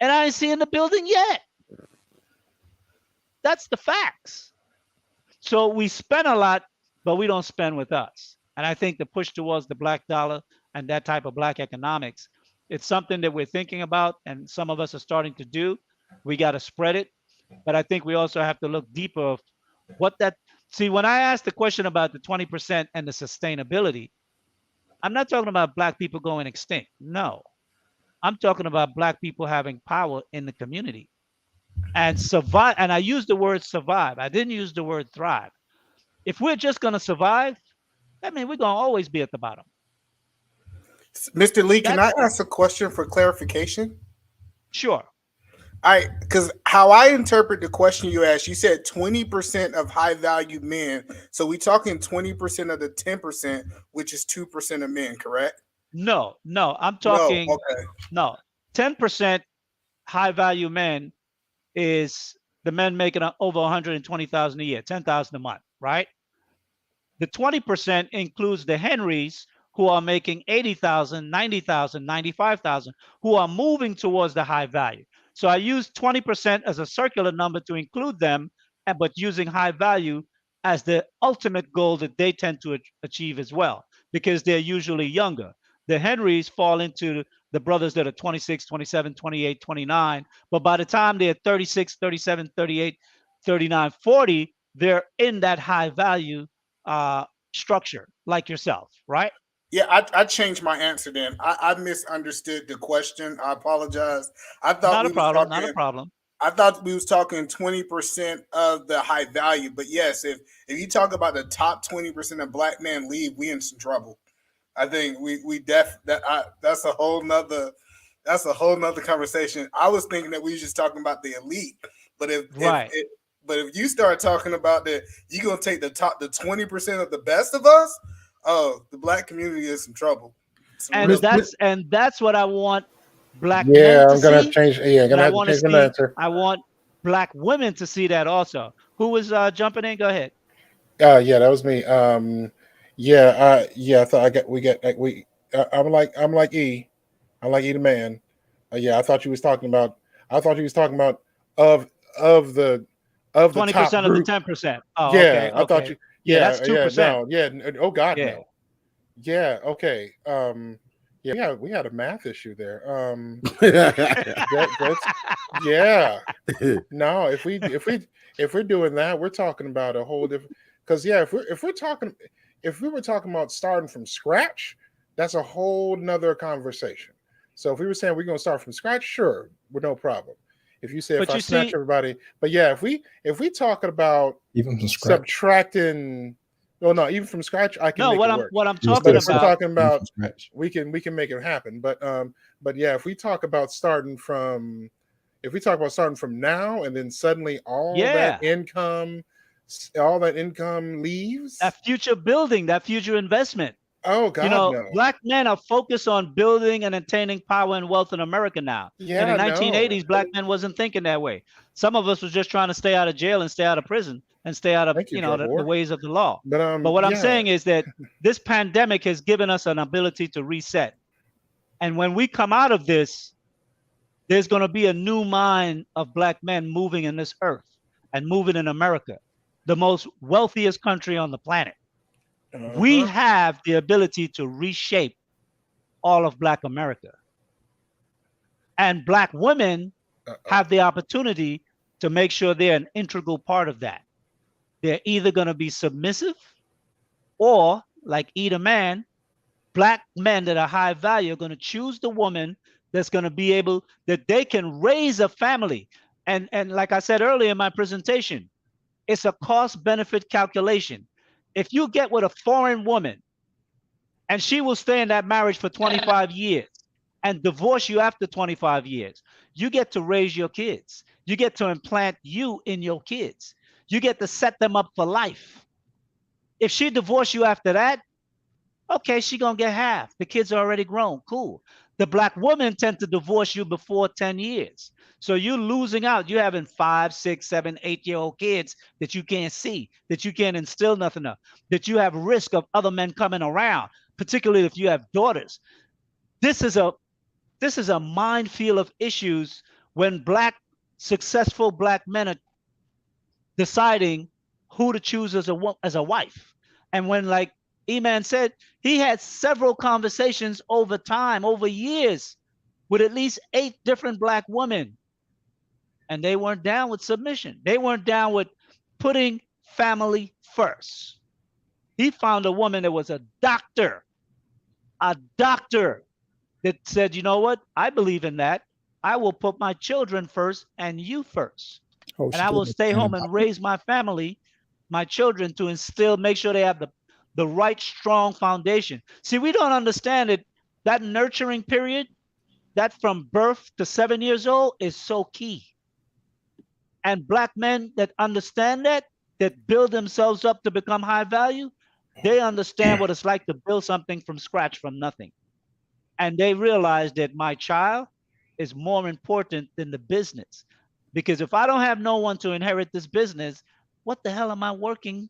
and I ain't seen the building yet. That's the facts. So we spend a lot, but we don't spend with us. And I think the push towards the black dollar and that type of black economics, it's something that we're thinking about, and some of us are starting to do. We got to spread it. But I think we also have to look deeper of what that, see, when I asked the question about the 20% and the sustainability, I'm not talking about black people going extinct. No, I'm talking about black people having power in the community and survive. And I use the word survive. I didn't use the word thrive. If we're just going to survive, that means we're going to always be at the bottom. Mr. Lee, can I ask a question for clarification? Sure. Because how I interpret the question you asked, you said 20% of high value men. So we talking 20% of the 10%, which is 2% of men, correct? No, I'm No. talking Okay. no. 10% high value men is the men making over 120,000 a year, 10,000 a month, right? The 20% includes the Henrys who are making 80,000, 90,000, 95,000, who are moving towards the high value. So I use 20% as a circular number to include them, but using high value as the ultimate goal that they tend to achieve as well, because they're usually younger. The Henrys fall into the brothers that are 26, 27, 28, 29, but by the time they're 36, 37, 38, 39, 40, they're in that high value structure like yourself, right? Yeah, I changed my answer then. I misunderstood the question. I apologize. I thought Not we a was problem. talking. Not a problem. I thought we was talking 20% of the high value, but yes, if you talk about the top 20% of black men leave, we in some trouble. I think that's a whole nother conversation. I was thinking that we were just talking about the elite, but if you start talking about that, you gonna take the 20% of the best of us. Oh, the black community is in trouble. And that's what I want black men Yeah, to I'm gonna have see. to change. Yeah, I'm But gonna I have to want to change my see. answer. I want black women to see that also. Who was jumping in? Go ahead. Yeah, that was me. Yeah. I thought I'm like E. I'm like E the man. Yeah, I thought you was talking about. I thought you was talking about of of the of the top 20% of the group. 10%. Oh, Yeah, okay. I thought you. Yeah, that's Yeah, 2%. no, yeah. Oh God, Yeah. no. Yeah, okay. Yeah, we had a math issue there. That's yeah. No, if we're doing that, we're talking about a whole different. Because yeah, if we were talking about starting from scratch, that's a whole nother conversation. So if we were saying we're going to start from scratch, sure, with no problem. If you say if But I you snatch see, everybody, but yeah, if we talking about even from scratch. subtracting, well, no, even from scratch, I can no, make what it I'm work. what I'm You talking But if we're about. talking even about from scratch. we can make it happen. But yeah, if we talk about starting from now and then suddenly all that Yeah, income leaves. that future building, that future investment. Oh God, no. Black men are focused on building and attaining power and wealth in America now. In the Yeah, no. 1980s, black men wasn't thinking that way. Some of us was just trying to stay out of jail and stay out of prison and stay out of Thank you, the ways of the law. But But what I'm yeah. saying is that this pandemic has given us an ability to reset. And when we come out of this, there's going to be a new mind of black men moving in this earth and moving in America, the most wealthiest country on the planet. We have the ability to reshape all of Black America. And Black women have the opportunity to make sure they're an integral part of that. They're either going to be submissive or, like either man, Black men that are high value are going to choose the woman that's going to be able, that they can raise a family. And like I said earlier in my presentation, it's a cost benefit calculation. If you get with a foreign woman and she will stay in that marriage for 25 years and divorce you after 25 years, you get to raise your kids. You get to implant you in your kids. You get to set them up for life. If she divorced you after that, okay, she gonna get half. The kids are already grown. Cool. The Black women tend to divorce you before 10 years. So you're losing out. You're having 5, 6, 7, 8-year-old kids that you can't see, that you can't instill nothing of, that you have risk of other men coming around, particularly if you have daughters. This is a minefield of issues when successful Black men are deciding who to choose as a wife. And when, like E-Man said, he had several conversations over time, over years, with at least 8 different Black women. And they weren't down with submission. They weren't down with putting family first. He found a woman that was a doctor that said, you know what? I believe in that. I will put my children first and you first. Oh, And I will stay home and raise my family, my children, to instill, make sure they have the right strong foundation. See, we don't understand it. That nurturing period that from birth to 7 years old is so key. And black men that understand that build themselves up to become high value, they understand what it's like to build something from scratch, from nothing. And they realize that my child is more important than the business. Because if I don't have no one to inherit this business, what the hell am I working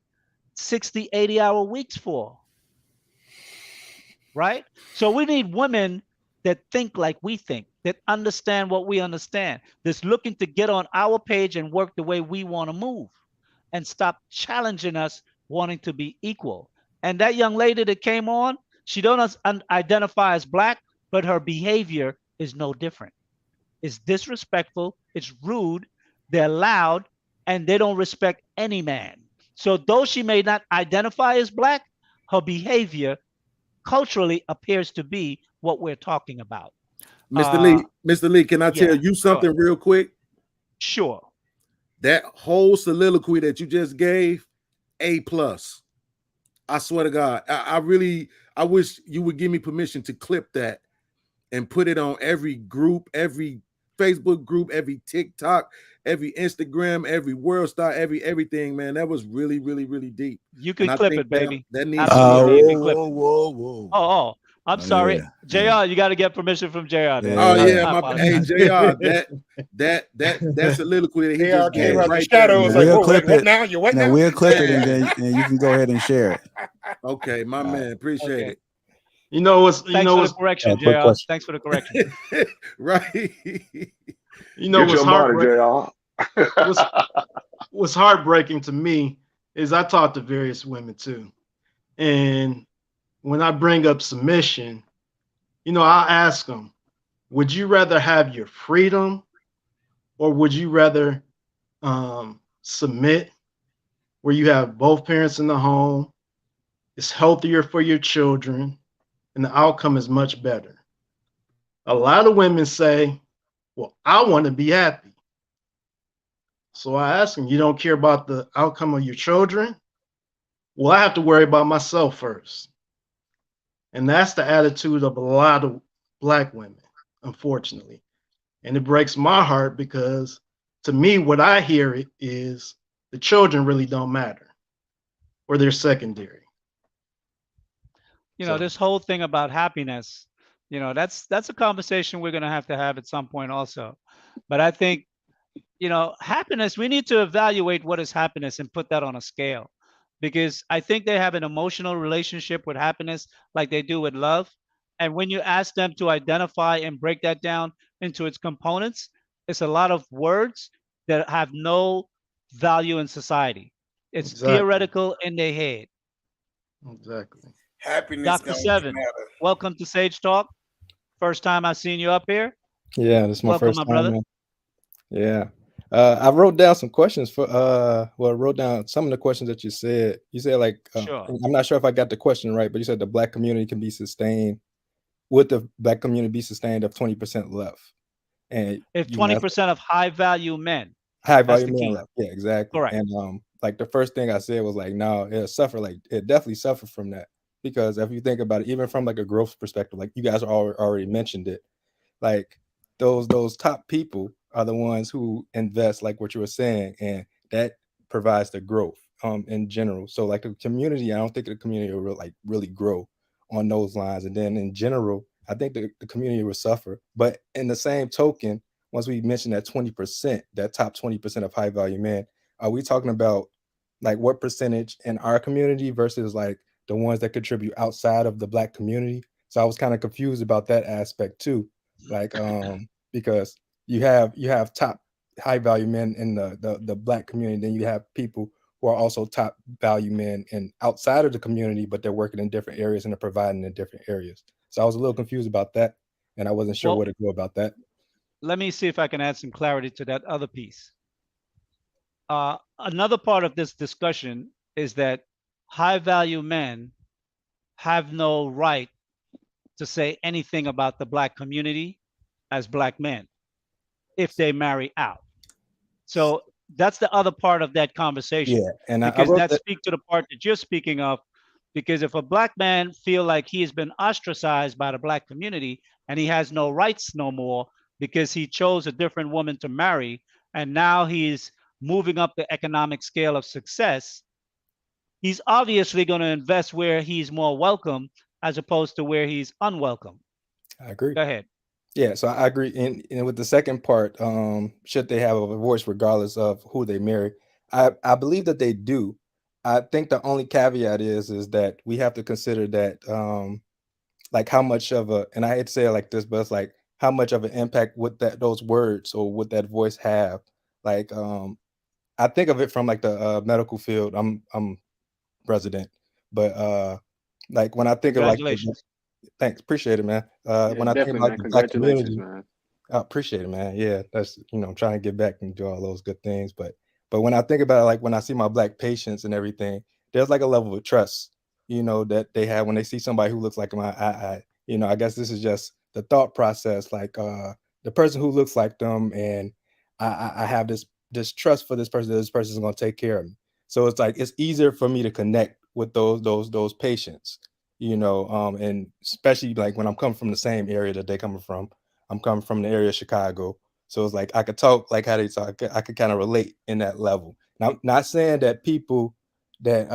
60, 80-hour weeks for? Right? So we need women that think like we think, that understand what we understand, that's looking to get on our page and work the way we want to move, and stop challenging us wanting to be equal. And that young lady that came on, she don't identify as black, but her behavior is no different. It's disrespectful, it's rude, they're loud, and they don't respect any man. So though she may not identify as black, her behavior culturally appears to be what we're talking about. Mr. Lee, can I tell yeah, you something real quick? Sure. That whole soliloquy that you just gave, A+. I swear to God, I wish you would give me permission to clip that and put it on every group, every Facebook group, every TikTok, every Instagram, every World Star, everything, man. That was really, really, really deep. You can clip it, baby. That needs Absolutely, you can to clip whoa. it. Oh, I'm sorry. JR, you got to get permission from JR. Oh yeah, hey JR, that soliloquy that he just came gave out the right shadows there. like, whoa, wait, what now? You what now? We'll clip it and you can go ahead and share it. Okay, my man, appreciate it. You know what's Thanks for the correction, JR. Thanks for the correction. Right. You know Get what's your money, JR. what's heartbreaking to me is I talk to various women too. And when I bring up submission, you know, I'll ask them, would you rather have your freedom or would you rather submit where you have both parents in the home, it's healthier for your children, and the outcome is much better? A lot of women say, well, I want to be happy. So I ask them, you don't care about the outcome of your children? Well, I have to worry about myself first. And that's the attitude of a lot of Black women, unfortunately. And it breaks my heart because to me, what I hear is the children really don't matter or they're secondary. You know, this whole thing about happiness, you know, that's a conversation we're going to have at some point also. But I think, you know, happiness, we need to evaluate what is happiness and put that on a scale, because I think they have an emotional relationship with happiness like they do with love. And when you ask them to identify and break that down into its components, it's a lot of words that have no value in society. It's theoretical in their head. Exactly. Happiness Dr. Seven, welcome to Sage Talk. First time I've seen you up here. Yeah, this is my Welcome, first my time. brother. Man. Yeah. I wrote down some questions for I wrote down some of the questions that you said. You said like Sure. I'm not sure if I got the question right, but you said the Black community can be sustained. Would the Black community be sustained if 20% left? And if 20% of high value men. High value men left. Yeah, exactly. Correct. And like the first thing I said was like, no, it'll suffer. Like it definitely suffer from that. Because if you think about it, even from like a growth perspective, like you guys already mentioned it, like those top people are the ones who invest, like what you were saying, and that provides the growth in general. So like the community, I don't think the community will really grow on those lines. And then in general, I think the community will suffer. But in the same token, once we mention that 20%, that top 20% of high value men, are we talking about like what percentage in our community versus like the ones that contribute outside of the Black community? So I was kind of confused about that aspect too. Like, because you have top high value men in the Black community, then you have people who are also top value men and outside of the community, but they're working in different areas and they're providing in different areas. So I was a little confused about that, and I wasn't sure where to go about that. Let me see if I can add some clarity to that other piece. Another part of this discussion is that high value men have no right to say anything about the Black community as Black men if they marry out. So that's the other part of that conversation. Yeah, and because I wrote that speaks to the part that you're speaking of, Because if a black man feel like he has been ostracized by the black community and he has no rights no more because he chose a different woman to marry, and now he's moving up the economic scale of success, he's obviously going to invest where he's more welcome as opposed to where he's unwelcome. I agree. Go ahead. Yeah, so I agree. And with the second part, should they have a voice regardless of who they marry? I believe that they do. I think the only caveat is that we have to consider that like how much of a, and I hate to say it like this, but it's like how much of an impact would those words or would that voice have? Like I think of it from like the medical field. I'm resident, but like when I think of like Congratulations. thanks, appreciate it, man. Yeah, When I think definitely, about man. the black Congratulations, community, man. I appreciate it, man. Yeah, that's I'm trying to get back and do all those good things. But when I think about it, like when I see my black patients and everything, there's like a level of trust, that they have when they see somebody who looks like I guess this is just the thought process, like the person who looks like them, and I have this trust for this person that this person is gonna take care of me. So it's like it's easier for me to connect with those patients, and especially like when I'm coming from the same area that they're coming from. I'm coming from the area of Chicago. So it's like I could talk like how they talk. I could kind of relate in that level. Now, I'm not saying that people that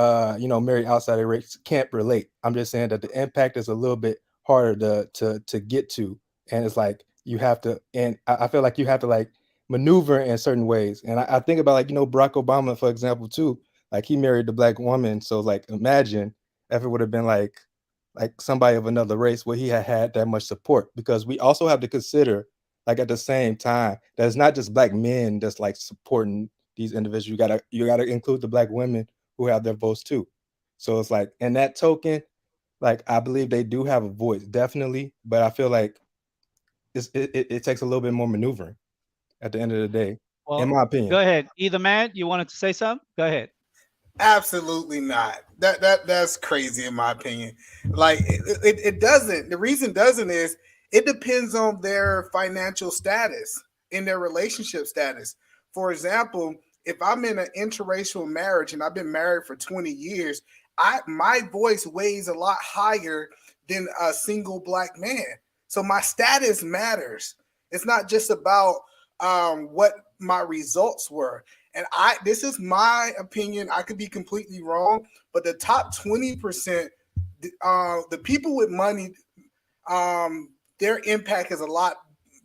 marry outside their race can't relate. I'm just saying that the impact is a little bit harder to get to. And it's like you have to, and I feel like you have to like maneuver in certain ways. And I think about like, Barack Obama, for example, too. Like he married the black woman. So like imagine if it would have been like somebody of another race where he had that much support, because we also have to consider like at the same time that it's not just black men that's like supporting these individuals. You gotta include the black women who have their votes too. So it's like in that token, like I believe they do have a voice, definitely, but I feel like it takes a little bit more maneuvering at the end of the day, in Well, my opinion. go ahead. Either man, you wanted to say something? Go ahead. Absolutely not. That's crazy in my opinion. Like it doesn't. The reason doesn't is it depends on their financial status in their relationship status. For example, if I'm in an interracial marriage and I've been married for 20 years, my voice weighs a lot higher than a single black man. So my status matters. It's not just about what my results were. And this is my opinion. I could be completely wrong, but the top 20%, the people with money, their impact is a lot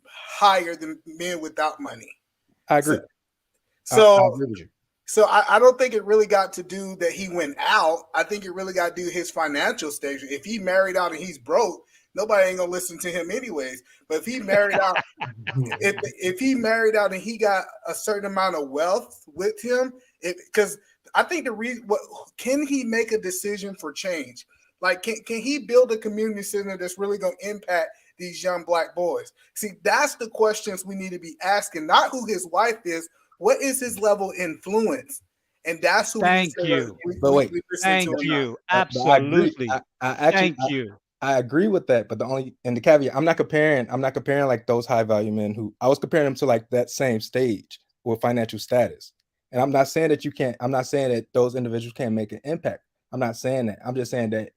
higher than men without money. I agree. So I agree with you. So I don't think it really got to do that he went out. I think it really got to do his financial stage. If he married out and he's broke, nobody ain't gonna listen to him anyways. But if he married out, if he married out and he got a certain amount of wealth with him, because I think the reason, can he make a decision for change? Like, can he build a community center that's really gonna impact these young black boys? See, that's the questions we need to be asking, not who his wife is. What is his level of influence? And that's who Thank you. But wait, Thank you. but I agree. Absolutely. I actually, Thank you. I agree with that. But the caveat, I'm not comparing like those high value men who I was comparing them to like that same stage with financial status. And I'm not saying that you can't. I'm not saying that those individuals can't make an impact. I'm not saying that. I'm just saying that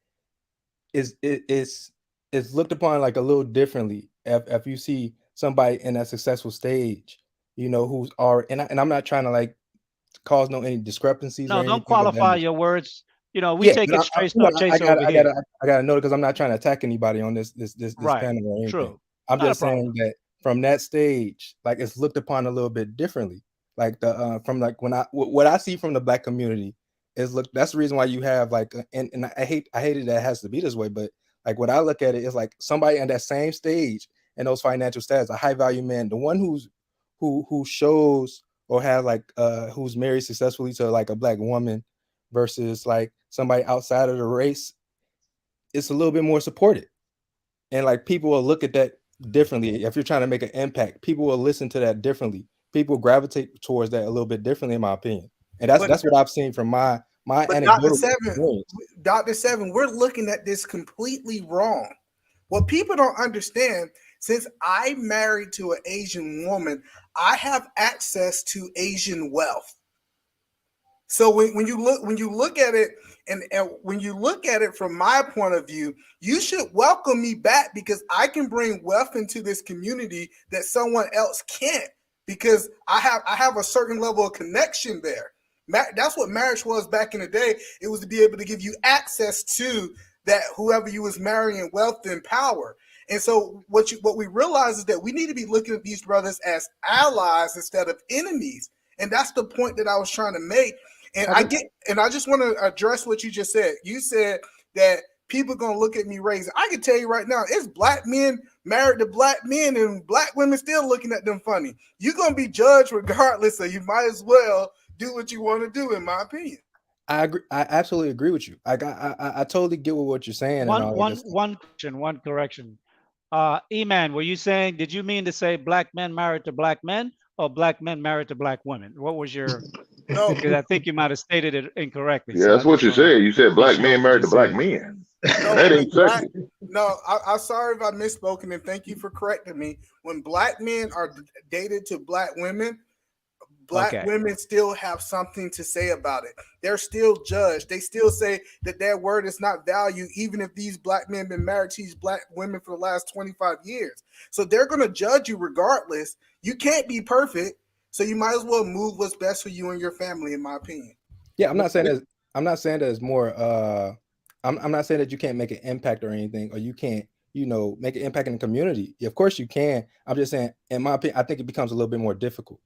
it's looked upon like a little differently if you see somebody in that successful stage, who's are and I'm not trying to like cause any discrepancies or No, anything don't of that qualify nature. your words. We Yeah, take but it straight start chaser over here. I gotta know, because I'm not trying to attack anybody on this Right. panel or anything. True. I'm Not a just saying problem. that from that stage, like it's looked upon a little bit differently. Like from like what I see from the black community is that's the reason why you have like and I hate it that it has to be this way, but like what I look at it is like somebody in that same stage and those financial status, a high value man, the one who shows or has like who's married successfully to like a black woman versus like somebody outside of the race, it's a little bit more supported. And like people will look at that differently. If you're trying to make an impact, people will listen to that differently. People gravitate towards that a little bit differently, in my opinion. And that's what I've seen from my But anecdotal experience. Dr. Seven, we're looking at this completely wrong. What people don't understand, since I married to an Asian woman, I have access to Asian wealth. So when you look at it, and when you look at it from my point of view, you should welcome me back because I can bring wealth into this community that someone else can't, because I have a certain level of connection there. That's what marriage was back in the day. It was to be able to give you access to that whoever you was marrying, wealth and power. And so what we realize is that we need to be looking at these brothers as allies instead of enemies. And that's the point that I was trying to make. And I just want to address what you just said. You said that people are going to look at me crazy. I can tell you right now, it's black men married to black men and black women still looking at them funny. You're going to be judged regardless, so you might as well do what you want to do, in my opinion. I agree. I absolutely agree with you. I totally get what you're saying. One correction. E-Man, were you saying, did you mean to say black men married to black men or black men married to black women? What was your... No, because I think you might have stated it incorrectly. Yeah, that's what you said. You said black men married to black men. That ain't sexy. I'm sorry if I misspoken, and thank you for correcting me. When black men are dated to black women, black women still have something to say about it. They're still judged. They still say that their word is not valued, even if these black men been married to these black women for the last 25 years. So they're going to judge you regardless. You can't be perfect. So you might as well move what's best for you and your family, in my opinion. Yeah, I'm not saying that it's more. I'm not saying that you can't make an impact or anything, or you can't, make an impact in the community. Of course you can. I'm just saying, in my opinion, I think it becomes a little bit more difficult.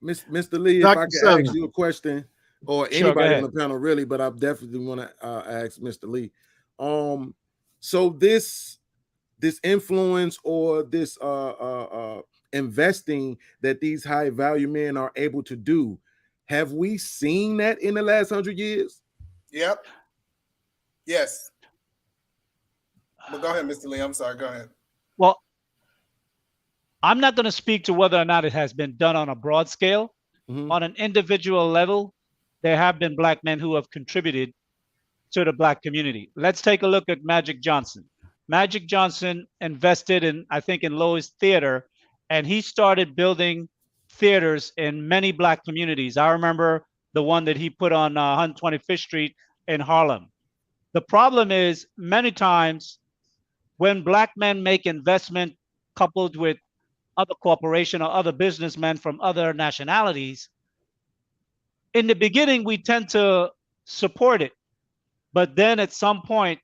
Mr. Lee, if I could ask you a question, or anybody on the panel, really, but I definitely want to ask Mr. Lee. So this influence or this investing that these high value men are able to do, have we seen that in the last 100 years? Yep. Yes. But go ahead, Mr. Lee. I'm sorry. Go ahead. Well, I'm not going to speak to whether or not it has been done on a broad scale. Mm-hmm. On an individual level, there have been black men who have contributed to the black community. Let's take a look at Magic Johnson. Magic Johnson invested in Lowe's Theater, and he started building theaters in many black communities. I remember the one that he put on 125th Street in Harlem. The problem is, many times when black men make investment coupled with other corporation or other businessmen from other nationalities, in the beginning, we tend to support it. But then at some point,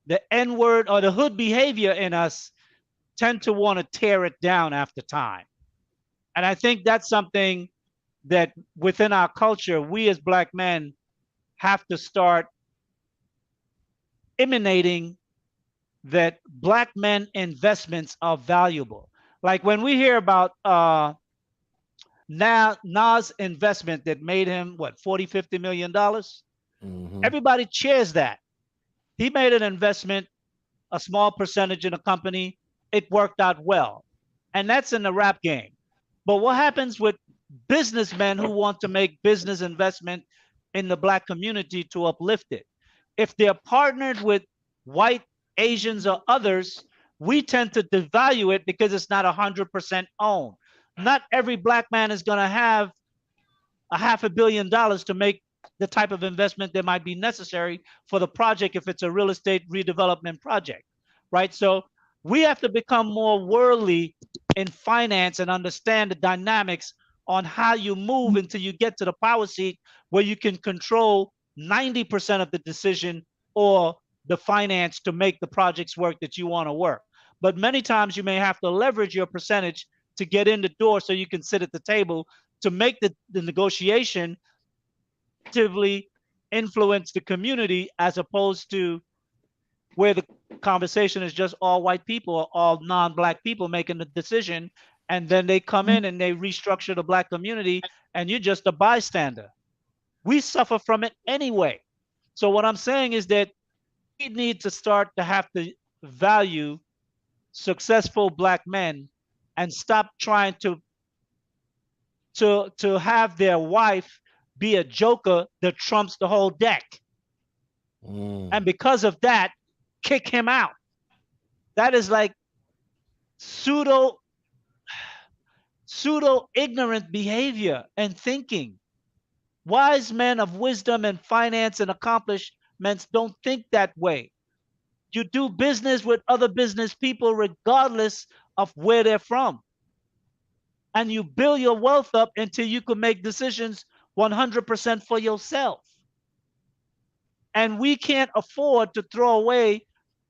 the N-word or the hood behavior in us tend to want to tear it down after time. And I think that's something that within our culture, we as black men have to start emanating that black men investments are valuable. Like when we hear about Nas investment that made him, $40-50 million? Mm-hmm. Everybody cheers that. He made an investment, a small percentage in a company. It worked out well. And that's in the rap game. But what happens with businessmen who want to make business investment in the black community to uplift it? If they're partnered with white, Asians, or others, we tend to devalue it because it's not 100% owned. Not every black man is going to have $500 million to make the type of investment that might be necessary for the project if it's a real estate redevelopment project, right? So we have to become more worldly in finance and understand the dynamics on how you move until you get to the power seat where you can control 90% of the decision or the finance to make the projects work that you want to work. But many times you may have to leverage your percentage to get in the door so you can sit at the table to make the negotiation actively influence the community, as opposed to where the conversation is just all white people or all non-black people making the decision, and then they come in and they restructure the black community and you're just a bystander. We suffer from it anyway. So what I'm saying is that we need to start to have to value successful black men and stop trying to have their wife be a joker that trumps the whole deck. And because of that, kick him out. That is like pseudo pseudo-ignorant behavior and thinking. Wise men of wisdom and finance and accomplishments don't think that way. You do business with other business people regardless of where they're from. And you build your wealth up until you can make decisions 100% for yourself. And we can't afford to throw away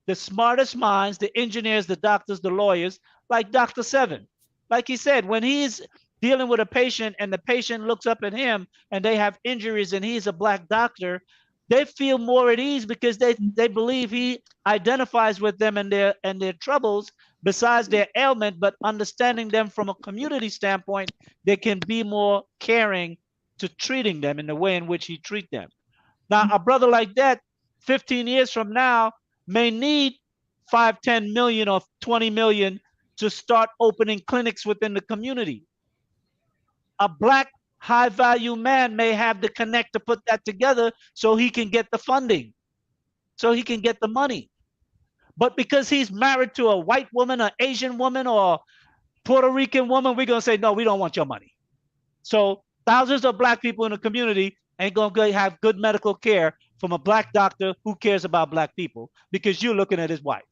the smartest minds, the engineers, the doctors, the lawyers, like Dr. Seven. Like he said, when he's dealing with a patient and the patient looks up at him and they have injuries and he's a black doctor, they feel more at ease because they believe he identifies with them and their troubles besides their ailment, but understanding them from a community standpoint, they can be more caring to treating them in the way in which he treats them. Now, a brother like that, 15 years from now, may need 5, 10 million or 20 million to start opening clinics within the community. A black high value man may have the connect to put that together so he can get the funding, so he can get the money. But because he's married to a white woman, an Asian woman, or Puerto Rican woman, we're going to say, no, we don't want your money. So thousands of black people in the community ain't going to have good medical care from a black doctor who cares about black people because you're looking at his wife.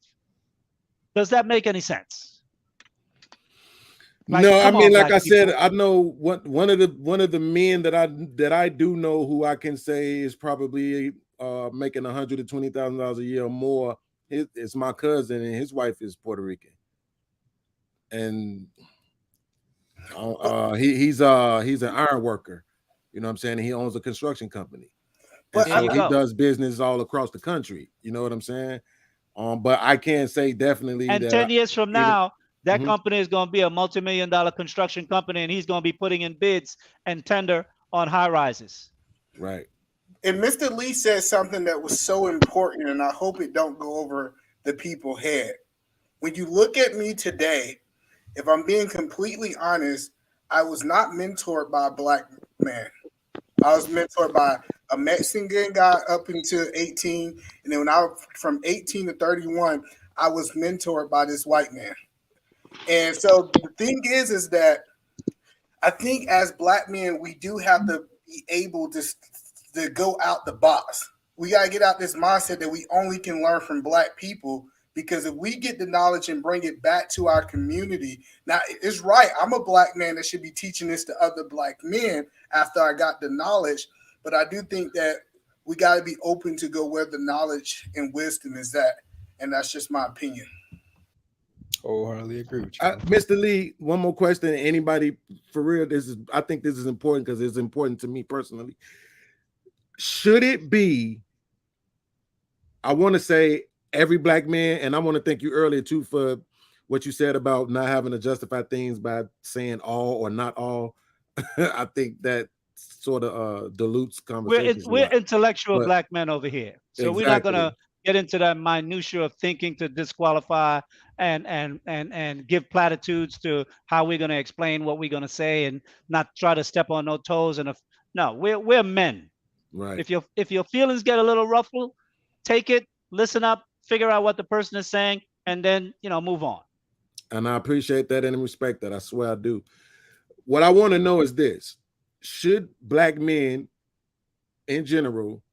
Does that make any sense? Like, no, I mean, like I said, people. I know one of the men that I do know who I can say is probably making $120,000 a year or more. It's my cousin, and his wife is Puerto Rican, and he's an iron worker. You know what I'm saying? He owns a construction company, and so he does business all across the country. You know what I'm saying? But I can't say definitely. And that 10 years from now, that company is going to be a multi-million-dollar construction company, and he's going to be putting in bids and tender on high rises. Right. And Mr. Lee said something that was so important, and I hope it don't go over the people's head. When you look at me today, if I'm being completely honest, I was not mentored by a black man. I was mentored by a Mexican guy up until 18. And then when I was from 18 to 31, I was mentored by this white man. And so the thing is that I think as black men, we do have to be able to go out the box. We got to get out this mindset that we only can learn from black people, because if we get the knowledge and bring it back to our community, now it's right. I'm a black man that should be teaching this to other black men after I got the knowledge. But I do think that we got to be open to go where the knowledge and wisdom is at. And that's just my opinion. Wholeheartedly agree with you. Mr. Lee, one more question. Anybody, for real, I think this is important because it's important to me personally. Should it be, I want to say every black man, and I want to thank you earlier too for what you said about not having to justify things by saying all or not all. I think that sort of dilutes conversations. We're intellectual black men over here. So we're not going to get into that minutia of thinking to disqualify and give platitudes to how we're going to explain what we're going to say and not try to step on no toes. No, we're men. Right. If your feelings get a little ruffled, take it, listen up, figure out what the person is saying, and then move on. And I appreciate that and respect that. I swear I do. What I want to know is this: should black men in general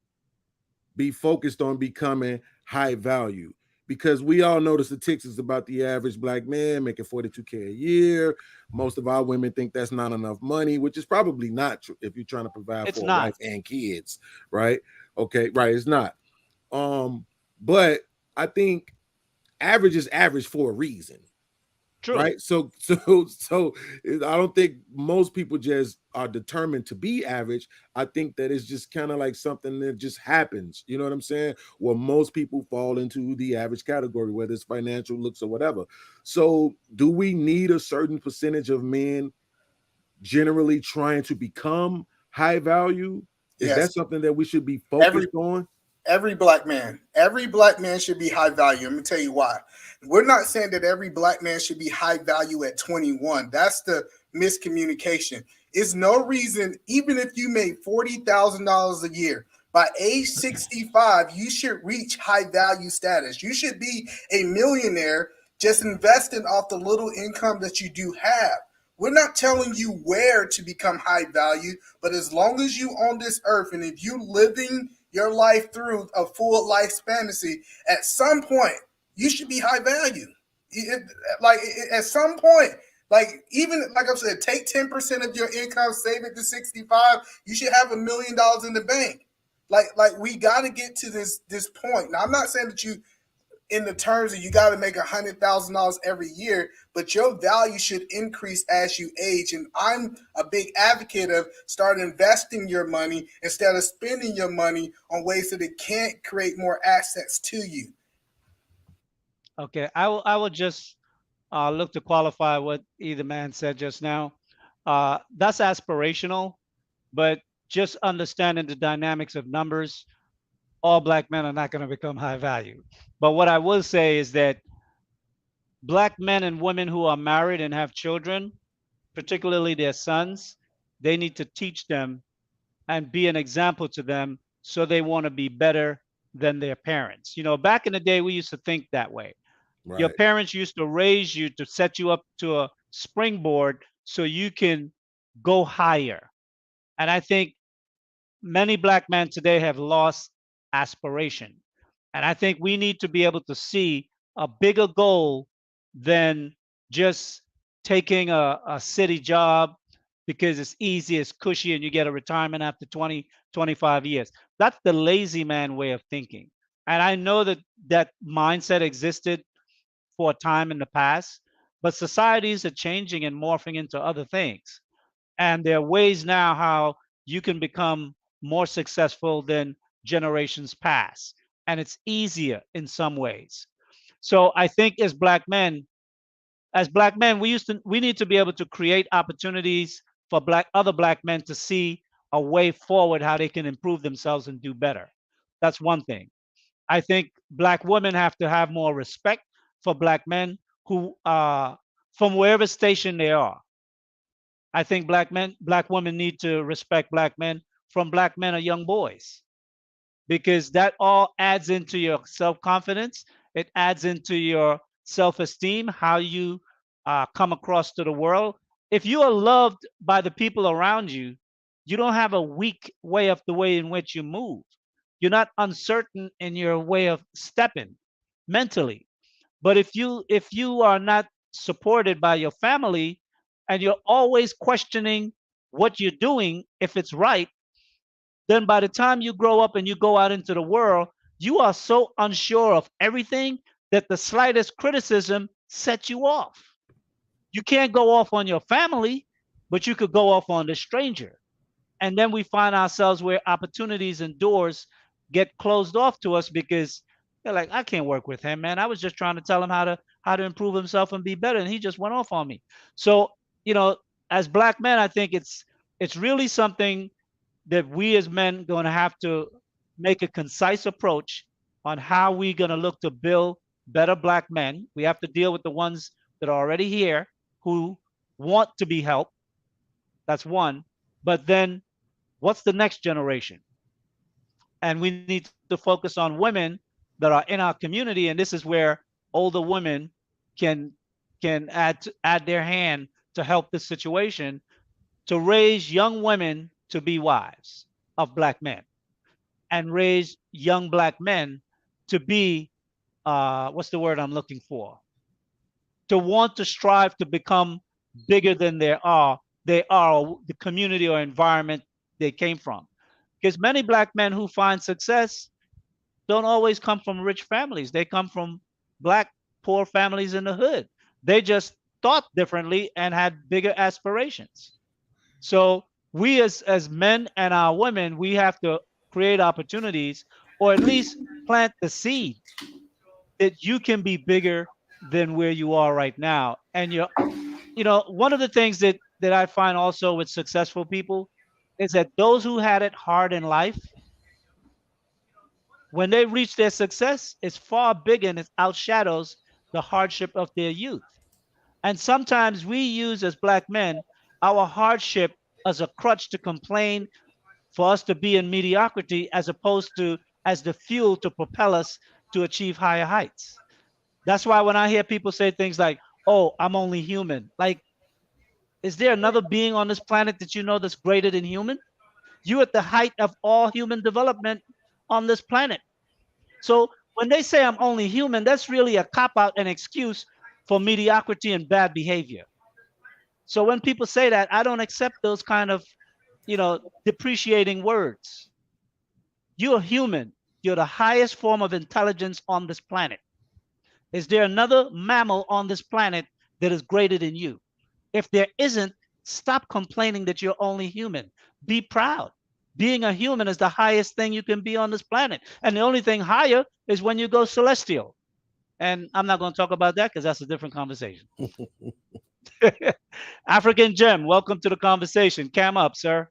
be focused on becoming high value? Because we all know the statistics about the average black man making $42K a year. Most of our women think that's not enough money, which is probably not true if you're trying to provide for a wife and kids, right? Okay, right, it's not. But I think average is average for a reason. True. Right. So I don't think most people just are determined to be average. I think that it's just kind of like something that just happens. You know what I'm saying? Well, most people fall into the average category, whether it's financial, looks, or whatever. So do we need a certain percentage of men generally trying to become high value? Is that something that we should be focused on? Every black man should be high value. Let me tell you why. We're not saying that every black man should be high value at 21. That's the miscommunication. It's no reason, even if you made $40,000 a year, by age 65, you should reach high value status. You should be a millionaire just investing off the little income that you do have. We're not telling you where to become high value, but as long as you on this earth, and if you living your life through a full life fantasy, at some point you should be high value. At some point, like even like I said, take 10% of your income, save it to 65. You should have $1 million in the bank. Like we got to get to this point. Now I'm not saying that you in the terms of you got to make $100,000 every year, but your value should increase as you age. And I'm a big advocate of start investing your money instead of spending your money on ways that it can't create more assets to you. Okay, I will just look to qualify what either man said just now. That's aspirational, but just understanding the dynamics of numbers, all black men are not going to become high value. But what I will say is that black men and women who are married and have children, particularly their sons, they need to teach them and be an example to them so they want to be better than their parents. You know, back in the day, we used to think that way. Your Right. parents used to raise you to set you up to a springboard so you can go higher. And I think many black men today have lost aspiration. And I think we need to be able to see a bigger goal than just taking a city job because it's easy, it's cushy, and you get a retirement after 20, 25 years. That's the lazy man way of thinking. And I know that that mindset existed for a time in the past, but societies are changing and morphing into other things. And there are ways now how you can become more successful than generations past. And it's easier in some ways. So I think as black men, we need to be able to create opportunities for other black men to see a way forward how they can improve themselves and do better. That's one thing. I think black women have to have more respect for black men who from wherever station they are. I think black women need to respect black men from black men or young boys because that all adds into your self-confidence. It adds into your self-esteem, how you come across to the world. If you are loved by the people around you, you don't have a weak way of the way in which you move. You're not uncertain in your way of stepping mentally. But if you are not supported by your family and you're always questioning what you're doing, if it's right, then by the time you grow up and you go out into the world, you are so unsure of everything that the slightest criticism sets you off. You can't go off on your family, but you could go off on the stranger. And then we find ourselves where opportunities and doors get closed off to us because they're like, I can't work with him, man. I was just trying to tell him how to improve himself and be better, and he just went off on me. So, you know, as black men, I think it's really something that we as men going to have to make a concise approach on how we're going to look to build better black men. We have to deal with the ones that are already here who want to be helped. That's one. But then what's the next generation? And we need to focus on women that are in our community. And this is where older women can add their hand to help this situation to raise young women to be wives of black men and raise young black men to be what's the word I'm looking for? To want to strive to become bigger than they are the community or environment they came from. Because many black men who find success don't always come from rich families. They come from black poor families in the hood. They just thought differently and had bigger aspirations. So we as men and our women, we have to create opportunities or at least plant the seed that you can be bigger than where you are right now. And one of the things that I find also with successful people is that those who had it hard in life, when they reach their success, it's far bigger and it outshadows the hardship of their youth. And sometimes we use as black men our hardship as a crutch to complain for us to be in mediocrity as opposed to as the fuel to propel us to achieve higher heights. That's why when I hear people say things like, oh, I'm only human, like Is there another being on this planet that you know that's greater than human? You at the height of all human development on this planet. So when they say I'm only human, that's really a cop out and excuse for mediocrity and bad behavior. So when people say that, I don't accept those kind of, depreciating words. You're human. You're the highest form of intelligence on this planet. Is there another mammal on this planet that is greater than you? If there isn't, stop complaining that you're only human. Be proud. Being a human is the highest thing you can be on this planet. And the only thing higher is when you go celestial. And I'm not going to talk about that because that's a different conversation. African Gem, welcome to the conversation. Cam up, sir.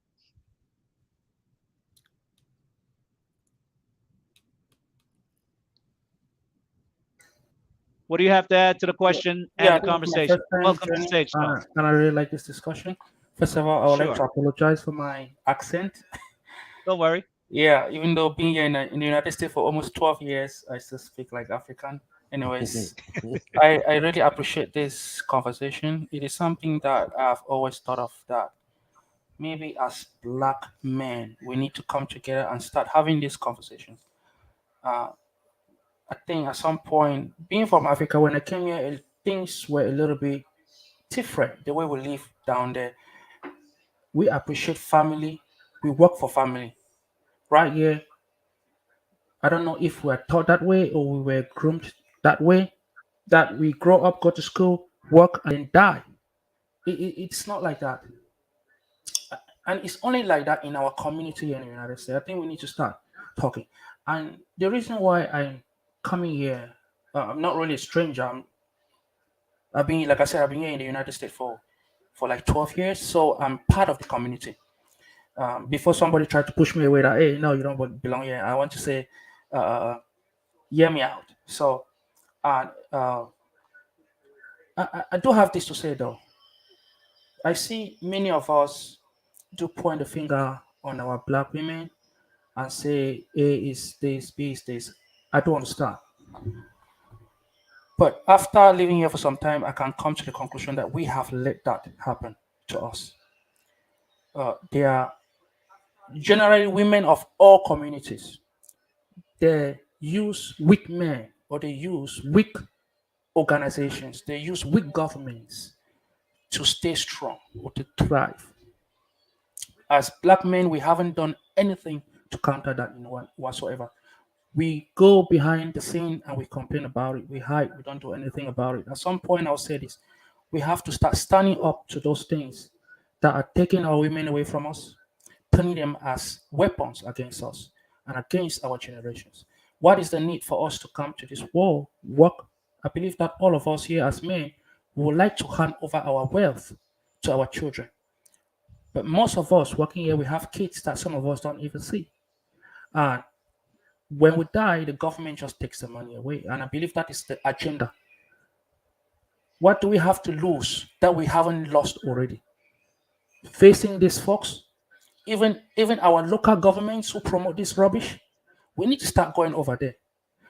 What do you have to add to the question and the conversation? Welcome to stage talk. And I really like this discussion. First of all, I would like to apologize for my accent. Don't worry. Yeah, even though being here in the United States for almost 12 years, I still speak like African. Anyways, I really appreciate this conversation. It is something that I've always thought of, that maybe as Black men, we need to come together and start having these conversations. I think at some point, being from Africa, when I came here, things were a little bit different. The way we live down there, we appreciate family. We work for family. Right here, I don't know if we're taught that way or we were groomed that way, that we grow up, go to school, work, and then die. It's not like that. And it's only like that in our community in the United States. I think we need to start talking. And the reason why I'm coming here, I'm not really a stranger. I've been, like I said, I've been here in the United States for like 12 years. So I'm part of the community. Before somebody tried to push me away that, hey, no, you don't belong here, I want to say, hear me out. So I do have this to say, though. I see many of us do point the finger on our Black women and say A is this, B is this. I don't understand. But after living here for some time, I can come to the conclusion that we have let that happen to us. They are generally women of all communities. They use weak men, or they use weak organizations, they use weak governments to stay strong or to thrive. As Black men, we haven't done anything to counter that in whatsoever. We go behind the scene and we complain about it. We hide. We don't do anything about it. At some point, I'll say this: we have to start standing up to those things that are taking our women away from us, turning them as weapons against us and against our generations. What is the need for us to come to this war, work? I believe that all of us here as men would like to hand over our wealth to our children. But most of us working here, we have kids that some of us don't even see. And when we die, the government just takes the money away. And I believe that is the agenda. What do we have to lose that we haven't lost already? Facing these folks, even our local governments who promote this rubbish, we need to start going over there.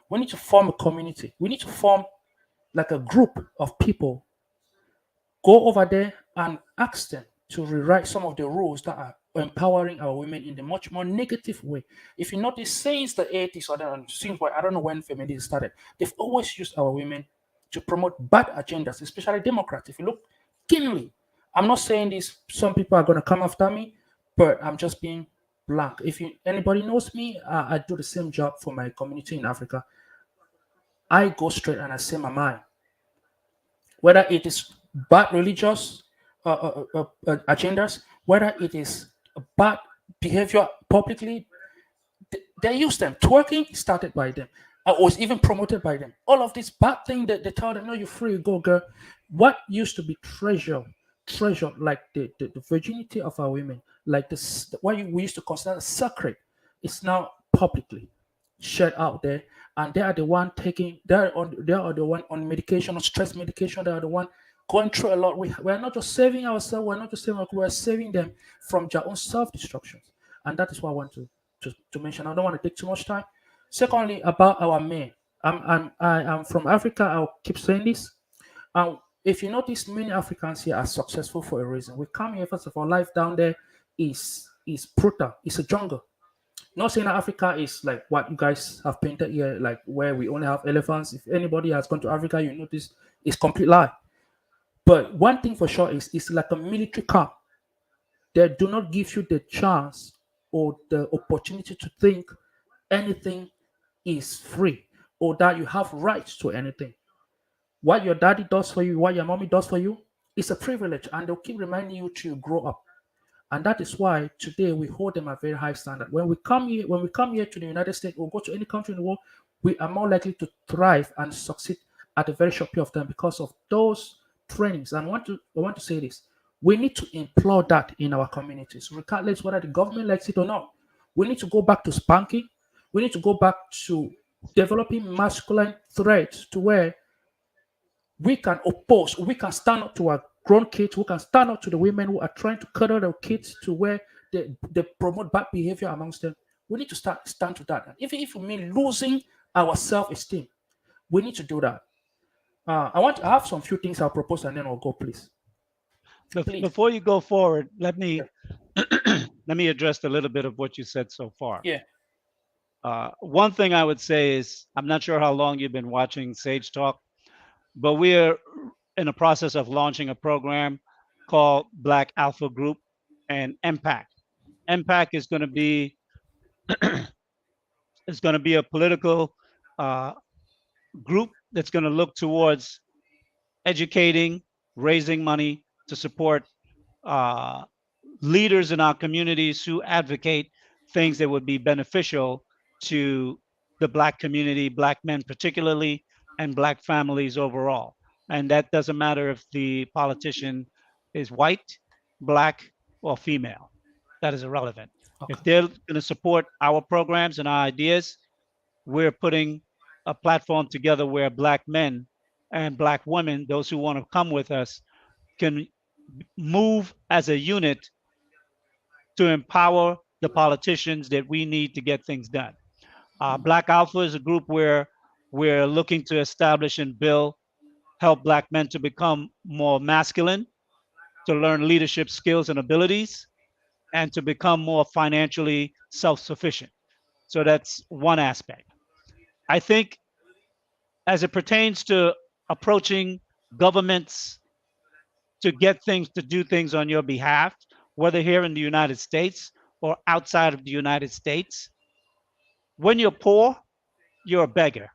We need to form a community. We need to form like a group of people. Go over there and ask them to rewrite some of the rules that are empowering our women in a much more negative way. If you notice, since the 80s or since I don't know when feminism started, they've always used our women to promote bad agendas, especially Democrats. If you look keenly, I'm not saying this, some people are going to come after me, but I'm just being blank. If anybody knows me, I do the same job for my community in Africa. I go straight and I say my mind. Whether it is bad religious agendas, whether it is bad behavior publicly, they use them. Twerking started by them. Was even promoted by them. All of these bad things that they tell them, no, you're free, go girl. What used to be treasure, like the virginity of our women, like this, what we used to consider sacred, is now publicly shared out there. And they are the one taking, they are the one on medication, on stress medication. They are the one going through a lot. We are not just saving ourselves. We're not just saving. We're saving them from their own self-destruction. And that is what I want to mention. I don't want to take too much time. Secondly, about our men. I'm from Africa. I'll keep saying this. If you notice, many Africans here are successful for a reason. We come here, first of all, life down there is brutal. It's a jungle. Not saying that Africa is like what you guys have painted here, like where we only have elephants. If anybody has gone to Africa, you notice it's complete lie. But one thing for sure is it's like a military camp. They do not give you the chance or the opportunity to think anything is free or that you have rights to anything. What your daddy does for you, what your mommy does for you, is a privilege, and they'll keep reminding you to grow up. And that is why today we hold them at very high standard. When we come here to the United States or go to any country in the world, we are more likely to thrive and succeed at a very short period of time because of those trainings. And I want to say this: we need to employ that in our communities, regardless whether the government likes it or not. We need to go back to spanking. We need to go back to developing masculine threats to where we can oppose, we can stand up to our grown kids, we can stand up to the women who are trying to cuddle their kids to where they promote bad behavior amongst them. We need to stand to that. And if it mean losing our self-esteem, we need to do that. I have some few things I'll propose and then I'll go, please. Before you go forward, let me let me address a little bit of what you said so far. Yeah. One thing I would say is, I'm not sure how long you've been watching Sage Talk, but we are in the process of launching a program called Black Alpha Group and MPAC. MPAC is going to be a political group that's going to look towards educating, raising money to support leaders in our communities who advocate things that would be beneficial to the Black community, Black men particularly, and Black families overall. And that doesn't matter if the politician is white, Black, or female. That is irrelevant. Okay. If they're going to support our programs and our ideas, we're putting a platform together where Black men and Black women, those who want to come with us, can move as a unit to empower the politicians that we need to get things done. Black Alpha is a group where we're looking to establish and build, help Black men to become more masculine, to learn leadership skills and abilities, and to become more financially self-sufficient. So that's one aspect. I think as it pertains to approaching governments to get things, to do things on your behalf, whether here in the United States or outside of the United States, when you're poor, you're a beggar.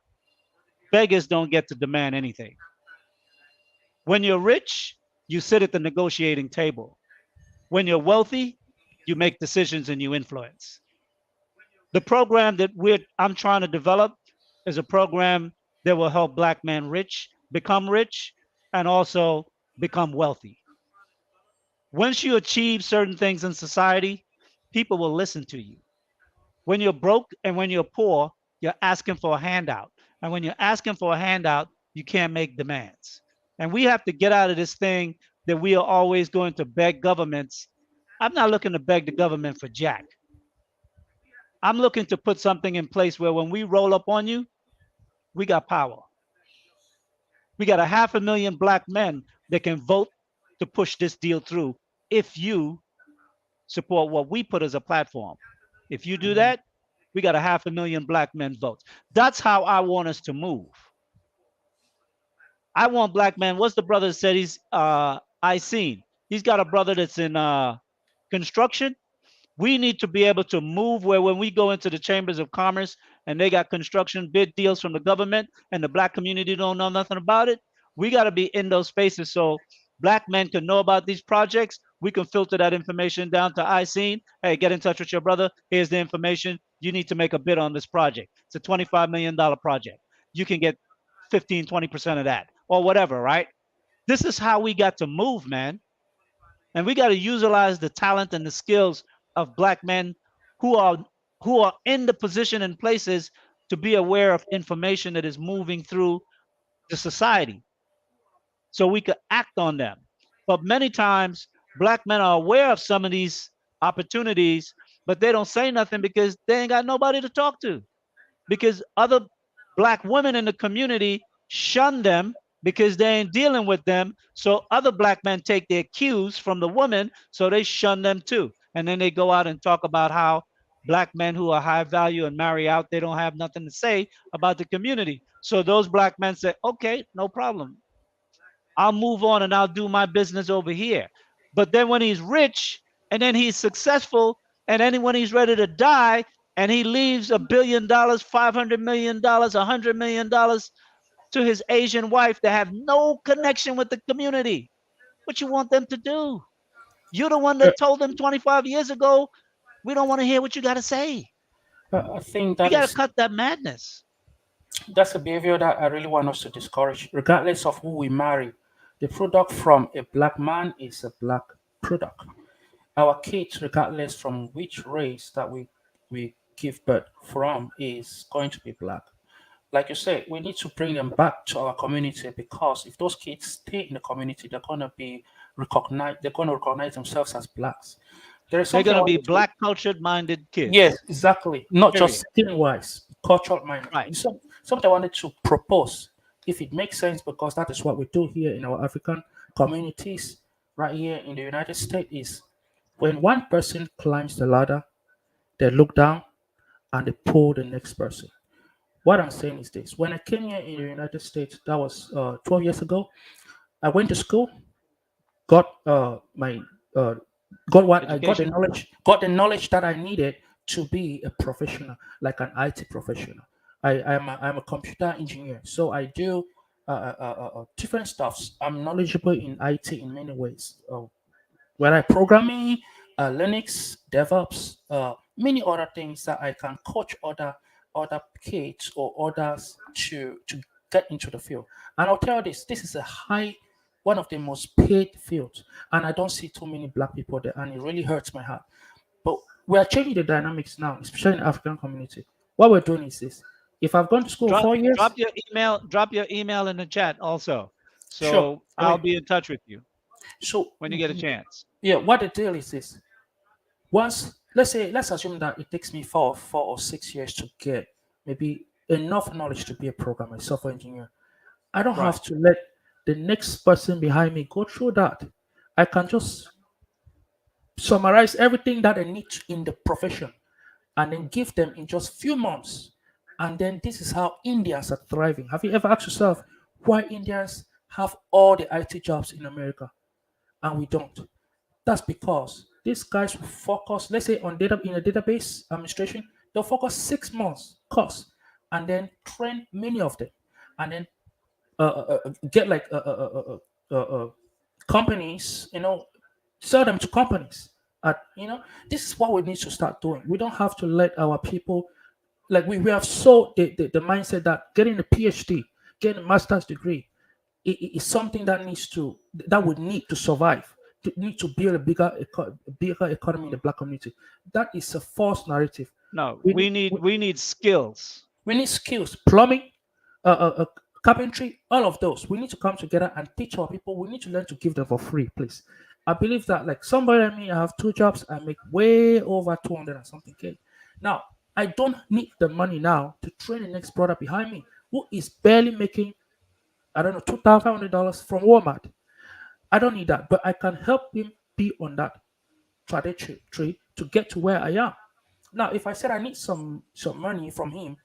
Beggars don't get to demand anything. When you're rich, you sit at the negotiating table. When you're wealthy, you make decisions and you influence. The program that I'm trying to develop is a program that will help Black men become rich, and also become wealthy. Once you achieve certain things in society, people will listen to you. When you're broke and when you're poor, you're asking for a handout. And when you're asking for a handout, you can't make demands. And we have to get out of this thing that we are always going to beg governments. I'm not looking to beg the government for jack. I'm looking to put something in place where when we roll up on you, we got power. We got 500,000 Black men that can vote to push this deal through if you support what we put as a platform. If you do that, we got 500,000 Black men votes. That's how I want us to move. I want Black men. What's the brother that said he's I seen? He's got a brother that's in construction. We need to be able to move where when we go into the chambers of commerce and they got construction bid deals from the government and the Black community don't know nothing about it, we got to be in those spaces so Black men can know about these projects. We can filter that information down to I seen. Hey, get in touch with your brother. Here's the information. You need to make a bid on this project. It's a $25 million project. You can get 15, 20% of that or whatever, right? This is how we got to move, man. And we got to utilize the talent and the skills of Black men who are in the position and places to be aware of information that is moving through the society so we could act on them. But many times Black men are aware of some of these opportunities, but they don't say nothing because they ain't got nobody to talk to, because other Black women in the community shun them because they ain't dealing with them. So other black men take their cues from the woman, so they shun them too. And then they go out and talk about how black men who are high value and marry out, they don't have nothing to say about the community. So those black men say, okay, no problem. I'll move on and I'll do my business over here. But then when he's rich and then he's successful, and then when he's ready to die and he leaves $1 billion, $500 million, $100 million to his Asian wife that have no connection with the community, what you want them to do? You're the one that told them 25 years ago, we don't want to hear what you got to say. I think You that got is to cut that madness. that's a behavior that I really want us to discourage, regardless of who we marry. The product from a black man is a black product. Our kids, regardless from which race that we give birth from, is going to be black. Like you said, we need to bring them back to our community, because if those kids stay in the community, they're gonna be recognized. They're gonna recognize themselves as blacks. There is They're something going I to be want to. black cultured minded kids. Yes, exactly. Not just Period. skin wise, cultural mind. Right. Something I wanted to propose, if it makes sense, because that is what we do here in our African communities, right here in the United States, is when one person climbs the ladder, they look down and they pull the next person. What I'm saying is this: when I came here in the United States, that was 12 years ago, I went to school, got my uh, got what I Education. got the knowledge that I needed to be a professional, like an IT professional. I'm a computer engineer, so I do different stuffs. I'm knowledgeable in IT in many ways. Whether programming, Linux, DevOps, many other things that I can coach other kids or others to get into the field. And I'll tell you this is a one of the most paid fields, and I don't see too many black people there, and it really hurts my heart. But we are changing the dynamics now, especially in the African community. What we're doing is this: if I've gone to school Drop 4 years, drop your email in the chat also. sure, So I'll be in touch with you so when you get a chance. yeah, what the deal is this: once, let's assume that it takes me 4 or 6 years to get maybe enough knowledge to be a programmer, software engineer. I don't have Right. to let the next person behind me go through that. I can just summarize everything that I need in the profession and then give them in just few months. And then this is how Indians are thriving. Have you ever asked yourself why Indians have all the IT jobs in America and we don't? That's because these guys will focus, let's say, on data in a database administration. They'll focus 6 months course and then train many of them, and then get like companies, sell them to companies. This is what we need to start doing. We don't have to let our people, like we have so the mindset that getting a PhD, getting a master's degree is something that would need to survive, to need to build a bigger economy in the black community. That is a false narrative. No, We we need skills. we need skills, plumbing, carpentry, all of those. We need to come together and teach our people. We need to learn to give them for free, please. I believe that, like somebody like me, I have 2 jobs. I make way over 200 and something K. Now, I don't need the money now to train the next brother behind me who is barely making, I don't know, $2,500 from Walmart. I don't need that, but I can help him be on that trajectory to get to where I am. Now, if I said I need some money from him,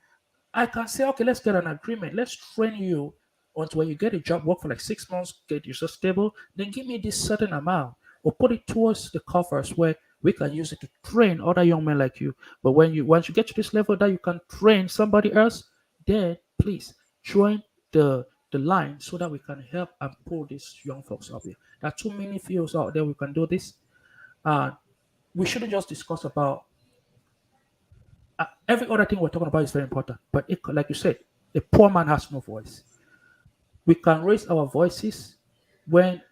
I can say, okay, let's get an agreement. Let's train you until when you get a job, work for like 6 months, get yourself stable, then give me this certain amount or put it towards the coffers where we can use it to train other young men like you. But once you get to this level that you can train somebody else, then please join the line so that we can help and pull these young folks up here. There are too many fields out there we can do this. We shouldn't just discuss about every other thing we're talking about is very important, but like you said, a poor man has no voice. We can raise our voices when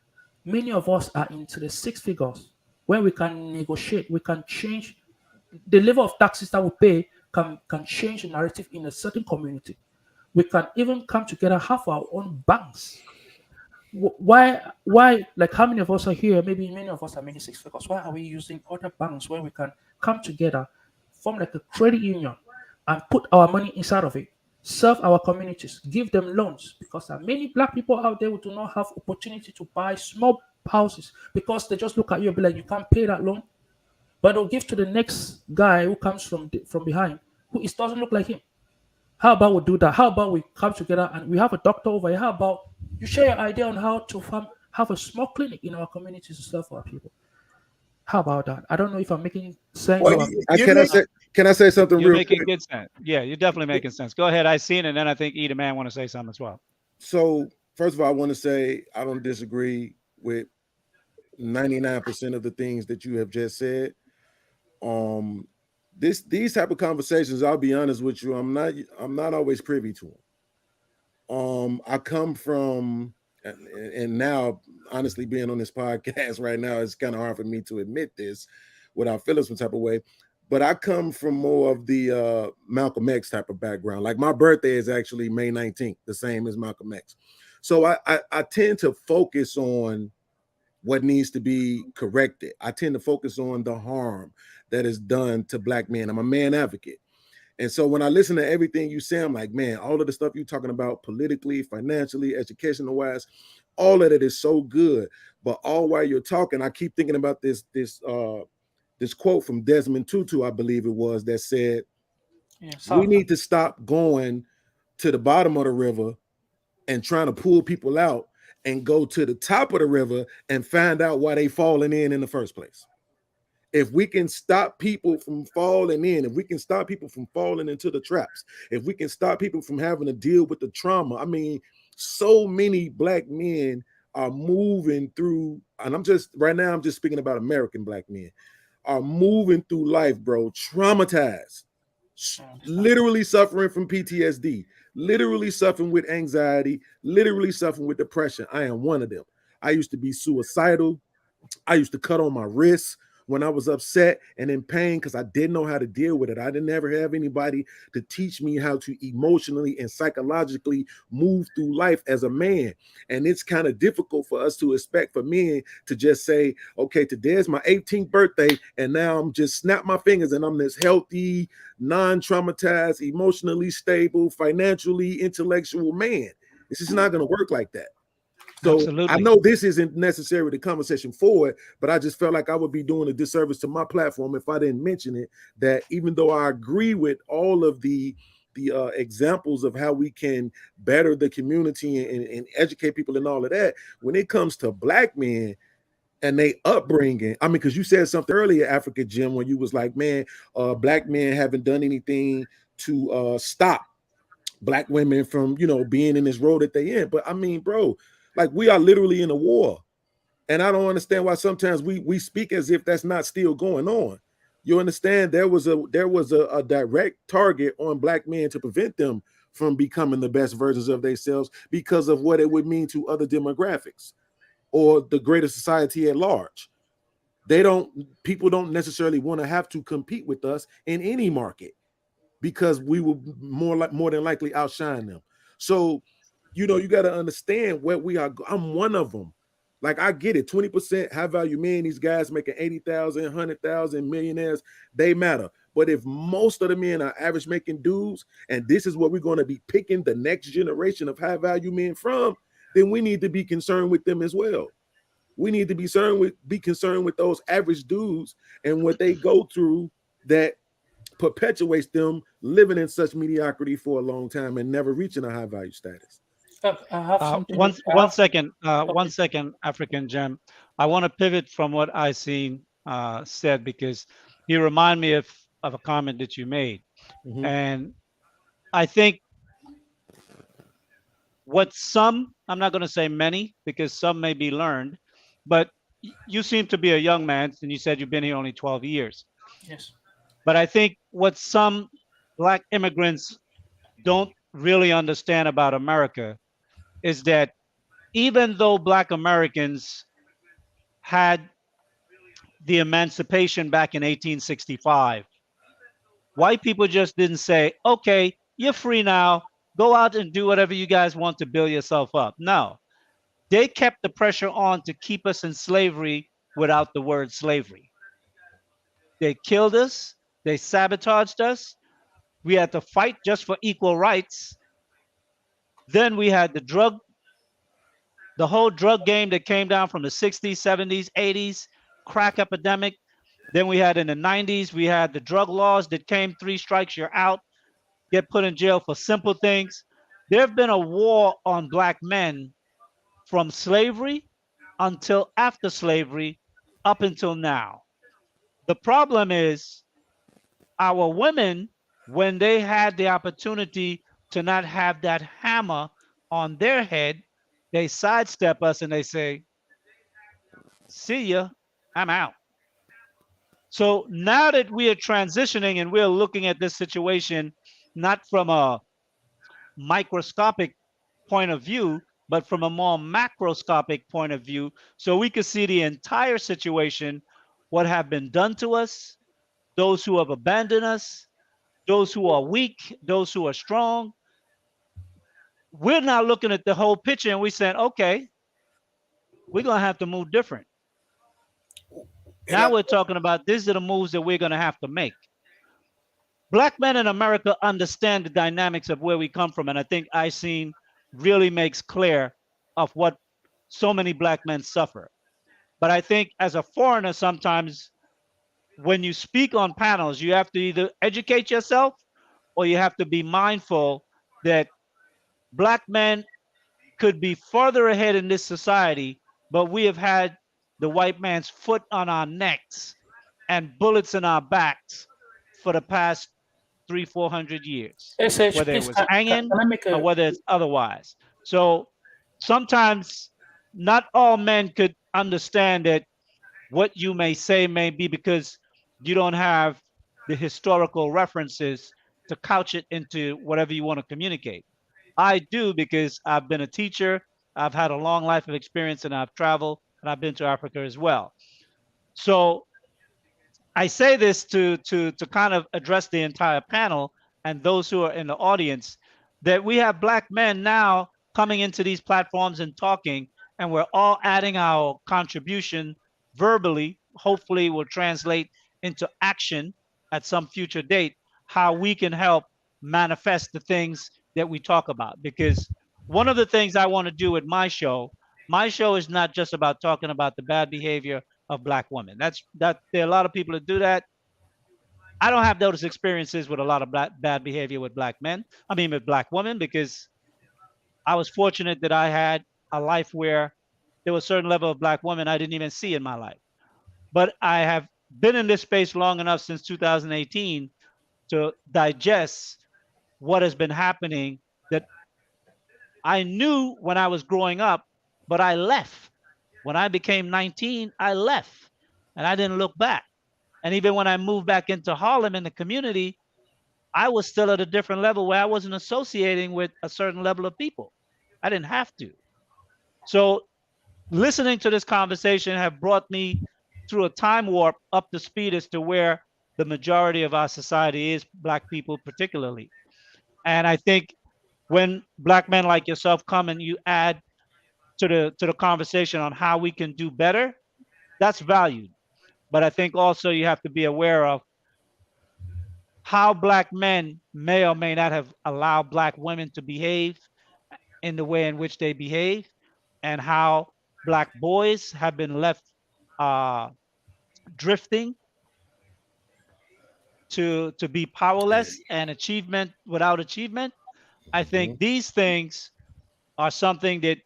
many of us are into the 6 figures, when we can negotiate, we can change the level of taxes that we pay, can change the narrative in a certain community. We can even come together, have our own banks. Why, like how many of us are here? Maybe many of us are making 6 figures. Why are we using other banks where we can come together, form like a credit union, and put our money inside of it? serve our communities, give them loans, because there are many black people out there who do not have opportunity to buy small houses because they just look at you and be like, you can't pay that loan, but they'll give to the next guy who comes from behind, who is doesn't look like him. How about we do that? How about we come together and we have a doctor over here? How about you share your idea on how to have a small clinic in our communities to serve our people? How about that? I don't know if I'm making sense. Well, can I say something You're real making quick? good sense. Yeah, you're definitely making sense. Go ahead. I seen it, and then I think Eda Man want to say something as well. So first of all, I want to say I don't disagree with 99% of the things that you have just said. These type of conversations, I'll be honest with you, I'm not always privy to them. I come from, and now honestly being on this podcast right now, it's kind of hard for me to admit this without feeling some type of way, but I come from more of the Malcolm X type of background. Like my birthday is actually May 19th, the same as Malcolm X. So I tend to focus on what needs to be corrected. I tend to focus on the harm that is done to black men. I'm a man advocate. And so when I listen to everything you say, I'm like, man, all of the stuff you're talking about politically, financially, educational wise, all of it is so good. But all while you're talking, I keep thinking about this quote from Desmond Tutu, I believe it was, that said, we need to stop going to the bottom of the river and trying to pull people out and go to the top of the river and find out why they falling in the first place. If we can stop people from falling in, if we can stop people from falling into the traps, if we can stop people from having to deal with the trauma, I mean, so many black men are moving through, and I'm just speaking about American black men, are moving through life, bro, traumatized, literally suffering from PTSD, literally suffering with anxiety, literally suffering with depression. I am one of them. I used to be suicidal. I used to cut on my wrists when I was upset and in pain because I didn't know how to deal with it. I didn't ever have anybody to teach me how to emotionally and psychologically move through life as a man. And it's kind of difficult for us to expect for men to just say, okay, today's my 18th birthday, and now I'm just snap my fingers and I'm this healthy, non-traumatized, emotionally stable, financially intellectual man. This is not going to work like that. So absolutely. I know this isn't necessarily the conversation for it, but I just felt like I would be doing a disservice to my platform if I didn't mention it, that even though I agree with all of the examples of how we can better the community and educate people and all of that, when it comes to black men and they upbringing, I mean, because you said something earlier, Africa Jim, when you was like, man, black men haven't done anything to stop black women from, being in this role that they in. But I mean, bro, like we are literally in a war. And I don't understand why sometimes we speak as if that's not still going on. You understand? There was a direct target on black men to prevent them from becoming the best versions of themselves because of what it would mean to other demographics or the greater society at large. People don't necessarily want to have to compete with us in any market because we will more than likely outshine them. So you got to understand where we are. I'm one of them. Like, I get it. 20% high value men, these guys making 80,000, 100,000, millionaires, they matter. But if most of the men are average making dudes, and this is what we're going to be picking the next generation of high value men from, then we need to be concerned with them as well. We need to be concerned with those average dudes and what they go through that perpetuates them living in such mediocrity for a long time and never reaching a high value status. I have something. One second, African Gem. I want to pivot from what I seen said because he reminded me of a comment that you made, and I think what some, I'm not going to say many because some may be learned, but you seem to be a young man, and you said you've been here only 12 years. Yes. But I think what some Black immigrants don't really understand about America is that even though Black Americans had the emancipation back in 1865, white people just didn't say, okay, you're free now, go out and do whatever you guys want to build yourself up. No, they kept the pressure on to keep us in slavery without the word slavery. They killed us, they sabotaged us, We had to fight just for equal rights. Then we had the whole drug game that came down from the 60s, 70s, 80s, crack epidemic. Then we had in the 90s, we had the drug laws that came 3 strikes, you're out, get put in jail for simple things. There's been a war on black men from slavery until after slavery up until now. The problem is our women, when they had the opportunity to not have that hammer on their head, they sidestep us and they say, see ya, I'm out. So now that we are transitioning and we're looking at this situation not from a microscopic point of view, but from a more macroscopic point of view, so we could see the entire situation, what have been done to us, those who have abandoned us, those who are weak, those who are strong. We're now looking at the whole picture and we're saying, okay, we're going to have to move different. Now we're talking about these are the moves that we're going to have to make. Black men in America understand the dynamics of where we come from. And I think I've really makes clear of what so many black men suffer. But I think as a foreigner, sometimes when you speak on panels, you have to either educate yourself or you have to be mindful that black men could be further ahead in this society, but we have had the white man's foot on our necks and bullets in our backs for the past 300-400 years, SH, whether it please, was can hanging I make or a whether it's otherwise. So sometimes not all men could understand that what you may say may be because you don't have the historical references to couch it into whatever you want to communicate. I do because I've been a teacher, I've had a long life of experience, and I've traveled, and I've been to Africa as well. So I say this to kind of address the entire panel and those who are in the audience, that we have black men now coming into these platforms and talking, and we're all adding our contribution verbally. Hopefully will translate into action at some future date, how we can help manifest the things that we talk about. Because one of the things I want to do with my show is not just about talking about the bad behavior of black women. There are a lot of people that do that. I don't have those experiences with a lot of bad behavior with black men. I mean, with black women, because I was fortunate that I had a life where there was a certain level of black women I didn't even see in my life. But I have been in this space long enough since 2018 to digest what has been happening that I knew when I was growing up, but I left. When I became 19, I left and I didn't look back. And even when I moved back into Harlem in the community, I was still at a different level where I wasn't associating with a certain level of people. I didn't have to. So listening to this conversation have brought me through a time warp up to speed as to where the majority of our society is, black people particularly. And I think when black men like yourself come and you add to the conversation on how we can do better, that's valued. But I think also you have to be aware of how black men may or may not have allowed black women to behave in the way in which they behave, and how black boys have been left drifting to be powerless and achievement without achievement. I think these things are something that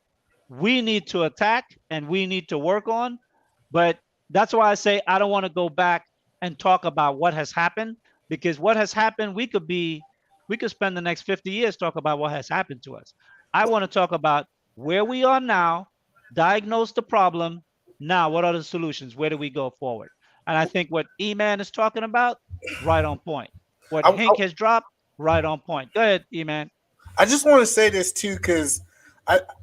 we need to attack and we need to work on. But that's why I say I don't want to go back and talk about what has happened, because what has happened, we could spend the next 50 years talk about what has happened to us. I want to talk about where we are now, diagnose the problem. Now, what are the solutions? Where do we go forward? And I think what E-Man is talking about, right on point. What Hank has dropped, right on point. Go ahead, E-Man. I just want to say this too, because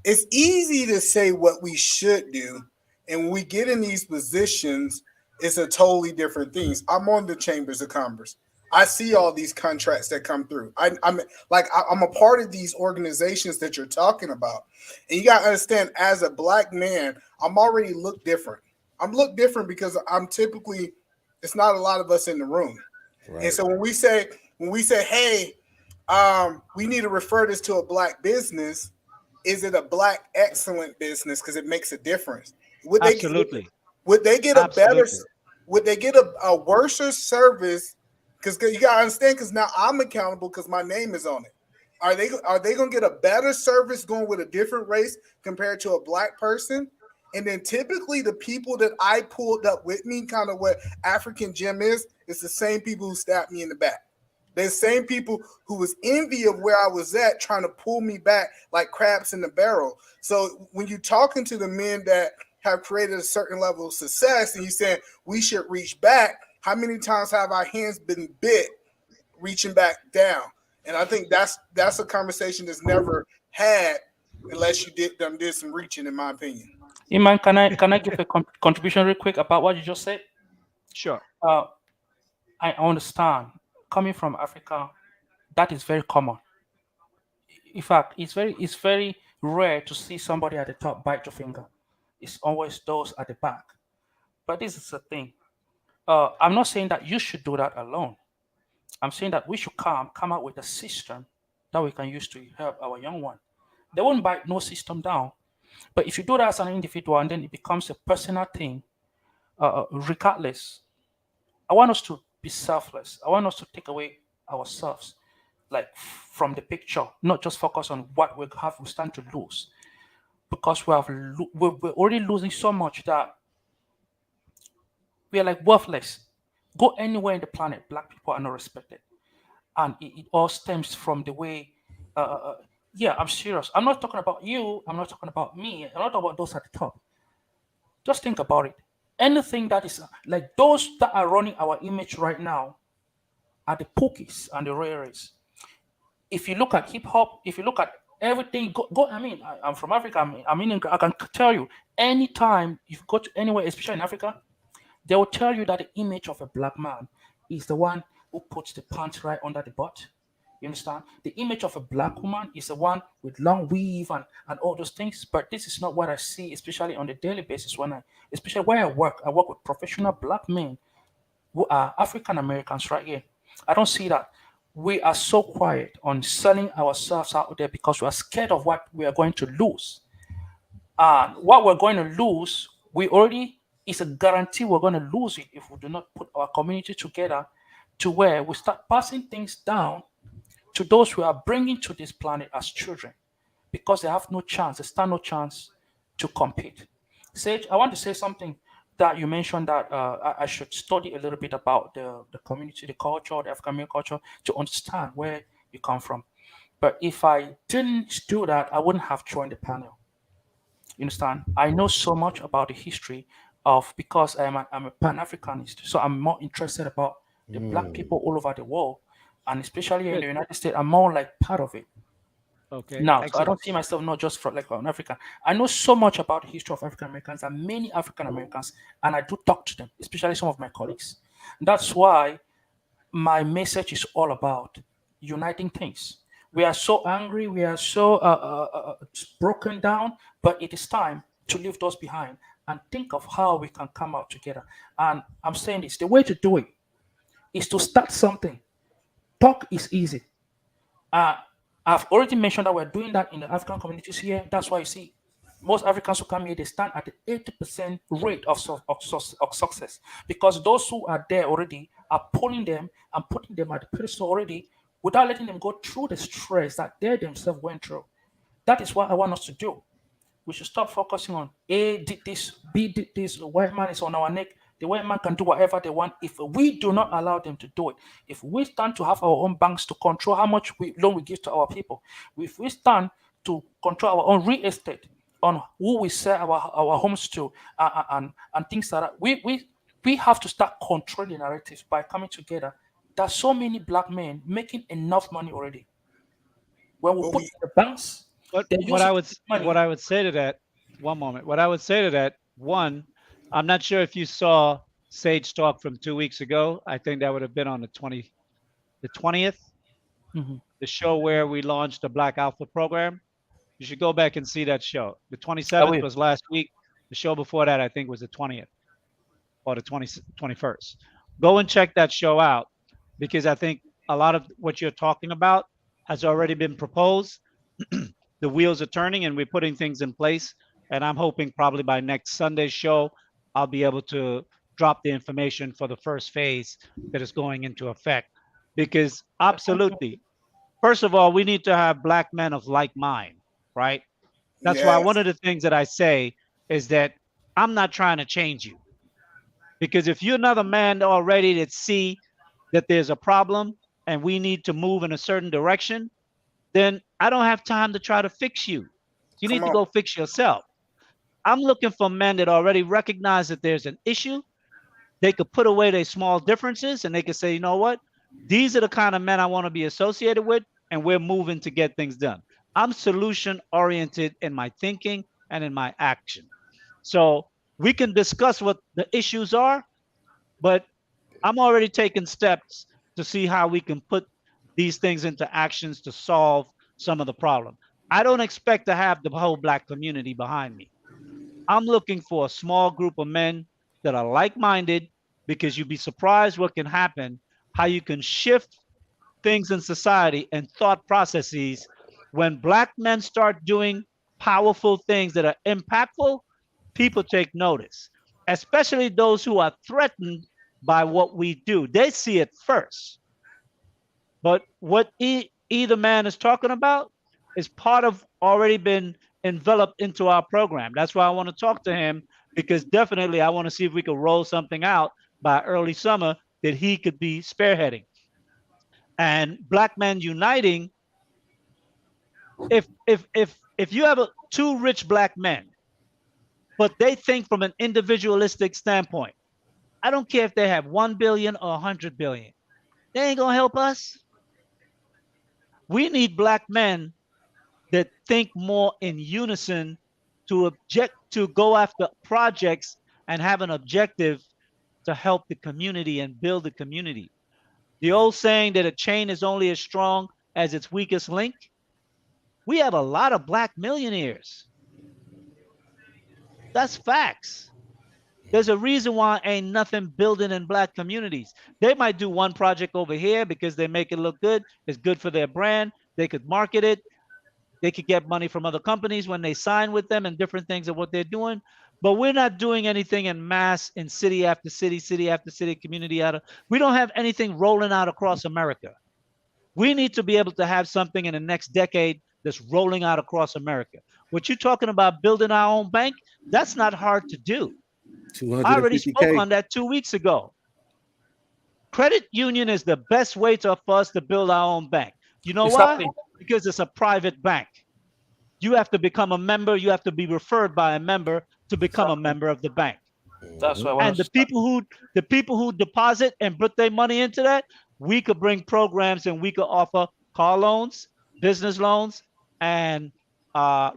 it's easy to say what we should do, and when we get in these positions, it's a totally different thing. I'm on the Chambers of Commerce. I see all these contracts that come through. I'm a part of these organizations that you're talking about, and you got to understand, as a black man, I'm already look different. I'm look different because I'm typically, it's not a lot of us in the room, right. And so when when we say, hey, we need to refer this to a black business, is it a black excellent business? Because it makes a difference. Absolutely. Would they get a better? Absolutely. Would they get a worse service? Because you gotta understand. Because now I'm accountable because my name is on it. Are they gonna get a better service going with a different race compared to a black person? And then typically the people that I pulled up with me, kind of what African Jim is the same people who stabbed me in the back. They're the same people who was envy of where I was at, trying to pull me back like crabs in the barrel. So when you're talking to the men that have created a certain level of success and you saying we should reach back, how many times have our hands been bit reaching back down? And I think that's a conversation that's never had unless you did some reaching, in my opinion. Iman, can I give a contribution real quick about what you just said? Sure. I understand. Coming from Africa, that is very common. In fact, it's very rare to see somebody at the top bite your finger. It's always those at the back. But this is the thing. I'm not saying that you should do that alone. I'm saying that we should come up with a system that we can use to help our young one. They won't bite no system down. But if you do that as an individual and then it becomes a personal thing, regardless, I want us to be selfless. I want us to take away ourselves, like from the picture, not just focus on what we stand to lose, because we're already losing so much that we are like worthless. Go anywhere in the planet, black people are not respected, and it all stems from the way. Yeah, I'm serious. I'm not talking about you. I'm not talking about me. I'm not talking about those at the top. Just think about it. Anything that is like those that are running our image right now are the Pookies and the Rares. If you look at hip hop, if you look at everything, go. I mean, I'm from Africa. I can tell you, anytime you go to anywhere, especially in Africa, they will tell you that the image of a black man is the one who puts the pants right under the butt. You understand? The image of a black woman is the one with long weave and all those things. But this is not what I see, especially on the daily basis especially where I work. I work with professional black men who are African Americans right here. I don't see that. We are so quiet on selling ourselves out there because we are scared of what we are going to lose. And what we're going to lose, it's a guarantee we're going to lose it if we do not put our community together to where we start passing things down to those we are bringing to this planet as children, because they have no chance, they stand no chance to compete. Sage, I want to say something that you mentioned that I should study a little bit about the community, the culture, the African American culture, to understand where you come from. But if I didn't do that, I wouldn't have joined the panel. You understand? I know so much about the history because I'm a Pan-Africanist, so I'm more interested about the black people all over the world, and especially in the United States, I'm more like part of it. Okay. Now, so I don't see myself not just for like an African. I know so much about the history of African Americans and many African Americans, and I do talk to them, especially some of my colleagues. That's why my message is all about uniting things. We are so angry, we are so broken down, but it is time to leave those behind and think of how we can come out together. And I'm saying this: the way to do it is to start something. Talk is easy. I've already mentioned that we're doing that in the African communities here. That's why you see most Africans who come here, they stand at the 80% rate of success, because those who are there already are pulling them and putting them at the pedestal already without letting them go through the stress that they themselves went through. That is what I want us to do. We should stop focusing on A did this, B did this, the white man is on our neck. The white man can do whatever they want if we do not allow them to do it. If we stand to have our own banks to control how much loan we give to our people, if we stand to control our own real estate on who we sell our homes to and things like that, we have to start controlling the narratives by coming together. There's so many black men making enough money already. When we put in the banks, what I would say to that, one moment. What I would say to that, one, I'm not sure if you saw Sage Talk from 2 weeks ago. I think that would have been on the 20th, the show where we launched the Black Alpha program. You should go back and see that show. The 27th was last week. The show before that, I think, was the 20th or the 21st. Go and check that show out, because I think a lot of what you're talking about has already been proposed. The wheels are turning and we're putting things in place. And I'm hoping probably by next Sunday's show, I'll be able to drop the information for the first phase that is going into effect. Because absolutely, first of all, we need to have black men of like mind, right? That's why one Yes. of the things that I say is that I'm not trying to change you. Because if you're another man already that see that there's a problem and we need to move in a certain direction, then I don't have time to try to fix you. You Come need to on. go fix yourself. I'm looking for men that already recognize that there's an issue. They could put away their small differences and they could say, you know what? These are the kind of men I want to be associated with, and we're moving to get things done. I'm solution oriented in my thinking and in my action. So we can discuss what the issues are, but I'm already taking steps to see how we can put these things into actions to solve some of the problem. I don't expect to have the whole black community behind me. I'm looking for a small group of men that are like-minded, because you'd be surprised what can happen, how you can shift things in society and thought processes. When black men start doing powerful things that are impactful, people take notice, especially those who are threatened by what we do. They see it first. But what either man is talking about is part of already been enveloped into our program. That's why I want to talk to him, because definitely I want to see if we could roll something out by early summer that he could be spearheading. And Black Men Uniting, if you have two rich black men, but they think from an individualistic standpoint, I don't care if they have 1 billion or 100 billion, they ain't gonna help us. We need black men that think more in unison to go after projects and have an objective to help the community and build the community. The old saying that a chain is only as strong as its weakest link. We have a lot of black millionaires. That's facts. There's a reason why ain't nothing building in black communities. They might do one project over here because they make it look good. It's good for their brand. They could market it. They could get money from other companies when they sign with them and different things of what they're doing. But we're not doing anything in mass in city after city, city after city, community out of. We don't have anything rolling out across America. We need to be able to have something in the next decade that's rolling out across America. What you're talking about building our own bank, that's not hard to do. I already spoke 250K. on that 2 weeks ago. Credit union is the best way for us to build our own bank. You know Exactly. why? Because it's a private bank. You have to become a member. You have to be referred by a member to become a member of the bank. That's why I want And to the people who deposit and put their money into that, we could bring programs and we could offer car loans, business loans, and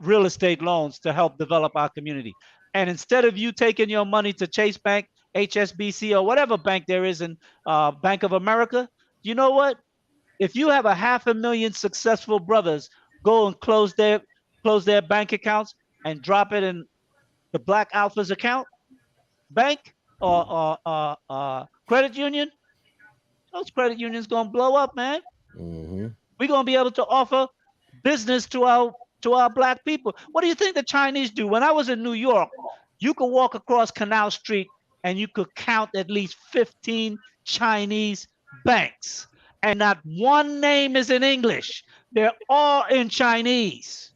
real estate loans to help develop our community. And instead of you taking your money to Chase Bank, HSBC, or whatever bank there is in Bank of America, you know what? If you have 500,000 successful brothers go and close their bank accounts and drop it in the Black Alpha's account, bank or credit union, those credit unions gonna blow up, man. We're gonna be able to offer business to our black people. What do you think the Chinese do? When I was in New York, you could walk across Canal Street and you could count at least 15 Chinese banks, and not one name is in English. They're all in Chinese.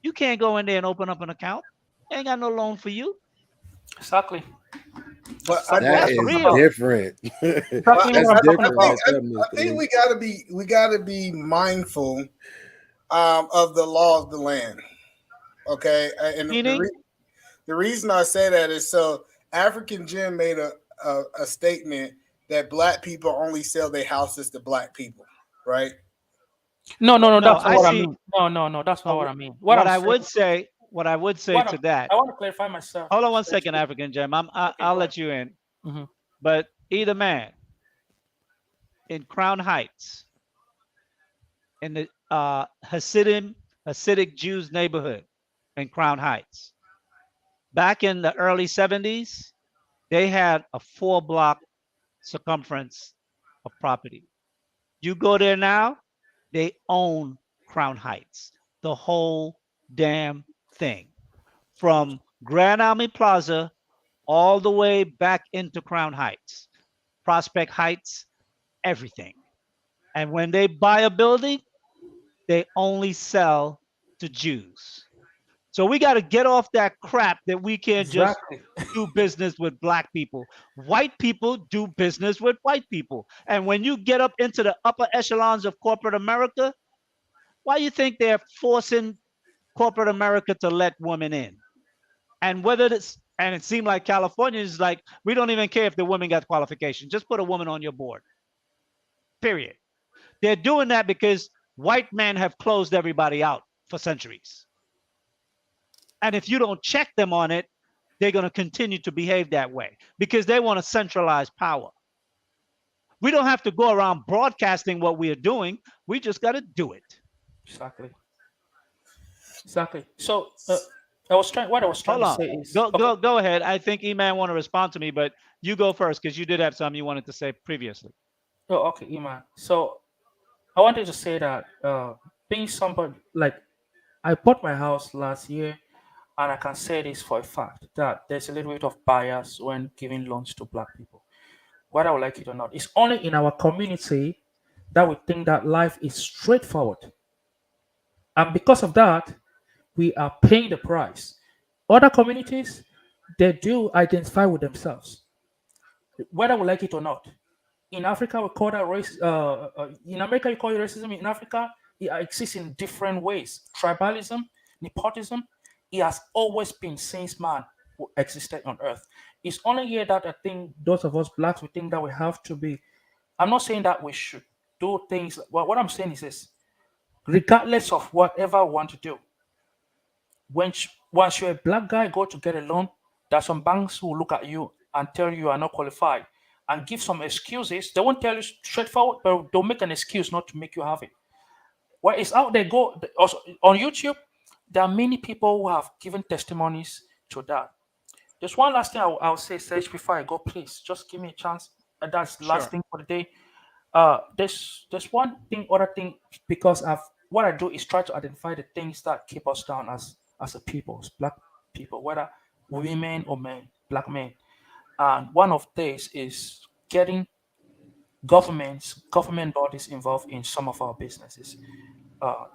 You can't go in there and open up an account. They ain't got no loan for you. Exactly. But That is real. different. That's I different. think we gotta be mindful of the law of the land. Okay, and the reason I say that is so African Jim made a statement that black people only sell their houses to black people, right? No, that's not I what I see. mean. No, that's not what I mean. What I'm I saying- would say to that. I want to clarify myself. Hold on one second, African Jim. I'll let you in. Mhm. But either man in Crown Heights, in the Hasidic Jews neighborhood in Crown Heights, back in the early 70s, they had a 4-block circumference of property. You go there now, they own Crown Heights, the whole damn thing, from Grand Army Plaza all the way back into Crown Heights, Prospect Heights, everything. And when they buy a building, they only sell to Jews. So we got to get off that crap that we can't just do business with black people. White people do business with white people. And when you get up into the upper echelons of corporate America, why do you think they're forcing corporate America to let women in? And whether it's, and it seemed like California is like, we don't even care if the woman got qualifications. Just put a woman on your board. Period. They're doing that because white men have closed everybody out for centuries. And if you don't check them on it, they're going to continue to behave that way because they want to centralize power. We don't have to go around broadcasting what we are doing. We just got to do it. Exactly. So what I was trying to say is go ahead. I think E-Man want to respond to me, but you go first because you did have something you wanted to say previously. Oh, okay, E-Man. So I wanted to say that being somebody like I bought my house last year, and I can say this for a fact that there's a little bit of bias when giving loans to black people, whether I would like it or not. It's only in our community that we think that life is straightforward. And because of that, we are paying the price. Other communities, they do identify with themselves, whether we like it or not. In Africa, we call that race. In America, you call it racism. In Africa, it exists in different ways. Tribalism, nepotism, it has always been since man who existed on earth. It's only here that I think those of us blacks, we think that we have to be. I'm not saying that we should do things. Well, what I'm saying is this: regardless of whatever we want to do, once you're a black guy, go to get a loan, there are some banks who will look at you and tell you are not qualified and give some excuses. They won't tell you straightforward, but they'll make an excuse not to make you have it. Well, it's out there. Go also on YouTube. There are many people who have given testimonies to that. There's one last thing I'll say, Serge, before I go, please. Just give me a chance. That's the last thing for the day. There's one thing, other thing, because what I do is try to identify the things that keep us down as a people, as black people, whether women or men, black men. And one of these is getting government bodies involved in some of our businesses,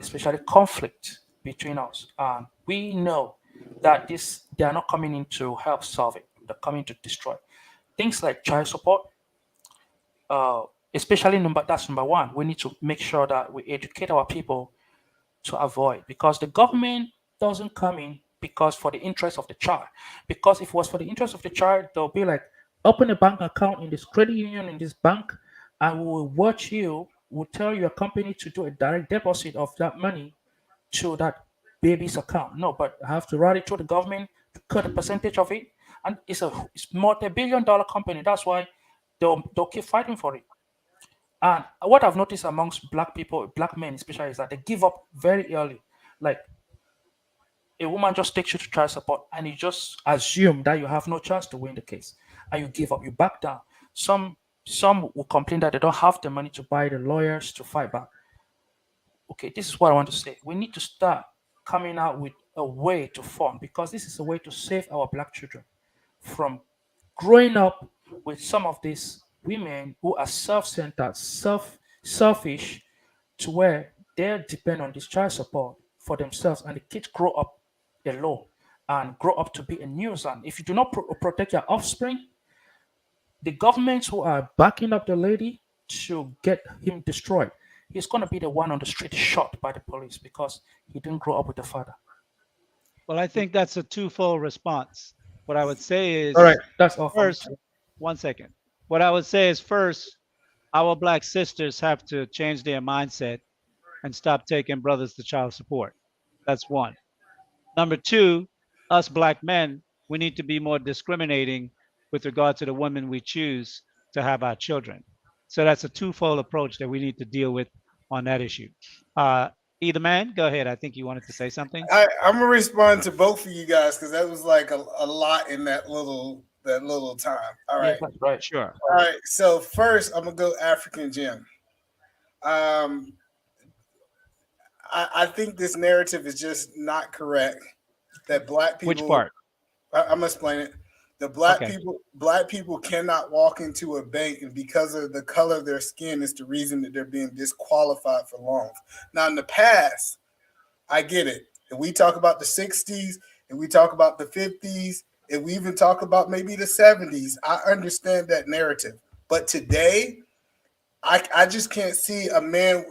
especially conflict between us. And we know that they are not coming in to help solve it. They're coming to destroy. Things like child support, especially that's number one. We need to make sure that we educate our people to avoid, because the government doesn't come in because for the interest of the child. Because if it was for the interest of the child, they'll be like, open a bank account in this credit union, in this bank, and we will watch you, we'll tell your company to do a direct deposit of that money to that baby's account. No, but I have to write it to the government to cut a percentage of it. And it's multi-billion-dollar company. That's why they'll keep fighting for it. And what I've noticed amongst black people, black men especially, is that they give up very early. Like a woman just takes you to child support and you just assume that you have no chance to win the case. And you give up, you back down. Some will complain that they don't have the money to buy the lawyers to fight back. Okay, this is what I want to say. We need to start coming out with a way to form, because this is a way to save our black children from growing up with some of these women who are self-centered, selfish, to where they depend on this child support for themselves, and the kids grow up alone and grow up to be a nuisance. If you do not protect your offspring, the governments who are backing up the lady to get him destroyed, he's going to be the one on the street shot by the police because he didn't grow up with the father. Well, I think that's a twofold response. What I would say is, all right, that's all. First, 1 second. What I would say is, first, our black sisters have to change their mindset and stop taking brothers to child support. That's one. Number two, us black men, we need to be more discriminating with regard to the women we choose to have our children. So that's a twofold approach that we need to deal with on that issue. Either man, go ahead. I think you wanted to say something. I'm gonna respond to both of you guys because that was like a lot in that little time. All right, right, sure. All right, so first I'm gonna go African Jim. Um, I think this narrative is just not correct. That black people. Which part? I'm gonna explain it. The black people cannot walk into a bank, and because of the color of their skin, is the reason that they're being disqualified for loans. Now, in the past, I get it. If we talk about the 60s, and we talk about the 50s, and we even talk about maybe the 70s, I understand that narrative. But today, I just can't see a man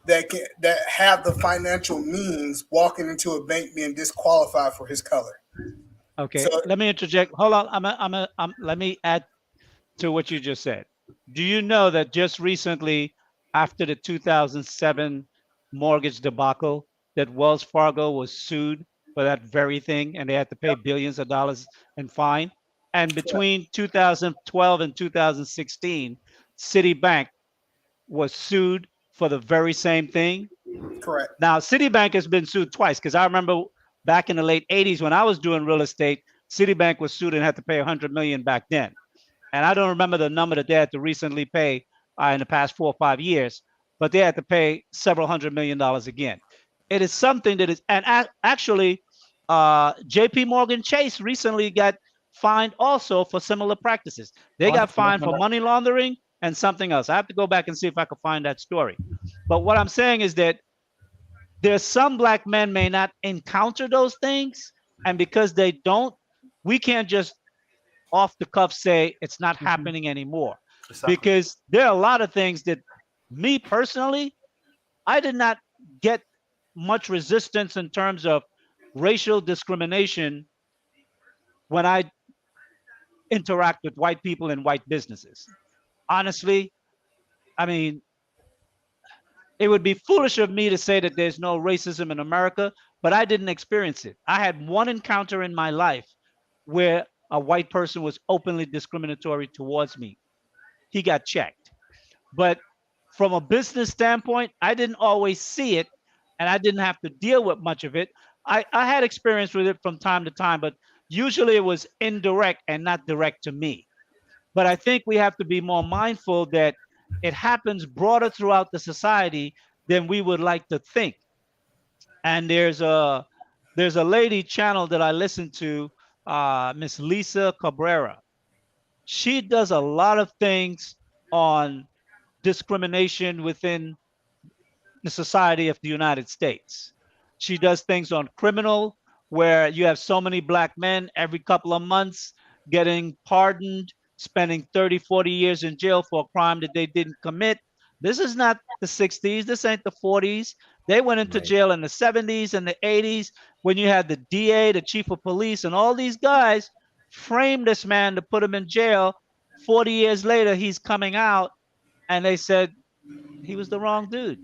that have the financial means walking into a bank being disqualified for his color. Okay, So, let me interject. Hold on. Let me add to what you just said. Do you know that just recently, after the 2007 mortgage debacle, that Wells Fargo was sued for that very thing, and they had to pay billions of dollars in fine? And between 2012 and 2016, Citibank was sued for the very same thing. Correct. Now, Citibank has been sued twice, because I remember back in the late 80s when I was doing real estate, Citibank was sued and had to pay $100 million back then. And I don't remember the number that they had to recently pay in the past 4 or 5 years, but they had to pay several $100 million again. It is something that is, and actually, JP Morgan Chase recently got fined also for similar practices. They got fined for money laundering and something else. I have to go back and see if I can find that story. But what I'm saying is that there's some black men may not encounter those things, and because they don't, we can't just off the cuff say it's not happening anymore. Because there are a lot of things that me personally, I did not get much resistance in terms of racial discrimination when I interact with white people in white businesses. Honestly, I mean, it would be foolish of me to say that there's no racism in America, but I didn't experience it. I had one encounter in my life where a white person was openly discriminatory towards me. He got checked. But from a business standpoint, I didn't always see it, and I didn't have to deal with much of it. I had experience with it from time to time, but usually it was indirect and not direct to me. But I think we have to be more mindful that it happens broader throughout the society than we would like to think. And there's a lady channel that I listen to, Miss Lisa Cabrera. She does a lot of things on discrimination within the society of the United States. She does things on criminal, where you have so many black men every couple of months getting pardoned, spending 30, 40 years in jail for a crime that they didn't commit. This is not the 60s. This ain't the 40s. They went into jail in the 70s and the 80s when you had the DA, the chief of police, and all these guys framed this man to put him in jail. 40 years later, he's coming out, and they said he was the wrong dude.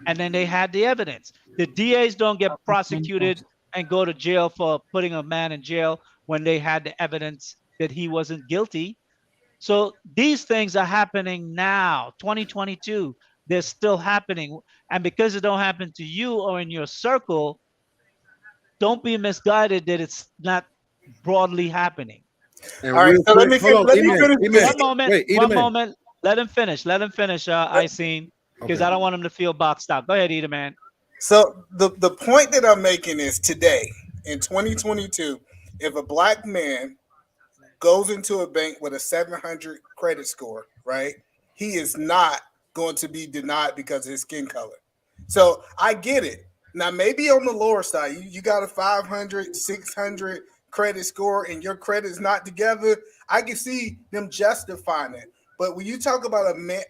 And then they had the evidence. The DAs don't get prosecuted and go to jail for putting a man in jail when they had the evidence that he wasn't guilty. So these things are happening now, 2022. They're still happening. And because it don't happen to you or in your circle, don't be misguided that it's not broadly happening. And all right, so let me finish. One moment. Let him finish. I seen, because I don't want him to feel boxed out. Go ahead, Eda, man. So the point that I'm making is today, in 2022, if a black man goes into a bank with a 700 credit score, right, he is not going to be denied because of his skin color. So I get it. Now, maybe on the lower side, you got a 500, 600 credit score and your credit is not together. I can see them justifying it. But when you talk about a man,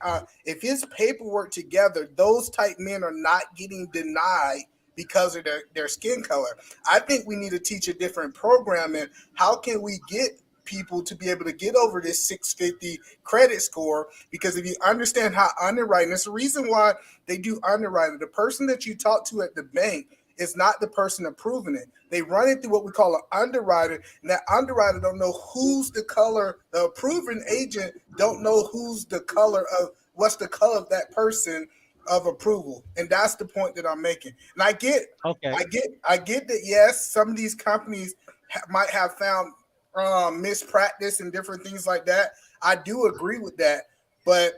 if his paperwork together, those type men are not getting denied because of their skin color. I think we need to teach a different program. And how can we get people to be able to get over this 650 credit score? Because if you understand how underwriting, it's the reason why they do underwriting. The person that you talk to at the bank is not the person approving it. They run it through what we call an underwriter, and that underwriter don't know who's the color. The approving agent don't know who's the color of what's the color of that person of approval, and that's the point that I'm making. And I get that. Yes, some of these companies might have found mispractice and different things like that. I do agree with that, but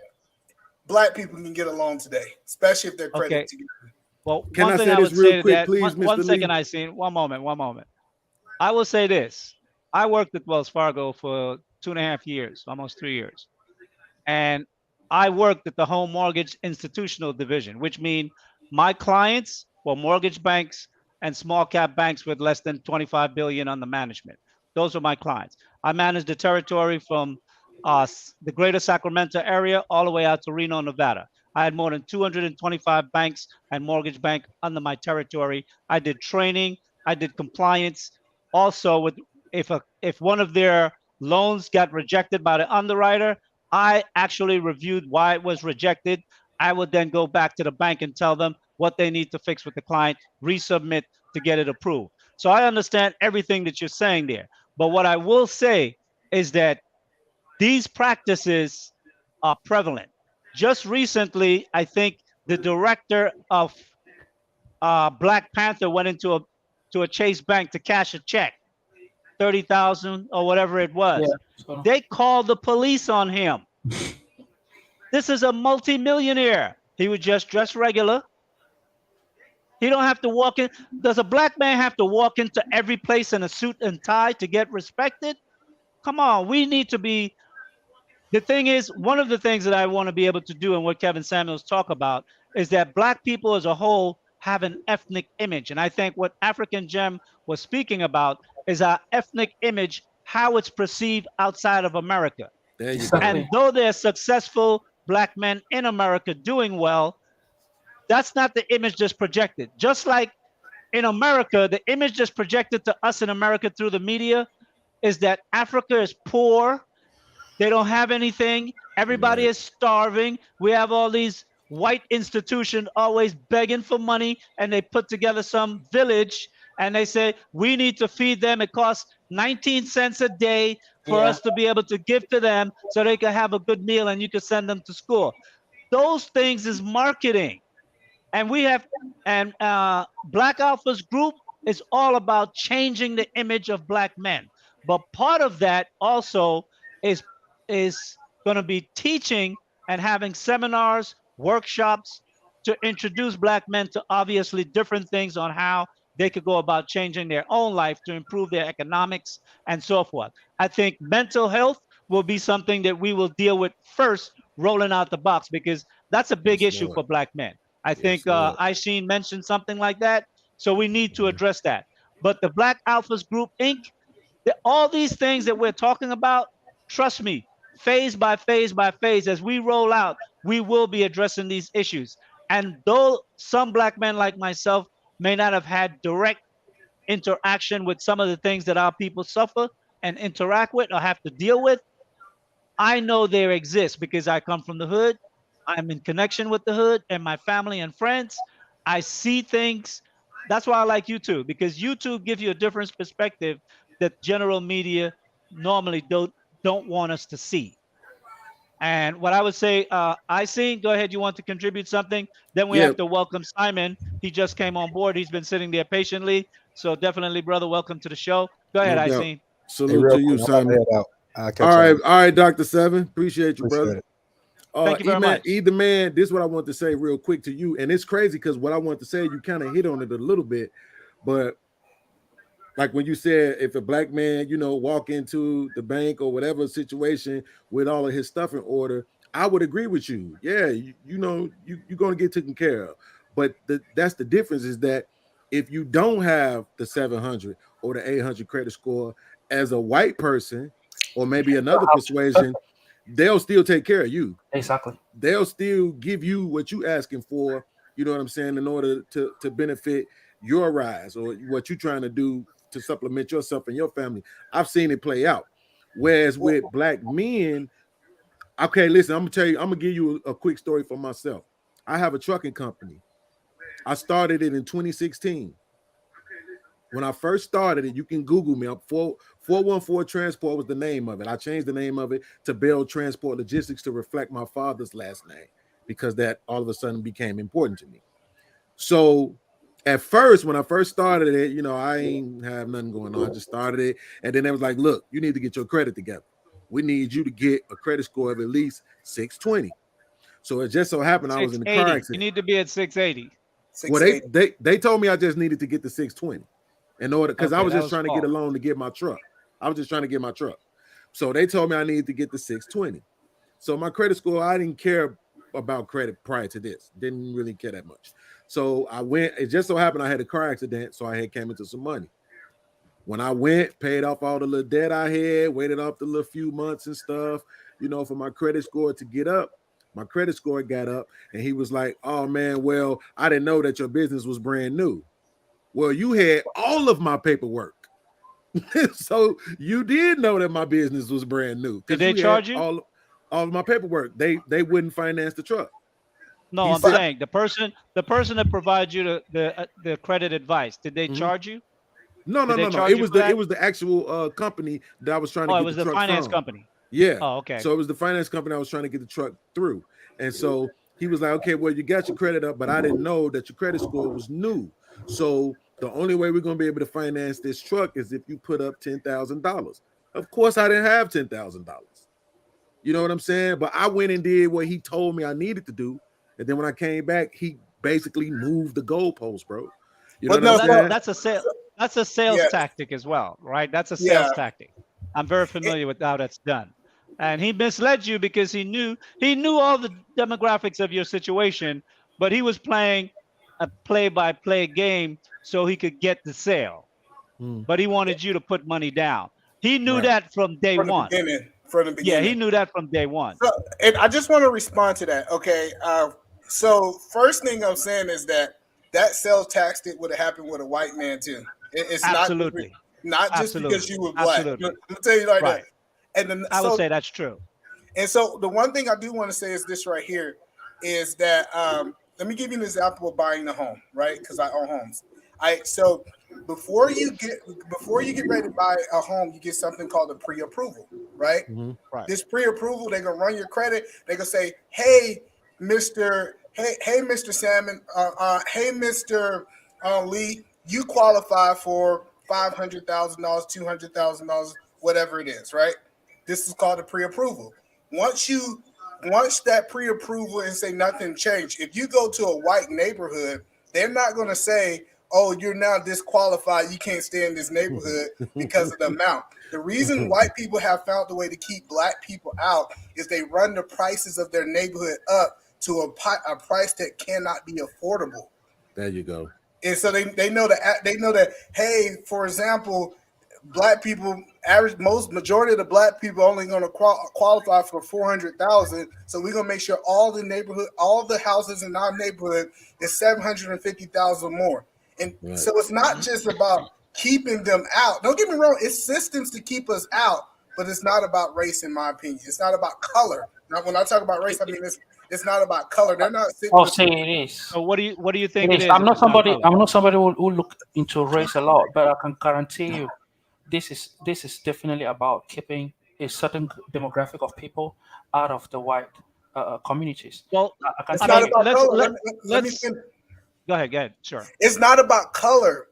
Black people can get along today, especially if they're credited together. Well, Can one I thing say I this would real say to quick, that, please, one Mr. second, Lee? I seen one moment. I will say this. I worked at Wells Fargo for 2.5 years, almost 3 years. And I worked at the home mortgage institutional division, which means my clients were mortgage banks and small cap banks with less than 25 billion under management. Those were my clients. I managed the territory from the greater Sacramento area all the way out to Reno, Nevada. I had more than 225 banks and mortgage bank under my territory. I did training, I did compliance. Also, with if one of their loans got rejected by the underwriter, I actually reviewed why it was rejected. I would then go back to the bank and tell them what they need to fix with the client, resubmit to get it approved. So I understand everything that you're saying there. But what I will say is that these practices are prevalent. Just recently, I think the director of Black Panther went into a Chase Bank to cash a check, 30,000 or whatever it was. So They called the police on him. This is a multimillionaire. He was just dressed regular. He don't have to walk in. Does a black man have to walk into every place in a suit and tie to get respected? Come on, we need to be. The thing is, one of the things that I want to be able to do and what Kevin Samuels talk about is that black people as a whole have an ethnic image. And I think what African Gem was speaking about is our ethnic image, how it's perceived outside of America. There you go. And though they're successful black men in America doing well, that's not the image that's projected. Just like in America, the image that's projected to us in America through the media is that Africa is poor. They don't have anything. Everybody is starving. We have all these white institutions always begging for money, and they put together some village and they say, we need to feed them. It costs 19 cents a day for us to be able to give to them so they can have a good meal and you can send them to school. Those things is marketing. And we have, and Black Alpha's group is all about changing the image of black men. But part of that also is going to be teaching and having seminars, workshops to introduce black men to obviously different things on how they could go about changing their own life to improve their economics and so forth. I think mental health will be something that we will deal with first, rolling out the box, because that's a big issue for black men. I think Aishin mentioned something like that. So we need to address that. But the Black Alphas Group, Inc., all these things that we're talking about, trust me, phase by phase by phase, as we roll out, we will be addressing these issues. And though some black men like myself may not have had direct interaction with some of the things that our people suffer and interact with or have to deal with, I know there exists because I come from the hood. I'm in connection with the hood and my family and friends. I see things. That's why I like YouTube, because YouTube gives you a different perspective that general media normally don't want us to see. And what I would say, I see, go ahead, you want to contribute something? Then we have to welcome Simon. He just came on board. He's been sitting there patiently. So definitely, brother, welcome to the show. Go ahead, No I doubt. see. Salute to you, Simon. All right, Dr. Seven. Appreciate you, brother. Thank you very much. Either man, this is what I want to say real quick to you. And it's crazy because what I want to say, you kind of hit on it a little bit. But like when you said, if a black man, walk into the bank or whatever situation with all of his stuff in order, I would agree with you. Yeah, you're going to get taken care of. But that's the difference, is that if you don't have the 700 or the 800 credit score as a white person, or maybe another persuasion, they'll still take care of you. Exactly. They'll still give you what you asking for, you know what I'm saying, in order to benefit your rise or what you're trying to do to supplement yourself and your family. I've seen it play out. Whereas with black men, okay, listen, I'm gonna give you a quick story for myself. I have a trucking company. I started it in 2016. When I first started it, you can Google me. 414 Transport was the name of it. I changed the name of it to Bell Transport Logistics to reflect my father's last name, because that all of a sudden became important to me. So at first, when I first started it, I ain't have nothing going on. I just started it. And then they was like, look, you need to get your credit together. We need you to get a credit score of at least 620. So it just so happened I was in a car 680. You accident. need to be at 680. Well, they told me I just needed to get to 620 in order, because I Okay, was that just was trying to get a false. loan to get my truck. I was just trying to get my truck. So they told me I needed to get to 620. So my credit score, I didn't care about credit prior to this. Didn't really care that much. So I went, it just so happened I had a car accident, so I had came into some money. When I went, paid off all the little debt I had, waited off the little few months and stuff, you know, for my credit score to get up. My credit score got up, and he was like, "Oh man, well, I didn't know that your business was brand new." Well, you had all of my paperwork. So you did know that my business was brand new. Did they charge you? All of my paperwork. They wouldn't finance the truck. No, He I'm said- saying the person that provides you the credit advice, did they charge you? No. Did they charge It you was for that? it was the actual company that I was trying to Oh, get it was the the truck finance from. company. Yeah. Oh, okay. So it was the finance company I was trying to get the truck through. And so he was like, "Okay, well, you got your credit up, but I didn't know that your credit score was new. So the only way we're going to be able to finance this truck is if you put up $10,000. Of course, I didn't have $10,000. You know what I'm saying? But I went and did what he told me I needed to do. And then when I came back, he basically moved the goalpost, bro. You know what I'm saying? That's a sales Yeah. tactic as well, right? That's a Yeah. sales tactic. I'm very familiar with how that's done. And he misled you because he knew all the demographics of your situation, but he was playing a play-by-play game so he could get the sale. But he wanted you to put money down. He knew Right. that from day From the one. beginning. From the Yeah, beginning. he knew that from day one. So, and I just want to respond to that. Okay. So first thing I'm saying is that sales tactic would have happened with a white man too. It's Absolutely. not just because you were black. Absolutely. I'm gonna tell you like Right. that. And then I would say that's true. And so the one thing I do want to say is this right here is that let me give you an example of buying a home, right? Because I own homes. So before you get ready to buy a home, you get something called a pre-approval, right? Right. This pre-approval, they're gonna run your credit. They're gonna say, "Hey, Mr. Salmon, hey, Mr. Lee, you qualify for $500,000, $200,000, whatever it is, right?" This is called a pre-approval. Once that pre-approval and say nothing changed, if you go to a white neighborhood, they're not going to say, "Oh, you're now disqualified. You can't stay in this neighborhood because of the amount." The reason white people have found a way to keep black people out is they run the prices of their neighborhood up to a price that cannot be affordable. There you go. And so they know that, hey, for example, black people, majority of the black people only going to qualify for 400,000. So we're gonna make sure all the houses in our neighborhood is 750,000 more. And so it's not just about keeping them out. Don't get me wrong; it's systems to keep us out, but it's not about race, in my opinion. It's not about color. Now, when I talk about race, I mean it's not about color. They're not. Oh, say it is. So what do you think It is. it is? I'm if not it's somebody. color? I'm not somebody who look into race a lot, but I can guarantee you, this is definitely about keeping a certain demographic of people out of the white communities. Well, I can It's tell not you. about color. Let me let's finish. go ahead. Sure. It's not about color.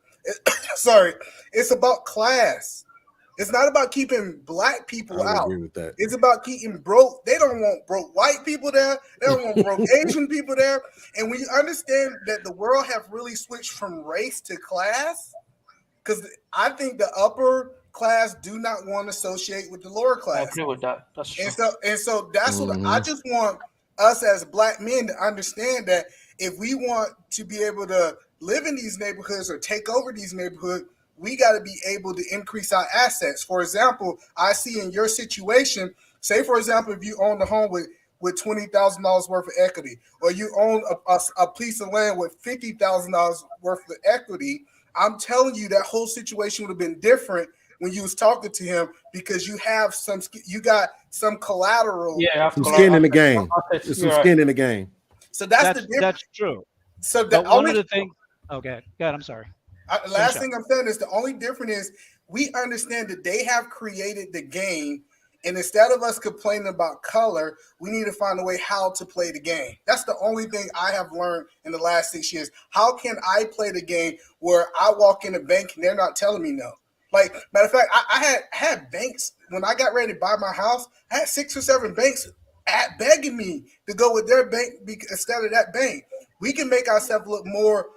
Sorry, it's about class. It's not about keeping black people I would out. agree with that. It's about keeping broke. They don't want broke white people there. They don't want broke Asian people there. And when you understand that the world have really switched from race to class, because I think the upper class do not want to associate with the lower I class. agree with that. That's true. And so that's what I just want us as black men to understand, that if we want to be able to live in these neighborhoods or take over these neighborhoods, we got to be able to increase our assets. For example, I see in your situation, say for example, if you own a home with $20,000 worth of equity, or you own a piece of land with $50,000 worth of equity, I'm telling you that whole situation would have been different when you was talking to him, because you got some collateral. Yeah, Some skin in the game. Assets. There's some You're right. skin in the game. So that's the difference. That's true. So But one of the things. Okay, God, I'm sorry. Last thing I'm saying is the only difference is we understand that they have created the game, and instead of us complaining about color, we need to find a way how to play the game. That's the only thing I have learned in the last 6 years. How can I play the game where I walk in a bank and they're not telling me no? Like, matter of fact, I had banks when I got ready to buy my house. I had 6 or 7 banks at begging me to go with their bank instead of that bank. We can make ourselves look more.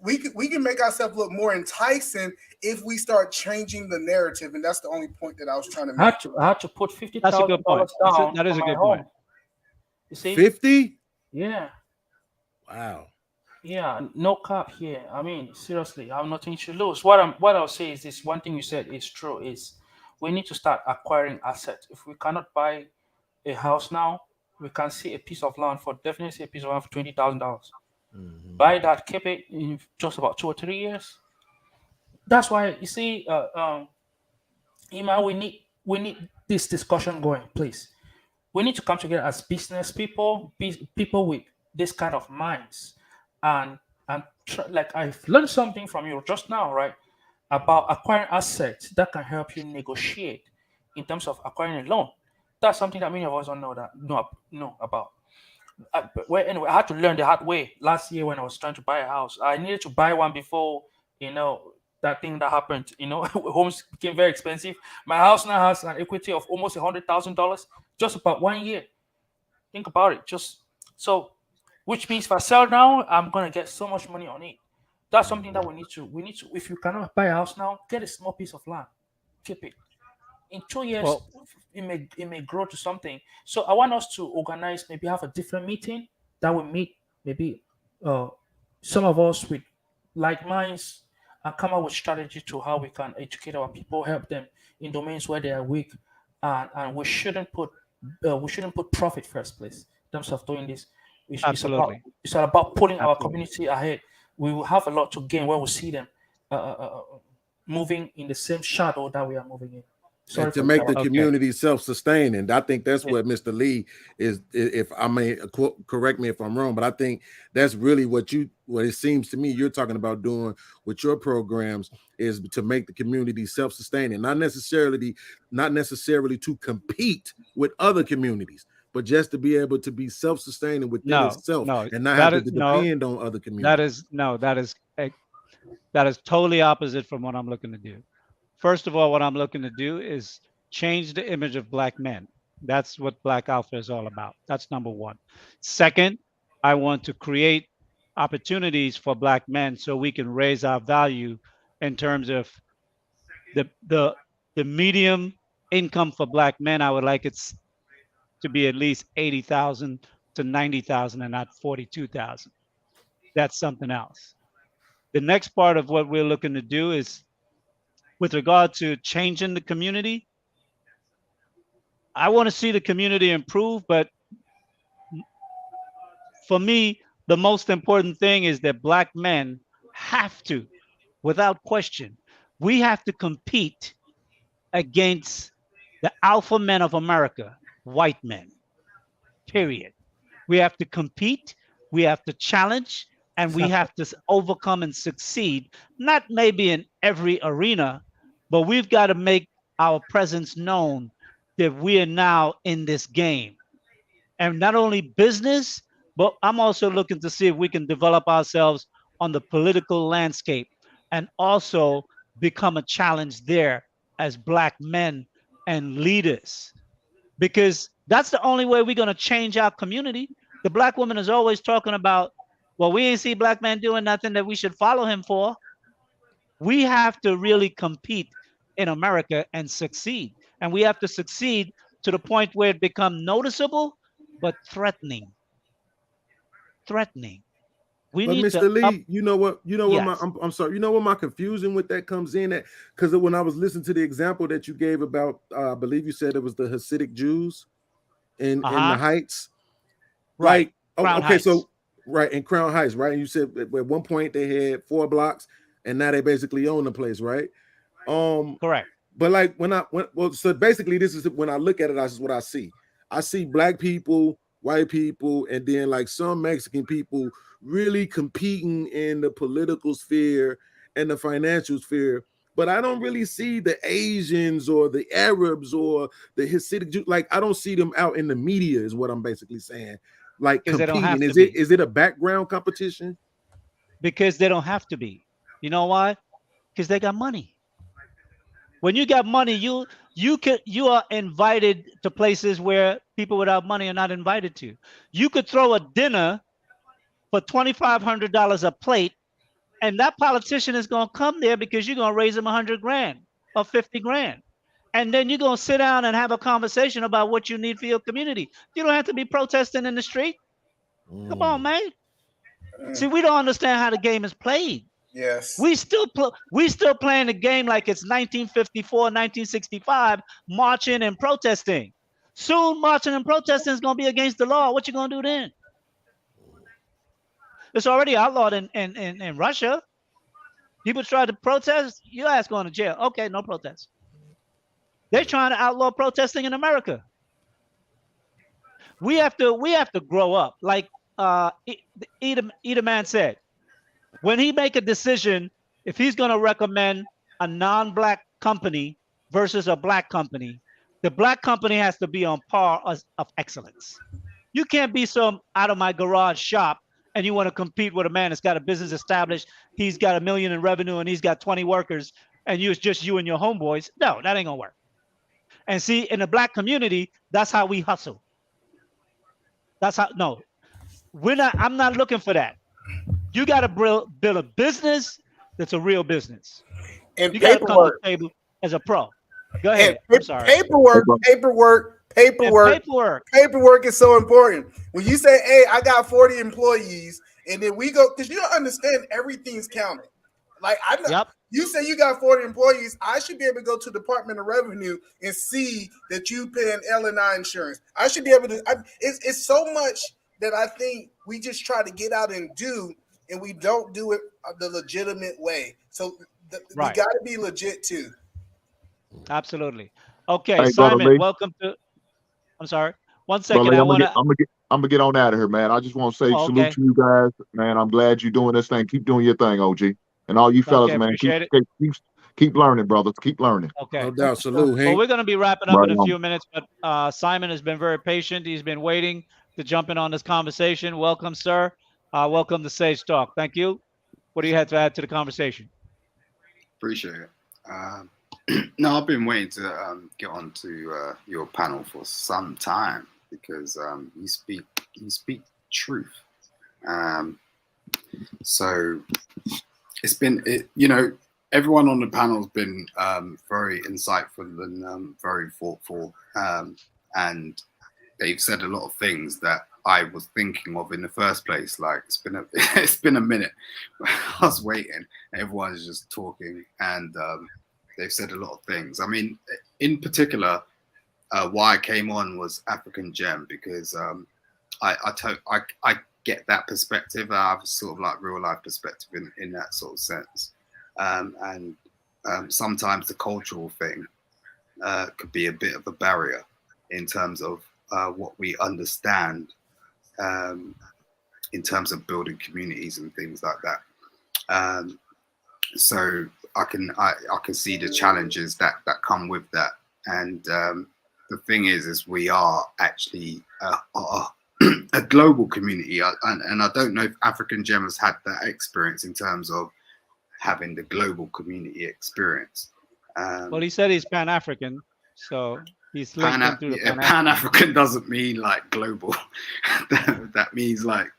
We can make ourselves look more enticing if we start changing the narrative, and that's the only point that I was trying to I make. had to put That's a good point. $50,000 down That is for a my good home. point. You see? 50? Yeah. Wow. Yeah, no cap here. I mean, seriously, I have nothing to lose. What I'll say is this: one thing you said is true. Is we need to start acquiring assets. If we cannot buy a house now, we can see a piece of land for definitely a piece of land for $20,000. Buy that, keep it in just about 2 or 3 years. That's why you see, Iman, we need this discussion going, please. We need to come together as business people, people with this kind of minds, and like I've learned something from you just now, right? About acquiring assets that can help you negotiate in terms of acquiring a loan. That's something that many of us don't know about. Well, anyway, I had to learn the hard way last year when I was trying to buy a house. I needed to buy one before, that thing that happened. Homes became very expensive. My house now has an equity of almost $100,000 just about 1 year. Think about it. Just so, which means if I sell now, I'm gonna get so much money on it. That's something that we need to. If you cannot buy a house now, get a small piece of land, keep it. In 2 years, Well, it may grow to something. So I want us to organize, maybe have a different meeting that will meet maybe some of us with like minds and come up with strategy to how we can educate our people, help them in domains where they are weak, and we shouldn't put profit first place in terms of doing this. Absolutely. It's about pulling our Absolutely. community ahead. We will have a lot to gain when we see them moving in the same shadow that we are moving in. Sorry And to for make the interrupting. community self-sustaining. I think that's Yeah. what Mr. Lee is. If I may correct me if I'm wrong, but I think that's really what it seems to me you're talking about doing with your programs is to make the community self-sustaining, not necessarily to compete with other communities, but just to be able to be self-sustaining within itself and not have to depend on other communities. That is totally opposite from what I'm looking to do. First of all, what I'm looking to do is change the image of Black men. That's what Black Alpha is all about. That's number one. Second, I want to create opportunities for Black men so we can raise our value in terms of the medium income for Black men. I would like it to be at least 80,000 to 90,000 and not 42,000. That's something else. The next part of what we're looking to do is with regard to changing the community. I want to see the community improve, but for me, the most important thing is that Black men have to, without question, we have to compete against the alpha men of America, white men, period. We have to compete, we have to challenge, and we have to overcome and succeed, not maybe in every arena, but we've got to make our presence known that we are now in this game. And not only business, but I'm also looking to see if we can develop ourselves on the political landscape and also become a challenge there as Black men and leaders. Because that's the only way we're going to change our community. The Black woman is always talking about, well, we ain't see Black men doing nothing that we should follow him for. We have to really compete in America and succeed. And we have to succeed to the point where it becomes noticeable, but threatening. Threatening. We But need Mr. to Lee, you know what Yes. I'm sorry, you know what my confusion with that comes in at? Because when I was listening to the example that you gave about I believe you said it was the Hasidic Jews in the Heights. Right. Like Crown okay, Heights. so right in Crown Heights, right? And you said at one point they had 4 blocks and now they basically own the place, right? Correct. But like so basically this is when I look at it, this is what I see. I see Black people, white people, and then like some Mexican people really competing in the political sphere and the financial sphere. But I don't really see the Asians or the Arabs or the Hasidic Jews. Like I don't see them out in the media, is what I'm basically saying. Like 'Cause they don't have competing. to be. Is it a background competition? Because they don't have to be. You know why? Because they got money. When you got money, You are invited to places where people without money are not invited to. You could throw a dinner for $2,500 a plate, and that politician is going to come there because you're going to raise him 100 grand or 50 grand. And then you're going to sit down and have a conversation about what you need for your community. You don't have to be protesting in the street. Come on, man. See, we don't understand how the game is played. Yes. We still playing the game like it's 1954, 1965, marching and protesting. Soon marching and protesting is going to be against the law. What you going to do then? It's already outlawed in Russia. People try to protest, your ass going to jail. Okay, no protest. They're trying to outlaw protesting in America. We have to grow up. Like Ida Man said, when he make a decision, if he's going to recommend a non-black company versus a black company, the black company has to be on par of excellence. You can't be some out of my garage shop and you want to compete with a man that's got a business established. He's got $1 million in revenue and he's got 20 workers and it's just you and your homeboys. No, that ain't gonna work. And see, in the black community, that's how we hustle. That's how, no, I'm not looking for that. You got to build a business that's a real business. And you got to come to the table as a pro. Go ahead. I'm sorry. Paperwork is so important. When you say, hey, I got 40 employees, and then we go, because you don't understand everything's counted. Like, you say you got 40 employees, I should be able to go to the Department of Revenue and see that you paying L&I insurance. I should be able to, it's so much that I think we just try to get out and do, and we don't do it the legitimate way. So we got to be legit too. Absolutely. Okay, hey, Simon, welcome to. I'm sorry. 1 second. Brother, I'm gonna get on out of here, man. I just want to say salute to you guys, man. I'm glad you're doing this thing. Keep doing your thing, OG, and all you fellas, man. Keep learning, brothers. Keep learning. Okay. No doubt. Salute, Hank. Well, we're going to be wrapping up in a few minutes, but Simon has been very patient. He's been waiting to jump in on this conversation. Welcome, sir. Welcome to Sage Talk. Thank you. What do you have to add to the conversation? Appreciate it. No, I've been waiting to get onto your panel for some time because you speak truth. So it's been, everyone on the panel has been very insightful and very thoughtful, and they've said a lot of things that I was thinking of in the first place. Like it's been a minute. I was waiting. Everyone's just talking, and they've said a lot of things. I mean, in particular, why I came on was African Gem because I get that perspective. I have a sort of like real life perspective in that sort of sense. And sometimes the cultural thing could be a bit of a barrier in terms of what we understand in terms of building communities and things like that. So I can see the challenges that come with that. And the thing is we are actually a global community, and I don't know if African Gem has had that experience in terms of having the global community experience. Well, he said he's Pan-African, so he's linked into the Pan-African. Pan-African doesn't mean like global. That means like,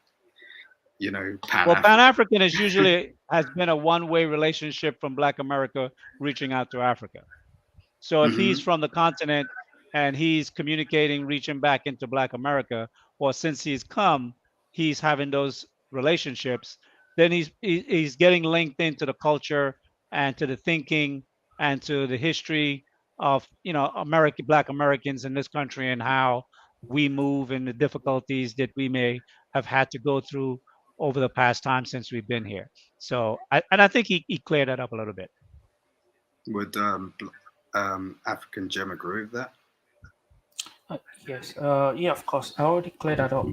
Pan-African. Well, Pan-African is usually has been a one-way relationship from Black America reaching out to Africa. So if he's from the continent and he's communicating, reaching back into Black America, or since he's come, he's having those relationships, then he's getting linked into the culture and to the thinking and to the history of Black Americans in this country and how we move and the difficulties that we may have had to go through over the past time since we've been here. So I think he cleared that up a little bit. Would African Gem agree with that? Yes. Yeah, of course. I already cleared that up.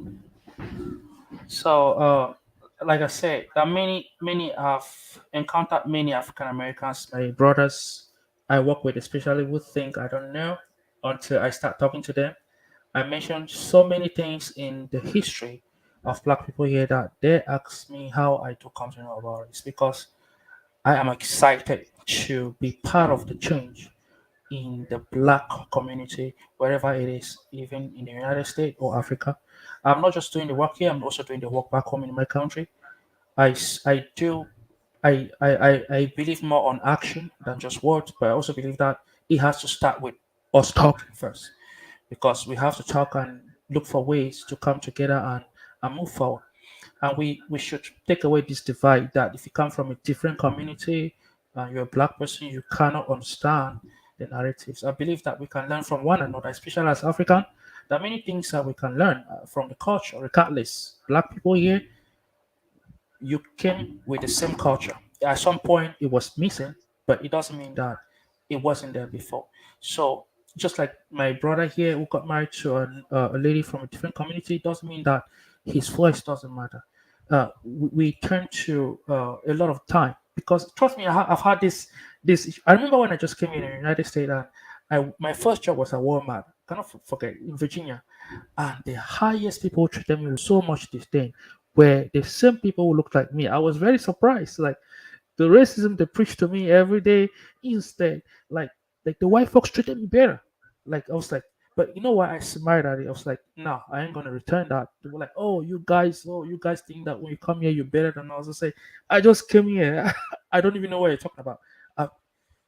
So like I said, there are many have encountered many African Americans, my brothers I work with, especially who think I don't know until I start talking to them. I mentioned so many things in the history of Black people here that they ask me how I do come to know about it. It's because I am excited to be part of the change in the black community, wherever it is, even in the United States or Africa. I'm not just doing the work here, I'm also doing the work back home in my country. I do I believe more on action than just words, but I also believe that it has to start with us talking first, because we have to talk and look for ways to come together and move forward. And we should take away this divide that if you come from a different community and you're a black person, you cannot understand the narratives. I believe that we can learn from one another, especially as African. There are many things that we can learn from the culture, regardless. Black people here, you came with the same culture. At some point, it was missing, but it doesn't mean that it wasn't there before. So, just like my brother here who got married to a lady from a different community, it doesn't mean that his voice doesn't matter. We turn to a lot of time because trust me, I've had this. I remember when I just came in the United States, and my first job was at Walmart. Cannot forget in Virginia, and the highest people treated me with so much disdain where the same people who looked like me. I was very surprised. Like the racism they preached to me every day, instead, like the white folks treated me better. Like I was like, but you know what? I smiled at it. I was like, no, I ain't gonna return that. They were like, oh, you guys think that when you come here you're better than us. I say, I just came here. I don't even know what you're talking about.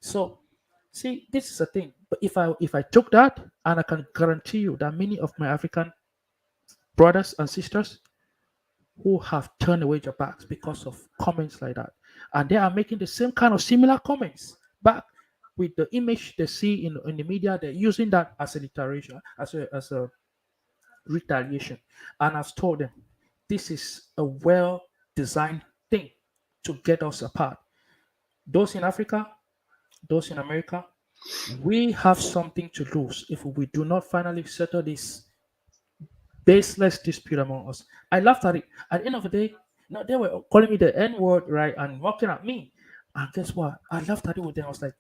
So see, this is a thing. But if I took that, and I can guarantee you that many of my African brothers and sisters who have turned away their backs because of comments like that. And they are making the same kind of similar comments back with the image they see in the media. They're using that as a literation, as a retaliation. And I've told them this is a well designed thing to get us apart. Those in Africa, those in America, we have something to lose if we do not finally settle this baseless dispute among us. I laughed at it. At the end of the day, no, they were calling me the N word, right, and mocking at me. And guess what? I laughed at it with them. I was like,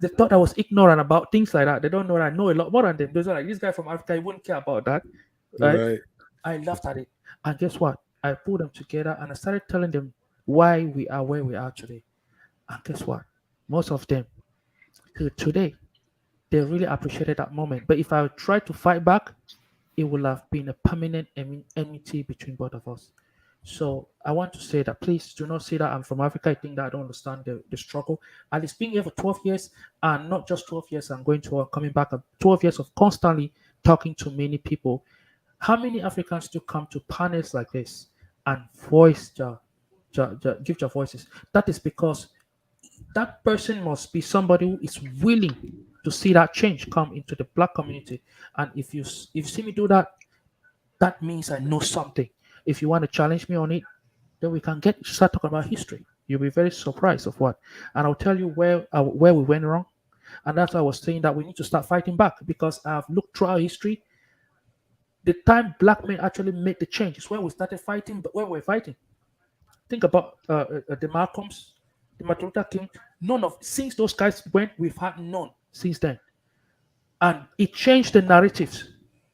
they thought I was ignorant about things like that. They don't know that I know a lot more than them. Those are like, this guy from Africa, he wouldn't care about that, right? Right. I laughed at it. And guess what? I put them together and I started telling them why we are where we are today. And guess what? Most of them, till today, they really appreciated that moment. But if I tried to fight back, it will have been a permanent enmity between both of us. So I want to say that please do not say that I'm from Africa. I think that I don't understand the struggle. At least being here for 12 years, and not just 12 years, I'm going to coming back 12 years of constantly talking to many people. How many Africans do come to panels like this and voice give their voices? That is because that person must be somebody who is willing to see that change come into the black community. And if you see me do that, that means I know something. If you want to challenge me on it, then we can start talking about history. You'll be very surprised of what, and I'll tell you where we went wrong. And that's why I was saying that we need to start fighting back, because I've looked through our history. The time black men actually made the change is when we started fighting. But when we're fighting, think about the Malcolms, the Martin Luther King. Since those guys went, we've had none since then, and it changed the narratives.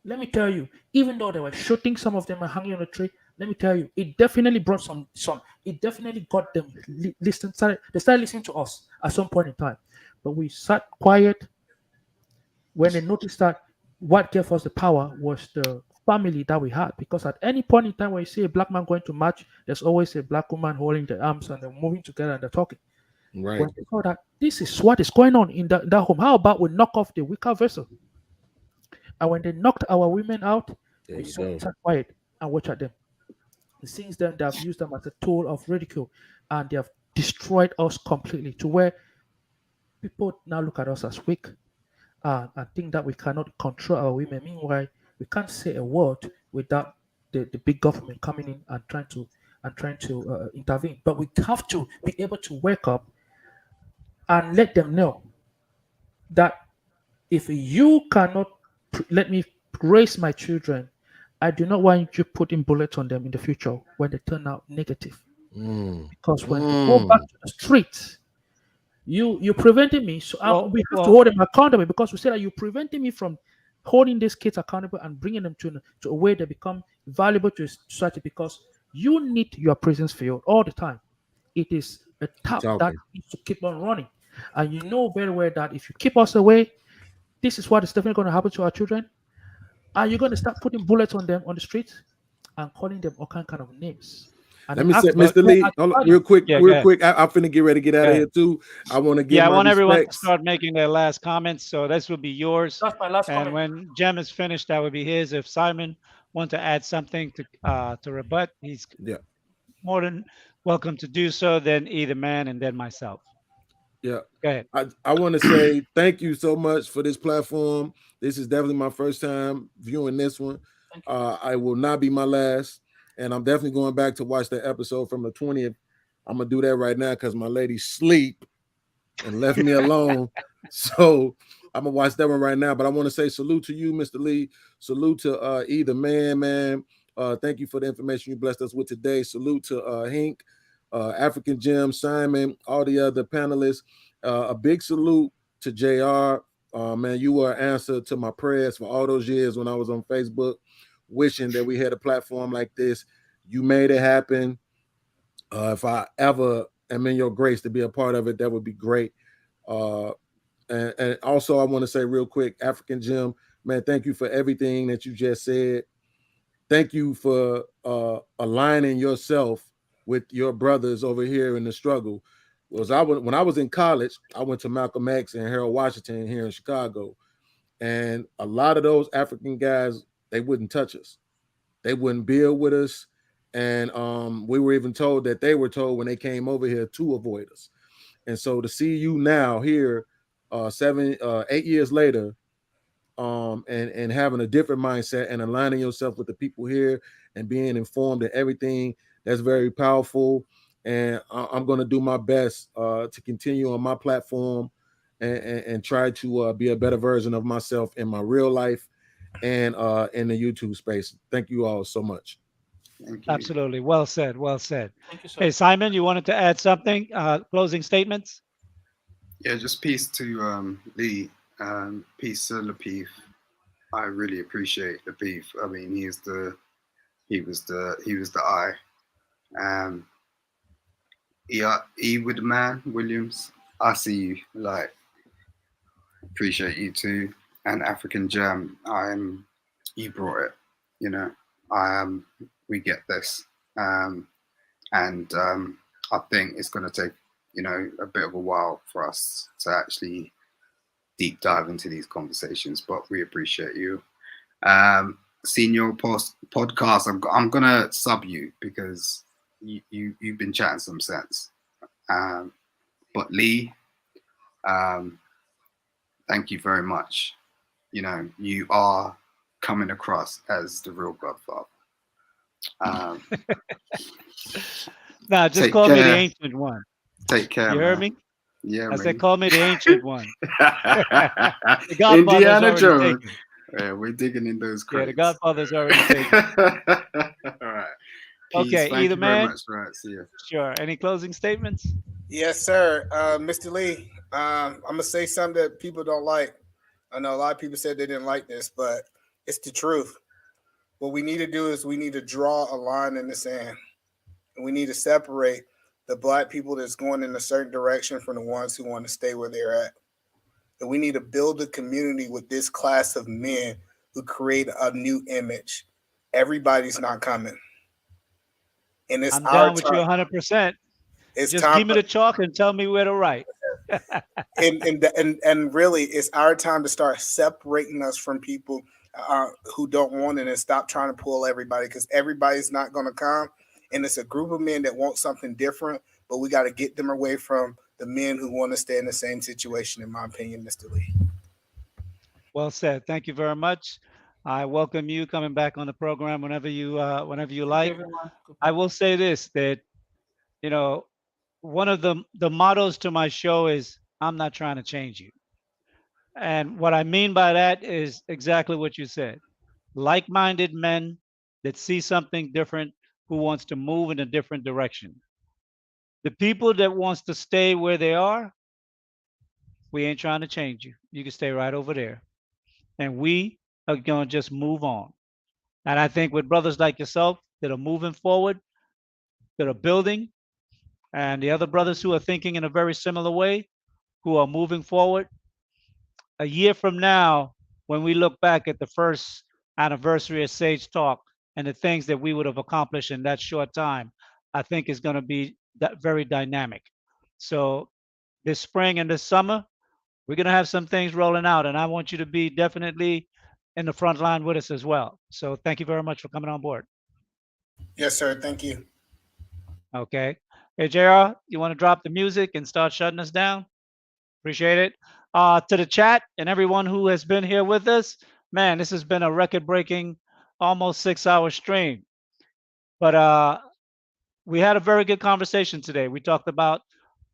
Let me tell you, even though they were shooting some of them and hanging on a tree, let me tell you, it definitely brought some. It definitely got them they started listening to us at some point in time. But we sat quiet when they noticed that what gave us the power was the family that we had. Because at any point in time when you see a black man going to march, there's always a black woman holding the arms and they're moving together and they're talking. Right. When they saw that this is what is going on in that home, how about we knock off the weaker vessel? And when they knocked our women out, we sat quiet and watched at them. And since then, they have used them as a tool of ridicule, and they have destroyed us completely to where people now look at us as weak and think that we cannot control our women. Meanwhile, we can't say a word without the big government coming in and trying to intervene. But we have to be able to wake up and let them know that if you cannot let me raise my children, I do not want you putting bullets on them in the future when they turn out negative. Because when they go back to the streets, you prevented me. So we have to hold them accountable, because we say that you're preventing me from holding these kids accountable and bringing them to a way they become valuable to society, because you need your presence filled all the time. It is a tap that needs to keep on running. And you know very well that if you keep us away, this is what is definitely going to happen to our children. And you're going to start putting bullets on them on the street and calling them all kind of names. And Let then me say, ask about, Mr. who Lee, are hold on, the real quick, Yeah, go real ahead. quick. I'm finna get ready to get out Go of ahead. here too. I want to give Yeah, I my want everyone to respects. start making their last comments. So this will be yours. That's my last And comment. when Jem is finished, that would be his. If Simon wants to add something to rebut, he's Yeah. more than welcome to do so. Then either man and then myself. Yeah. Go ahead. I want to say thank you so much for this platform. This is definitely my first time viewing this one. I will not be my last. And I'm definitely going back to watch that episode from the 20th. I'm going to do that right now because my lady sleep and left me alone. So I'm going to watch that one right now. But I want to say salute to you, Mr. Lee. Salute to either man. Thank you for the information you blessed us with today. Salute to Hink, African Jim, Simon, all the other panelists. A big salute to JR. Man, you were an answer to my prayers for all those years when I was on Facebook, wishing that we had a platform like this. You made it happen. If I ever am in your grace to be a part of it, that would be great. And also, I want to say real quick, African Jim, man, thank you for everything that you just said. Thank you for aligning yourself with your brothers over here in the struggle. When I was in college, I went to Malcolm X and Harold Washington here in Chicago, and a lot of those African guys, they wouldn't touch us. They wouldn't build with us, and we were even told that they were told when they came over here to avoid us. And so to see you now here, 8 years later, and having a different mindset and aligning yourself with the people here and being informed and everything, that's very powerful. And I'm going to do my best to continue on my platform and try to be a better version of myself in my real life and in the YouTube space. Thank you all so much. Thank you. Absolutely. Well said. Well said. Thank you, sir. Hey, Simon, you wanted to add something? Closing statements? Yeah, just peace to Lee. Peace to Lapeef. I really appreciate Lapeef. I mean, he was the eye. E with the man, Williams. I see you. Like, appreciate you too. And African Gem, you brought it. You know, we get this. And I think it's going to take, a bit of a while for us to actually deep dive into these conversations, but we appreciate you. Senior podcast, I'm going to sub you because you've been chatting some sense. But Lee, thank you very much. You are coming across as the real Godfather. Nah, just call me the ancient one. Take care. You heard me? Yeah, I said, call me the ancient one. The Indiana Jones. Taken. Yeah, we're digging in those crates. Yeah, the Godfather's already taken. All right. Peace. Okay, Thank either you very man. much. Right, see you. Sure. Any closing statements? Yes, sir. Mr. Lee, I'm gonna say something that people don't like. I know a lot of people said they didn't like this, but it's the truth. What we need to do is we need to draw a line in the sand, and we need to separate the Black people that's going in a certain direction from the ones who want to stay where they're at. And we need to build a community with this class of men who create a new image. Everybody's not coming. And it's I'm our down with you time. 100%. It's Just time give me the chalk and tell me where to write. and really, it's our time to start separating us from people who don't want it and stop trying to pull everybody, because everybody's not going to come. And it's a group of men that want something different, but we got to get them away from the men who want to stay in the same situation, in my opinion, Mr. Lee. Well said. Thank you very much. I welcome you coming back on the program whenever you like. I will say this, that one of the mottos to my show is, I'm not trying to change you. And what I mean by that is exactly what you said. Like-minded men that see something different, who wants to move in a different direction. The people that wants to stay where they are, we ain't trying to change you. You can stay right over there. And we are going to just move on. And I think with brothers like yourself that are moving forward, that are building, and the other brothers who are thinking in a very similar way, who are moving forward. A year from now, when we look back at the first anniversary of Sage Talk and the things that we would have accomplished in that short time, I think is going to be very dynamic. So this spring and this summer, we're going to have some things rolling out, and I want you to be definitely in the front line with us as well. So thank you very much for coming on board. Yes, sir. Thank you. Okay. Hey, JR, you want to drop the music and start shutting us down? Appreciate it. To the chat and everyone who has been here with us, man, this has been a record-breaking, almost 6-hour stream. But we had a very good conversation today. We talked about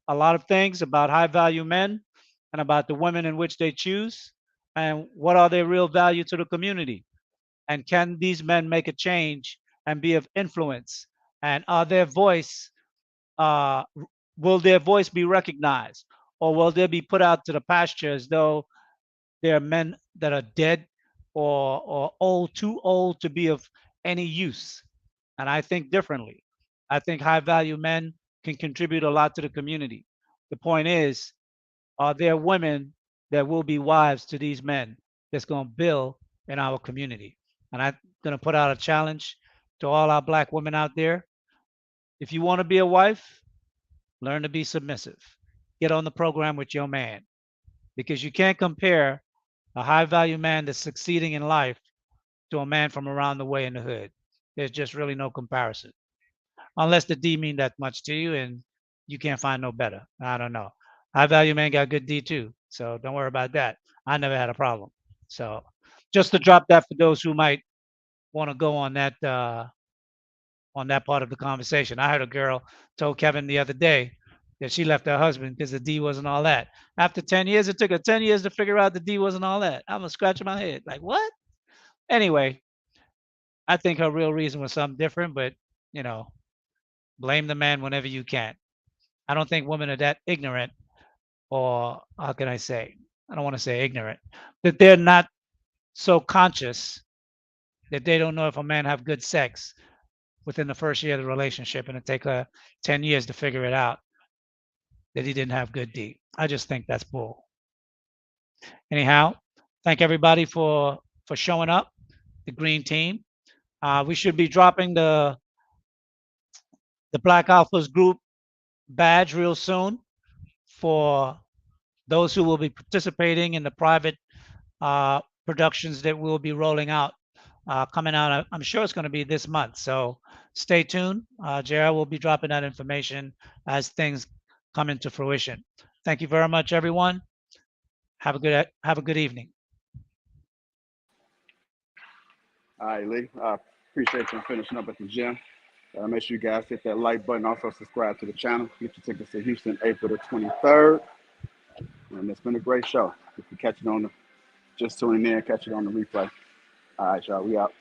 a lot of things, about high-value men and about the women in which they choose and what are their real value to the community. And can these men make a change and be of influence? And will their voice be recognized? Or will they be put out to the pasture as though they're men that are dead or too old to be of any use? And I think differently. I think high-value men can contribute a lot to the community. The point is, are there women that will be wives to these men that's going to build in our community? And I'm going to put out a challenge to all our Black women out there. If you want to be a wife, learn to be submissive. Get on the program with your man, because you can't compare a high-value man that's succeeding in life to a man from around the way in the hood. There's just really no comparison, unless the D mean that much to you and you can't find no better. I don't know. High-value man got good D too, so don't worry about that. I never had a problem. So just to drop that for those who might want to go on that part of the conversation. I heard a girl told Kevin the other day that she left her husband because the D wasn't all that. After 10 years, it took her 10 years to figure out the D wasn't all that. I'm scratching my head. Like, what? Anyway, I think her real reason was something different, but, blame the man whenever you can. I don't think women are that ignorant, or how can I say? I don't want to say ignorant, that they're not so conscious that they don't know if a man have good sex within the first year of the relationship, and it take her 10 years to figure it out that he didn't have good D. I just think that's bull. Anyhow, thank everybody for showing up, the green team. We should be dropping the Black Alphas group badge real soon for those who will be participating in the private productions that we'll be rolling out, coming out. I'm sure it's going to be this month, so stay tuned. JR will be dropping that information as things come into fruition. Thank you very much, everyone. Have a good evening. All right, Lee. I appreciate you finishing up at the gym. Make sure you guys hit that like button. Also subscribe to the channel. Get your tickets to Houston, April the 23rd. And it's been a great show. If you catch it just tuning in, catch it on the replay. All right, y'all. We out.